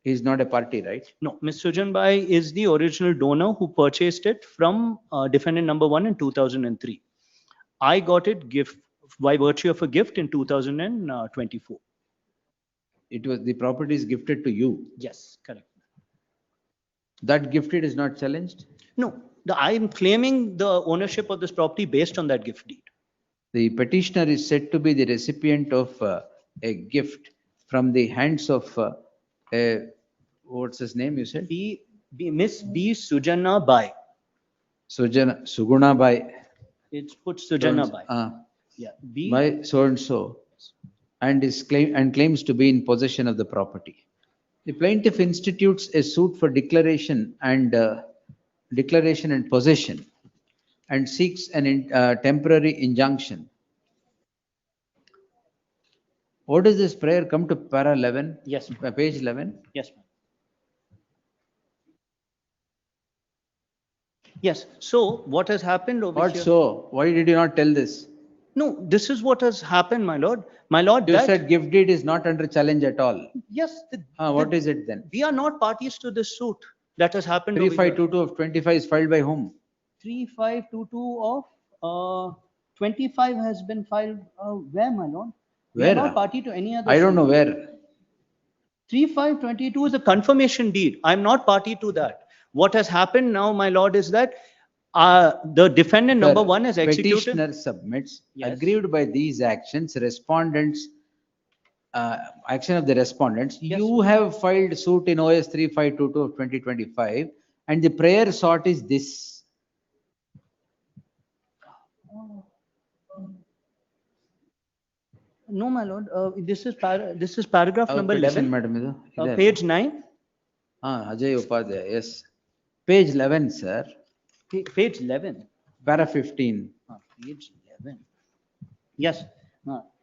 He is not a party, right? No, Miss Sujan Bai is the original donor who purchased it from defendant number 1 in 2003. I got it by virtue of a gift in 2024. The property is gifted to you? Yes, correct. That gifted is not challenged? No, I am claiming the ownership of this property based on that gift deed. The petitioner is said to be the recipient of a gift from the hands of what's his name you said? Miss B. Sujana Bai. Suguna Bai. It's put Sujana Bai. Yeah, B. by so and so, and claims to be in possession of the property. The plaintiff institutes a suit for declaration and possession, and seeks an temporary injunction. What does this prayer come to para 11? Yes. Page 11? Yes, ma'am. Yes, so what has happened over What here? so? Why did you not tell this? No, this is what has happened, my lord. My lord, You that, said gift deed is not under challenge at all. yes, What is it then? we are not parties to this suit that has happened over here. 3522 of 25 is filed by whom? 3522 of 25 has been filed, where, my lord? We are Where? not party to any other. I don't suit. know where. 3522 is a confirmation deed. I'm not party to that. What has happened now, my lord, is that the defendant number Sir, one has executed. Petitioner submits, Yes. aggrieved by these actions, respondents, action of the respondents. Yes. You have filed suit in OS 3522 of 2025, and the prayer sought is this. No, my lord, this is paragraph number petition, 11, madam, idu? page 9. Ajay Upadhyay, yes. Page 11, sir. Page 11. Para 15. Page 11. Yes.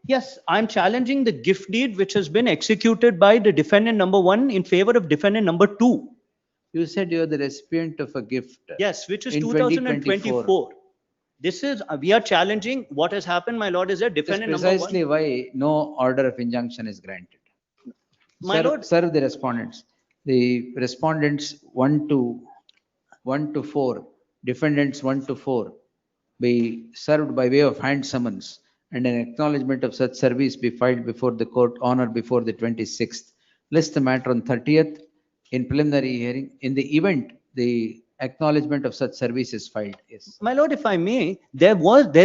Yes, I'm challenging the gift deed which has been executed by the defendant number one in favor of defendant number two. You said you are the recipient of a gift. Yes, which is in 2024. This is, we are challenging what has happened, my lord, is that That's defendant number one. precisely why no order of injunction is granted. My lord, Serve the respondents. The respondents 1 to 4, defendants 1 to 4 be served by way of hand summons, and an acknowledgement of such service be filed before the court on or before the 26th. List the matter on 30th in preliminary hearing. In the event the acknowledgement of such service is filed. Yes. my lord, if I may, there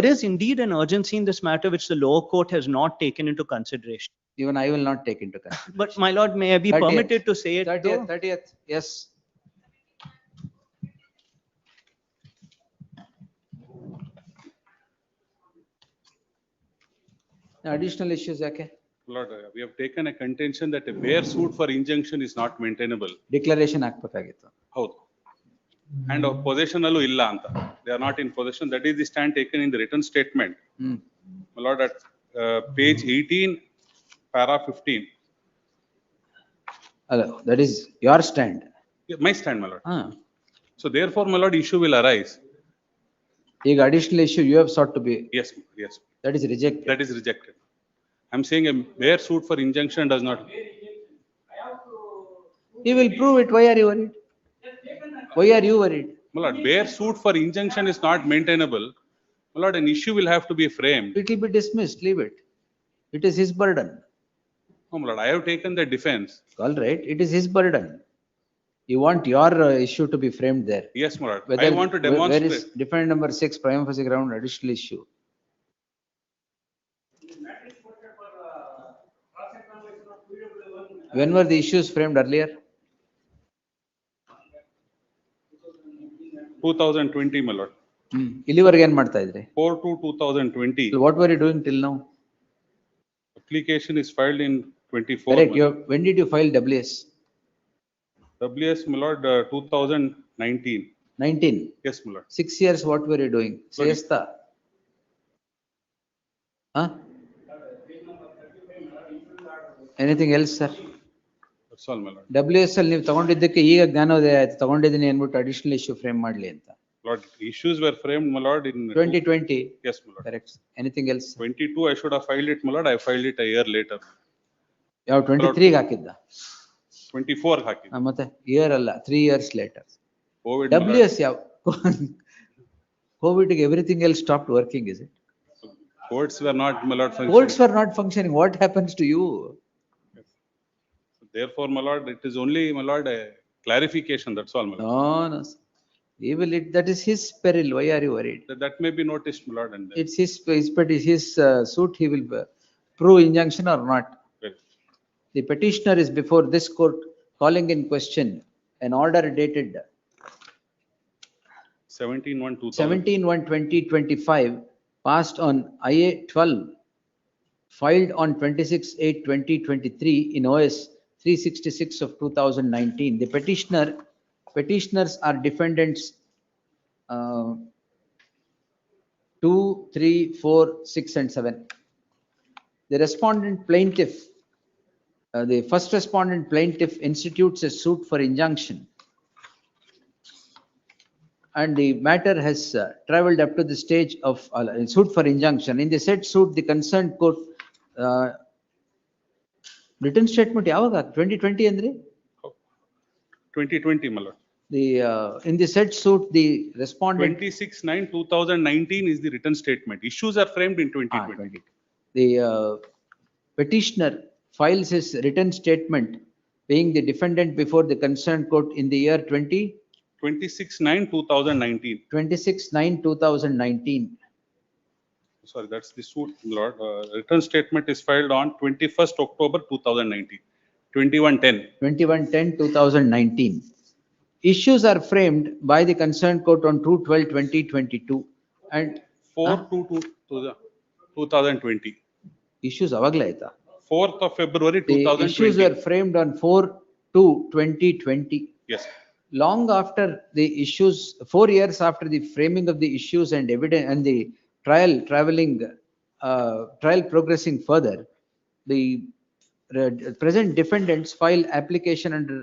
is indeed an urgency in this matter which the lower court has not taken into consideration. Even I will not take into consideration. But my lord, may I be 30th. permitted to say it? 30th, yes. Additional issues, okay? Lord, we have taken a contention that a bare suit for injunction is not maintainable. Declaration ಹಾಕ್ಬೇಕಾಗಿತ್ತು. ಹೌದು. And possession allu illa anta. They are not in possession. That is the stand taken in the written statement. My lord, at page 18, para 15. That is your stand. Yeah, my stand, my lord. So therefore, my lord, issue will arise. ಈಗ additional issue you have sought to be. Yes, yes. That is rejected. That is rejected. I'm saying a bare suit for injunction does not. He will prove it. Why are you worried? Why are you worried? My lord, bare suit for injunction is not maintainable. My lord, an issue will have to be framed. It will be dismissed. Leave it. It is his burden. Oh, my lord, I have taken the defense. All right. It is his burden. You want your issue to be framed there. Yes, my lord. I want to Where demonstrate. is defendant number 6, prima facie ground, additional issue? When were the issues framed earlier? 2020, my lord. ಇಲ್ಲಿವರೆಗೆ ಏನ್ ಮಾಡ್ತಾ ಇದ್ರಿ? 4/2/2020. What were you doing till now? Application is filed in 24. Correct. When did you file WS? WS, my lord, 2019. 19. Yes, my lord. 6 years, what were you doing? Sorry. Siesta? Huh? Anything else, sir? That's all, my lord. WS ಅಲ್ಲಿ ನೀವು ತಗೊಂಡಿದ್ದಕ್ಕೆ ಈಗ ಜ್ಞಾನೋದಯ ಆಯ್ತು, ತಗೊಂಡಿದ್ದೀನಿ ಅನ್ಬಿಟ್ಟು additional issue frame ಮಾಡ್ಲಿ ಅಂತ. Lord, issues were framed, my lord, in 2020. Yes, my lord. Correct. Anything else? 22, I should have filed it, my lord. I filed it a year later. ಯಾವ 23 ಹಾಕಿದ್ದ? 24 haki. ಮತ್ತೆ ಇಯರ್ ಅಲ್ಲ, 3 years later. COVID. WS ಯಾವ? COVID ಗೆ everything else stopped working, is it? Courts were not, my lord, functioning. Courts were not functioning. What happens to you? Therefore, my lord, it is only, my lord, a clarification. That's all, my lord. No, no. That is his peril. Why are you worried? That may be noticed, my lord. And It's his suit. He will prove injunction or not. Well. The petitioner is before this court calling in question an order dated 17/1/2000. 17/1/2025 passed on IA 12, filed on 26/8/2023 in OS 366 of 2019. The petitioners are defendants 2, 3, 4, 6, and 7. The respondent plaintiff, the first respondent plaintiff institutes a suit for injunction, and the matter has traveled up to the stage of suit for injunction. In the said suit, the concerned court written statement yavaga 2020 andre 2020, my lord. the in the said suit, the respondent 26/9/2019 is the written statement. Issues are framed in 2020. The petitioner files his written statement being the defendant before the concerned court in the year 26/9/2019. 26/9/2019. Sorry, that's the suit, Lord. Written statement is filed on 21st October 2019. 2110. 21/10/2019. Issues are framed by the concerned court on 2/12/2022 and 4/2/2020. Issues avagla aita. 4th of February The 2020. issues were framed on 4/2/2020. Yes. Long after the issues, 4 years after the framing of the issues and evidence and the trial progressing further, the present defendants file application under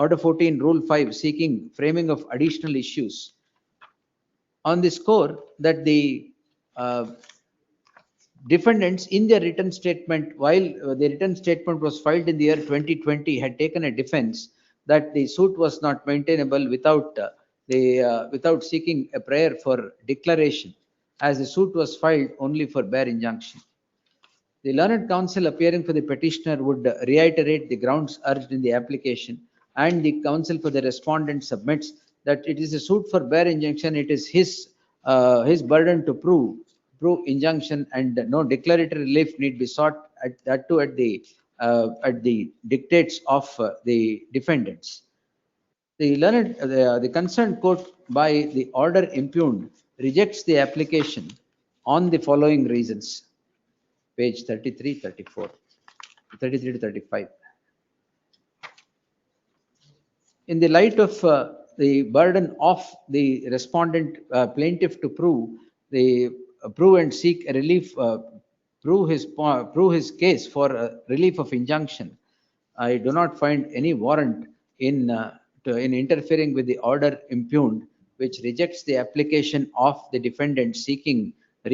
Order 14, Rule 5, seeking framing of additional issues. On the score that the defendants in their written statement, while the written statement was filed in the year 2020, had taken a defense that the suit was not maintainable without seeking a prayer for declaration, as the suit was filed only for bare injunction. The learned counsel appearing for the petitioner would reiterate the grounds urged in the application, and the counsel for the respondent submits that it is a suit for bare injunction. It is his burden to prove injunction, and no declaratory relief need be sought at the dictates of the defendants. The concerned court, by the order impugned, rejects the application on the following reasons. Page 33, 34, 33 to 35. In the light of the burden of the respondent plaintiff to prove and seek a relief, prove his case for relief of injunction, I do not find any warrant in interfering with the order impugned, which rejects the application of the defendant seeking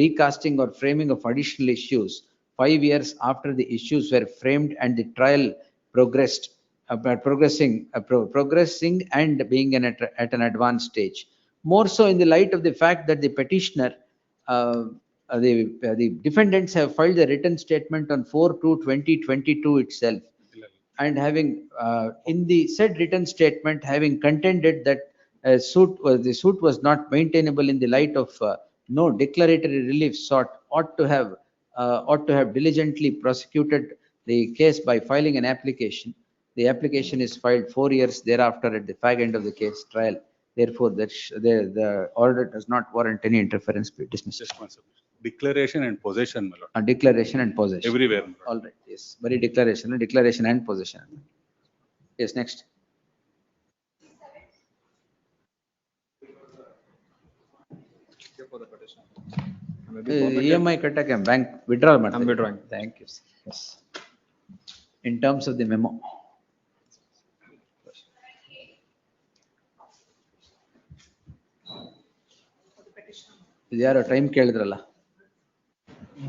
recasting or framing of additional issues 5 years after the issues were framed and the trial progressing and being at an advanced stage. More so in the light of the fact that the petitioner, the defendants have filed a written statement on 4/2/2022 itself, and having in the said written statement having contended that the suit was not maintainable in the light of no declaratory relief sought, ought to have diligently prosecuted the case by filing an application. The application is filed 4 years thereafter at the fag end of the case trial. Therefore, the order does not warrant any interference. Be dismissed. Declaration and possession, my lord. Declaration and possession. Everywhere. All right. Yes. Very declaration and possession. Yes. Next. EMI ಕಟ್ಟಕ್ಕೆ bank withdrawal ಮಾಡ್ತೀನಿ. I'm withdrawing. Thank you. Yes. In terms of the memo. ಇದು ಯಾರೋ time ಕೇಳಿದ್ರಲ್ಲ?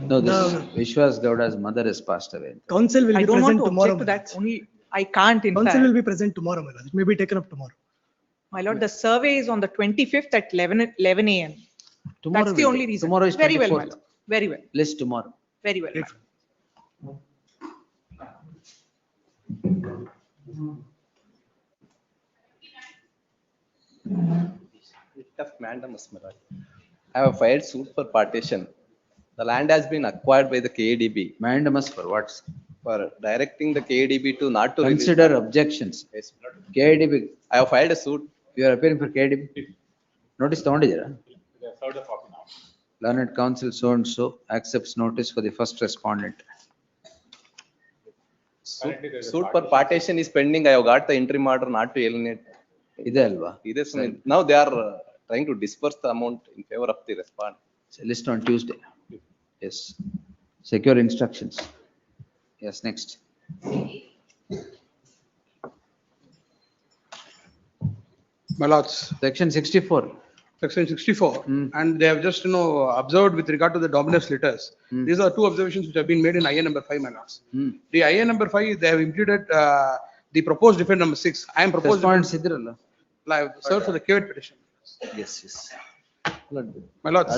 No, this Vishwas Gowda's mother has passed away. Council will be present tomorrow. To that. Only I can't. In Council fact, will be present tomorrow, my lord. It may be taken up tomorrow. My lord, the survey is on the 25th at 11 a.m. Tomorrow. That's the only reason. Tomorrow is very well, my 24th. lord. Very well. List tomorrow. Very well. Of mandamus, my lord. I have filed suit for partition. The land has been acquired by the KADB. Mandamus for what? For directing the KADB to not to Consider release. objections. Yes, my lord. KADB. I have filed a suit. You are appearing for KADB. Notice ತಗೊಂಡಿದ್ದೀರಾ? Learned counsel so and so accepts notice for the first respondent. Suit for partition is pending. I have got the interim order not to alienate. ಇದೆ ಅಲ್ವಾ? Now they are trying to disperse the amount in favor of the respondent. So list on Tuesday. Yes. Secure instructions. Yes, next. My lords, Section 64. section 64, and they have just, observed with regard to the dominus letters. These are two observations which have been made in IA number 5, my lords. The IA number 5, they have included the proposed defendant number 6. I am proposed. Respondents ಇದ್ರಲ್ಲ? Live, sir, for the caveat petition. Yes, yes. My lords.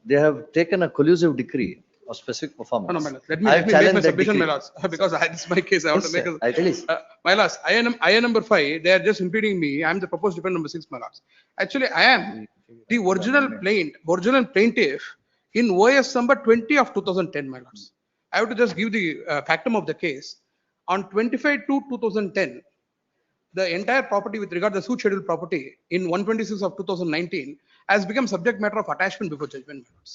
They have taken a collusive decree of specific performance. No, my lords, let me make my submission, my lords, because this is my case, I want to make a. My lords, IA number 5, they are just impeding me. I am the proposed defendant number 6, my lords. Actually, I am the original plaintiff in OS number 20 of 2010, my lords. I have to just give the factum of the case. On 25/2/2010, the entire property with regard to the suit schedule property in 126 of 2019 has become subject matter of attachment before judgment, my lords.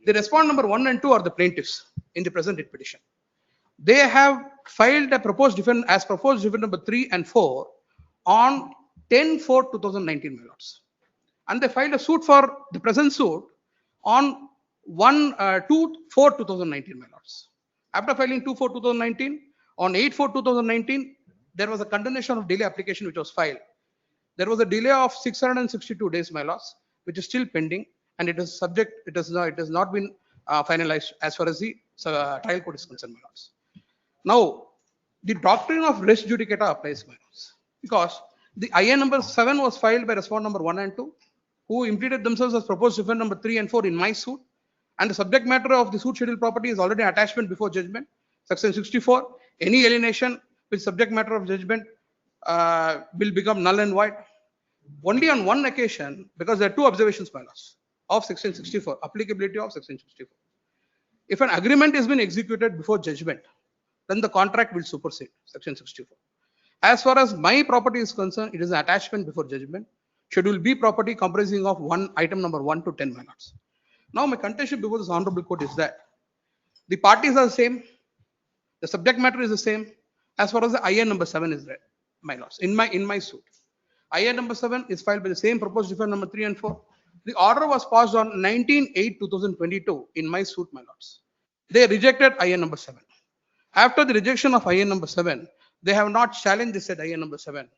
The respondent number 1 and 2 are the plaintiffs in the present writ petition. They have filed a proposed defendant as proposed defendant number 3 and 4 on 10/4/2019, my lords. And they filed a suit for the present suit on 2/4/2019, my lords. After filing 2/4/2019, on 8/4/2019, there was a condemnation of delay application which was filed. There was a delay of 662 days, my lords, which is still pending, and it is subject. It has not been finalized as far as the trial court is concerned, my lords. Now, the doctrine of res judicata applies, my lords, because the IA number 7 was filed by respondent number 1 and 2, who impleaded themselves as proposed defendant number 3 and 4 in my suit, and the subject matter of the suit schedule property is already attachment before judgment. Section 64, any alienation with subject matter of judgment will become null and void. Only on one occasion, because there are two observations, my lords, of section 64, applicability of section 64. If an agreement has been executed before judgment, then the contract will supersede section 64. As far as my property is concerned, it is an attachment before judgment. Schedule B property comprising of item number 1 to 10, my lords. Now my contention before this honorable court is that the parties are the same, the subject matter is the same, as far as the IA number 7 is read, my lords, in my suit. IA number 7 is filed by the same proposed defendant number 3 and 4. The order was passed on 19/8/2022 in my suit, my lords. They rejected IA number 7. After the rejection of IA number 7, they have not challenged this at IA number 7.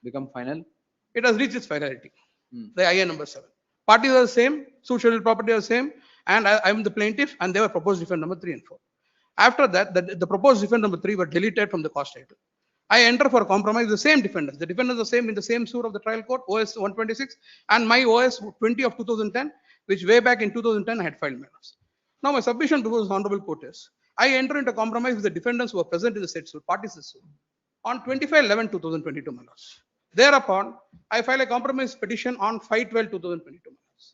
Become final? It has reached its finality. The IA number 7. Parties are the same, suit schedule property are the same, and I am the plaintiff, and they were proposed defendant number 3 and 4. After that, the proposed defendant number 3 were deleted from the cause title. I enter for compromise the same defendants. The defendants are same in the same suit of the trial court, OS 126, and my OS 20 of 2010, which way back in 2010 I had filed, my lords. Now my submission before this honorable court is, I enter into compromise with the defendants who are present in the said suit, parties in the suit, on 25/11/2022, my lords. Thereupon, I file a compromise petition on 5/12/2022, my lords.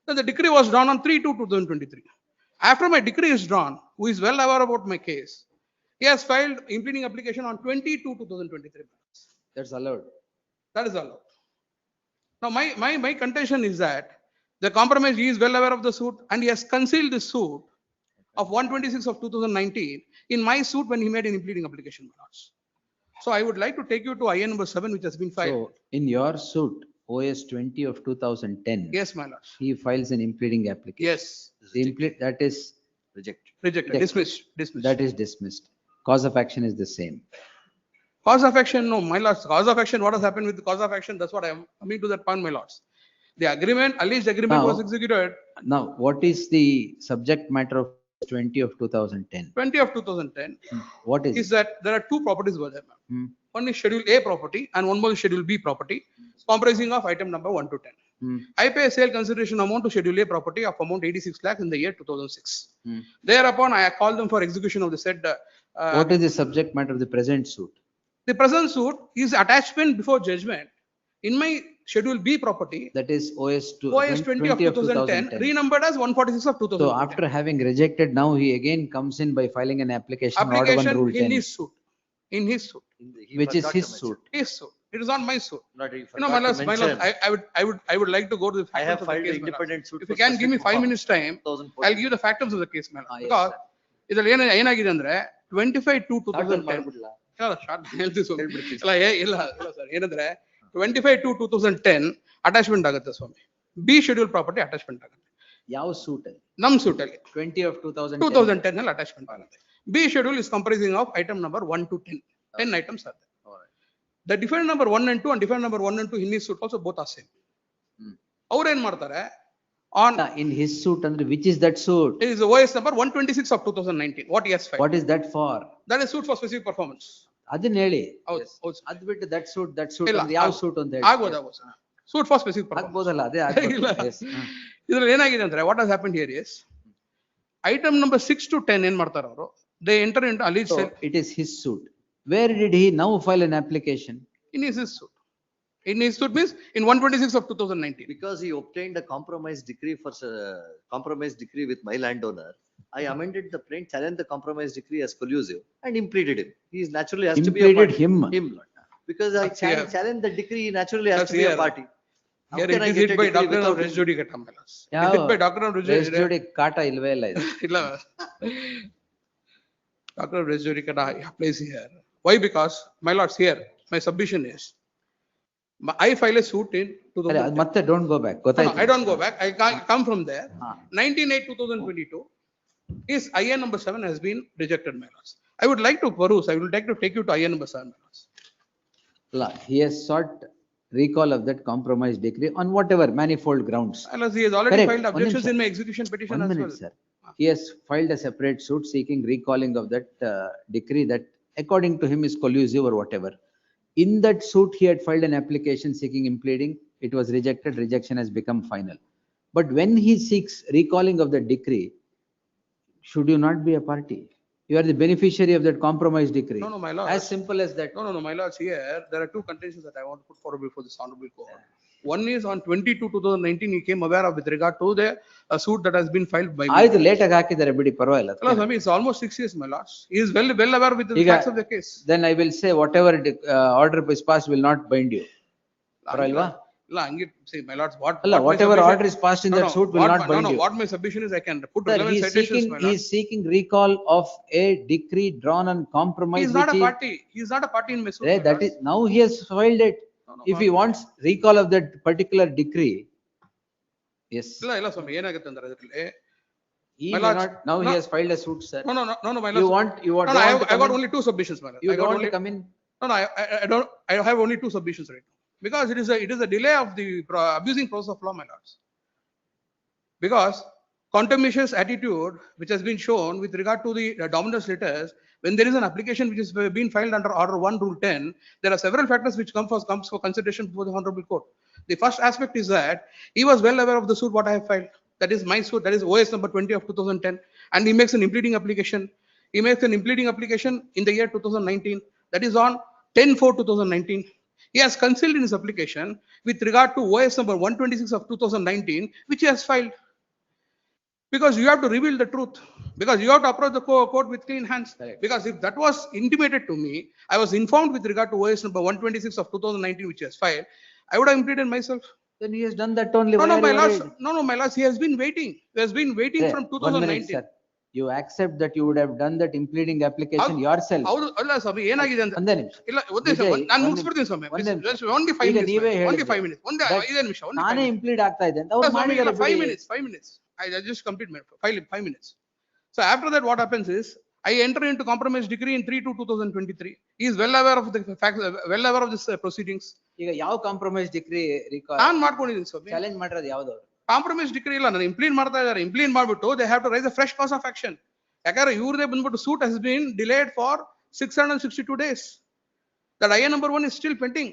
Then the decree was drawn on 3/2/2023. After my decree is drawn, who is well aware about my case, he has filed impleading application on 22/2023. That's allowed. That is allowed. Now my contention is that the compromise, he is well aware of the suit, and he has concealed the suit of 126 of 2019 in my suit when he made an impleading application, my lords. So I would like to take you to IA number 7, which has been filed. So in your suit, OS 20 of 2010. Yes, my lords. He files an impleading application. Yes. That is Rejected. Dismissed. That is dismissed. Cause of action is the same. Cause of action, no, my lords. Cause of action, what has happened with the cause of action? That's what I am coming to that point, my lords. The alleged agreement was executed. Now, what is the subject matter of 20 of 2010? 20 of 2010. What is that there are two properties were there, ma'am. One is Schedule A property and one more is Schedule B property, comprising of item number 1 to 10. I pay a sale consideration amount to Schedule A property of amount 86 lakhs in the year 2006. Thereupon, I call them for execution of the said. What is the subject matter of the present suit? The present suit is attachment before judgment in my Schedule B property. That is OS 20 of 2010, renumbered as 146 of 2010. So after having rejected, now he again comes in by filing an application. Order 1 Rule 10. In his suit. Which is his suit. His suit. It is not my suit. Not if You know, my lords, I would like to go to the I factums have of the filed case, an my lords. independent suit. If you can give me 5 minutes time, I'll give you the factums of the case, my lord. Because ಇದ್ರಲ್ಲಿ ಏನಾಗಿದೆ ಅಂದ್ರೆ 25/2/2010 ಇಲ್ಲ sir ಏನಂದ್ರೆ 25/2/2010 attachment ಆಗುತ್ತೆ ಸ್ವಾಮಿ. B schedule property attachment ಆಗುತ್ತೆ. ಯಾವ suit ಅಲ್ಲಿ? ನಮ್ ಸೂಟ್ ಅಲ್ಲಿ 20/2010 ಅಲ್ಲಿ ಅಟ್ಯಾಚ್ಮೆಂಟ್ ಆಗುತ್ತೆ. B schedule is comprising of item number 1 to 10 items are there. The defendant number 1 and 2 and defendant number 1 and 2 in his suit also both are same. ಅವ್ರು ಏನ್ ಮಾಡ್ತಾರೆ on in his suit ಅಂದ್ರೆ which is that suit? It is the OS number 126 of 2019. What he has filed. What is that for? That is suit for specific performance. ಅದನ್ನ ಹೇಳಿ. ಅದ್ ಬಿಟ್ಟು that suit ಅಂದ್ರೆ ಯಾವ ಸೂಟ್ ಅಂತ ಹೇಳಿ. ಆಗ್ಬೋದು suit for specific purpose. ಆಗ್ಬೋದಲ್ಲ ಅದೇ ಆಗ್ಬೋದು. ಇದ್ರಲ್ಲಿ ಏನಾಗಿದೆ ಅಂದ್ರೆ what has happened here is item number 6 to 10 ಏನ್ ಮಾಡ್ತಾರೆ ಅವರು, they enter into alleged so it is his suit. Where did he now file an application? In his suit. In his suit means in 126 of 2019. Because he obtained a compromise decree compromise decree with my landowner, I amended the plaint, challenged the compromise decree as collusive and impleaded him. He is naturally has to be a party. Him. Because I challenged the decree, he naturally has to be a party. Here it is hit by doctrine of res judicata. Hit by doctrine of res judicata ilve illa idu. Illa. Doctrine of res judicata applies here. Why? Because, my lords, here, my submission is, I file a suit in 2010. Matte don't go back. No, I don't go back. I come from there. 19/8/2022, his IA number 7 has been rejected, my lords. I would like to peruse, I would like to take you to IA number 7, my lords. He has sought recall of that compromise decree on whatever manifold grounds. Unless he has already filed objections in my execution petition as well. Sir. He has filed a separate suit seeking recalling of that decree that according to him is collusive or whatever. In that suit, he had filed an application seeking impleading. It was rejected. Rejection has become final. But when he seeks recalling of the decree, should you not be a party? You are the beneficiary of that compromise decree. No, my lord. As simple as that. No, my lords. Here, there are two contentions that I want to put forward before this honorable court. One is on 22/2019, he came aware of with regard to the suit that has been filed by me. ಆಯ್ತು late ಆಗಿ ಹಾಕಿದ್ದಾರೆ ಬಿಡಿ ಪರವಾಗಿಲ್ಲ. It's almost 6 years, my lords. He is well aware with the facts of the case. Then I will say whatever order is passed will not bind you. ಪರವಾಗಿಲ್ವಾ? ಇಲ್ಲ ಹಂಗೆ see, my lords, whatever order is passed in that suit will not bind you. What my submission is, I can put relevant citations, my lords. He is seeking recall of a decree drawn on compromise. He is not a party. He is not a party in my suit. That is, now he has filed it. If he wants recall of that particular decree, yes. ಇಲ್ಲ ಸ್ವಾಮಿ ಏನಾಗುತ್ತೆ ಅಂದ್ರೆ ಅದರಲ್ಲಿ now he has filed a suit, sir. No, my lords. You want I got only two submissions, my lords. You don't want to come in. No, I don't. I have only two submissions right now because it is a delay of the abusing process of law, my lords. Because contumacious attitude which has been shown with regard to the dominance letters, when there is an application which is being filed under order 1 rule 10, there are several factors which comes for consideration before the honorable court. The first aspect is that he was well aware of the suit what I have filed. That is my suit, that is OS number 20 of 2010, and he makes an impleading application. He makes an impleading application in the year 2019, that is on 10/4/2019. He has concealed in his application with regard to OS number 126 of 2019, which he has filed. Because you have to reveal the truth. Because you have to approach the court with clean hands. Correct. Because if that was intimated to me, I was informed with regard to OS number 126 of 2019, which he has filed, I would have impleaded myself. Then he has done that only. No, my lords, he has been waiting. He has been waiting from 2019. 1 minute, sir. You accept that you would have done that impleading application yourself. ಅಲ್ಲ ಸ್ವಾಮಿ ಏನಾಗಿದೆ ಅಂತ ಒಂದೇ ನಿಮಿಷ. ಇಲ್ಲ ಒಂದೇ ನಾನು ಮುಗಿಸ್ಬಿಡ್ತೀನಿ ಸ್ವಾಮಿ. Only 5 minutes. Only 5 minutes. ಒಂದೇ 5 ನಿಮಿಷ. ನಾನೇ ಇಂಪ್ಲೀಡ್ ಆಗ್ತಾ ಇದೆ ಅಂತ ಅವ್ರು ಮಾಡಿದ್ದಾರೆ. 5 minutes. I just complete my 5 minutes. So after that, what happens is I enter into compromise decree in 3/2/2023. He is well aware of the facts, well aware of this proceedings. ಈಗ ಯಾವ compromise degree record ನಾನು ಮಾಡ್ಕೊಂಡಿದ್ದೀನಿ ಸ್ವಾಮಿ. Challenge ಮಾಡಿರೋದು ಯಾವುದು? Compromise degree ಇಲ್ಲ, ನಾನು implead ಮಾಡ್ತಾ ಇದ್ದಾರೆ. ಇಂಪ್ಲೀಡ್ ಮಾಡ್ಬಿಟ್ಟು they have to raise a fresh cause of action. ಯಾಕಂದ್ರೆ ಇವ್ರದೇ ಬಂದ್ಬಿಟ್ಟು suit has been delayed for 662 days. That IA number 1 is still pending.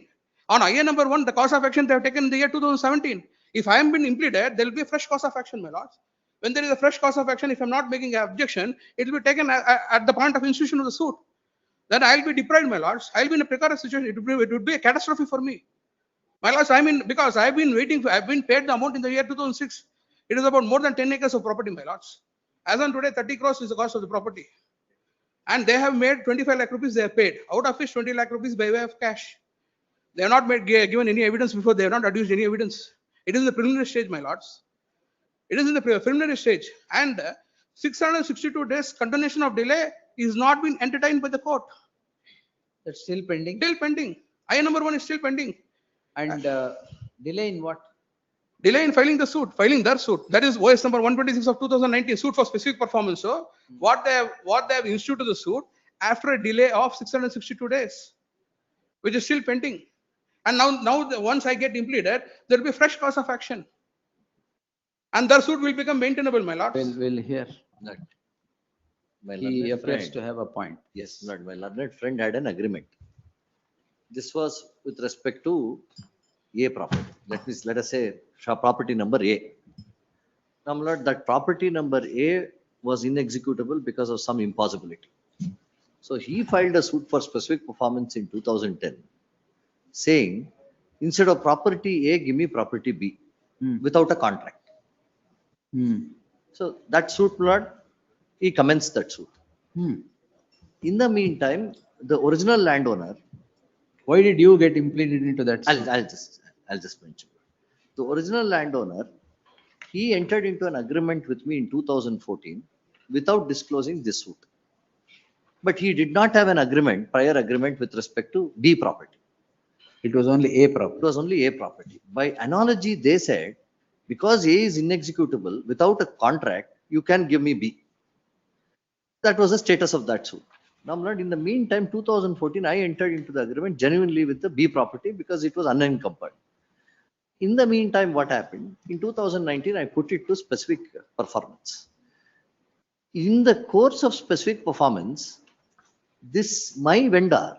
On IA number 1, the cause of action they have taken in the year 2017. If I am been impleaded, there will be a fresh cause of action, my lords. When there is a fresh cause of action, if I am not making an objection, it will be taken at the point of institution of the suit. Then I will be deprived, my lords. I will be in a precarious situation. It would be a catastrophe for me. My lords, because I have been waiting, I have been paid the amount in the year 2006. It is about more than 10 acres of property, my lords. As on today, 30 crores is the cost of the property. And they have made 25 lakh rupees they have paid. Out of which 20 lakh rupees by way of cash. They have not given any evidence before. They have not adduced any evidence. It is in the preliminary stage, my lords. It is in the preliminary stage, and 662 days continuation of delay is not been entertained by the court. That's still pending. Still pending. IA number 1 is still pending. And delay in what? Delay in filing the suit, filing their suit. That is OS number 126 of 2019, suit for specific performance. So what they have instituted the suit after a delay of 662 days, which is still pending. And now once I get impleaded, there will be fresh cause of action. And their suit will become maintainable, my lord. We'll hear. Not. My He learned appears friend- to have a point. Yes, not my learned friend had an agreement. This was with respect to A property. Let us say property number A. Now, my lord, that property number A was inexecutable because of some impossibility. So he filed a suit for specific performance in 2010, saying, instead of property A, give me property B without a contract. So that suit, my lord, he commenced that suit. In the meantime, the original landowner. Why did you get impleaded into that? I'll just mention. The original landowner, he entered into an agreement with me in 2014 without disclosing this suit. But he did not have an prior agreement with respect to B property. It was only A property. It was only A property. By analogy, they said, because A is inexecutable without a contract, you can give me B. That was the status of that suit. Now, my lord, in the meantime, 2014, I entered into the agreement genuinely with the B property because it was unencumbered. In the meantime, what happened? In 2019, I put it to specific performance. In the course of specific performance, my vendor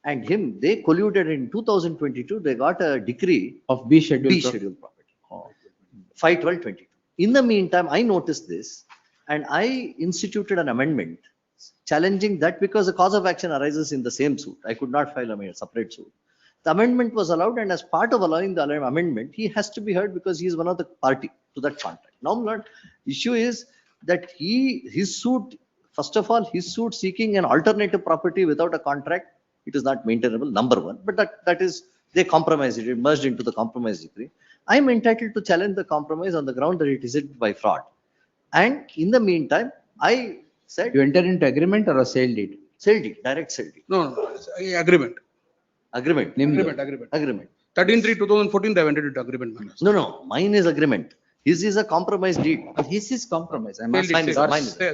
and him, they colluded in 2022. They got a decree of B schedule property. 5/12/22. In the meantime, I noticed this and I instituted an amendment challenging that because the cause of action arises in the same suit. I could not file a separate suit. The amendment was allowed, and as part of allowing the amendment, he has to be heard because he is one of the party to that contract. Now, Lord, issue is that his suit, first of all, his suit seeking an alternative property without a contract, it is not maintainable, number one. But that is, they compromised it, it merged into the compromise decree. I am entitled to challenge the compromise on the ground that it is by fraud. And in the meantime, I said. You entered into agreement or a sale deed? Sale deed, direct sale deed. No, agreement. Agreement. Agreement. 13/3/2014, they have entered into agreement. No, mine is agreement. His is a compromise deed. His is compromise. Mine is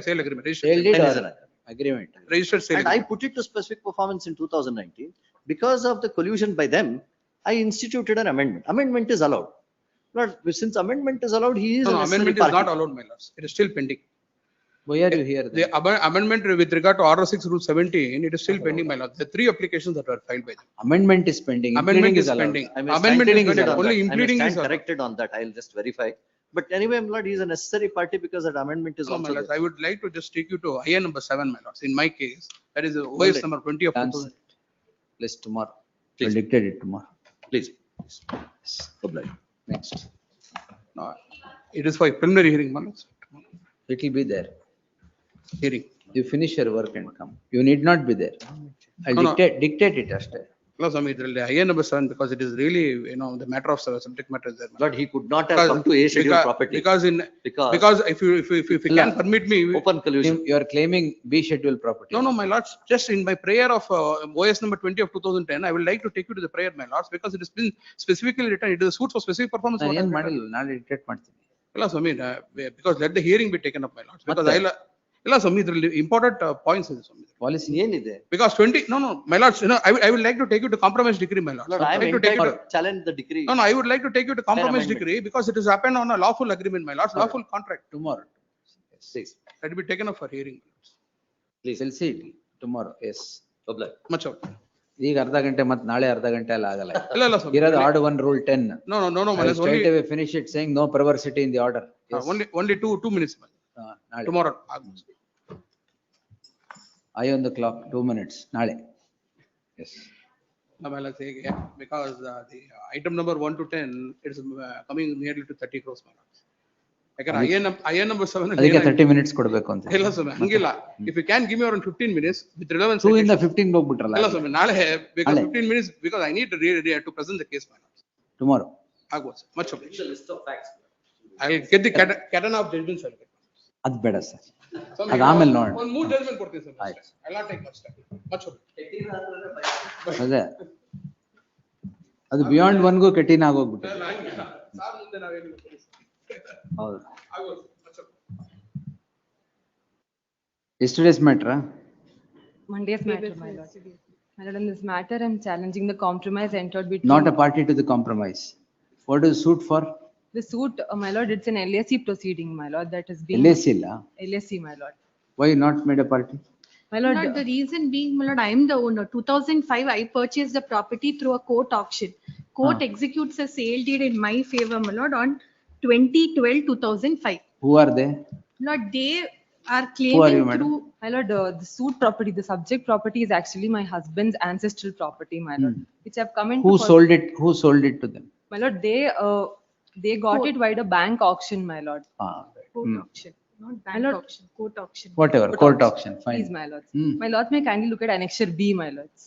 sale agreement. Sale deed or agreement. Registered sale. And I put it to specific performance in 2019. Because of the collusion by them, I instituted an amendment. Amendment is allowed. But since amendment is allowed, he is No, amendment is not allowed, my lords. It is still pending. Why are you here? The amendment with regard to Order 6 Rule 17, it is still pending, my lord. The 3 applications that were filed by them. Amendment is pending. Amendment Impleading is pending. I may Amendment stand is pending. corrected on Only that. I may impleading stand is allowed. corrected on that. I'll just verify. But anyway, my lord, he is a necessary party because that amendment is No, my also lords, there. I would like to just take you to IA number 7, my lords. In my case, that is OS number 20 of 2000. Please tomorrow. Please. We'll dictate it tomorrow. Please. Oblige. Next. No, it is for preliminary hearing, my lords. It will be there. Hearing. You finish your work and come. You need not be there. I'll No, no. dictate it after. No, Swami, the IA number 7, because it is really, the matter of subject matter is there. But he could not have come to A schedule property. Because if you can permit me. Open collusion. You are claiming B schedule property. No, my lords, just in my prayer of OS number 20 of 2010, I would like to take you to the prayer, my lords, because it has been specifically written. It is a suit for specific performance. ನಾನು ಏನ್ ಮಾಡಿಲ್ಲ, ನಾಳೆ dictate ಮಾಡ್ತೀನಿ. ಇಲ್ಲ, Swami, because let the hearing be taken up, my lords. Because ಇಲ್ಲ, Swami, ಇದರಲ್ಲಿ important points ಇದೆ, Swami. Policy ಏನಿದೆ? Because 20, no, my lords, I would like to take you to compromise decree, my lords. Lord, I am entitled to challenge the decree. No, I would like to take you to compromise amendment. decree because it has happened on a lawful agreement, my lords, lawful contract. Tomorrow. Please. That will be taken up for hearing. Please. We'll see it tomorrow. Yes. Oblige. Much out. ಈಗ ಅರ್ಧ ಗಂಟೆ ಮತ್ತೆ ನಾಳೆ ಅರ್ಧ ಗಂಟೆ ಎಲ್ಲ ಆಗಲ್ಲ. ಇಲ್ಲ, Swami. ಇರೋದು order 1 rule 10. No, my lords, Straight away finish it saying no perversity in the order. Yes. Only two minutes. ನಾಳೆ. Tomorrow. Eye on the clock, 2 minutes. ನಾಳೆ. Yes. Because the item number 1 to 10, it is coming nearly to 30 crores. ಯಾಕಂದ್ರೆ IN number 7 ಅದಕ್ಕೆ 30 minutes ಕೊಡ್ಬೇಕು ಅಂತ. ಇಲ್ಲ ಸ್ವಾಮಿ ಹಂಗಿಲ್ಲ. If you can give me around 15 minutes with relevant 2 ಇಂದ citations. 15 ಹೋಗ್ಬಿಟ್ರಲ್ಲ. ಇಲ್ಲ ಸ್ವಾಮಿ ನಾಳೆ because ನಾಳೆ. 15 minutes because I need to present the case. Tomorrow. ಆಗ್ಬೋದು much obliged. I will get the canon of judgments. ಅದ್ ಬೇಡ ಸರ್. ಅದ್ ಆಮೇಲೆ ನೋಡೋಣ. ಒಂದು 3 judgment ಕೊಡ್ತೀನಿ sir. I will not take much time. Much obliged. ಅದೇ ಅದು ಬಿಯಾಂಡ್ 1 ಗೂ ಕಠಿಣ ಆಗೋಗ್ಬಿಟ್ಟು. ಸಾರ್ ಮುಂದೆ ನಾವೇನು ಹೌದು. ಆಗ್ಬೋದು much obliged. Yesterday's matter. Monday's matter, my lord. My lord, in this matter, I'm challenging the compromise entered between. Not a party to the compromise. What is suit for? The suit, my lord, it's an LAC proceeding, my lord, that is being. LAC ಇಲ್ಲ. LAC, my lord. Why not made a party? My lord, The reason being, my lord, I am the owner. 2005, I purchased the property through a court auction. Court executes a sale deed in my favor, my lord, on 2012-2005. Who are they? Lord, they are Who are claiming you, madam? through. My lord, the suit property, the subject property is actually my husband's ancestral property, my lord, which have come into. Who sold it? Who sold it to them? My lord, they got it via the bank auction, my lord. Court auction, not bank auction, court auction. Whatever, court auction, fine. Please, my lords. My lords, may kindly look at Annexure B, my lords.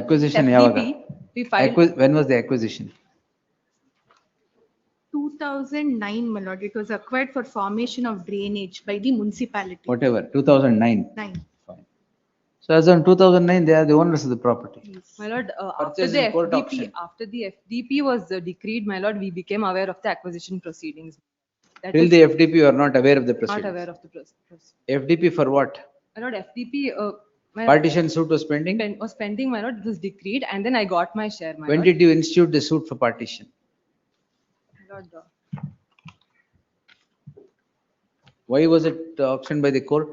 Acquisition FTP, ಯಾವಾಗ? we filed. When was the acquisition? 2009, my lord, it was acquired for formation of drainage by the municipality. Whatever, 2009. 9. So as on 2009, they are the owners of the property. My lord, after Purchase the in court FDP, auction. after the FDP was decreed, my lord, we became aware of the acquisition proceedings. That Till is the FDP, you are not aware of the not proceedings. aware of the proceedings. FDP for what? My lord, FDP, my Partition suit was pending? was pending, my lord, it was decreed, and then I got my share, my When lord. did you institute the suit for partition? My lord, Why was it auctioned by the court?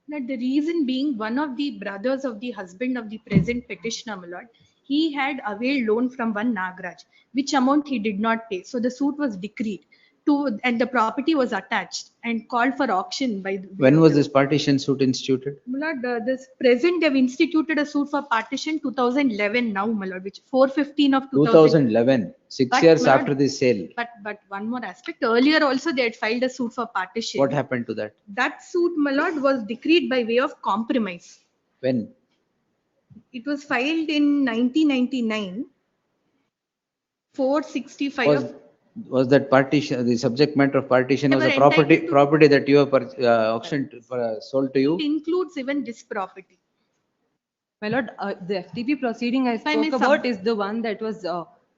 Now, the reason being, one of the brothers of the husband of the present petitioner, my lord, he had availed loan from one Nagraj, which amount he did not pay. So the suit was decreed and the property was attached and called for auction by. When was this partition suit instituted? My lord, this present they've instituted a suit for partition 2011 now, my lord, which 415 of 2011, 6 But, years my lord, after the sale. But one more aspect. Earlier also they had filed a suit for partition. What happened to that? That suit, my lord, was decreed by way of compromise. When? It was filed in 1999. 465 of. Was that partition, the subject matter of partition was They a were property that you have auctioned, sold to you? It includes even this property. my lord, the FTP proceeding I I may spoke about is the one that was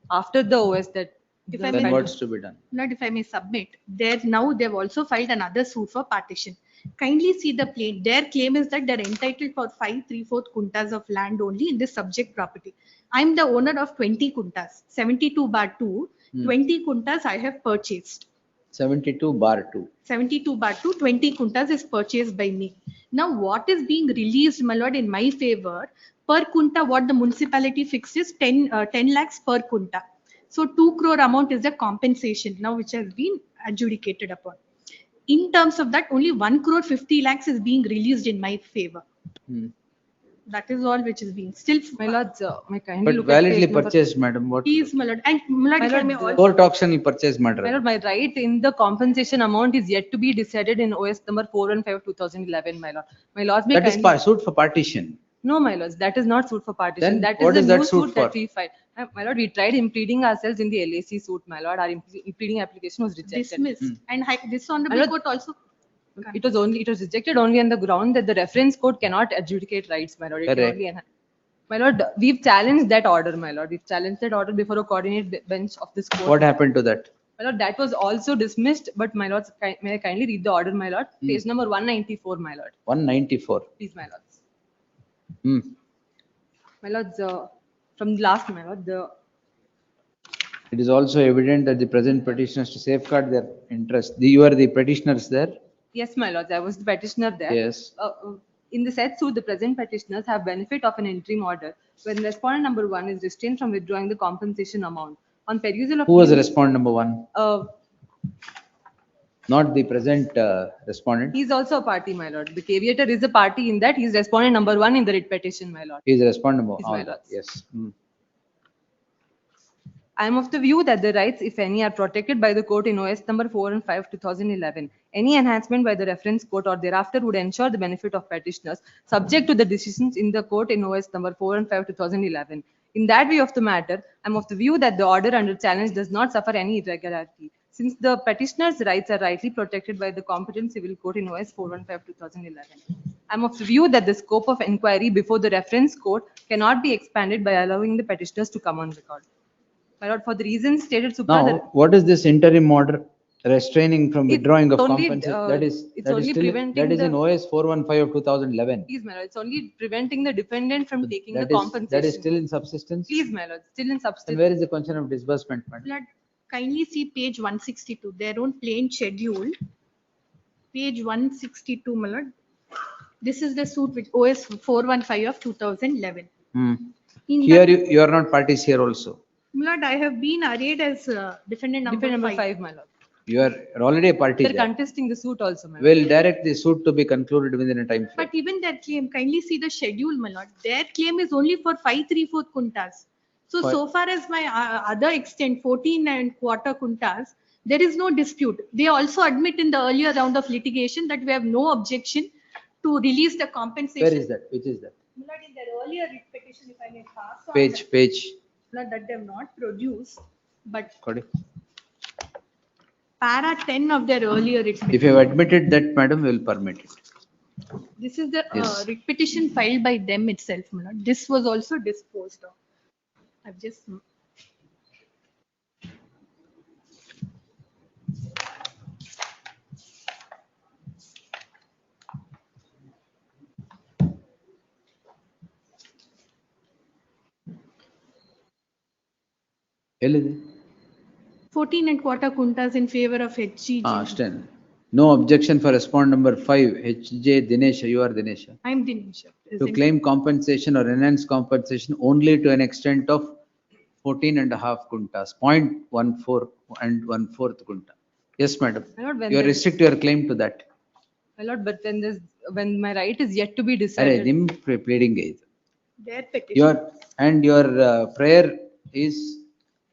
after the OS that. If the I may- Then what's to be done? Not if I may submit, there now they've also filed another suit for partition. Kindly see the plaint. Their claim is that they're entitled for 5/3/4 kuntas of land only in this subject property. I'm the owner of 20 kuntas, 72/2. 20 kuntas I have purchased. 72/2. 72/2, 20 kuntas is purchased by me. Now, what is being released, my lord, in my favor, per kunta, what the municipality fixed is 10 lakhs per kunta. So 2 crore amount is the compensation now which has been adjudicated upon. In terms of that, only 1 crore 50 lakhs is being released in my favor. That is all which is being still. My lords, may kindly But look at validly page number- purchased, madam, what? Please, my lord. And my lord, if I may also. Court auction purchased matter. My lord, my right in the compensation amount is yet to be decided in OS number 415/2011, my lord. My lords, may That is kindly. suit for partition. No, my lords, that is not suit for partition. Then That what is is the that new suit suit that for? we filed. My lord, we tried impleading ourselves in the LAC suit, my lord. Our impleading application was rejected. Dismissed. And this My honorable lord, court also. it was rejected only on the ground that the reference court cannot adjudicate rights, my lord. It can Correct. only enhance. My lord, we've challenged that order, my lord. We've challenged that order before a coordinate bench of this court. What happened to that? My lord, that was also dismissed, but my lords, may I kindly read the order, my lord? Page number 194, my lord. 194. Please, my lords. Hmm. My lords, from the last, my lord, It is also evident that the present petitioners to safeguard their interest. You are the petitioners there? yes, my lords, I was the petitioner there. Yes. In the said suit, the present petitioners have benefit of an interim order when respondent number 1 is restrained from withdrawing the compensation amount. On perusal of. Who was respondent number 1? Not the present respondent. He is also a party, my lord. The caveator is a party in that he is respondent number 1 in the writ petition, my lord. He is respondent. Yes, All my that, lords. yes. I am of the view that the rights, if any, are protected by the court in OS number 4 and 5 2011. Any enhancement by the reference court or thereafter would ensure the benefit of petitioners subject to the decisions in the court in OS number 4 and 5 2011. In that view of the matter, I am of the view that the order under challenge does not suffer any irregularity, since the petitioner's rights are rightly protected by the competent civil court in OS 415 2011. I am of the view that the scope of inquiry before the reference court cannot be expanded by allowing the petitioners to come on record. My lord, for the reasons stated supra. Now, what is this interim order restraining from withdrawing of only, compensation? it's only still, preventing that is in the- OS 415 of 2011. Please, my lord, it's only preventing the defendant from taking the That is, compensation. that is still in subsistence? Please, my lord, still in And substance. where is the question of disbursement, madam? Lord, kindly see page 162, their own plain schedule. Page 162, my lord. This is the suit with OS 415 of 2011. In Here that- you are not parties here also. My lord, I have been arrayed as defendant number Defendant number 5. 5, my lord. You are already a party They're there. contesting the suit also, my lord. Will direct the suit to be concluded within a time frame. But even that claim, kindly see the schedule, my lord. Their claim is only for 5/3/4 kuntas. So, Fine. so far as my other extent, 14 and quarter kuntas, there is no dispute. They also admit in the earlier round of litigation that we have no objection to release the compensation. Where is that? Which is that? My lord, in their earlier writ petition, if I may pass on. Page. Not that they have not produced, but Kodi. para 10 of their earlier writ If you have admitted that, madam, we will permit it. This is the Yes. writ petition filed by them itself, my lord. This was also disposed of. I've just. ಎಲ್ಲಿದೆ? 14 and quarter kuntas in favor of HG. Stand. No objection for respondent number 5, HJ Dinesh, you are Dinesh. I am Dinesh. To claim compensation or enhanced compensation only to an extent of 14 and a half kuntas, 0.14 and 1/4 kunta. Yes, madam. My lord, when You there's- restrict your claim to that. My lord, but when my right is yet to be Arre, decided. nim pleading is. Their petition. Your prayer is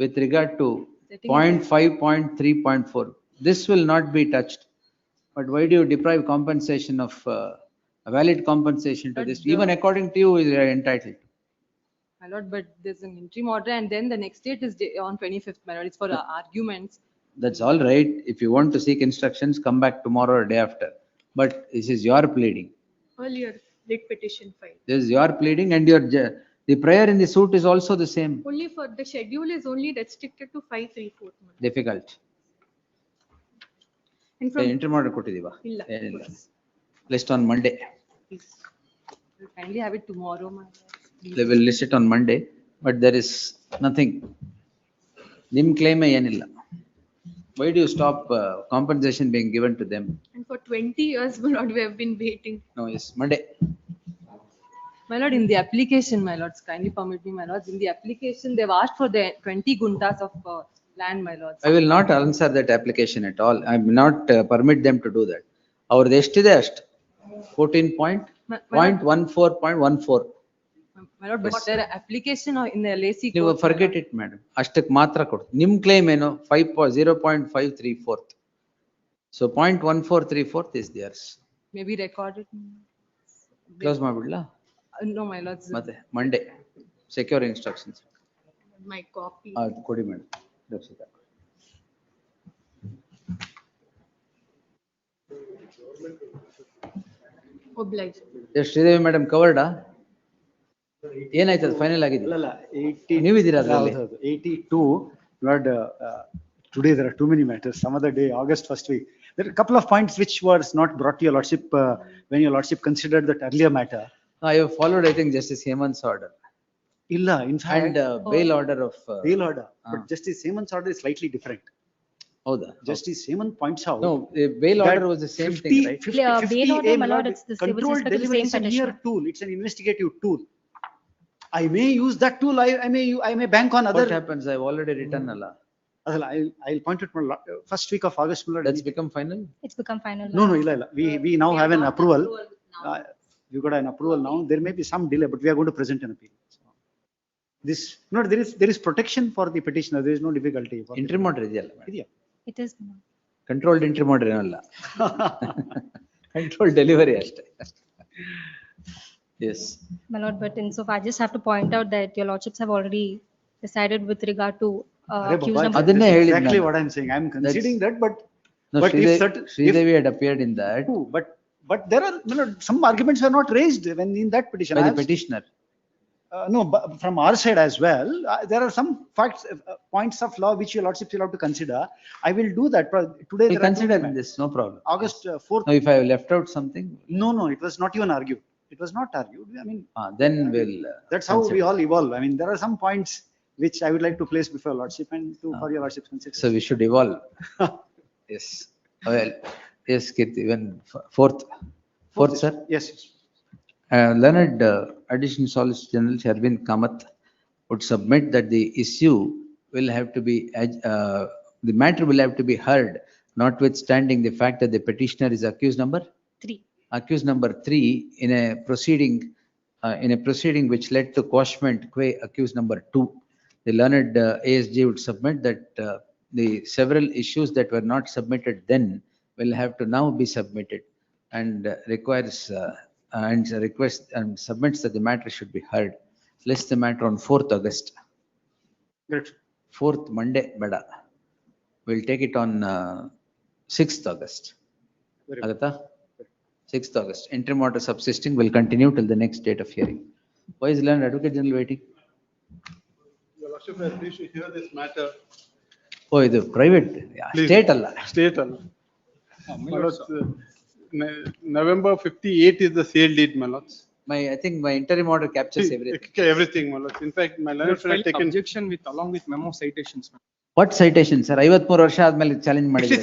with regard to Setting 0.5, 0.3, 0.4. This will not be touched. But why do you deprive compensation of a valid compensation to But this? the- Even according to you, you are entitled. My lord, but there's an interim order and then the next date is on 25th, my lord. It's for arguments. That's all right. If you want to seek instructions, come back tomorrow or day after. But this is your pleading. Earlier writ petition filed. This is your pleading and the prayer in the suit is also the same. Only for the schedule is only restricted to 5/3/4. Difficult. And from. Interim order ಕೊಟ್ಟಿದೀವಾ? ಇಲ್ಲ. ಏನಿಲ್ಲ. List on Monday. Please. We'll kindly have it tomorrow, my lord. They will list it on Monday, but there is nothing. Nim claim ಏನಿಲ್ಲ. Why do you stop compensation being given to them? And for 20 years, my lord, we have been waiting. No, yes, Monday. My lord, in the application, my lords, kindly permit me, my lords, in the application, they've asked for the 20 guntas of land, my lords. I will not answer that application at all. I will not permit them to do that. ಅವ್ರದ್ದು ಎಷ್ಟಿದೆ ಅಷ್ಟು 14.14.14. My lord, but their application in the LAC ನೀವು court. Forget it madam, ಅಷ್ಟಕ್ಕೆ ಮಾತ್ರ ಕೊಡು. ನಿಮ್ claim ಏನು 0.534. So 0.1434 is theirs. Maybe recorded. Close ಮಾಡ್ಬಿಡ್ಲಾ? No, my lords. ಮತ್ತೆ Monday secure instructions My copy. ಕೊಡಿ ಮೇಡಮ್. Obliged. ಶ್ರೀದೇವಿ ಮೇಡಮ್ ಕವರ್ಡಾ? ಏನಾಯ್ತು ಫೈನಲ್ ಆಗಿದೆ? ನೀವಿದ್ದೀರಾ ಅದರಲ್ಲಿ? 82, Lord, today there are too many matters. Some other day, August first week, there are a couple of points which was not brought to your lordship when your lordship considered that earlier matter. I have followed, I think, Justice Hemant's order. Illa, in fact. And bail order of. Bail order, but Justice Hemant's order is slightly different. ಹೌದಾ? Justice Hemant points out. No, the bail order was the same thing, right? 50, bail order, my lord, Lord, it's the same with controlled respect to the delivery same is a mere petitioner. tool. It's an investigative tool. I may use that tool. I may bank on other. What happens? I've already written Allah. I'll point it to first week of August. That's become final? It's become final. No, illa. We now have an approval. We got an approval now. There may be some delay, but we are going to present an appeal. So, this, no, there is protection for the petitioner. There is no difficulty. Interim order ಇದೆಯಲ್ಲ madam? It is. Controlled interim order ಏನಲ್ಲ. Controlled delivery ಅಷ್ಟೇ. Yes. My lord, but in so far, I just have to point out that your lordships have already decided with regard to accused number. ಅದನ್ನೇ ಹೇಳಿದ್ದು Exactly ನಾನು. what I'm saying. I'm conceding that, but No, but if certain, Sridevi had appeared in that but there are, some arguments are not raised when in that petition. by I the have- petitioner. No, but from our side as well, there are some facts, points of law which your lordships will have to consider. I will do that. Today, We there are consider two- this, no problem. August 4th. No, if I have left out something, No, it was not even argued. It was not argued. I mean, then we'll. that's how we all evolve. I mean, there are some points which I would like to place before your lordship and for your lordship's consideration. So we should evolve. Yes. Well, yes, Kirti, even fourth, sir. Yes. Learned Additional Solicitor General Sharvin Kamath would submit that the issue will have to be, the matter will have to be heard, notwithstanding the fact that the petitioner is accused number 3. Accused number 3 in a proceeding which led to quashment qua accused number 2. The learned ASG would submit that the several issues that were not submitted then will have to now be submitted, and requires and requests and submits that the matter should be heard. List the matter on 4th August. Great. 4th Monday, beda. We'll take it on 6th August. Very Agata? 6th August. Interim order subsisting will continue till the next date of hearing. Why is Learned Advocate General waiting? Your Lordship, I wish to hear this matter. Oh, ಇದು private, Please. state ಅಲ್ಲ. State ಅಲ್ಲ. My lords, November 58 is the sale deed, my lords. I think my interim order captures everything. Everything, my lords. In fact, my learned friend had taken. Objection with, along with memo citations. What citation, sir? 53 ವರ್ಷ ಆದ್ಮೇಲೆ challenge ಮಾಡಿದ್ರೆ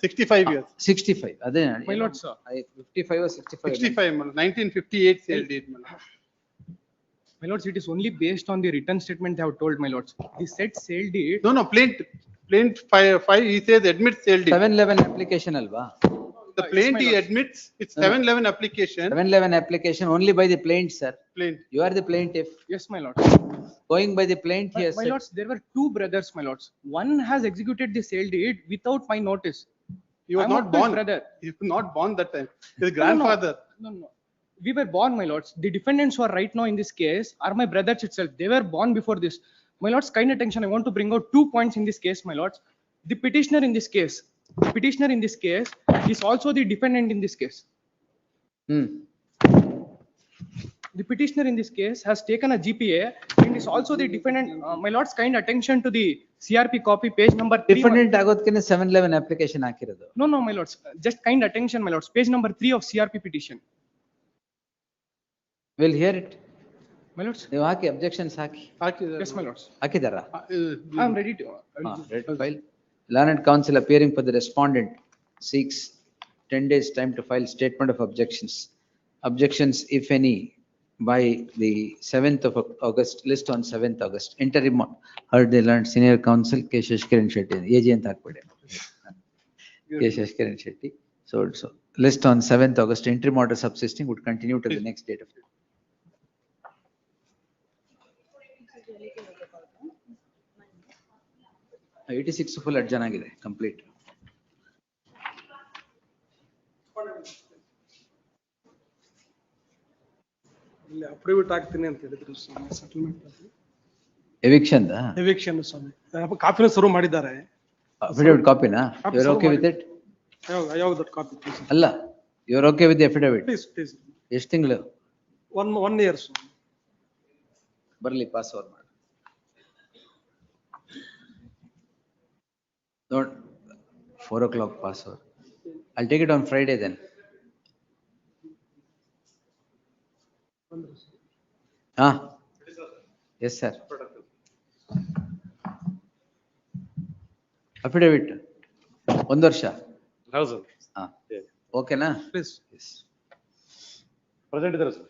65 years. 65. ಅದೇ My lord, sir. 55 or 65. 65, my lord. 1958 sale deed, my lord. My lords, it is only based on the written statement they have told, my lords. The said sale deed. No, plaint 5, he says admits sale deed. 711 application alva. The plaint he admits, it's 711 application. 711 application only by the plaint, sir. Plaint. You are the plaintiff. Yes, my lord. Going by the plaint, he has My said. lords, there were 2 brothers, my lords. One has executed the sale deed without my notice. He was I'm not his born. brother. He was not born that time. His grandfather. No. We were born, my lords. The defendants who are right now in this case are my brothers itself. They were born before this. My lords, kind attention. I want to bring out 2 points in this case, my lords. The petitioner in this case is also the defendant in this case. The petitioner in this case has taken a GPA and is also the defendant. My lords, kind attention to the CRP copy, page number 3. Defendant ಆಗೋದಕ್ಕೆ 711 application ಹಾಕಿರೋದು. No, my lords. Just kind attention, my lords. Page number 3 of CRP petition. We'll hear it. My lords. ನೀವು ಹಾಕಿ objections hockey. Yes, my lords. ಹಾಕಿದಾರಾ? I am ready to. Read file. Learned counsel appearing for the respondent seeks 10 days time to file statement of objections. Objections, if any, by the 7th of August, list on 7th August. Interim heard the learned senior counsel K. Shashkiran Shetty. AG ಅಂತ ಹಾಕ್ಬಿಡಿ. K. Shashkiran Shetty. So list on 7th August. Interim order subsisting would continue till the next date of. 86 full adjourn ಆಗಿದೆ, complete. ಇಲ್ಲಿ affidavit ಆಗ್ತೀನಿ ಅಂತ ಹೇಳಿದ್ರು settlement Eviction eviction ಸ್ವಾಮಿ ಕಾಪಿನ ಶುರು ಮಾಡಿದ್ದಾರೆ. affidavit ಕಾಪಿನಾ? You are okay with it? ಯಾವ್ದು copy please? ಅಲ್ಲ, you are okay with the affidavit? Please ಎಷ್ಟು ತಿಂಗಳು? 1 year ಸ್ವಾಮಿ. ಬರ್ಲಿ, ಪಾಸ್ ಓವರ್ ಮಾಡಿ. Not 4 o'clock pass over. I'll take it on Friday then. Yes, sir. Affidavit. 1 ವರ್ಷ. ಹೌದು. ಓಕೆನಾ? Please. Present ಇದ್ದಾರೆ ಸರ್.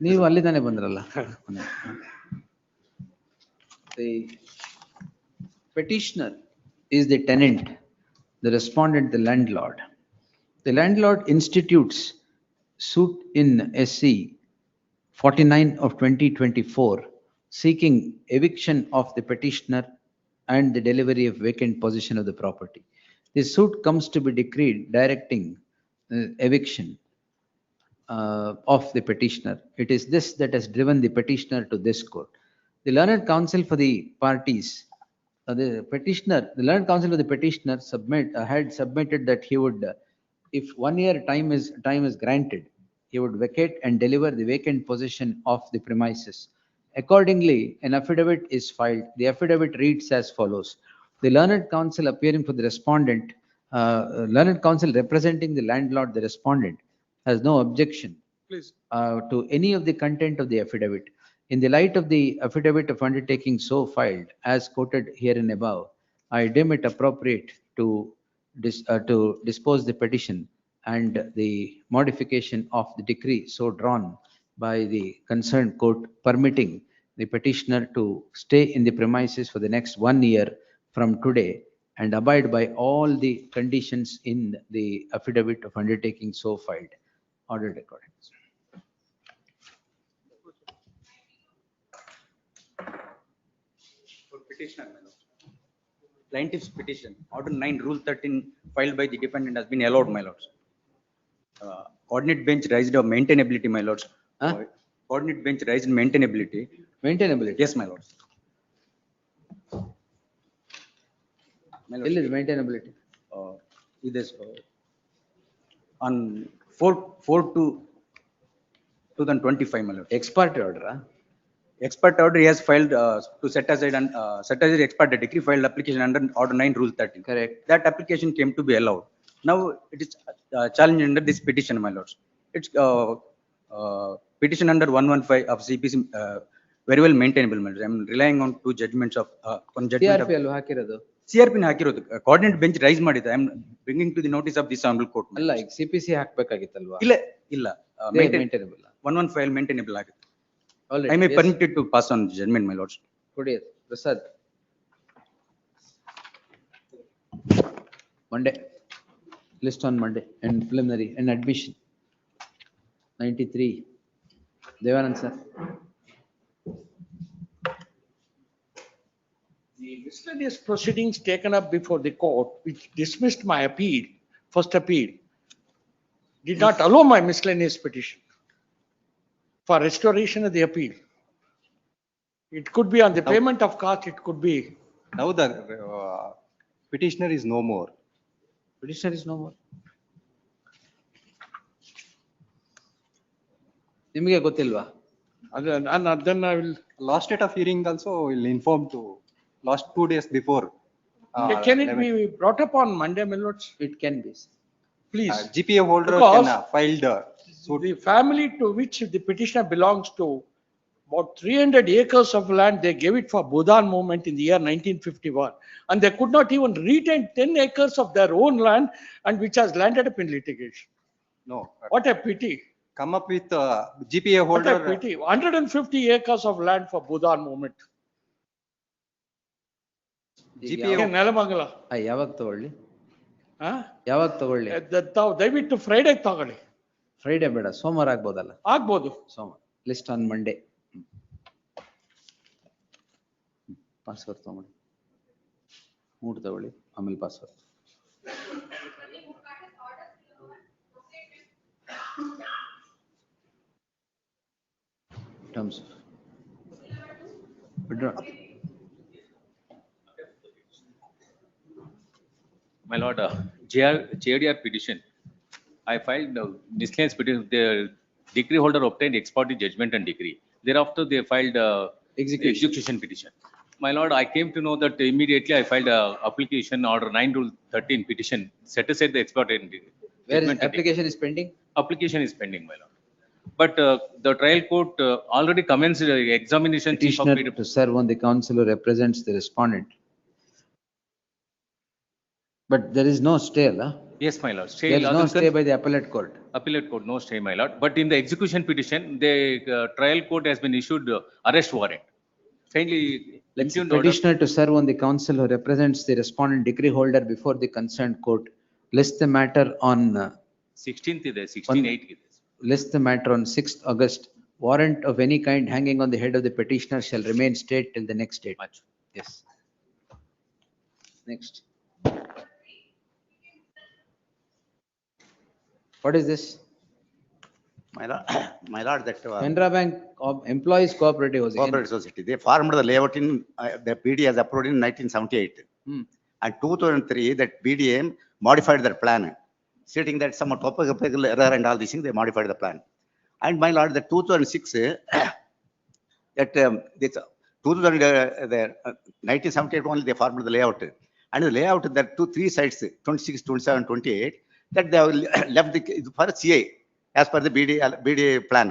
ನೀವು ಅಲ್ಲಿದ್ದಾನೆ ಬಂದ್ರಲ್ಲ. The petitioner is the tenant, the respondent, the landlord. The landlord institutes suit in SC 49 of 2024 seeking eviction of the petitioner and the delivery of vacant possession of the property. The suit comes to be decreed directing eviction of the petitioner. It is this that has driven the petitioner to this court. The learned counsel for the parties, the learned counsel for the petitioner had submitted that he would, if 1 year time is granted, he would vacate and deliver the vacant possession of the premises. Accordingly, an affidavit is filed. The affidavit reads as follows. The learned counsel appearing for the respondent, learned counsel representing the landlord, the respondent, has no objection to any of the content of the affidavit. In the light of the affidavit of undertaking so filed, as quoted herein above, I deem it appropriate to dispose the petition and the modification of the decree so drawn by the concerned court, permitting the petitioner to stay in the premises for the next 1 year from today and abide by all the conditions in the affidavit of undertaking so filed. Ordered according. For petitioner, my lord. Plaintiff's petition, order 9, rule 13 filed by the defendant has been allowed, my lords. Coordinate bench raised of maintainability, my lords. Coordinate bench raised maintainability. Maintainability? Yes, my lords. Maintainability. It is on 4/2/2025, my lord. Ex parte order. Expert order he has filed to set aside and set aside expert decree filed application under order 9 rule 13. Correct. That application came to be allowed. Now it is challenged under this petition, my lords. It's petition under 115 of CPC very well maintainable, my lords. I'm relying on two judgments of one judgment of CRP ಹಾಕಿರೋದು coordinate bench raise ಮಾಡಿದೆ. I'm bringing to the notice of this honorable court. ಅಲ್ಲ ಈಗ CPC ಹಾಕಬೇಕಾಗಿತ್ತಲ್ವಾ? ಇಲ್ಲ maintainable. 115 maintainable ಆಗುತ್ತೆ. Alright, I may yes. permit it to pass on judgment, my lords. Good day, Prasad. Monday, list on Monday and preliminary and admission. 93. Devanand sir. The miscellaneous proceedings taken up before the court, which dismissed my appeal, first appeal, did not allow my miscellaneous petition for restoration of the appeal. It could be on the payment of cost, it could be. Now the petitioner is no more. Petitioner is no more. ನಿಮಗೆ ಗೊತ್ತಿಲ್ವಾ? Then I will. Last date of hearing also will inform to last 2 days before. Can it be brought up on Monday, my lords? It can be. Please. GPA holder Because can file the suit. The family to which the petitioner belongs to, about 300 acres of land, they gave it for Bhudan movement in the year 1951. And they could not even retain 10 acres of their own land and which has landed up in litigation. No. What a pity. Come up with GPA holder. What a pity. 150 acres of land for Bhudan movement. GPA. Nelamangala. ಯಾವಾಗ ತಗೊಳ್ಳಿ? ಯಾವಾಗ ತಗೊಳ್ಳಿ? ತಾವು ದಯವಿಟ್ಟು Friday ತಗೊಳ್ಳಿ. Friday ಬೇಡ, ಸೋಮವಾರ ಆಗ್ಬೋದಲ್ಲ? ಆಗ್ಬೋದು. ಸೋಮವಾರ. List on Monday. ಪಾಸ್ವರ್ಡ್ ತಗೊಳ್ಳಿ. 3 ತಗೊಳ್ಳಿ, ಆಮೇಲೆ password. Terms of withdraw. My lord, JDR petition. I filed the miscellaneous petition. The decree holder obtained ex parte judgment and decree. Thereafter, they filed execution petition. My lord, I came to know that immediately I filed a application order 9 rule 13 petition. Set aside the ex parte decree. Where is application is pending? Application is pending, my lord. But the trial court already commenced examination. Petitioner to serve on the counsel who represents the respondent. But there is no stay, huh? Yes, my lord. There is no stay by the appellate court. Appellate court, no stay, my lord. But in the execution petition, the trial court has been issued arrest warrant. kindly. Let's impugn the order. petitioner to serve on the counsel who represents the respondent decree holder before the concerned court. List the matter on 16th ಇದೆ, 16/8 ಇದೆ. list the matter on 6th August. Warrant of any kind hanging on the head of the petitioner shall remain state till the next date. Yes. Next. What is this? My lord, my lord, that Canara Bank Employees Cooperative Cooperative Society, they formed the layout in, the PD has approved in 1978. And 2003, that BDM modified their plan, stating that some topographical error and all these things, they modified the plan. And my lord, the 2006, that this 2000, the 1978 only they formed the layout. And the layout, there are three sites, 26, 27, 28, that they have left the, for CA, as per the BDA plan.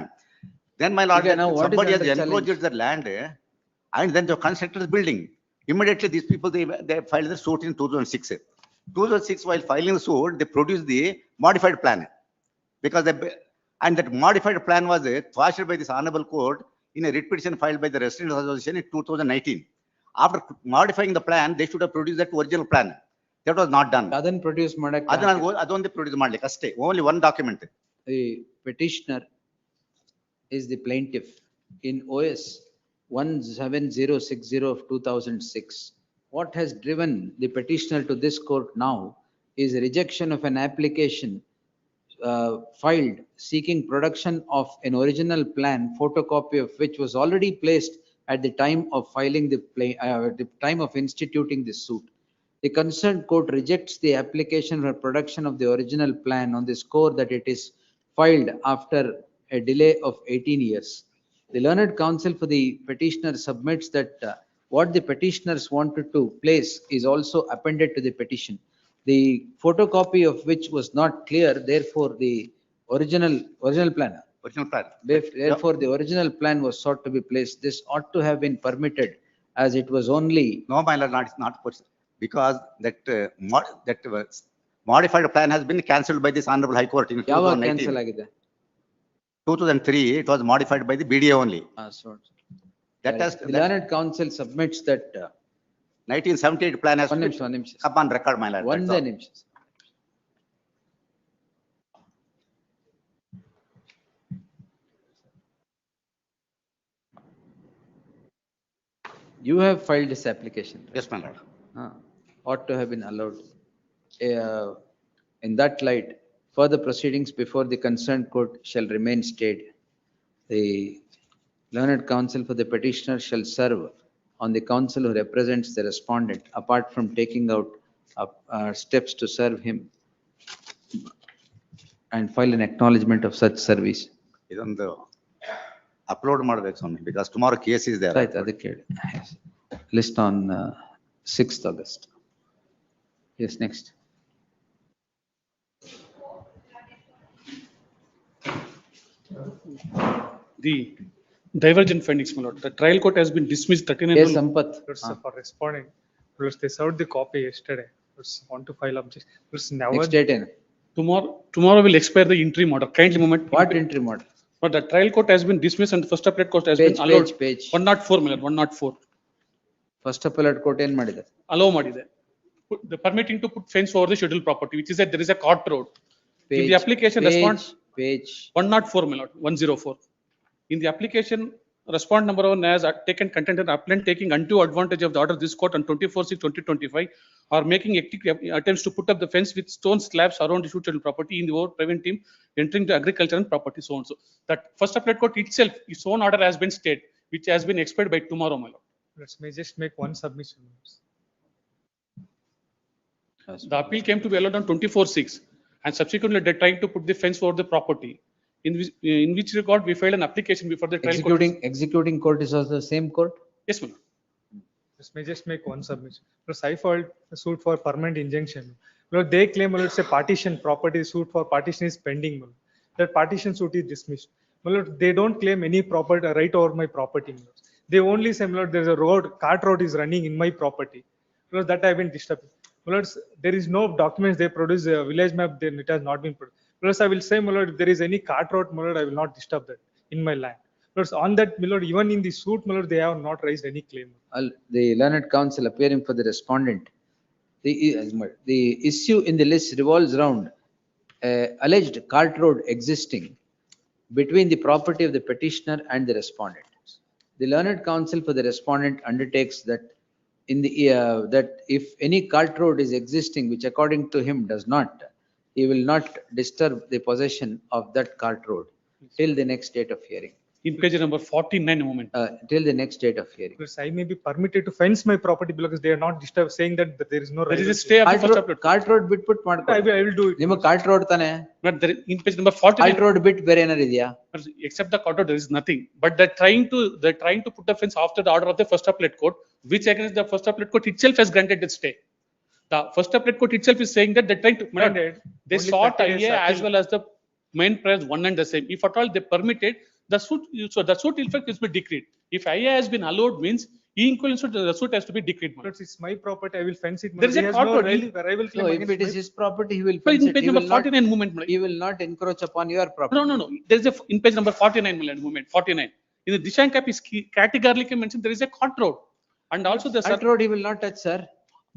Then my lord, Okay, now what is somebody has under enclosed the land, and then they constructed the building. Immediately, these people, they filed the suit in 2006. 2006, while filing the suit, they produced the modified plan. Because and that modified plan was quashed by this honorable court in a writ petition filed by the Residents Association in 2019. After modifying the plan, they should have produced that original plan. That was not done. Adhan produce madak. Adonde produce madlik aste. Only one document. The petitioner is the plaintiff in OS 17060 of 2006. What has driven the petitioner to this court now is a rejection of an application filed seeking production of an original plan, photocopy of which was already placed at the time of filing the time of instituting the suit. The concerned court rejects the application for production of the original plan on the score that it is filed after a delay of 18 years. The learned counsel for the petitioner submits that what the petitioners wanted to place is also appended to the petition. The photocopy of which was not clear, therefore the original plan. Original plan. Therefore, the original plan was sought to be placed. This ought to have been permitted, as it was only. No, my lord, not because that modified plan has been cancelled by this honorable High Court in 2019. 2003, it was modified by the BDA only. That has The learned counsel submits that 1978 plan has one come on record, my lord. one that's all. nimsham. You have filed this application. Right? Yes, my lord. Ought to have been allowed. In that light, further proceedings before the concerned court shall remain stayed. The learned counsel for the petitioner shall serve on the counsel who represents the respondent, apart from taking out steps to serve him, and file an acknowledgement of such service. ಇದೊಂದು upload ಮಾಡಬೇಕು ಸ್ವಾಮಿ, because tomorrow case is there. Right, ಅದಕ್ಕೆ ಹೇಳಿ. List on 6th August. Yes, next. The divergent findings, my lord. The trial court has been dismissed 39. Yes, Sampath. For responding, because they served the copy yesterday. Want to file objection. Next date. Tomorrow will expire the interim order. Kindly moment. What interim order? But the trial court has been dismissed and the first appellate court has been allowed. Page. 104, my lord, 104. First appellate court ಏನ್ ಮಾಡಿದೆ? Allow ಮಾಡಿದೆ. The permitting to put fence over the scheduled property, which is that there is a court road. In the application response. Page. 104, my lord, 104. In the application, respondent number 1 has taken content and appellant taking undue advantage of the order of this court on 24/6/2025 or making attempts to put up the fence with stone slabs around the scheduled property in the over prevent team entering the agriculture and property, so on. So that first appellate court itself, its own order has been stayed, which has been expired by tomorrow, my lord. Let's may just make one submission. The appeal came to be allowed on 24/6 and subsequently they tried to put the fence over the property. In which regard we filed an application before the trial court. Executing court is also the same court? Yes, my lord. This may just make one submission. Because I filed a suit for permanent injunction. Lord, they claim, well, it's a partition property suit for partition is pending. Lord. That partition suit is dismissed. Lord, they don't claim any property right over my property. Lord. They only say, Lord, there's a road, cart road is running in my property. Lord, that I've been disturbed. Lord, there is no documents they produce, a village map, then it has not been produced. Plus, I will say, my lord, if there is any cart road, my lord, I will not disturb that in my land. Lords, on that, my lord, even in the suit, my lord, they have not raised any claim. The learned counsel appearing for the respondent. The issue in the list revolves around alleged cart road existing between the property of the petitioner and the respondent. The learned counsel for the respondent undertakes that in the that if any cart road is existing, which according to him does not, he will not disturb the possession of that cart road till the next date of hearing. In page number 49 moment. Till the next date of hearing. Because I may be permitted to fence my property because they are not disturbed, saying that there is no. There is a stay of the first appellate. Cart road bit put I will do it. ನಿಮ್ಮ cart road ತಾನೆ? But there, in page number 49. Cart road bit ಬೇರೆ ಏನಾರು ಇದೆಯಾ? Except the cart road, there is nothing. But they're trying to put the fence after the order of the first appellate court, which against the first appellate court itself has granted the stay. The first appellate court itself is saying that they're trying to. They sought IA as well as the main price one and the same. If at all they permitted, the suit, so the suit in fact is be decreed. If IA has been allowed means the suit has to be decreed. It's my property, I will fence it. There is a cart road. No, if it is his property, he will But fence in it. page He number will not- 49 movement. He will not encroach upon your property. No. There is a, in page number 49 movement, 49. In the Dishankap is categorically mentioned, there is a cart road. And also the Cart road he will not touch, sir.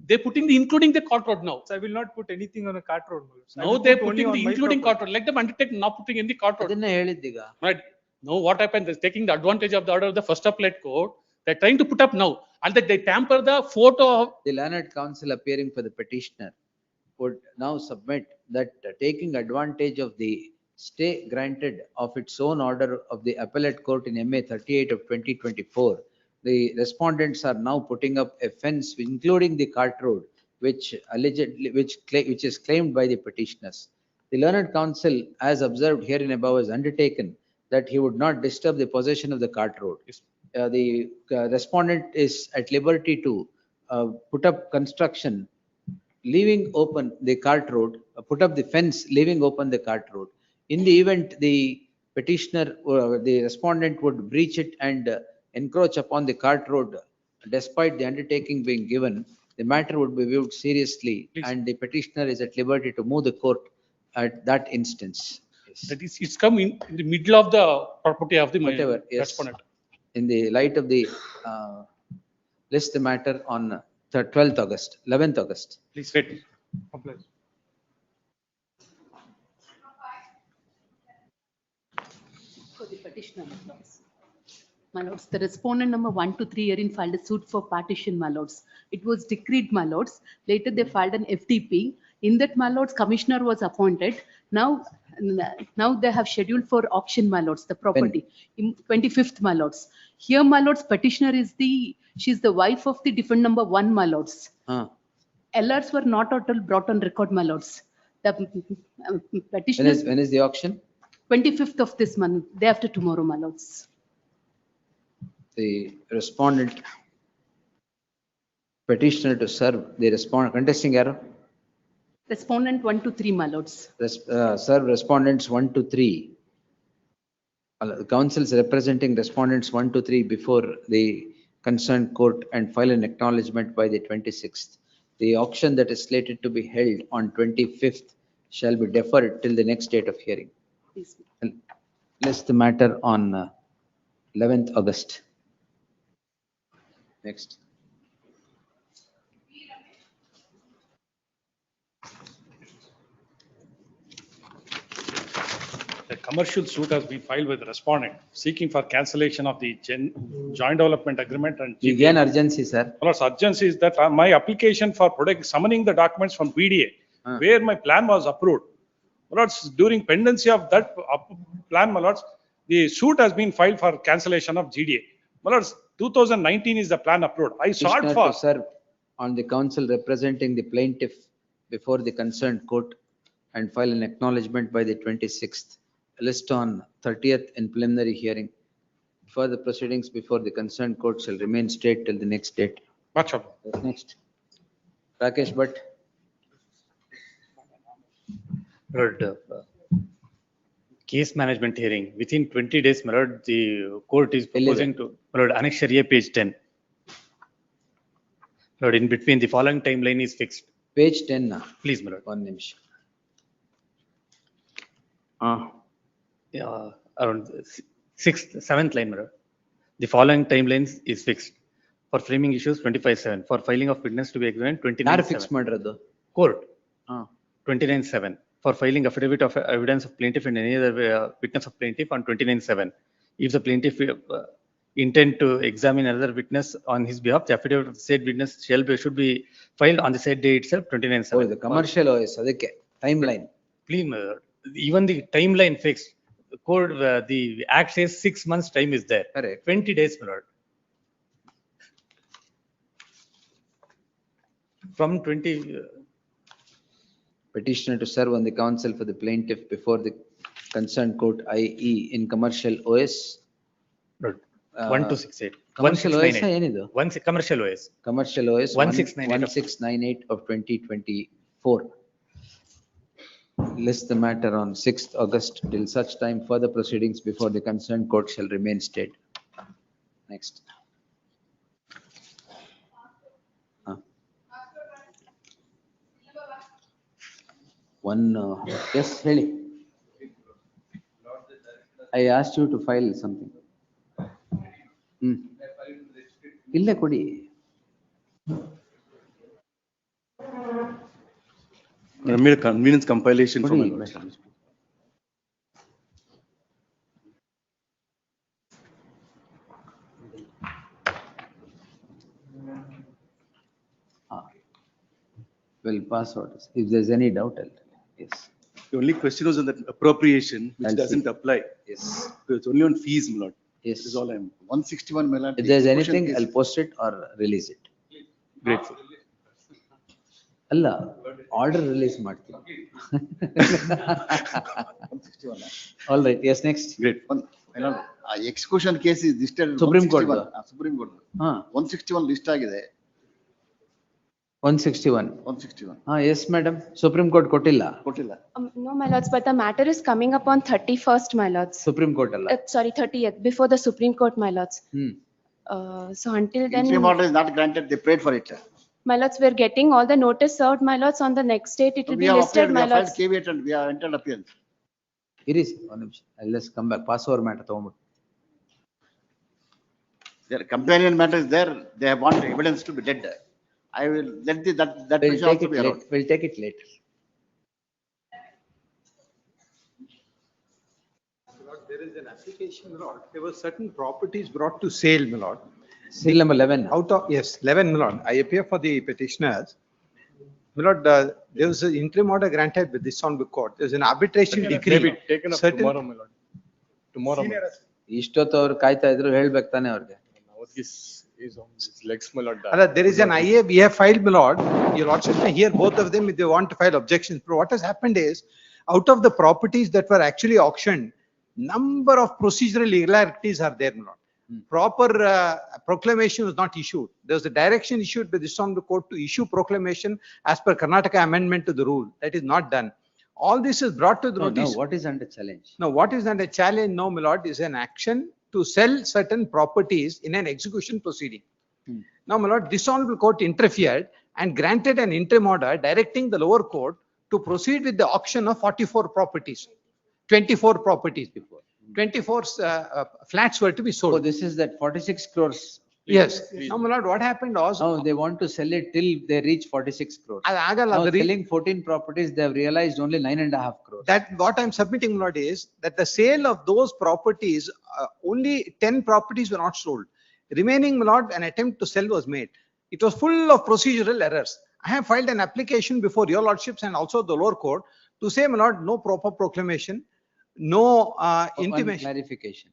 They're putting including the cart road now. I will not put anything on a cart road. I Now will they're put only putting the on my including property. cart road. Let them undertake not putting in the cart road. ಅದನ್ನೇ ಹೇಳಿದ್ದೀಗ. Right. Now what happened? They're taking the advantage of the order of the first appellate court. They're trying to put up now. And that they tamper the photo of. The learned counsel appearing for the petitioner would now submit that taking advantage of the stay granted of its own order of the appellate court in MA 38 of 2024, the respondents are now putting up a fence including the cart road, which allegedly, which is claimed by the petitioners. The learned counsel, as observed herein above, has undertaken that he would not disturb the possession of the cart road. The respondent is at liberty to put up construction, leaving open the cart road, put up the fence, leaving open the cart road. In the event the petitioner, the respondent would breach it and encroach upon the cart road, despite the undertaking being given, the matter would be viewed seriously. Please. And the petitioner is at liberty to move the court at that instance. Yes. That is, it's come in the middle of the property of the Whatever, yes. respondent. In the light of the list the matter on 12th August, 11th August. Please wait. For the petitioner, my lords. My lords, the respondent number 1 to 3 herein filed a suit for partition, my lords. It was decreed, my lords. Later they filed an FTP. In that, my lords, commissioner was appointed. Now they have scheduled for auction, my lords, the property. In 25th, my lords. Here, my lords, petitioner is she's the wife of the defendant number 1, my lords. LRs were not at all brought on record, my lords. The petitioner. When is the auction? 25th of this month, day after tomorrow, my lords. The respondent, petitioner to serve the respondent, contesting error. Respondent 1 to 3, my lords. Serve respondents 1 to 3. Counsels representing respondents 1 to 3 before the concerned court and file an acknowledgement by the 26th. The auction that is slated to be held on 25th shall be deferred till the next date of hearing. Please. List the matter on 11th August. Next. The commercial suit has been filed with the respondent seeking for cancellation of the joint development agreement and. Again urgency, sir. Lord's urgency is that my application for summoning the documents from VDA, where my plan was approved. Lords, during pendency of that plan, my lords, the suit has been filed for cancellation of GDA. My lords, 2019 is the plan approved. I sought Petitioner for. to serve on the counsel representing the plaintiff before the concerned court and file an acknowledgement by the 26th. List on 30th in preliminary hearing. Further proceedings before the concerned court shall remain stayed till the next date. Much of. Next. Rakesh Bhatt. Lord, case management hearing within 20 days, my lord, the court is proposing to, my lord, Annexure A, page 10. Lord, in between the following timeline is fixed. Page 10 now. Please, my lord. One niche. Yeah, around Seventh line, my lord. The following timelines is fixed. For framing issues, 25/7. For filing of witness to be examined, 29/7. fix ಮಾಡಿರೋದು? Court, ಹಾ. 29/7. For filing affidavit of evidence of plaintiff and any other witness of plaintiff on 29/7. If the plaintiff intend to examine another witness on his behalf, the affidavit of said witness should be filed on the said day itself, 29/7. ಇದು commercial OS ಅದಕ್ಕೆ time line. Please, my lord, even the timeline fixed. The code, the act says 6 months time is there. Correct. 20 days, my lord. From 20. Petitioner to serve on the counsel for the plaintiff before the concerned court, i.e. in commercial OS. 1268. Commercial OS ಏನಿದು? Commercial OS. Commercial OS 1698 of 2024. List the matter on 6th August till such time further proceedings before the concerned court shall remain stayed. Next. One, yes, really. I asked you to file something. ಇಲ್ಲ ಕೊಡಿ. I made a convenience compilation for my lord. Will pass orders. If there's any doubt, I'll tell you. Yes. The only question was on that appropriation, which I'll doesn't see. apply. Yes. It's only on fees, my lord. Yes. That is all I am. 161, my lord. If there's the anything, question is- I'll post it or release it. Grateful. ಅಲ್ಲ, order release ಮಾಡ್ತೀನಿ. All right, yes, next. Great. My lord, execution case is listed. Supreme Court. 161. Supreme Court. ಹಾ, 161 list ಆಗಿದೆ. 161. 161 ಹಾ, yes madam, supreme court ಕೊಟ್ಟಿಲ್ಲ. ಕೊಟ್ಟಿಲ್ಲ. No, my lords, but the matter is coming up on 31st, my lords. Supreme court ಅಲ್ಲ. Sorry, 30th, before the Supreme Court, my lords. So until then, Interim order is not granted, they paid for it. my lords, we're getting all the notice served, my lords. On the next date, it will We be have listed, appealed, we my have filed lords. caveat and we have entered appearance. ಇರಿಸಿ ಒಂದು ನಿಮಿಷ. I'll just come back. Pass over matter ತಗೊಂಡ್ಬಿಟ್ಟು. Their companion matter is there, they have want evidence to be dead. I will let that We'll will take also it be allowed. later. We'll take it later. There is an application, my lord. There were certain properties brought to sale, my lord. Serial number 11. Out of, yes, 11, my lord. I appear for the petitioners. My lord, there was an interim order granted with this on the court. There's an arbitration decree. Maybe taken up Certain- tomorrow, my lord. Tomorrow. my lord. ಇಷ್ಟೊತ್ತು ಅವ್ರು ಕಾಯ್ತಾ ಇದ್ರು, ಹೇಳ್ಬೇಕು ತಾನೆ ಅವ್ರಿಗೆ. Now this is on his legs, my lord. There is an IA, we have filed, my lord. Your lordship may hear both of them if they want to file objections. But what has happened is, out of the properties that were actually auctioned, number of procedural irregularities are there, my lord. Proper proclamation was not issued. There was a direction issued by this on the court to issue proclamation as per Karnataka amendment to the rule. That is not done. All this is brought to the No, notice. what is under challenge? Now, what is under challenge? No, my lord, is an action to sell certain properties in an execution proceeding. Now, my lord, this honorable court interfered and granted an interim order directing the lower court to proceed with the auction of 44 properties, 24 properties before. 24 flats were to be sold. Oh, this is that 46 crores. Yes. Now, my lord, what happened was. Now they want to sell it till they reach 46 crores. ಅದು ಆಗಲ್ಲ, Now ಅದು re- selling 14 properties, they have realized only 9.5 crores. That what I'm submitting, my lord, is that the sale of those properties, only 10 properties were not sold. Remaining, my lord, an attempt to sell was made. It was full of procedural errors. I have filed an application before your lordships and also the lower court to say, my lord, no proper proclamation, no One intimation. clarification.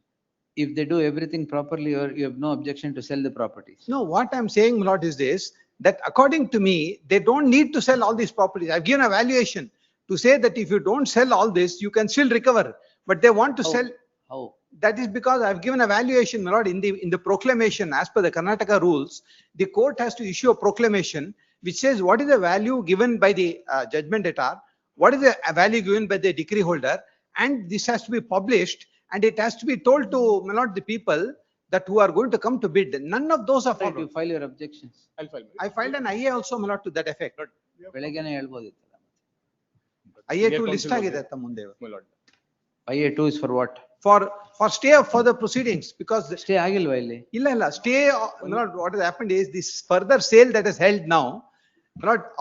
If they do everything properly, you have no objection to sell the properties. No, what I'm saying, my lord, is this, that according to me, they don't need to sell all these properties. I've given a valuation to say that if you don't sell all this, you can still recover, but they want to How? sell. How? That is because I've given a valuation, my lord, in the proclamation, as per the Karnataka rules, the court has to issue a proclamation which says what is the value given by the judgment debtor, what is the value given by the decree holder, and this has to be published, and it has to be told to, my lord, the people that who are going to come to bid. None of those are Right, you followed. file your objections. I'll file. I filed an IA also, my lord, to that effect. ಬೆಳಗ್ಗೆನೆ ಹೇಳ್ಬೋದಿತ್ತಲ್ಲ. IA2 Council list was ಆಗಿದೆ there. ಅತ್ತ ಮುಂದೆ. My lord. IA2 is for what? for stay of further proceedings because Stay ಆಗಿಲ್ವಾ ಇಲ್ಲಿ? illa, stay, what has happened is this further sale that is held now,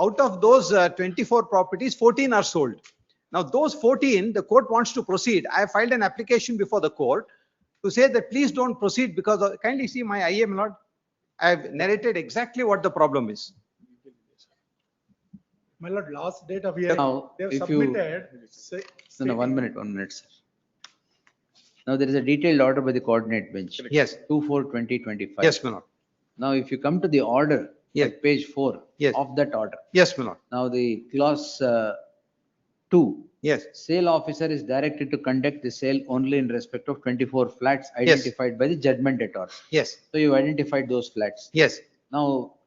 out of those 24 properties, 14 are sold. Now those 14, the court wants to proceed. I have filed an application before the court to say that please don't proceed because kindly see my IA, my lord. I have narrated exactly what the problem is. My lord, last date of hearing, Now, they have if you- submitted. No, 1 minute, sir. Now there is a detailed order by the coordinate bench. Yes. 24/2025. Yes, my lord. Now, if you come to the order, Yes. at page 4 Yes. of that order. Yes, my lord. Now, the clause 2. Yes. Sale officer is directed to conduct the sale only in respect of 24 flats identified by the judgment debtor. Yes. So you identified those flats. Yes. Now,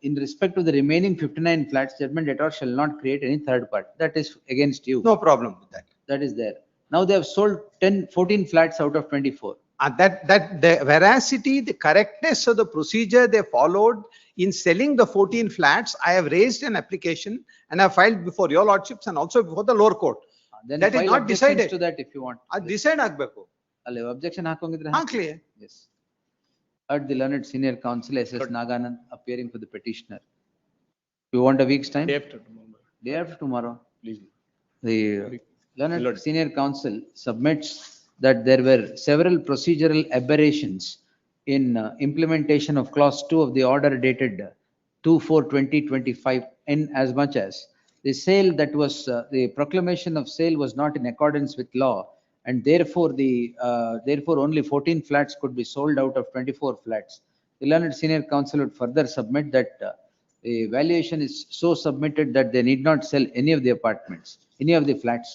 in respect to the remaining 59 flats, judgment debtor shall not create any third part. That is against you. No problem with that. That is there. Now they have sold 14 flats out of 24. That the veracity, the correctness of the procedure they followed in selling the 14 flats, I have raised an application and I have filed before your lordships and also before the lower court. Then That is file not objections decided. to that if you want. Decide ಆಗ್ಬೇಕು. ಅಲ್ಲಿ objection ಹಾಕೋಂಗಿದ್ರೆ ಹಾಕ್ಲಿ. Yes. At the learned senior counsel SS Naganand appearing for the petitioner. You want a week's time? Day after tomorrow. Day after tomorrow. Please. The learned senior counsel submits that there were several procedural aberrations in implementation of clause 2 of the order dated 2/4/2025 in as much as the sale that was, the proclamation of sale was not in accordance with law and therefore only 14 flats could be sold out of 24 flats. The learned senior counsel would further submit that the valuation is so submitted that they need not sell any of the apartments, any of the flats.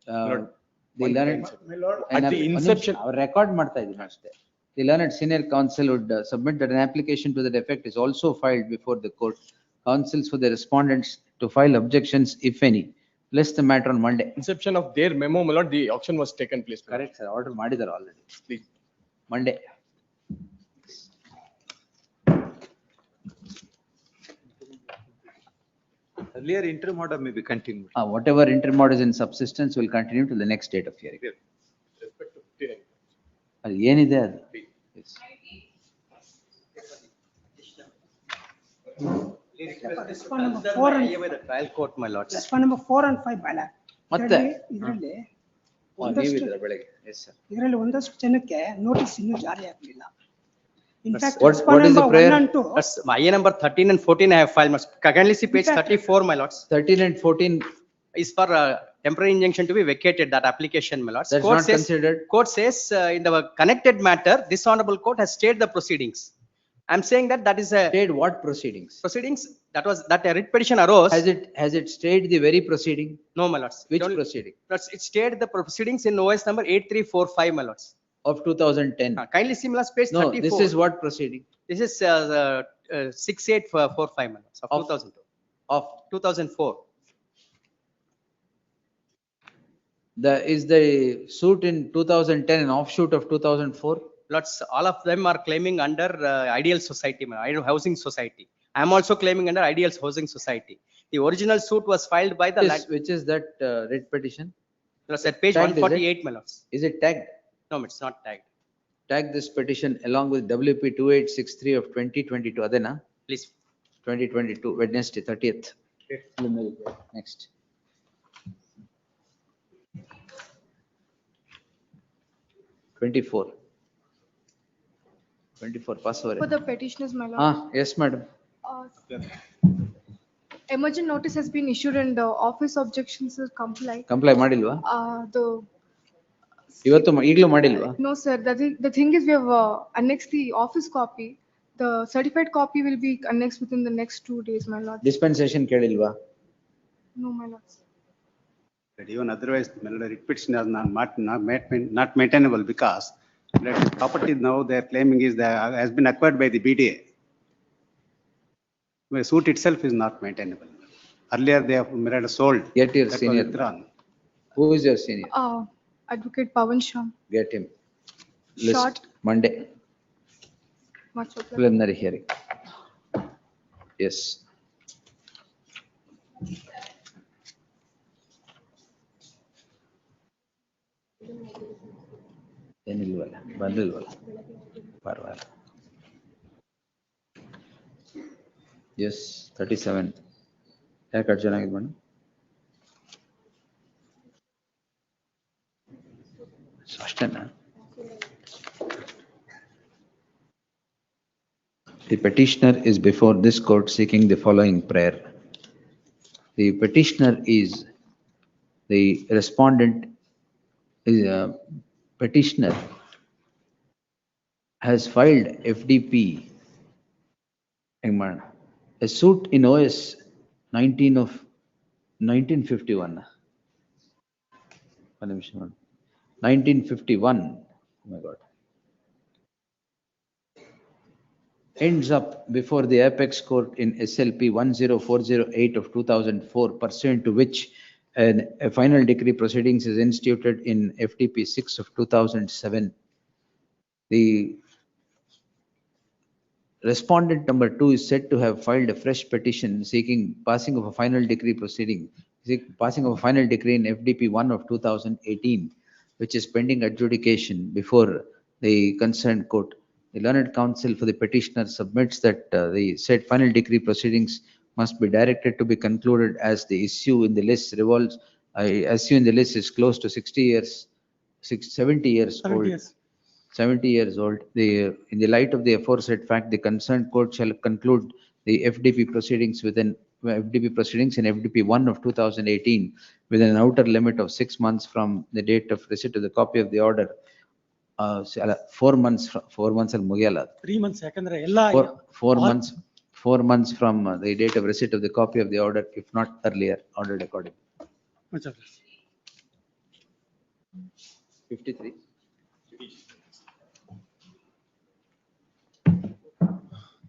The learned, My lord, and At the inception- our record ಮಾಡ್ತಾ ಇದೀನಿ ಅಷ್ಟೇ. The learned senior counsel would submit that an application to that effect is also filed before the court. Counsels for the respondents to file objections if any. List the matter on Monday. Inception of their memo, my lord, the auction was taken place. Correct, sir. Order ಮಾಡಿದಾರೆ already. Please. Monday. Earlier interim order may be continued. Whatever interim orders in subsistence will continue to the next date of hearing. ಅದು ಏನಿದೆ ಅದು? Yes. Respond number 4 and Trial court, my lords. respond number 4 and 5 ಬಾಲ. ಮತ್ತೆ? ಇದರಲ್ಲಿ ನೀವಿದ್ದೀರಾ ಬೆಳಗ್ಗೆ? Yes, sir. ಇದರಲ್ಲಿ ಒಂದಷ್ಟು ಜನಕ್ಕೆ ನೋಟಿಸ್ ಇನ್ನೂ ಜಾರಿ ಆಗಲಿಲ್ಲ. In fact, What respond is the number prayer? 1 and 2. That's my IA number 13 and 14 I have filed. Kindly see page In fact- 34, my lords. 13 and 14, Is for temporary injunction to be vacated, that application, my lords. that's Court not says- considered. Court says in the connected matter, this honorable court has stayed the proceedings. I'm saying that that is a Stayed what proceedings? proceedings, that a writ petition arose. Has it stayed the very proceeding? No, my lords. Which It only- proceeding? It stayed the proceedings in OS number 8345, my lords. Of 2010? Kindly see, my lords, page No, 34. this is what proceeding? This is 6845, my lords, of Of- 2002, Of 2004. is the suit in 2010 an offshoot of 2004? Lots, all of them are claiming under Ideal Society, Ideal Housing Society. I am also claiming under Ideal Housing Society. The original suit was filed by the, Which is that writ petition? That's at page Tagged, is it? 148, my lords. Is it tagged? No, it's not tagged. Tag this petition along with WP 2863 of 2022. Adena? Please. 2022, Wednesday, 30th. Next. Twenty-four, pass over. For the petitioners, my lord. Yes, madam. Emergent notice has been issued and office objections are complied. Comply ಮಾಡಿಲ್ವಾ? The, ಇವತ್ತು ಈಗಲೂ ಮಾಡಿಲ್ವಾ? no, sir, the thing is we have annexed the office copy. The certified copy will be annexed within the next 2 days, my lord. Dispensation ಕೇಳಿಲ್ವಾ? No, my lord. But even otherwise, writ petition is not maintainable because the property now they are claiming is has been acquired by the BDA. The suit itself is not maintainable. Earlier they have sold. Get your That was senior. withdrawn. Who is your senior? Advocate Pawan Sham. Get him. Short. List, Monday, Much obliged. preliminary hearing. Yes. Then ಇಲ್ವಲ್ಲ ಬಂದಿಲ್ವಲ್ಲ ಪರವಾಗಿಲ್ಲ. S 37 ಯಾಕೆ ಅರ್ಜುನ್ ಆಗಿದೆ madam? ಅಷ್ಟೇನಾ? The petitioner is before this court seeking the following prayer. The petitioner is the respondent is petitioner has filed FDP a suit in OS 19 of 1951. 1951. Oh my God. Ends up before the apex court in SLP 10408 of 2004, pursuant to which a final decree proceedings is instituted in FDP 6 of 2007. The respondent number 2 is said to have filed a fresh petition seeking passing of a final decree passing of a final decree in FDP 1 of 2018, which is pending adjudication before the concerned court. The learned counsel for the petitioner submits that the said final decree proceedings must be directed to be concluded as the issue in the list revolves. Issue in the list is close to 60 years, 70 years old. 70 years old. In the light of the aforesaid fact, the concerned court shall conclude the FDP proceedings in FDP 1 of 2018 within an outer limit of 6 months from the date of receipt of the copy of the order. 4 months al mugiyala. 3 months ಯಾಕಂದ್ರೆ ಎಲ್ಲ 4 months from the date of receipt of the copy of the order, if not earlier, ordered according. 53.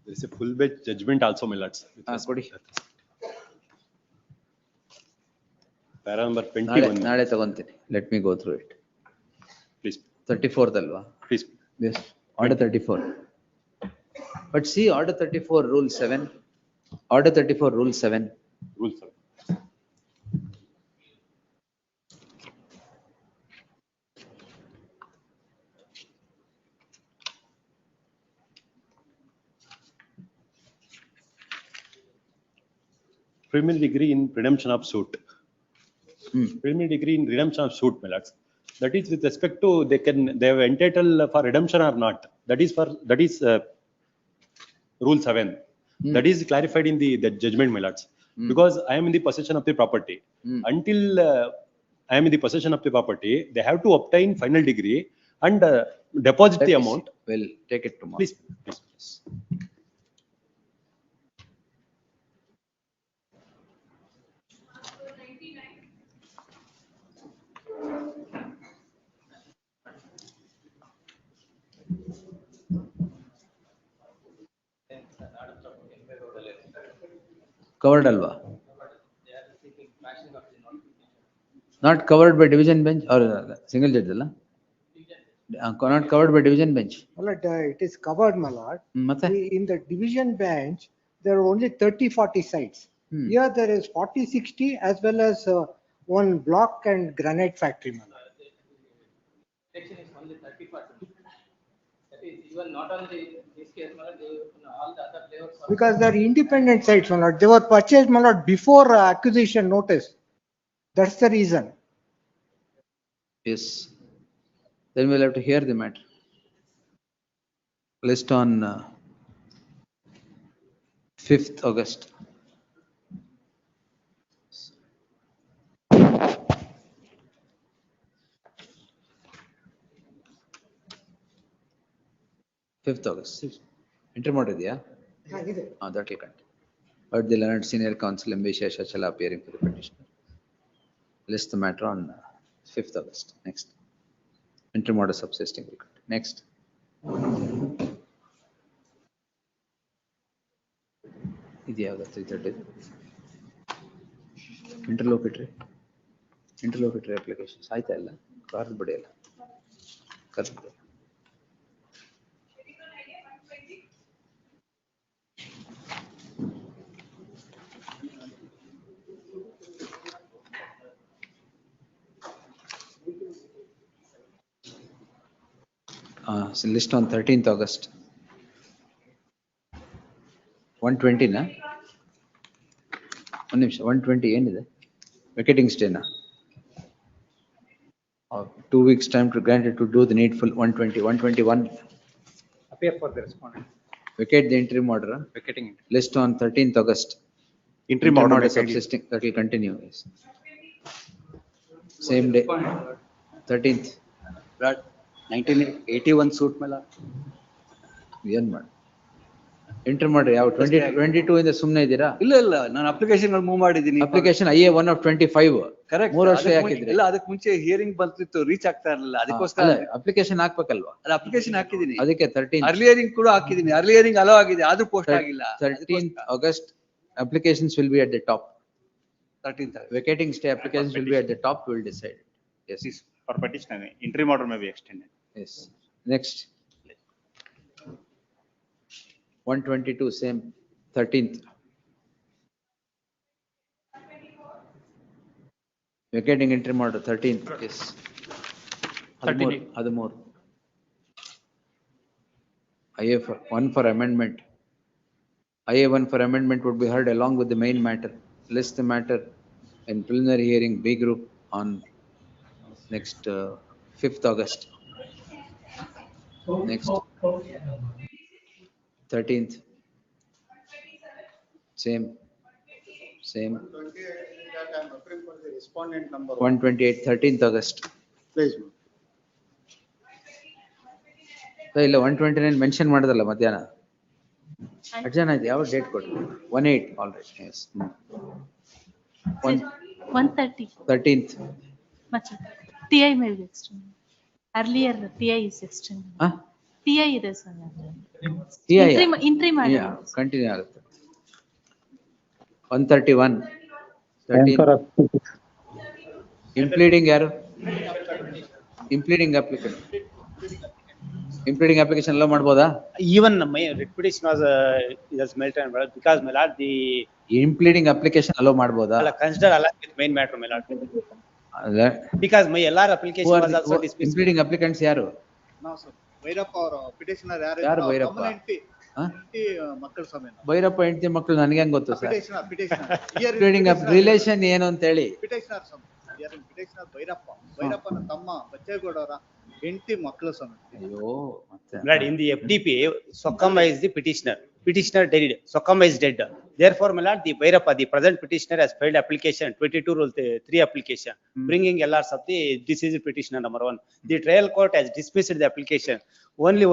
There is a full bench judgment also, my lords. Para number 21. ನಾಳೆ ತಗೊಂತೀನಿ. Let me go through it. Please. 34th ಅಲ್ವಾ? Please. Yes, order 34. But see order 34 rule 7. Order 34 rule 7. Rule 7. Preliminary degree in redemption of suit. Preliminary degree in redemption of suit, my lords. That is with respect to they have entitled for redemption or not. That is rule 7. That is clarified in the judgment, my lords. Because I am in the possession of the property. Until I am in the possession of the property, they have to obtain final degree and deposit the amount. Well, take it tomorrow. Please. Covered alva? Not covered by division bench or single judge alla? Not covered by division bench. Well, it is covered, my lord. In the division bench, there are only 30-40 sites. Here there is 40-60 as well as one block and granite factory, my lord. Section is only 30%. That is even not only this case, my lord, all the other layouts. Because they are independent sites, my lord. They were purchased, my lord, before acquisition notice. That's the reason. Yes. Then we'll have to hear the matter. List on 5th August. Fifth August. Interim order idea? That will continue. Heard the learned senior counsel Mbisha Shachala appearing for the petitioner. List the matter on 5th August. Next. Interim order subsisting will continue. Next. Idea 330. Interlocutory applications. ಆಯ್ತಾ ಇಲ್ಲ? Card ಬಡಿಯಲ್ಲ. Correct. List on 13th August. 120 na? ಒಂದು ನಿಮಿಷ 120 ಏನಿದೆ vacating stay na? 2 weeks time to grant it to do the needful. 120, 121 Appear for the respondent. vacate the interim order. Vacating. List on 13th August. Interim order subsisting, that will continue. Yes. Same day, 13th. 1981 suit ಮೇಲೆ ಏನ್ ಮಾಡಿ interim order ಯಾವ 2022 ಇಂದ ಸುಮ್ನೆ ಇದ್ದೀರಾ? ಇಲ್ಲ ನಾನು application move ಮಾಡಿದ್ದೀನಿ. Application IA 1 of 25. ಕರೆಕ್ಟ್. 3 ವರ್ಷ ಹಾಕಿದ್ರಿ. ಇಲ್ಲ ಅದಕ್ಕೆ ಮುಂಚೆ ಹಿಯರಿಂಗ್ ಬಂತಿತ್ತು, ರೀಚ್ ಆಗ್ತಾ ಇರಲಿಲ್ಲ, ಅದಕ್ಕೋಸ್ಕರ ಅಪ್ಲಿಕೇಶನ್ ಹಾಕ್ಬೇಕಲ್ವಾ? ಅಲ್ಲ ಅಪ್ಲಿಕೇಶನ್ ಹಾಕಿದ್ದೀನಿ, ಅದಕ್ಕೆ 13th. ಅರ್ಲಿ ಹಿಯರಿಂಗ್ ಕೂಡ ಹಾಕಿದ್ದೀನಿ, ಅರ್ಲಿ ಹಿಯರಿಂಗ್ ಅಲೋ ಆಗಿದೆ, ಆದ್ರೂ ಪೋಸ್ಟ್ ಆಗಿಲ್ಲ. 13th August applications will be at the top. 13th Vacating stay applications will be at the top, we will decide. Yes. For petition, interim order may be extended. Yes. Next. 122, same, 13th. Vacating interim order, 13th, yes. 13. IA for, 1 for amendment. IA 1 for amendment would be heard along with the main matter. List the matter in preliminary hearing B group on next 5th August. Next. 13th. Same. 128, 13th August. Please. ಇಲ್ಲ 129 mention ಮಾಡೋದಲ್ಲ ಮಧ್ಯಾಹ್ನ. ಅಡ್ಜಾನ್ ಆಯ್ತು, ಯಾವ date ಕೊಟ್ಟು? 18, all right, yes. 130. 13th. TI may be extended. Earlier TI is extended. TI ಇದೆ sir. Interim yeah, continue ಆಗುತ್ತೆ. 131. 13th. Impleading ಯಾರು? Impleading applicant. Impleading application ಎಲ್ಲ ಮಾಡ್ಬೋದಾ? Even my petition was melted because my lord the Impleading application allow ಮಾಡ್ಬೋದಾ? consider along with main matter my lord. Because my LR application was also dismissed. Impleading applicants ಯಾರು? No sir. Bhyrappa ಅವರು petitioner ಯಾರು ಭೈರಪ್ಪ? ಮಕ್ಕಳ ಸಮಯ. ಭೈರಪ್ಪ ಹೆಂಡತಿ ಮಕ್ಕಳು ನನಗೆ ಹೆಂಗ್ ಗೊತ್ತು ಸರ್? petitioner Impleading ರಿಲೇಷನ್ ಏನು ಅಂತ ಹೇಳಿ. petitioner ಭೈರಪ್ಪನ ತಮ್ಮ ಬಚ್ಚೇಗೌಡರ ಹೆಂಡತಿ ಮಕ್ಕಳ ಸಮಯ. ಅಯ್ಯೋ ಮತ್ತೆ. Blood in the FDP, Sokamba is the petitioner. Petitioner dead. Sokamba is dead. Therefore, my lord, the Bhairappa, the present petitioner has filed application 22 rule 3 application, bringing LRs of the deceased petitioner number 1. The trial court has dismissed the application. Only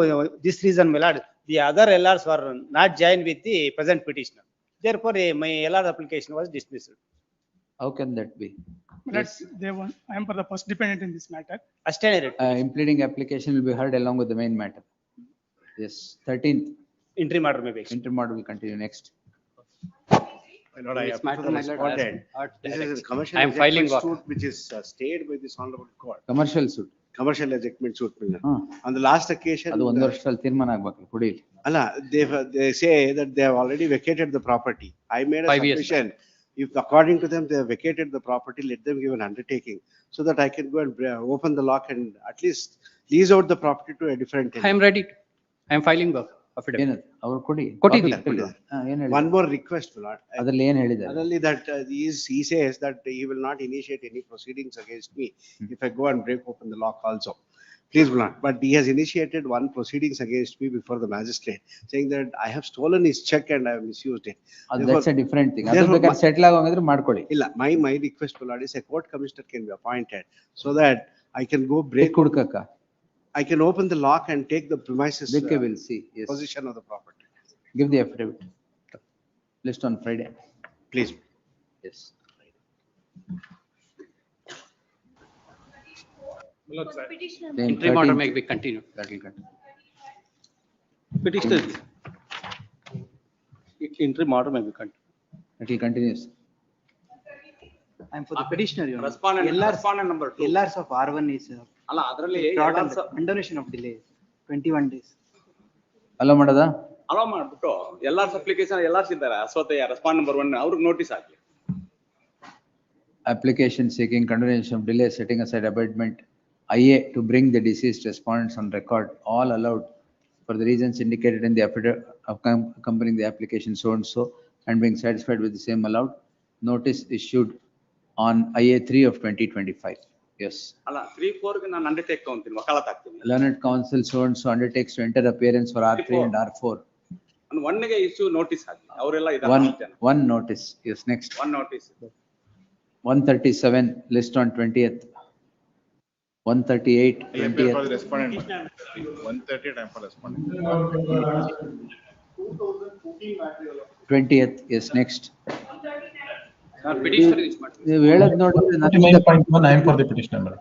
this reason, my lord, the other LRs were not joined with the present petitioner. Therefore, my LR application was dismissed. How can that be? Yes. I am for the first dependent in this matter. Impleading application will be heard along with the main matter. Yes, 13th. Interim order may be extended. Interim order will continue next. My lord, I have responded. This is a commercial I am filing ejectment suit which is stayed by this honorable court. Commercial suit. Commercial ejectment suit. On the last occasion. ಅದು ಒಂದು ವರ್ಷದಲ್ಲಿ ತೀರ್ಮಾನ ಆಗಬೇಕು ಕುಡಿಲಿ. ಅಲ್ಲ, they say that they have already vacated the property. I made a submission. If according to them they have vacated the property, let them give an undertaking so that I can go and open the lock and at least lease out the property to a different tenant. I am ready. I am filing work. ಏನದು ಅವರು ಕೊಡಿ. One more request, my lord. ಅದರಲ್ಲಿ ಏನು ಹೇಳಿದ್ದಾರೆ? Additionally, that he says that he will not initiate any proceedings against me if I go and break open the lock also. Please, my lord. But he has initiated one proceedings against me before the magistrate, saying that I have stolen his check and I have misused it. That's a different thing. ಅದು ಬೇಕಾದ್ರೆ settle ಆಗೋಂಗಿದ್ರೆ ಮಾಡ್ಕೊಳ್ಳಿ. ಇಲ್ಲ, my request, my lord, is a court commissioner can be appointed so that I can go break. ಹುಡುಕಕ್ಕ. I can open the lock and take the premises will see. Yes. Position of the property. Give the affidavit. List on Friday. Please. Yes. Interim order may be continued. That will continue. Petitioner. Interim order may be continued. That will continue. I am for the petitioner. Respondent number 2. LRs of R1 is ಅಲ್ಲ ಅದರಲ್ಲಿ underation of delay 21 days. Hello ಮಾಡೋದಾ? Hello ಮಾಡ್ಬಿಟ್ಟು ಎಲ್ಲಾರ್ಸ್ application ಎಲ್ಲಾರ್ಸ್ ಇದ್ದಾರೆ ಅಶ್ವತ್ಥಯ್ಯ respond number 1 ಅವ್ರಿಗೆ notice hockey. Application seeking continuation of delay setting aside abatement IA to bring the deceased respondents on record, all allowed for the reasons indicated in the affidavit accompanying the application so and so, and being satisfied with the same allowed. Notice issued on IA 3 of 2025. Yes. ಅಲ್ಲ 3-4 ಗೆ ನಾನು undertake ತಗೊಂತೀನಿ ವಕಾಲತ್ ಆಗ್ತೀನಿ. Learned counsel so and so undertakes to enter appearance for R3 and R4. ನಾನು 1 ಗೆ issue notice ಹಾಕಿ ಅವರೆಲ್ಲ ಇದ್ದಾರೆ. One notice. Yes, next. One notice. 137 list on 20th. 138, 20th. 130 time for respondent. 20th, yes, next. Petitioner is ನೀವು ಹೇಳೋದು ನೋಡಿದ್ರೆ 49.1 I am for the petitioner.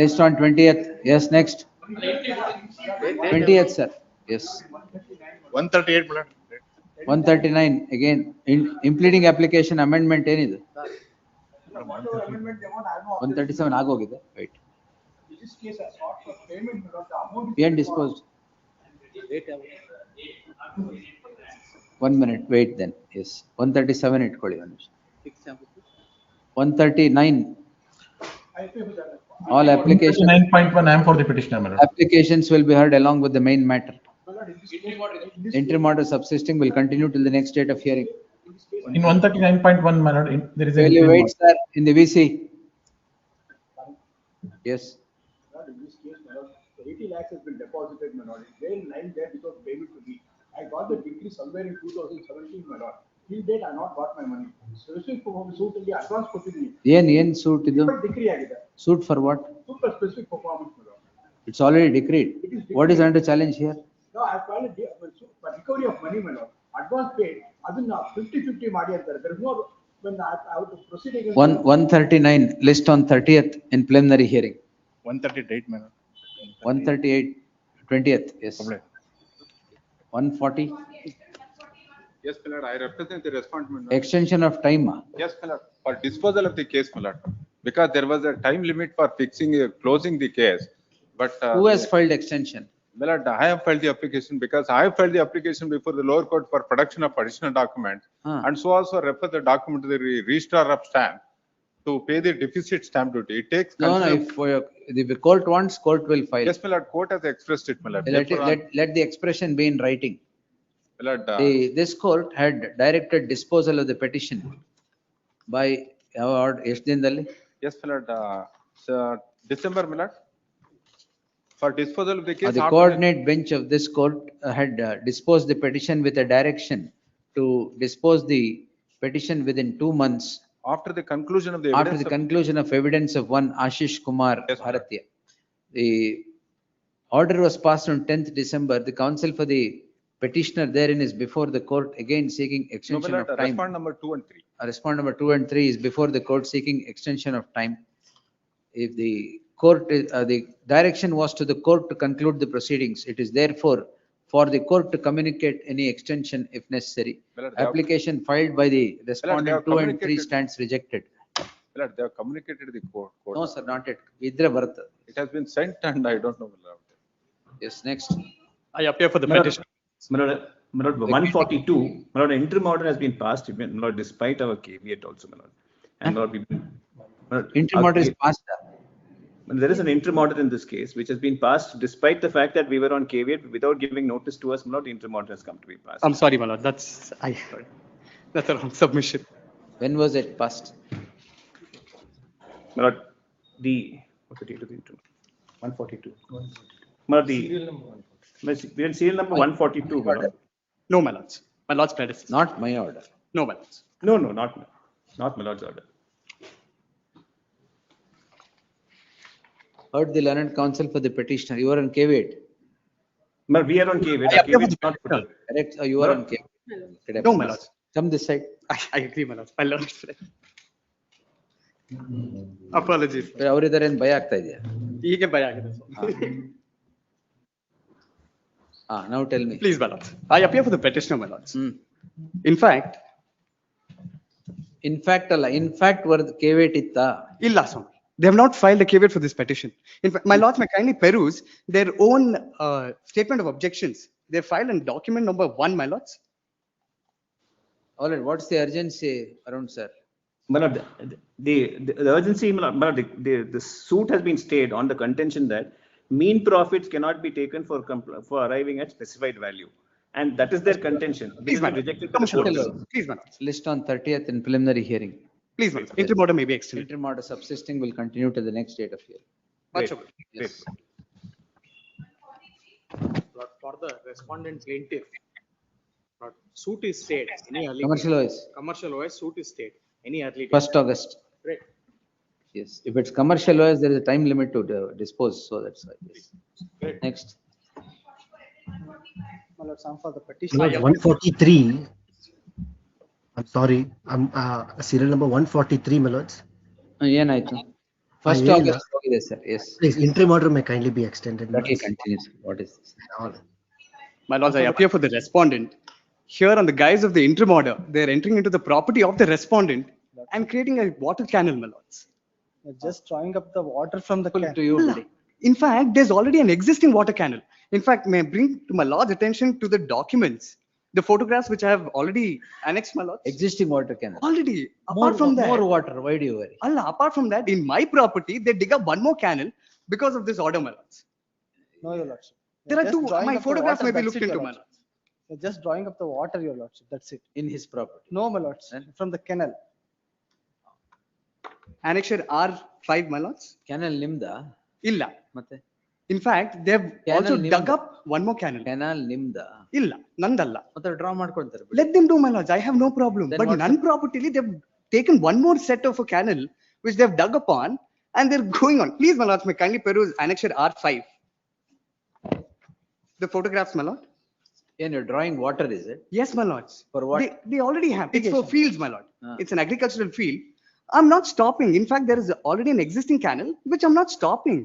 List on 20th, yes, next. 20th, sir, yes. 138 madam. 139, again, impleading application amendment ಏನಿದೆ? 137 ಆಗೋಗಿದೆ, wait. ಏನ್ disposed? 1 minute, wait then, yes. 137 ಇಟ್ಕೊಳ್ಳಿ ಒಂದು ನಿಮಿಷ. 139. All applications. 9.1 I am for the petitioner madam. Applications will be heard along with the main matter. Interim order subsisting will continue till the next date of hearing. In 139.1 madam, there is a. Will you wait, sir, in the VC? Yes. In this case, 80 lakhs has been deposited, my lord. It's there in line there because payment to me. I got the decree somewhere in 2017, my lord. Till date, I not got my money. Specific performance suit in the advance proceeding. ಏನ್ suit ಇದು? Decree ಆಗಿದೆ. Suit for what? Suit for specific performance, my lord. It's already decreed. What is under challenge here? No, I filed a suit for recovery of money, my lord. Advance paid. ಅದನ್ನ 50-50 ಮಾಡಿ ಅಂತಾರೆ. There is no, when I have to proceed against. 139 list on 30th in preliminary hearing. 138 madam. 138, 20th, yes. 140. Yes, my lord, I represent the respondent. my lord. Extension of time. Yes, my lord, for disposal of the case, my lord, because there was a time limit for fixing, closing the case, but. Who has filed extension? My lord, I have filed the application because I have filed the application before the lower court for production of additional documents. And so also refer the document to the registrar of stamp to pay the deficit stamp duty. It takes. No, if the court wants, court will file. Yes, my lord, court has expressed it, my lord. Let the expression be in writing. My lord, This court had directed disposal of the petition by ಎಷ್ಟು ದಿನದಲ್ಲಿ? Yes, my lord, December, my lord. For disposal of the case. The coordinate bench of this court had disposed the petition with a direction to dispose the petition within 2 months. After the conclusion of the After the conclusion of evidence of one Ashish Kumar Bharatiya. The order was passed on 10th December. The counsel for the petitioner therein is before the court again seeking extension of time. Respond number 2 and 3. Respond number 2 and 3 is before the court seeking extension of time. If the court, the direction was to the court to conclude the proceedings, it is therefore for the court to communicate any extension if necessary. Application filed by the respondent 2 and 3 stands rejected. They have communicated the court. No, sir, not yet. Idra Bharata. It has been sent and I don't know. Yes, next. I appear for the petition. My lord, 142, my lord, interim order has been passed, my lord, despite our caveat also, my lord. And lord, interim order is passed. There is an interim order in this case, which has been passed despite the fact that we were on caveat without giving notice to us, my lord, the interim order has come to be passed. I'm sorry, my lord, that's a wrong submission. When was it passed? My lord, what's the date of the interim? 142. My lord, we are serial number 142, my lord. No, my lords. My lord's predecessor. Not my order. No, my lords. No, not my lord's order. Heard the learned counsel for the petitioner. You are on caveat. But we are on caveat. Caveat is not put up. Correct. You are on caveat. No, my lords. Come this side. I agree, my lords. My lords. Apologies. ಅವರಿದ್ದಾರೆ ಅಂತ ಭಯ ಆಗ್ತಾ ಇದೆಯಾ? ಹೀಗೆ ಭಯ ಆಗಿದೆ. Now tell me. Please, my lords. I appear for the petitioner, my lords. In fact, ಅಲ್ಲ, in fact, caveat ಇತ್ತಾ? ಇಲ್ಲ ಸ್ವಾಮಿ. They have not filed a caveat for this petition. In fact, my lords may kindly peruse their own statement of objections. They filed in document number 1, my lords. All right, what's the urgency, Arun sir? My lord, the urgency, my lord, the suit has been stayed on the contention that mean profits cannot be taken for arriving at specified value. And that is their contention. This Please, has been madam. rejected by the court. Please, madam. List on 30th in preliminary hearing. Please, madam. Interim order may be extended. Interim order subsisting will continue to the next date of hearing. Much Great. Yes. For the respondent plaintiff, suit is stayed. Any early Commercial OS. Commercial OS suit is stayed. Any early date. 1st August. Great. Yes, if it's commercial OS, there is a time limit to dispose, so that's why. Yes. Great. Next. My lord, some for the petition. 143. I'm sorry, I'm serial number 143, my lords. ಏನಾಯ್ತು? 1st August ಹೋಗಿದೆ sir. Yes. Please, interim order may kindly be extended. That will continue. What is this? My lords, I appear for the respondent. Here on the guise of the interim order, they are entering into the property of the respondent and creating a water canal, my lords. You're just drawing up the water from the To you, buddy. In fact, there's already an existing water canal. In fact, may I bring to my lord's attention to the documents, the photographs which I have already annexed, my lords. Existing water canal. Already. Apart from that, More water. Why do you worry? Allah, apart from that, in my property, they dig up one more canal because of this order, my lords. No, your lordship. There You're are just two. drawing My up the photographs water, may be that's looked it, your into, my lordship. lords. You're just drawing up the water, your lordship. That's it. In his property. No, my lords. From the canal. Annexure R5, my lords. Canal nimda. Illa. ಮತ್ತೆ? In fact, they have Canal also nimda. dug up one more canal. Canal nimda. Illa, nandalla. ಮತ್ತೆ draw ಮಾಡ್ಕೊಳ್ತಾರೆ. Let them do, my lords. I have no problem. Then But what's none property, they've taken one more set of a canal which they've dug upon and they're going on. Please, my lords, may kindly peruse annexure R5. The photographs, my lord. And you're drawing water, is it? Yes, my lords. For what? They already have. It's for fields, my lord. It's an agricultural field. I'm not stopping. In fact, there is already an existing canal, which I'm not stopping.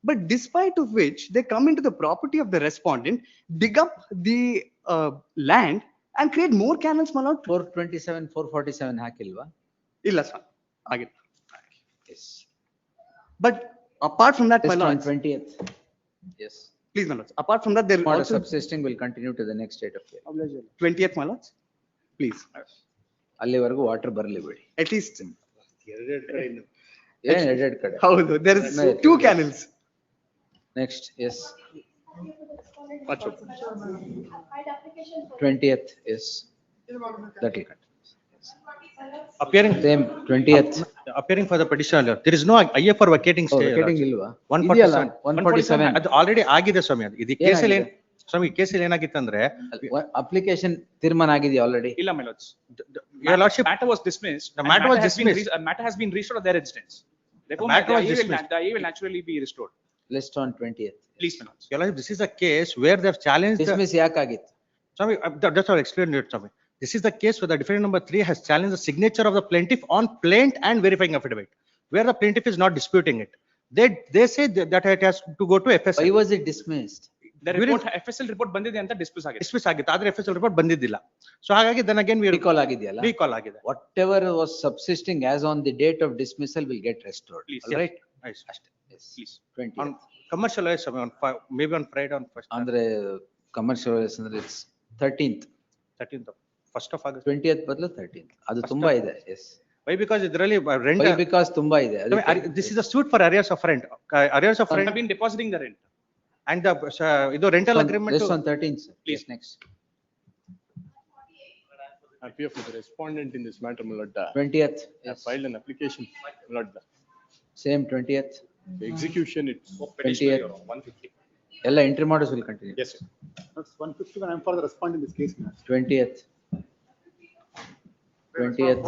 But despite of which, they come into the property of the respondent, dig up the land and create more canals, my lord. 427, 447 ಹಾಕಿಲ್ವಾ? Illa, sir. Again. Yes. But apart from that, my List on lords. 20th. Yes. Please, my lords. Apart from that, there Order also subsisting will continue to the next date of hearing. 20th, my lords. Please. ಅಲ್ಲಿವರೆಗೂ water ಬರಲಿ ಬಿಡಿ. At least. ಏನ್ ಎರಡೆರಡು ಕಡೆ? ಹೌದು, there is two canals. Next, yes. 20th, yes. That will continue. Appearing Same 20th. appearing for the petitioner, there is no IA for vacating Oh, stay. vacating ಇಲ್ವಾ? 147. 147. ಅದು already ಆಗಿದೆ ಸ್ವಾಮಿ ಅದು. ಇದು ಕೇಸಲ್ಲಿ ಏನಾಗಿದೆ? ಸ್ವಾಮಿ ಕೇಸಲ್ಲಿ ಏನಾಗಿತ್ತಂದ್ರೆ ಅಪ್ಲಿಕೇಶನ್ ತೀರ್ಮಾನ ಆಗಿದೆಯಾ ಆಲ್ರೆಡಿ? ಇಲ್ಲ my lords. Your lordship, Matter was dismissed. the and matter was has been dismissed. matter has been restored of their residence. Therefore, matter was the dismissed. IA will naturally be restored. List on 20th. Please, my lords. Your lordship, this is a case where they have challenged. Dismiss ಯಾಕಾಗಿತ್ತು? Swami, that's all explained it, Swami. This is the case where the defendant number 3 has challenged the signature of the plaintiff on plaint and verifying affidavit, where the plaintiff is not disputing it. They say that it has to go to FSL. Why was it dismissed? The report, FSL report ಬಂದಿದೆ ಅಂತ dismiss ಆಗಿದೆ. Dismiss ಆಗಿತ್ತು, ಆದ್ರೆ FSL report ಬಂದಿದ್ದಿಲ್ಲ. So ಹಾಗಾಗಿ then again we Recall ಆಗಿದೆಯಲ್ಲ? recall ಆಗಿದೆ. Whatever was subsisting as on the date of dismissal will get restored. Please, All right? Nice. ಅಷ್ಟೇ. Yes. Please. 20th. On commercial wise, Swami, on maybe on Friday on first. ಅಂದ್ರೆ commercial ಅಂದ್ರೆ it's 13th. 13th of 1st of August. 20th ಬದಲು 13th. ಅದು ತುಂಬಾ ಇದೆ. Yes. Why? Because ಇದರಲ್ಲಿ rent. Why? Because ತುಂಬಾ ಇದೆ. This is a suit for arrears of rent. Arrears of Have rent been depositing the rent. and the ಇದು rental agreement. List on 13th. Please. Yes, next. I appear for the respondent in this matter, my lord. 20th. I Yes. filed an application, my lord. Same 20th. The execution, it's. 20th. 150. ಎಲ್ಲ entry models will continue. Yes, sir. That's 151. I'm for the respondent in this case. 20th. 20th.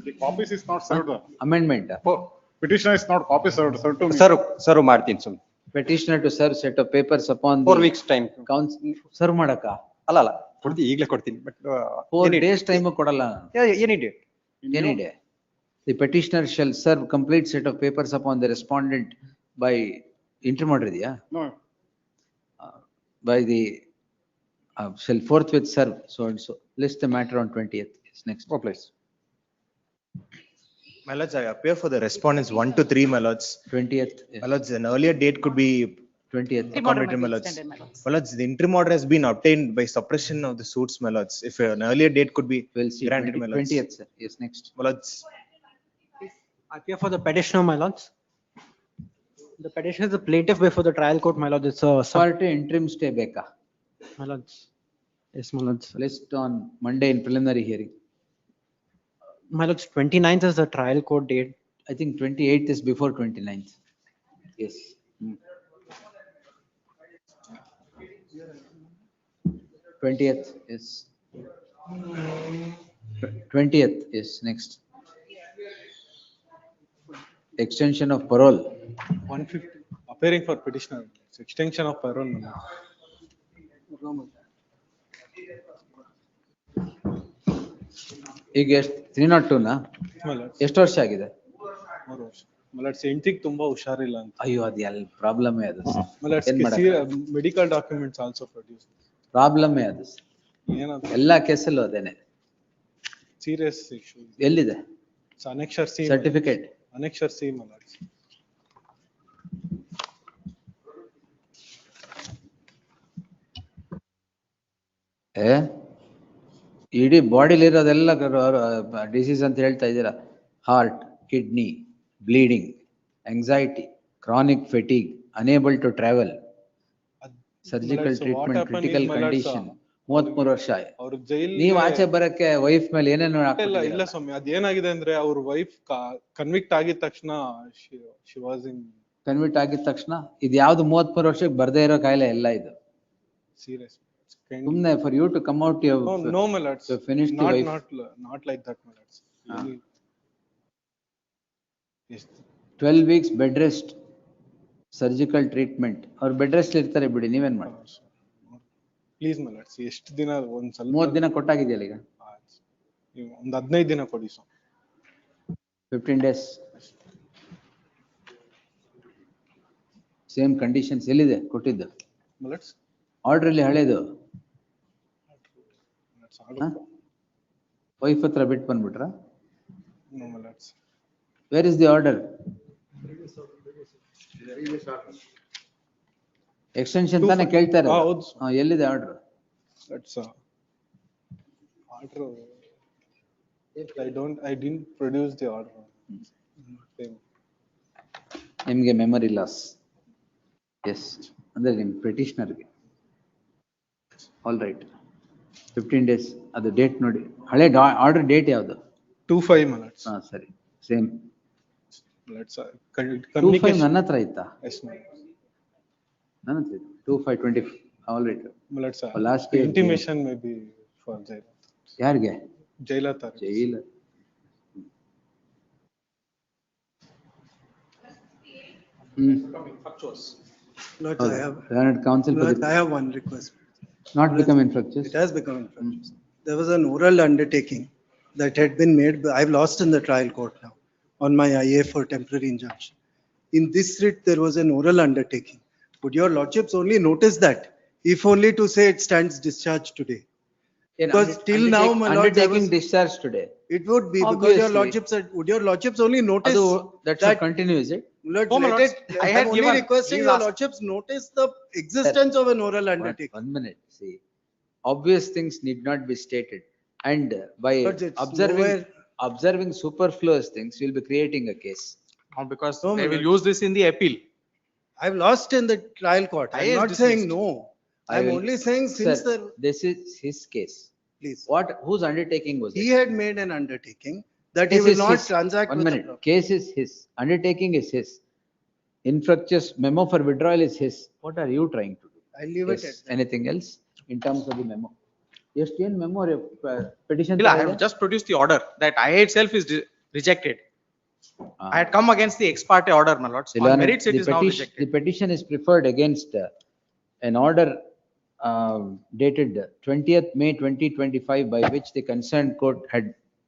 The copies is not served. Amendment. Petitioner is not copy served to me. Serve ಮಾಡ್ತೀನಿ ಸುಮ್ಮನೆ. Petitioner to serve set of papers upon 4 weeks time. Serve ಮಾಡಕ ಅಲ್ಲ ಅಲ್ಲ ಕೊಡ್ತೀನಿ, ಈಗಲೇ ಕೊಡ್ತೀನಿ. But 4 days time ಕೊಡಲ್ಲ. Any date. Any day. The petitioner shall serve complete set of papers upon the respondent by interim order ಇದೆಯಾ? No. By the shall forthwith serve so and so. List the matter on 20th. Yes, next. Oh, please. My lords, I appear for the respondents 1 to 3, my lords. 20th. Yes. My lords, an earlier date could be 20th. accommodated, my lords. My lords, the interim order has been obtained by suppression of the suits, my lords. If an earlier date could be We'll see. granted, my lords. 20th, sir. Yes, next. My lords, I appear for the petitioner, my lords. The petitioner is the plaintiff before the trial court, my lords. It's a Party interim stay beka. my lords. Yes, my lords. List on Monday in preliminary hearing. My lords, 29th is the trial court date. I think 28th is before 29th. Yes. 20th is 20th is next. Extension of parole. 150, appearing for petitioner, it's extension of parole. ಈಗ ಎಷ್ಟು 302 ನಾ ಎಷ್ಟು ವರ್ಷ ಆಗಿದೆ? 3 ವರ್ಷ. ಮಲಟ್ಸ್ ಹೆಂಡತಿಗೆ ತುಂಬಾ ಹುಷಾರಿಲ್ಲ ಅಂತ. ಅಯ್ಯೋ ಅದು ಎಲ್ಲ ಪ್ರಾಬ್ಲಮೇ ಅದು. Medical documents also produce. ಪ್ರಾಬ್ಲಮೇ ಅದು. ಏನಂತ ಎಲ್ಲಾ ಕೇಸಲ್ಲೂ ಅದೇನೆ. Serious issue. ಎಲ್ಲಿದೆ? Annexure C certificate. Annexure C ಮಲಟ್ಸ್. ಇಡೀ ಬಾಡಿಲಿ ಇರೋದೆಲ್ಲ ಡಿಸೀಸ್ ಅಂತ ಹೇಳ್ತಾ ಇದ್ದೀರಾ. Heart, kidney, bleeding, anxiety, chronic fatigue, unable to travel, surgical treatment, critical condition. 33 ವರ್ಷ. ನೀವು ಆಚೆ ಬರಕ್ಕೆ ವೈಫ್ ಮೇಲೆ ಏನೇನು ಇಲ್ಲ ಸ್ವಾಮಿ, ಅದೇನಾಗಿದೆ ಅಂದ್ರೆ ಅವ್ರ ವೈಫ್ ಕನ್ವಿಕ್ಟ್ ಆಗಿದ ತಕ್ಷಣ ಕನ್ವಿಕ್ಟ್ ಆಗಿದ ತಕ್ಷಣ ಇದು ಯಾವ್ದು 33 ವರ್ಷಕ್ಕೆ ಬರ್ದೇ ಇರೋ ಕಾಯಿಲೆ ಎಲ್ಲ ಇದು. ಸೀರಿಯಸ್. ಸುಮ್ನೆ for you to come out your no my lords, to finish the wife. not like that my lords. Yes. 12 weeks bed rest, surgical treatment. ಅವ್ರು ಬೆಡ್ ರೆಸ್ಟ್ ಇರ್ತಾರೆ ಬಿಡಿ, ನೀವೇನ್ ಮಾಡಿ? ಪ್ಲೀಸ್ my lords, ಎಷ್ಟು ದಿನ ಒಂದ್ ಸ್ವಲ್ಪ 30 ದಿನ ಕೊಟ್ಟಾಗಿದೆಯಲ್ಲ ಈಗ. ಒಂದ್ 15 ದಿನ ಕೊಡಿ ಸರ್. 15 days. ಸೇಮ್ ಕಂಡೀಷನ್ಸ್ ಎಲ್ಲಿದೆ ಕೊಟ್ಟಿದ್ದು? my lords, ಆರ್ಡರ್ ಅಲ್ಲಿ ಹಳೇದು. ವೈಫ್ ಹತ್ರ ಬಿಟ್ಟು ಬಂದ್ಬಿಟ್ರ? no my lords. Where is the order? Extension ತಾನೇ ಕೇಳ್ತಾರೆ. ಎಲ್ಲಿದೆ order? Order. I didn't produce the order. ನಿಮ್ಗೆ ಮೆಮರಿ ಲಾಸ್. ಎಸ್, ಅಂದ್ರೆ ನಿಮ್ ಪೆಟಿಷನರ್ಗೆ. All right. 15 days ಅದು ಡೇಟ್ ನೋಡಿ. ಹಳೆ ಆರ್ಡರ್ ಡೇಟ್ ಯಾವುದು? 25 my lords. ಹಾ ಸರಿ, ಸೇಮ್. Let's 25 ನನ್ನ ಹತ್ರ ಇತ್ತಾ? Yes ma'am. ನನ್ನ ಹತ್ರ 2525. All right. Let's last intimation may be for jail. ಯಾರಿಗೆ? ಜೈಲತ. ಜೈಲ. Lord, I have, Learned counsel for Lord, the, I have one request. not become infructuous. It has become infructuous. There was an oral undertaking that had been made, I've lost in the trial court now, on my IA for temporary injunction. In this writ, there was an oral undertaking. Would your lordships only notice that, if only to say it stands discharged today? Because till now, my lord, undertaking discharge today. it would be, because your lordships, would your lordships only notice That that? should continue, is it? Lord, Oh, my let lords, it, I I had am only given- requesting please your ask. lordships notice the existence of an oral undertaking. One minute, see, obvious things need not be stated, and by But it's observing nowhere- observing superfluous things, you'll be creating a case. Because No, they my will lord. use this in the appeal. I've lost in the trial court. I I'm is not saying dismissed. no. I I'm will- only saying since Sir, the, this is his case. please, Whose undertaking was he it? had made an undertaking that he Case will is not his. transact One with the minute, property. case is his, undertaking is his. Infructuous memo for withdrawal is his. What are you trying to do? I'll leave it Yes, at that. anything else in terms of the memo? ಎಷ್ಟು ಏನ್ memo petition? I have just produced the order that IA itself is rejected. I had come against the ex parte order, my lords. On merits, it is now rejected. The petition is preferred against an order dated 20th May 2025 by which the concerned court had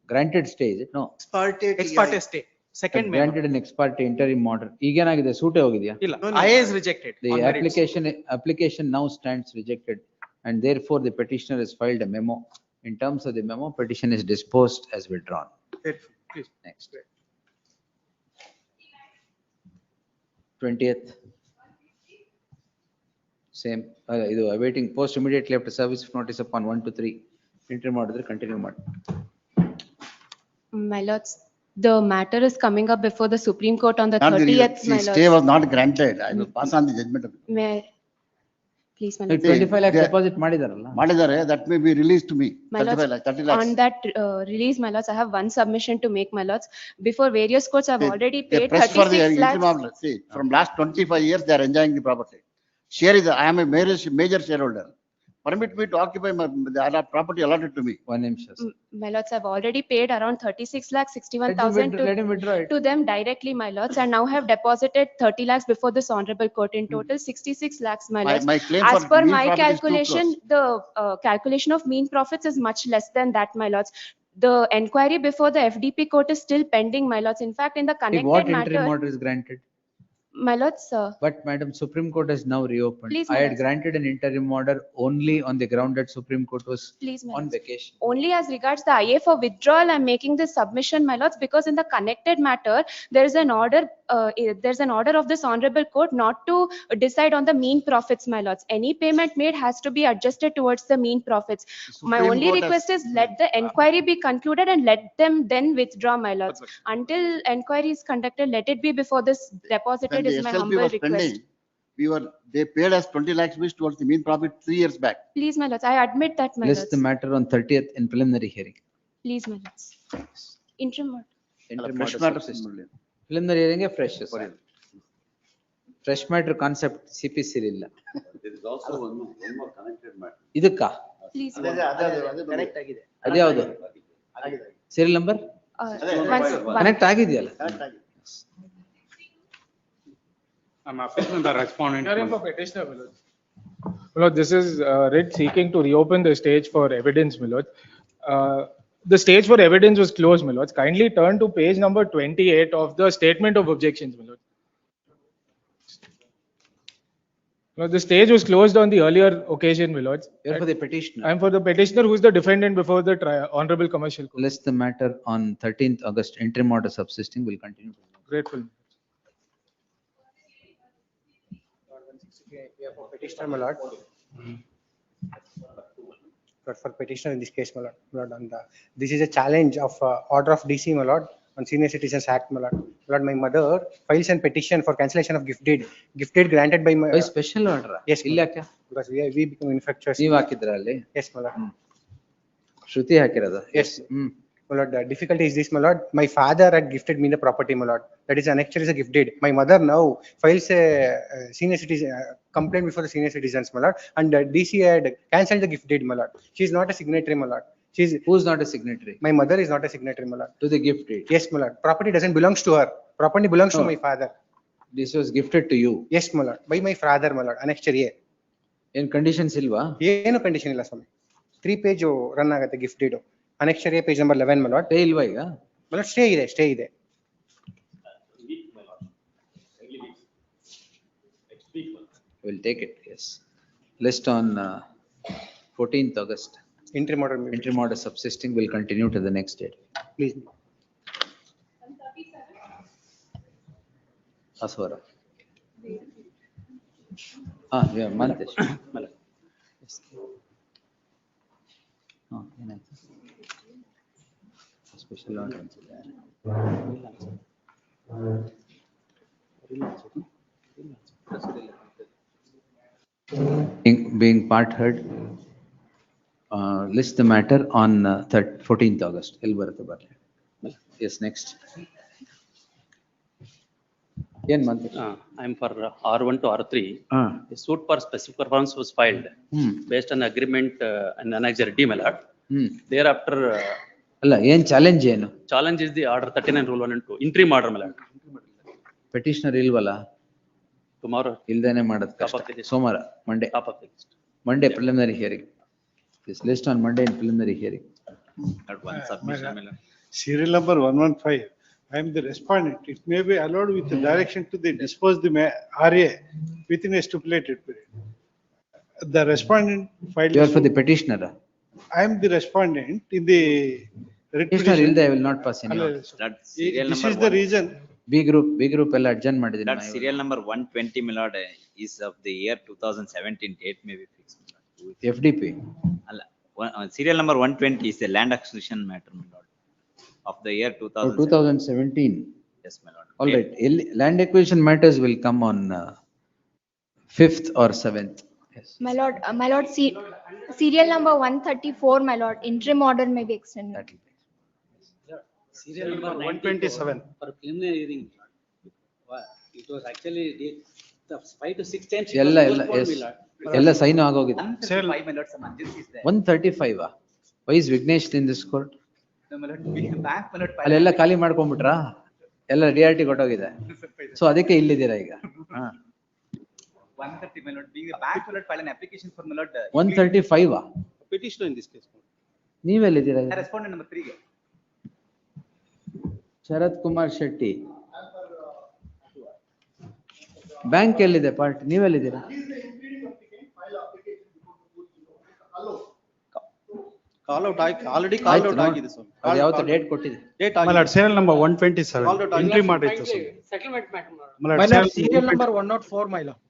granted stay, is it? No. Ex parte Ex TI. parte stay, second Had memo. granted an ex parte interim order. ಈಗೇನಾಗಿದೆ, ಸೂಟೇ ಹೋಗಿದ್ಯಾ? ಇಲ್ಲ, No, no. IA is rejected. The on merits. application now stands rejected, and therefore the petitioner has filed a memo. In terms of the memo, petition is disposed as withdrawn. Please. Next. 20th. Same, ಇದು awaiting post immediately after service of notice upon 1 to 3. Interim ಮಾಡಿದ್ರೆ continue ಮಾಡಿ. My lords, The matter is coming up before the Supreme Court on the Not the 30th, reason. my See, lord. stay was not granted. I will pass on the judgment. May I? Please, my It lord. is- 25 lakh they- deposit ಮಾಡಿದಾರಲ್ಲ. ಮಾಡಿದ್ದಾರೆ, that may be released to me. My lords, 35 lakhs, 30 lakhs. on that release, my lords, I have one submission to make, my lords. Before various courts, I've already They paid press for the 36 interim lakhs. order. See, from last 25 years, they are enjoying the property. Share is, I am a major shareholder. Permit me to occupy the property allotted to me. One ನಿಮಿಷ. My lords, I've already paid around 36 lakhs 61,000 Let him withdraw it. to them directly, my lords, and now have deposited 30 lakhs before this honorable court. In total, 66 lakhs, my lords. My claim As for per mean my profit is too calculation, the calculation of mean profits is much less than that, my lords. The enquiry before the FDP court is still pending, my lords. In fact, in the What connected interim matter, order is granted? my lords, But Madam, Supreme Court has now reopened. Please, I my had lords. granted an interim order only on the ground that Supreme Court was Please, my on lords. vacation. Only as regards the IA for withdrawal, I'm making this submission, my lords, because in the connected matter, there is an order, there's an order of this honorable court not to decide on the mean profits, my lords. Any payment made has to be adjusted towards the mean profits. My Supreme only Court request has- is let the enquiry be concluded and let them then withdraw, my lords. Until enquiry is conducted, let it be before this When deposited the is my SLP humble was request. pending, they paid us 20 lakhs each towards the mean profit 3 years back. Please, my lords, I admit that, my List the lords. matter on 30th in preliminary hearing. Please, my lords. Interim order. Interim fresh order matter subsisting. Preliminary hearing fresh. Fresh matter concept CPC ಇಲ್ಲ. There is also one more connected matter. ಇದಕ್ಕ? Please. Correct ಆಗಿದೆ. ಅದ್ಯಾವುದು? Serial number? Connect ಆಗಿದೆಯಲ್ಲ? I'm appealing the respondent. Hearing for petitioner, my lord. My lord, this is writ seeking to reopen the stage for evidence, my lord. The stage for evidence was closed, my lords. Kindly turn to page number 28 of the statement of objections, my lord. No, the stage was closed on the earlier occasion, my lords. You're for the petitioner. I'm for the petitioner who is the defendant before the Honorable Commercial Court. List the matter on 13th August. Interim order subsisting will continue. Grateful. For petitioner, my lord. But for petitioner in this case, my lord, and this is a challenge of order of DC, my lord, on Senior Citizens Act, my lord. My lord, my mother files a petition for cancellation of gift deed. Gift deed granted by my. By special order? Yes, ಇಲ್ಲ ಯಾಕೆ? because we become manufacturers. ನೀವ್ ಹಾಕಿದ್ರ ಅಲ್ಲಿ? Yes, my lord. ಶ್ರುತಿ ಹಾಕಿರೋದು? Yes. My lord, the difficulty is this, my lord. My father had gifted me the property, my lord. That is annexure is a gift deed. My mother now files a senior citizen complaint before the senior citizens, my lord. And DC had cancelled the gift deed, my lord. She is not a signatory, my lord. Who's not a signatory? My mother is not a signatory, my lord. To the gift deed? Yes, my lord. Property doesn't belongs to her. Property belongs to No. my father. This was gifted to you? Yes, my lord. By my father, my lord. Annexure A. ಏನ್ conditions ಇಲ್ವಾ? ಏನು condition ಇಲ್ಲ ಸ್ವಾಮಿ. 3 page run ಆಗುತ್ತೆ gift deed. Annexure A page number 11, my lord. Stay ಇಲ್ವಾ ಈಗ? My lord, stay ಇದೆ. We'll take it, yes. List on 14th August. Interim order. Interim order subsisting will continue to the next date. Please. Aswara. Yeah, Mantesh. ಏನಾಯ್ತು? Special order. Being part heard, list the matter on 14th August. ಎಲ್ಲಿ ಬರುತ್ತೆ ಬರ್ಲಿ? Yes, next. ಏನ್ Mantesh? I'm for R1 to R3. The suit for specific performance was filed based on agreement and annexure D, my lord. Thereafter. ಅಲ್ಲ ಏನ್ challenge ಏನು? Challenge is the order 39 rule 1 and 2. Interim order, my lord. Petitioner ಇಲ್ವಲ್ಲ? Tomorrow. ಇಲ್ದೇನೆ ಮಾಡೋದು ಕಷ್ಟ. ಸೋಮವಾರ, Monday. Top of the list. Monday preliminary hearing. This list on Monday in preliminary hearing. One submission, my lord. Serial number 115. I am the respondent. It may be allowed with the direction to the dispose the RA within a stipulated period. The respondent filed. You are for the petitioner. I am the respondent in the writ Petitioner petition. ilde I will not pass any. That's serial This number is the 1. reason. B group ಎಲ್ಲ adjourn ಮಾಡಿದೀನಿ. That serial number 120, my lord, is of the year 2017. Date may be fixed, my lord. FDP. Serial number 120 is the land acquisition matter, my lord. of the year Oh, 2017. 2017. Yes, my lord. All right, land acquisition matters will come on 5th or 7th. Yes. My lord, serial number 134, my lord, interim order may be extended. Serial number 127 for preliminary hearing. It was actually the 5 to 6 times. it was ಎಲ್ಲ postponed, yes. my lord. ಎಲ್ಲ sign ಆಗೋಗಿದೆ. 135, my lord, some urgency is there. 135. Why is Vignesh in this court? No, my lord, bank, my lord, ಅಲ್ಲೆಲ್ಲ ಖಾಲಿ ಮಾಡ್ಕೊಂಡ್ಬಿಟ್ರಾ? ಎಲ್ಲ reality ಕೊಟ್ಟೋಗಿದೆ. So ಅದಕ್ಕೆ ಇಲ್ಲಿದ್ದೀರಾ ಈಗ. 130, my lord, being the bank, my lord, file an application for, my lord. 135. Petition in this case. ನೀವೆಲ್ಲಿದ್ದೀರಾ? I responded number 3. Sharath Kumar Shetty. Bank ಎಲ್ಲಿದೆ part? ನೀವೆಲ್ಲಿದ್ದೀರಾ? Call out, already called out ಆಗಿದೆ sir. ಅದು ಯಾವತ್ತು date ಕೊಟ್ಟಿದೆ? Date My lord, serial number 127. Called out Entry ಮಾಡಿತ್ತು sir. Settlement matter. My lord, serial number 104, my lord.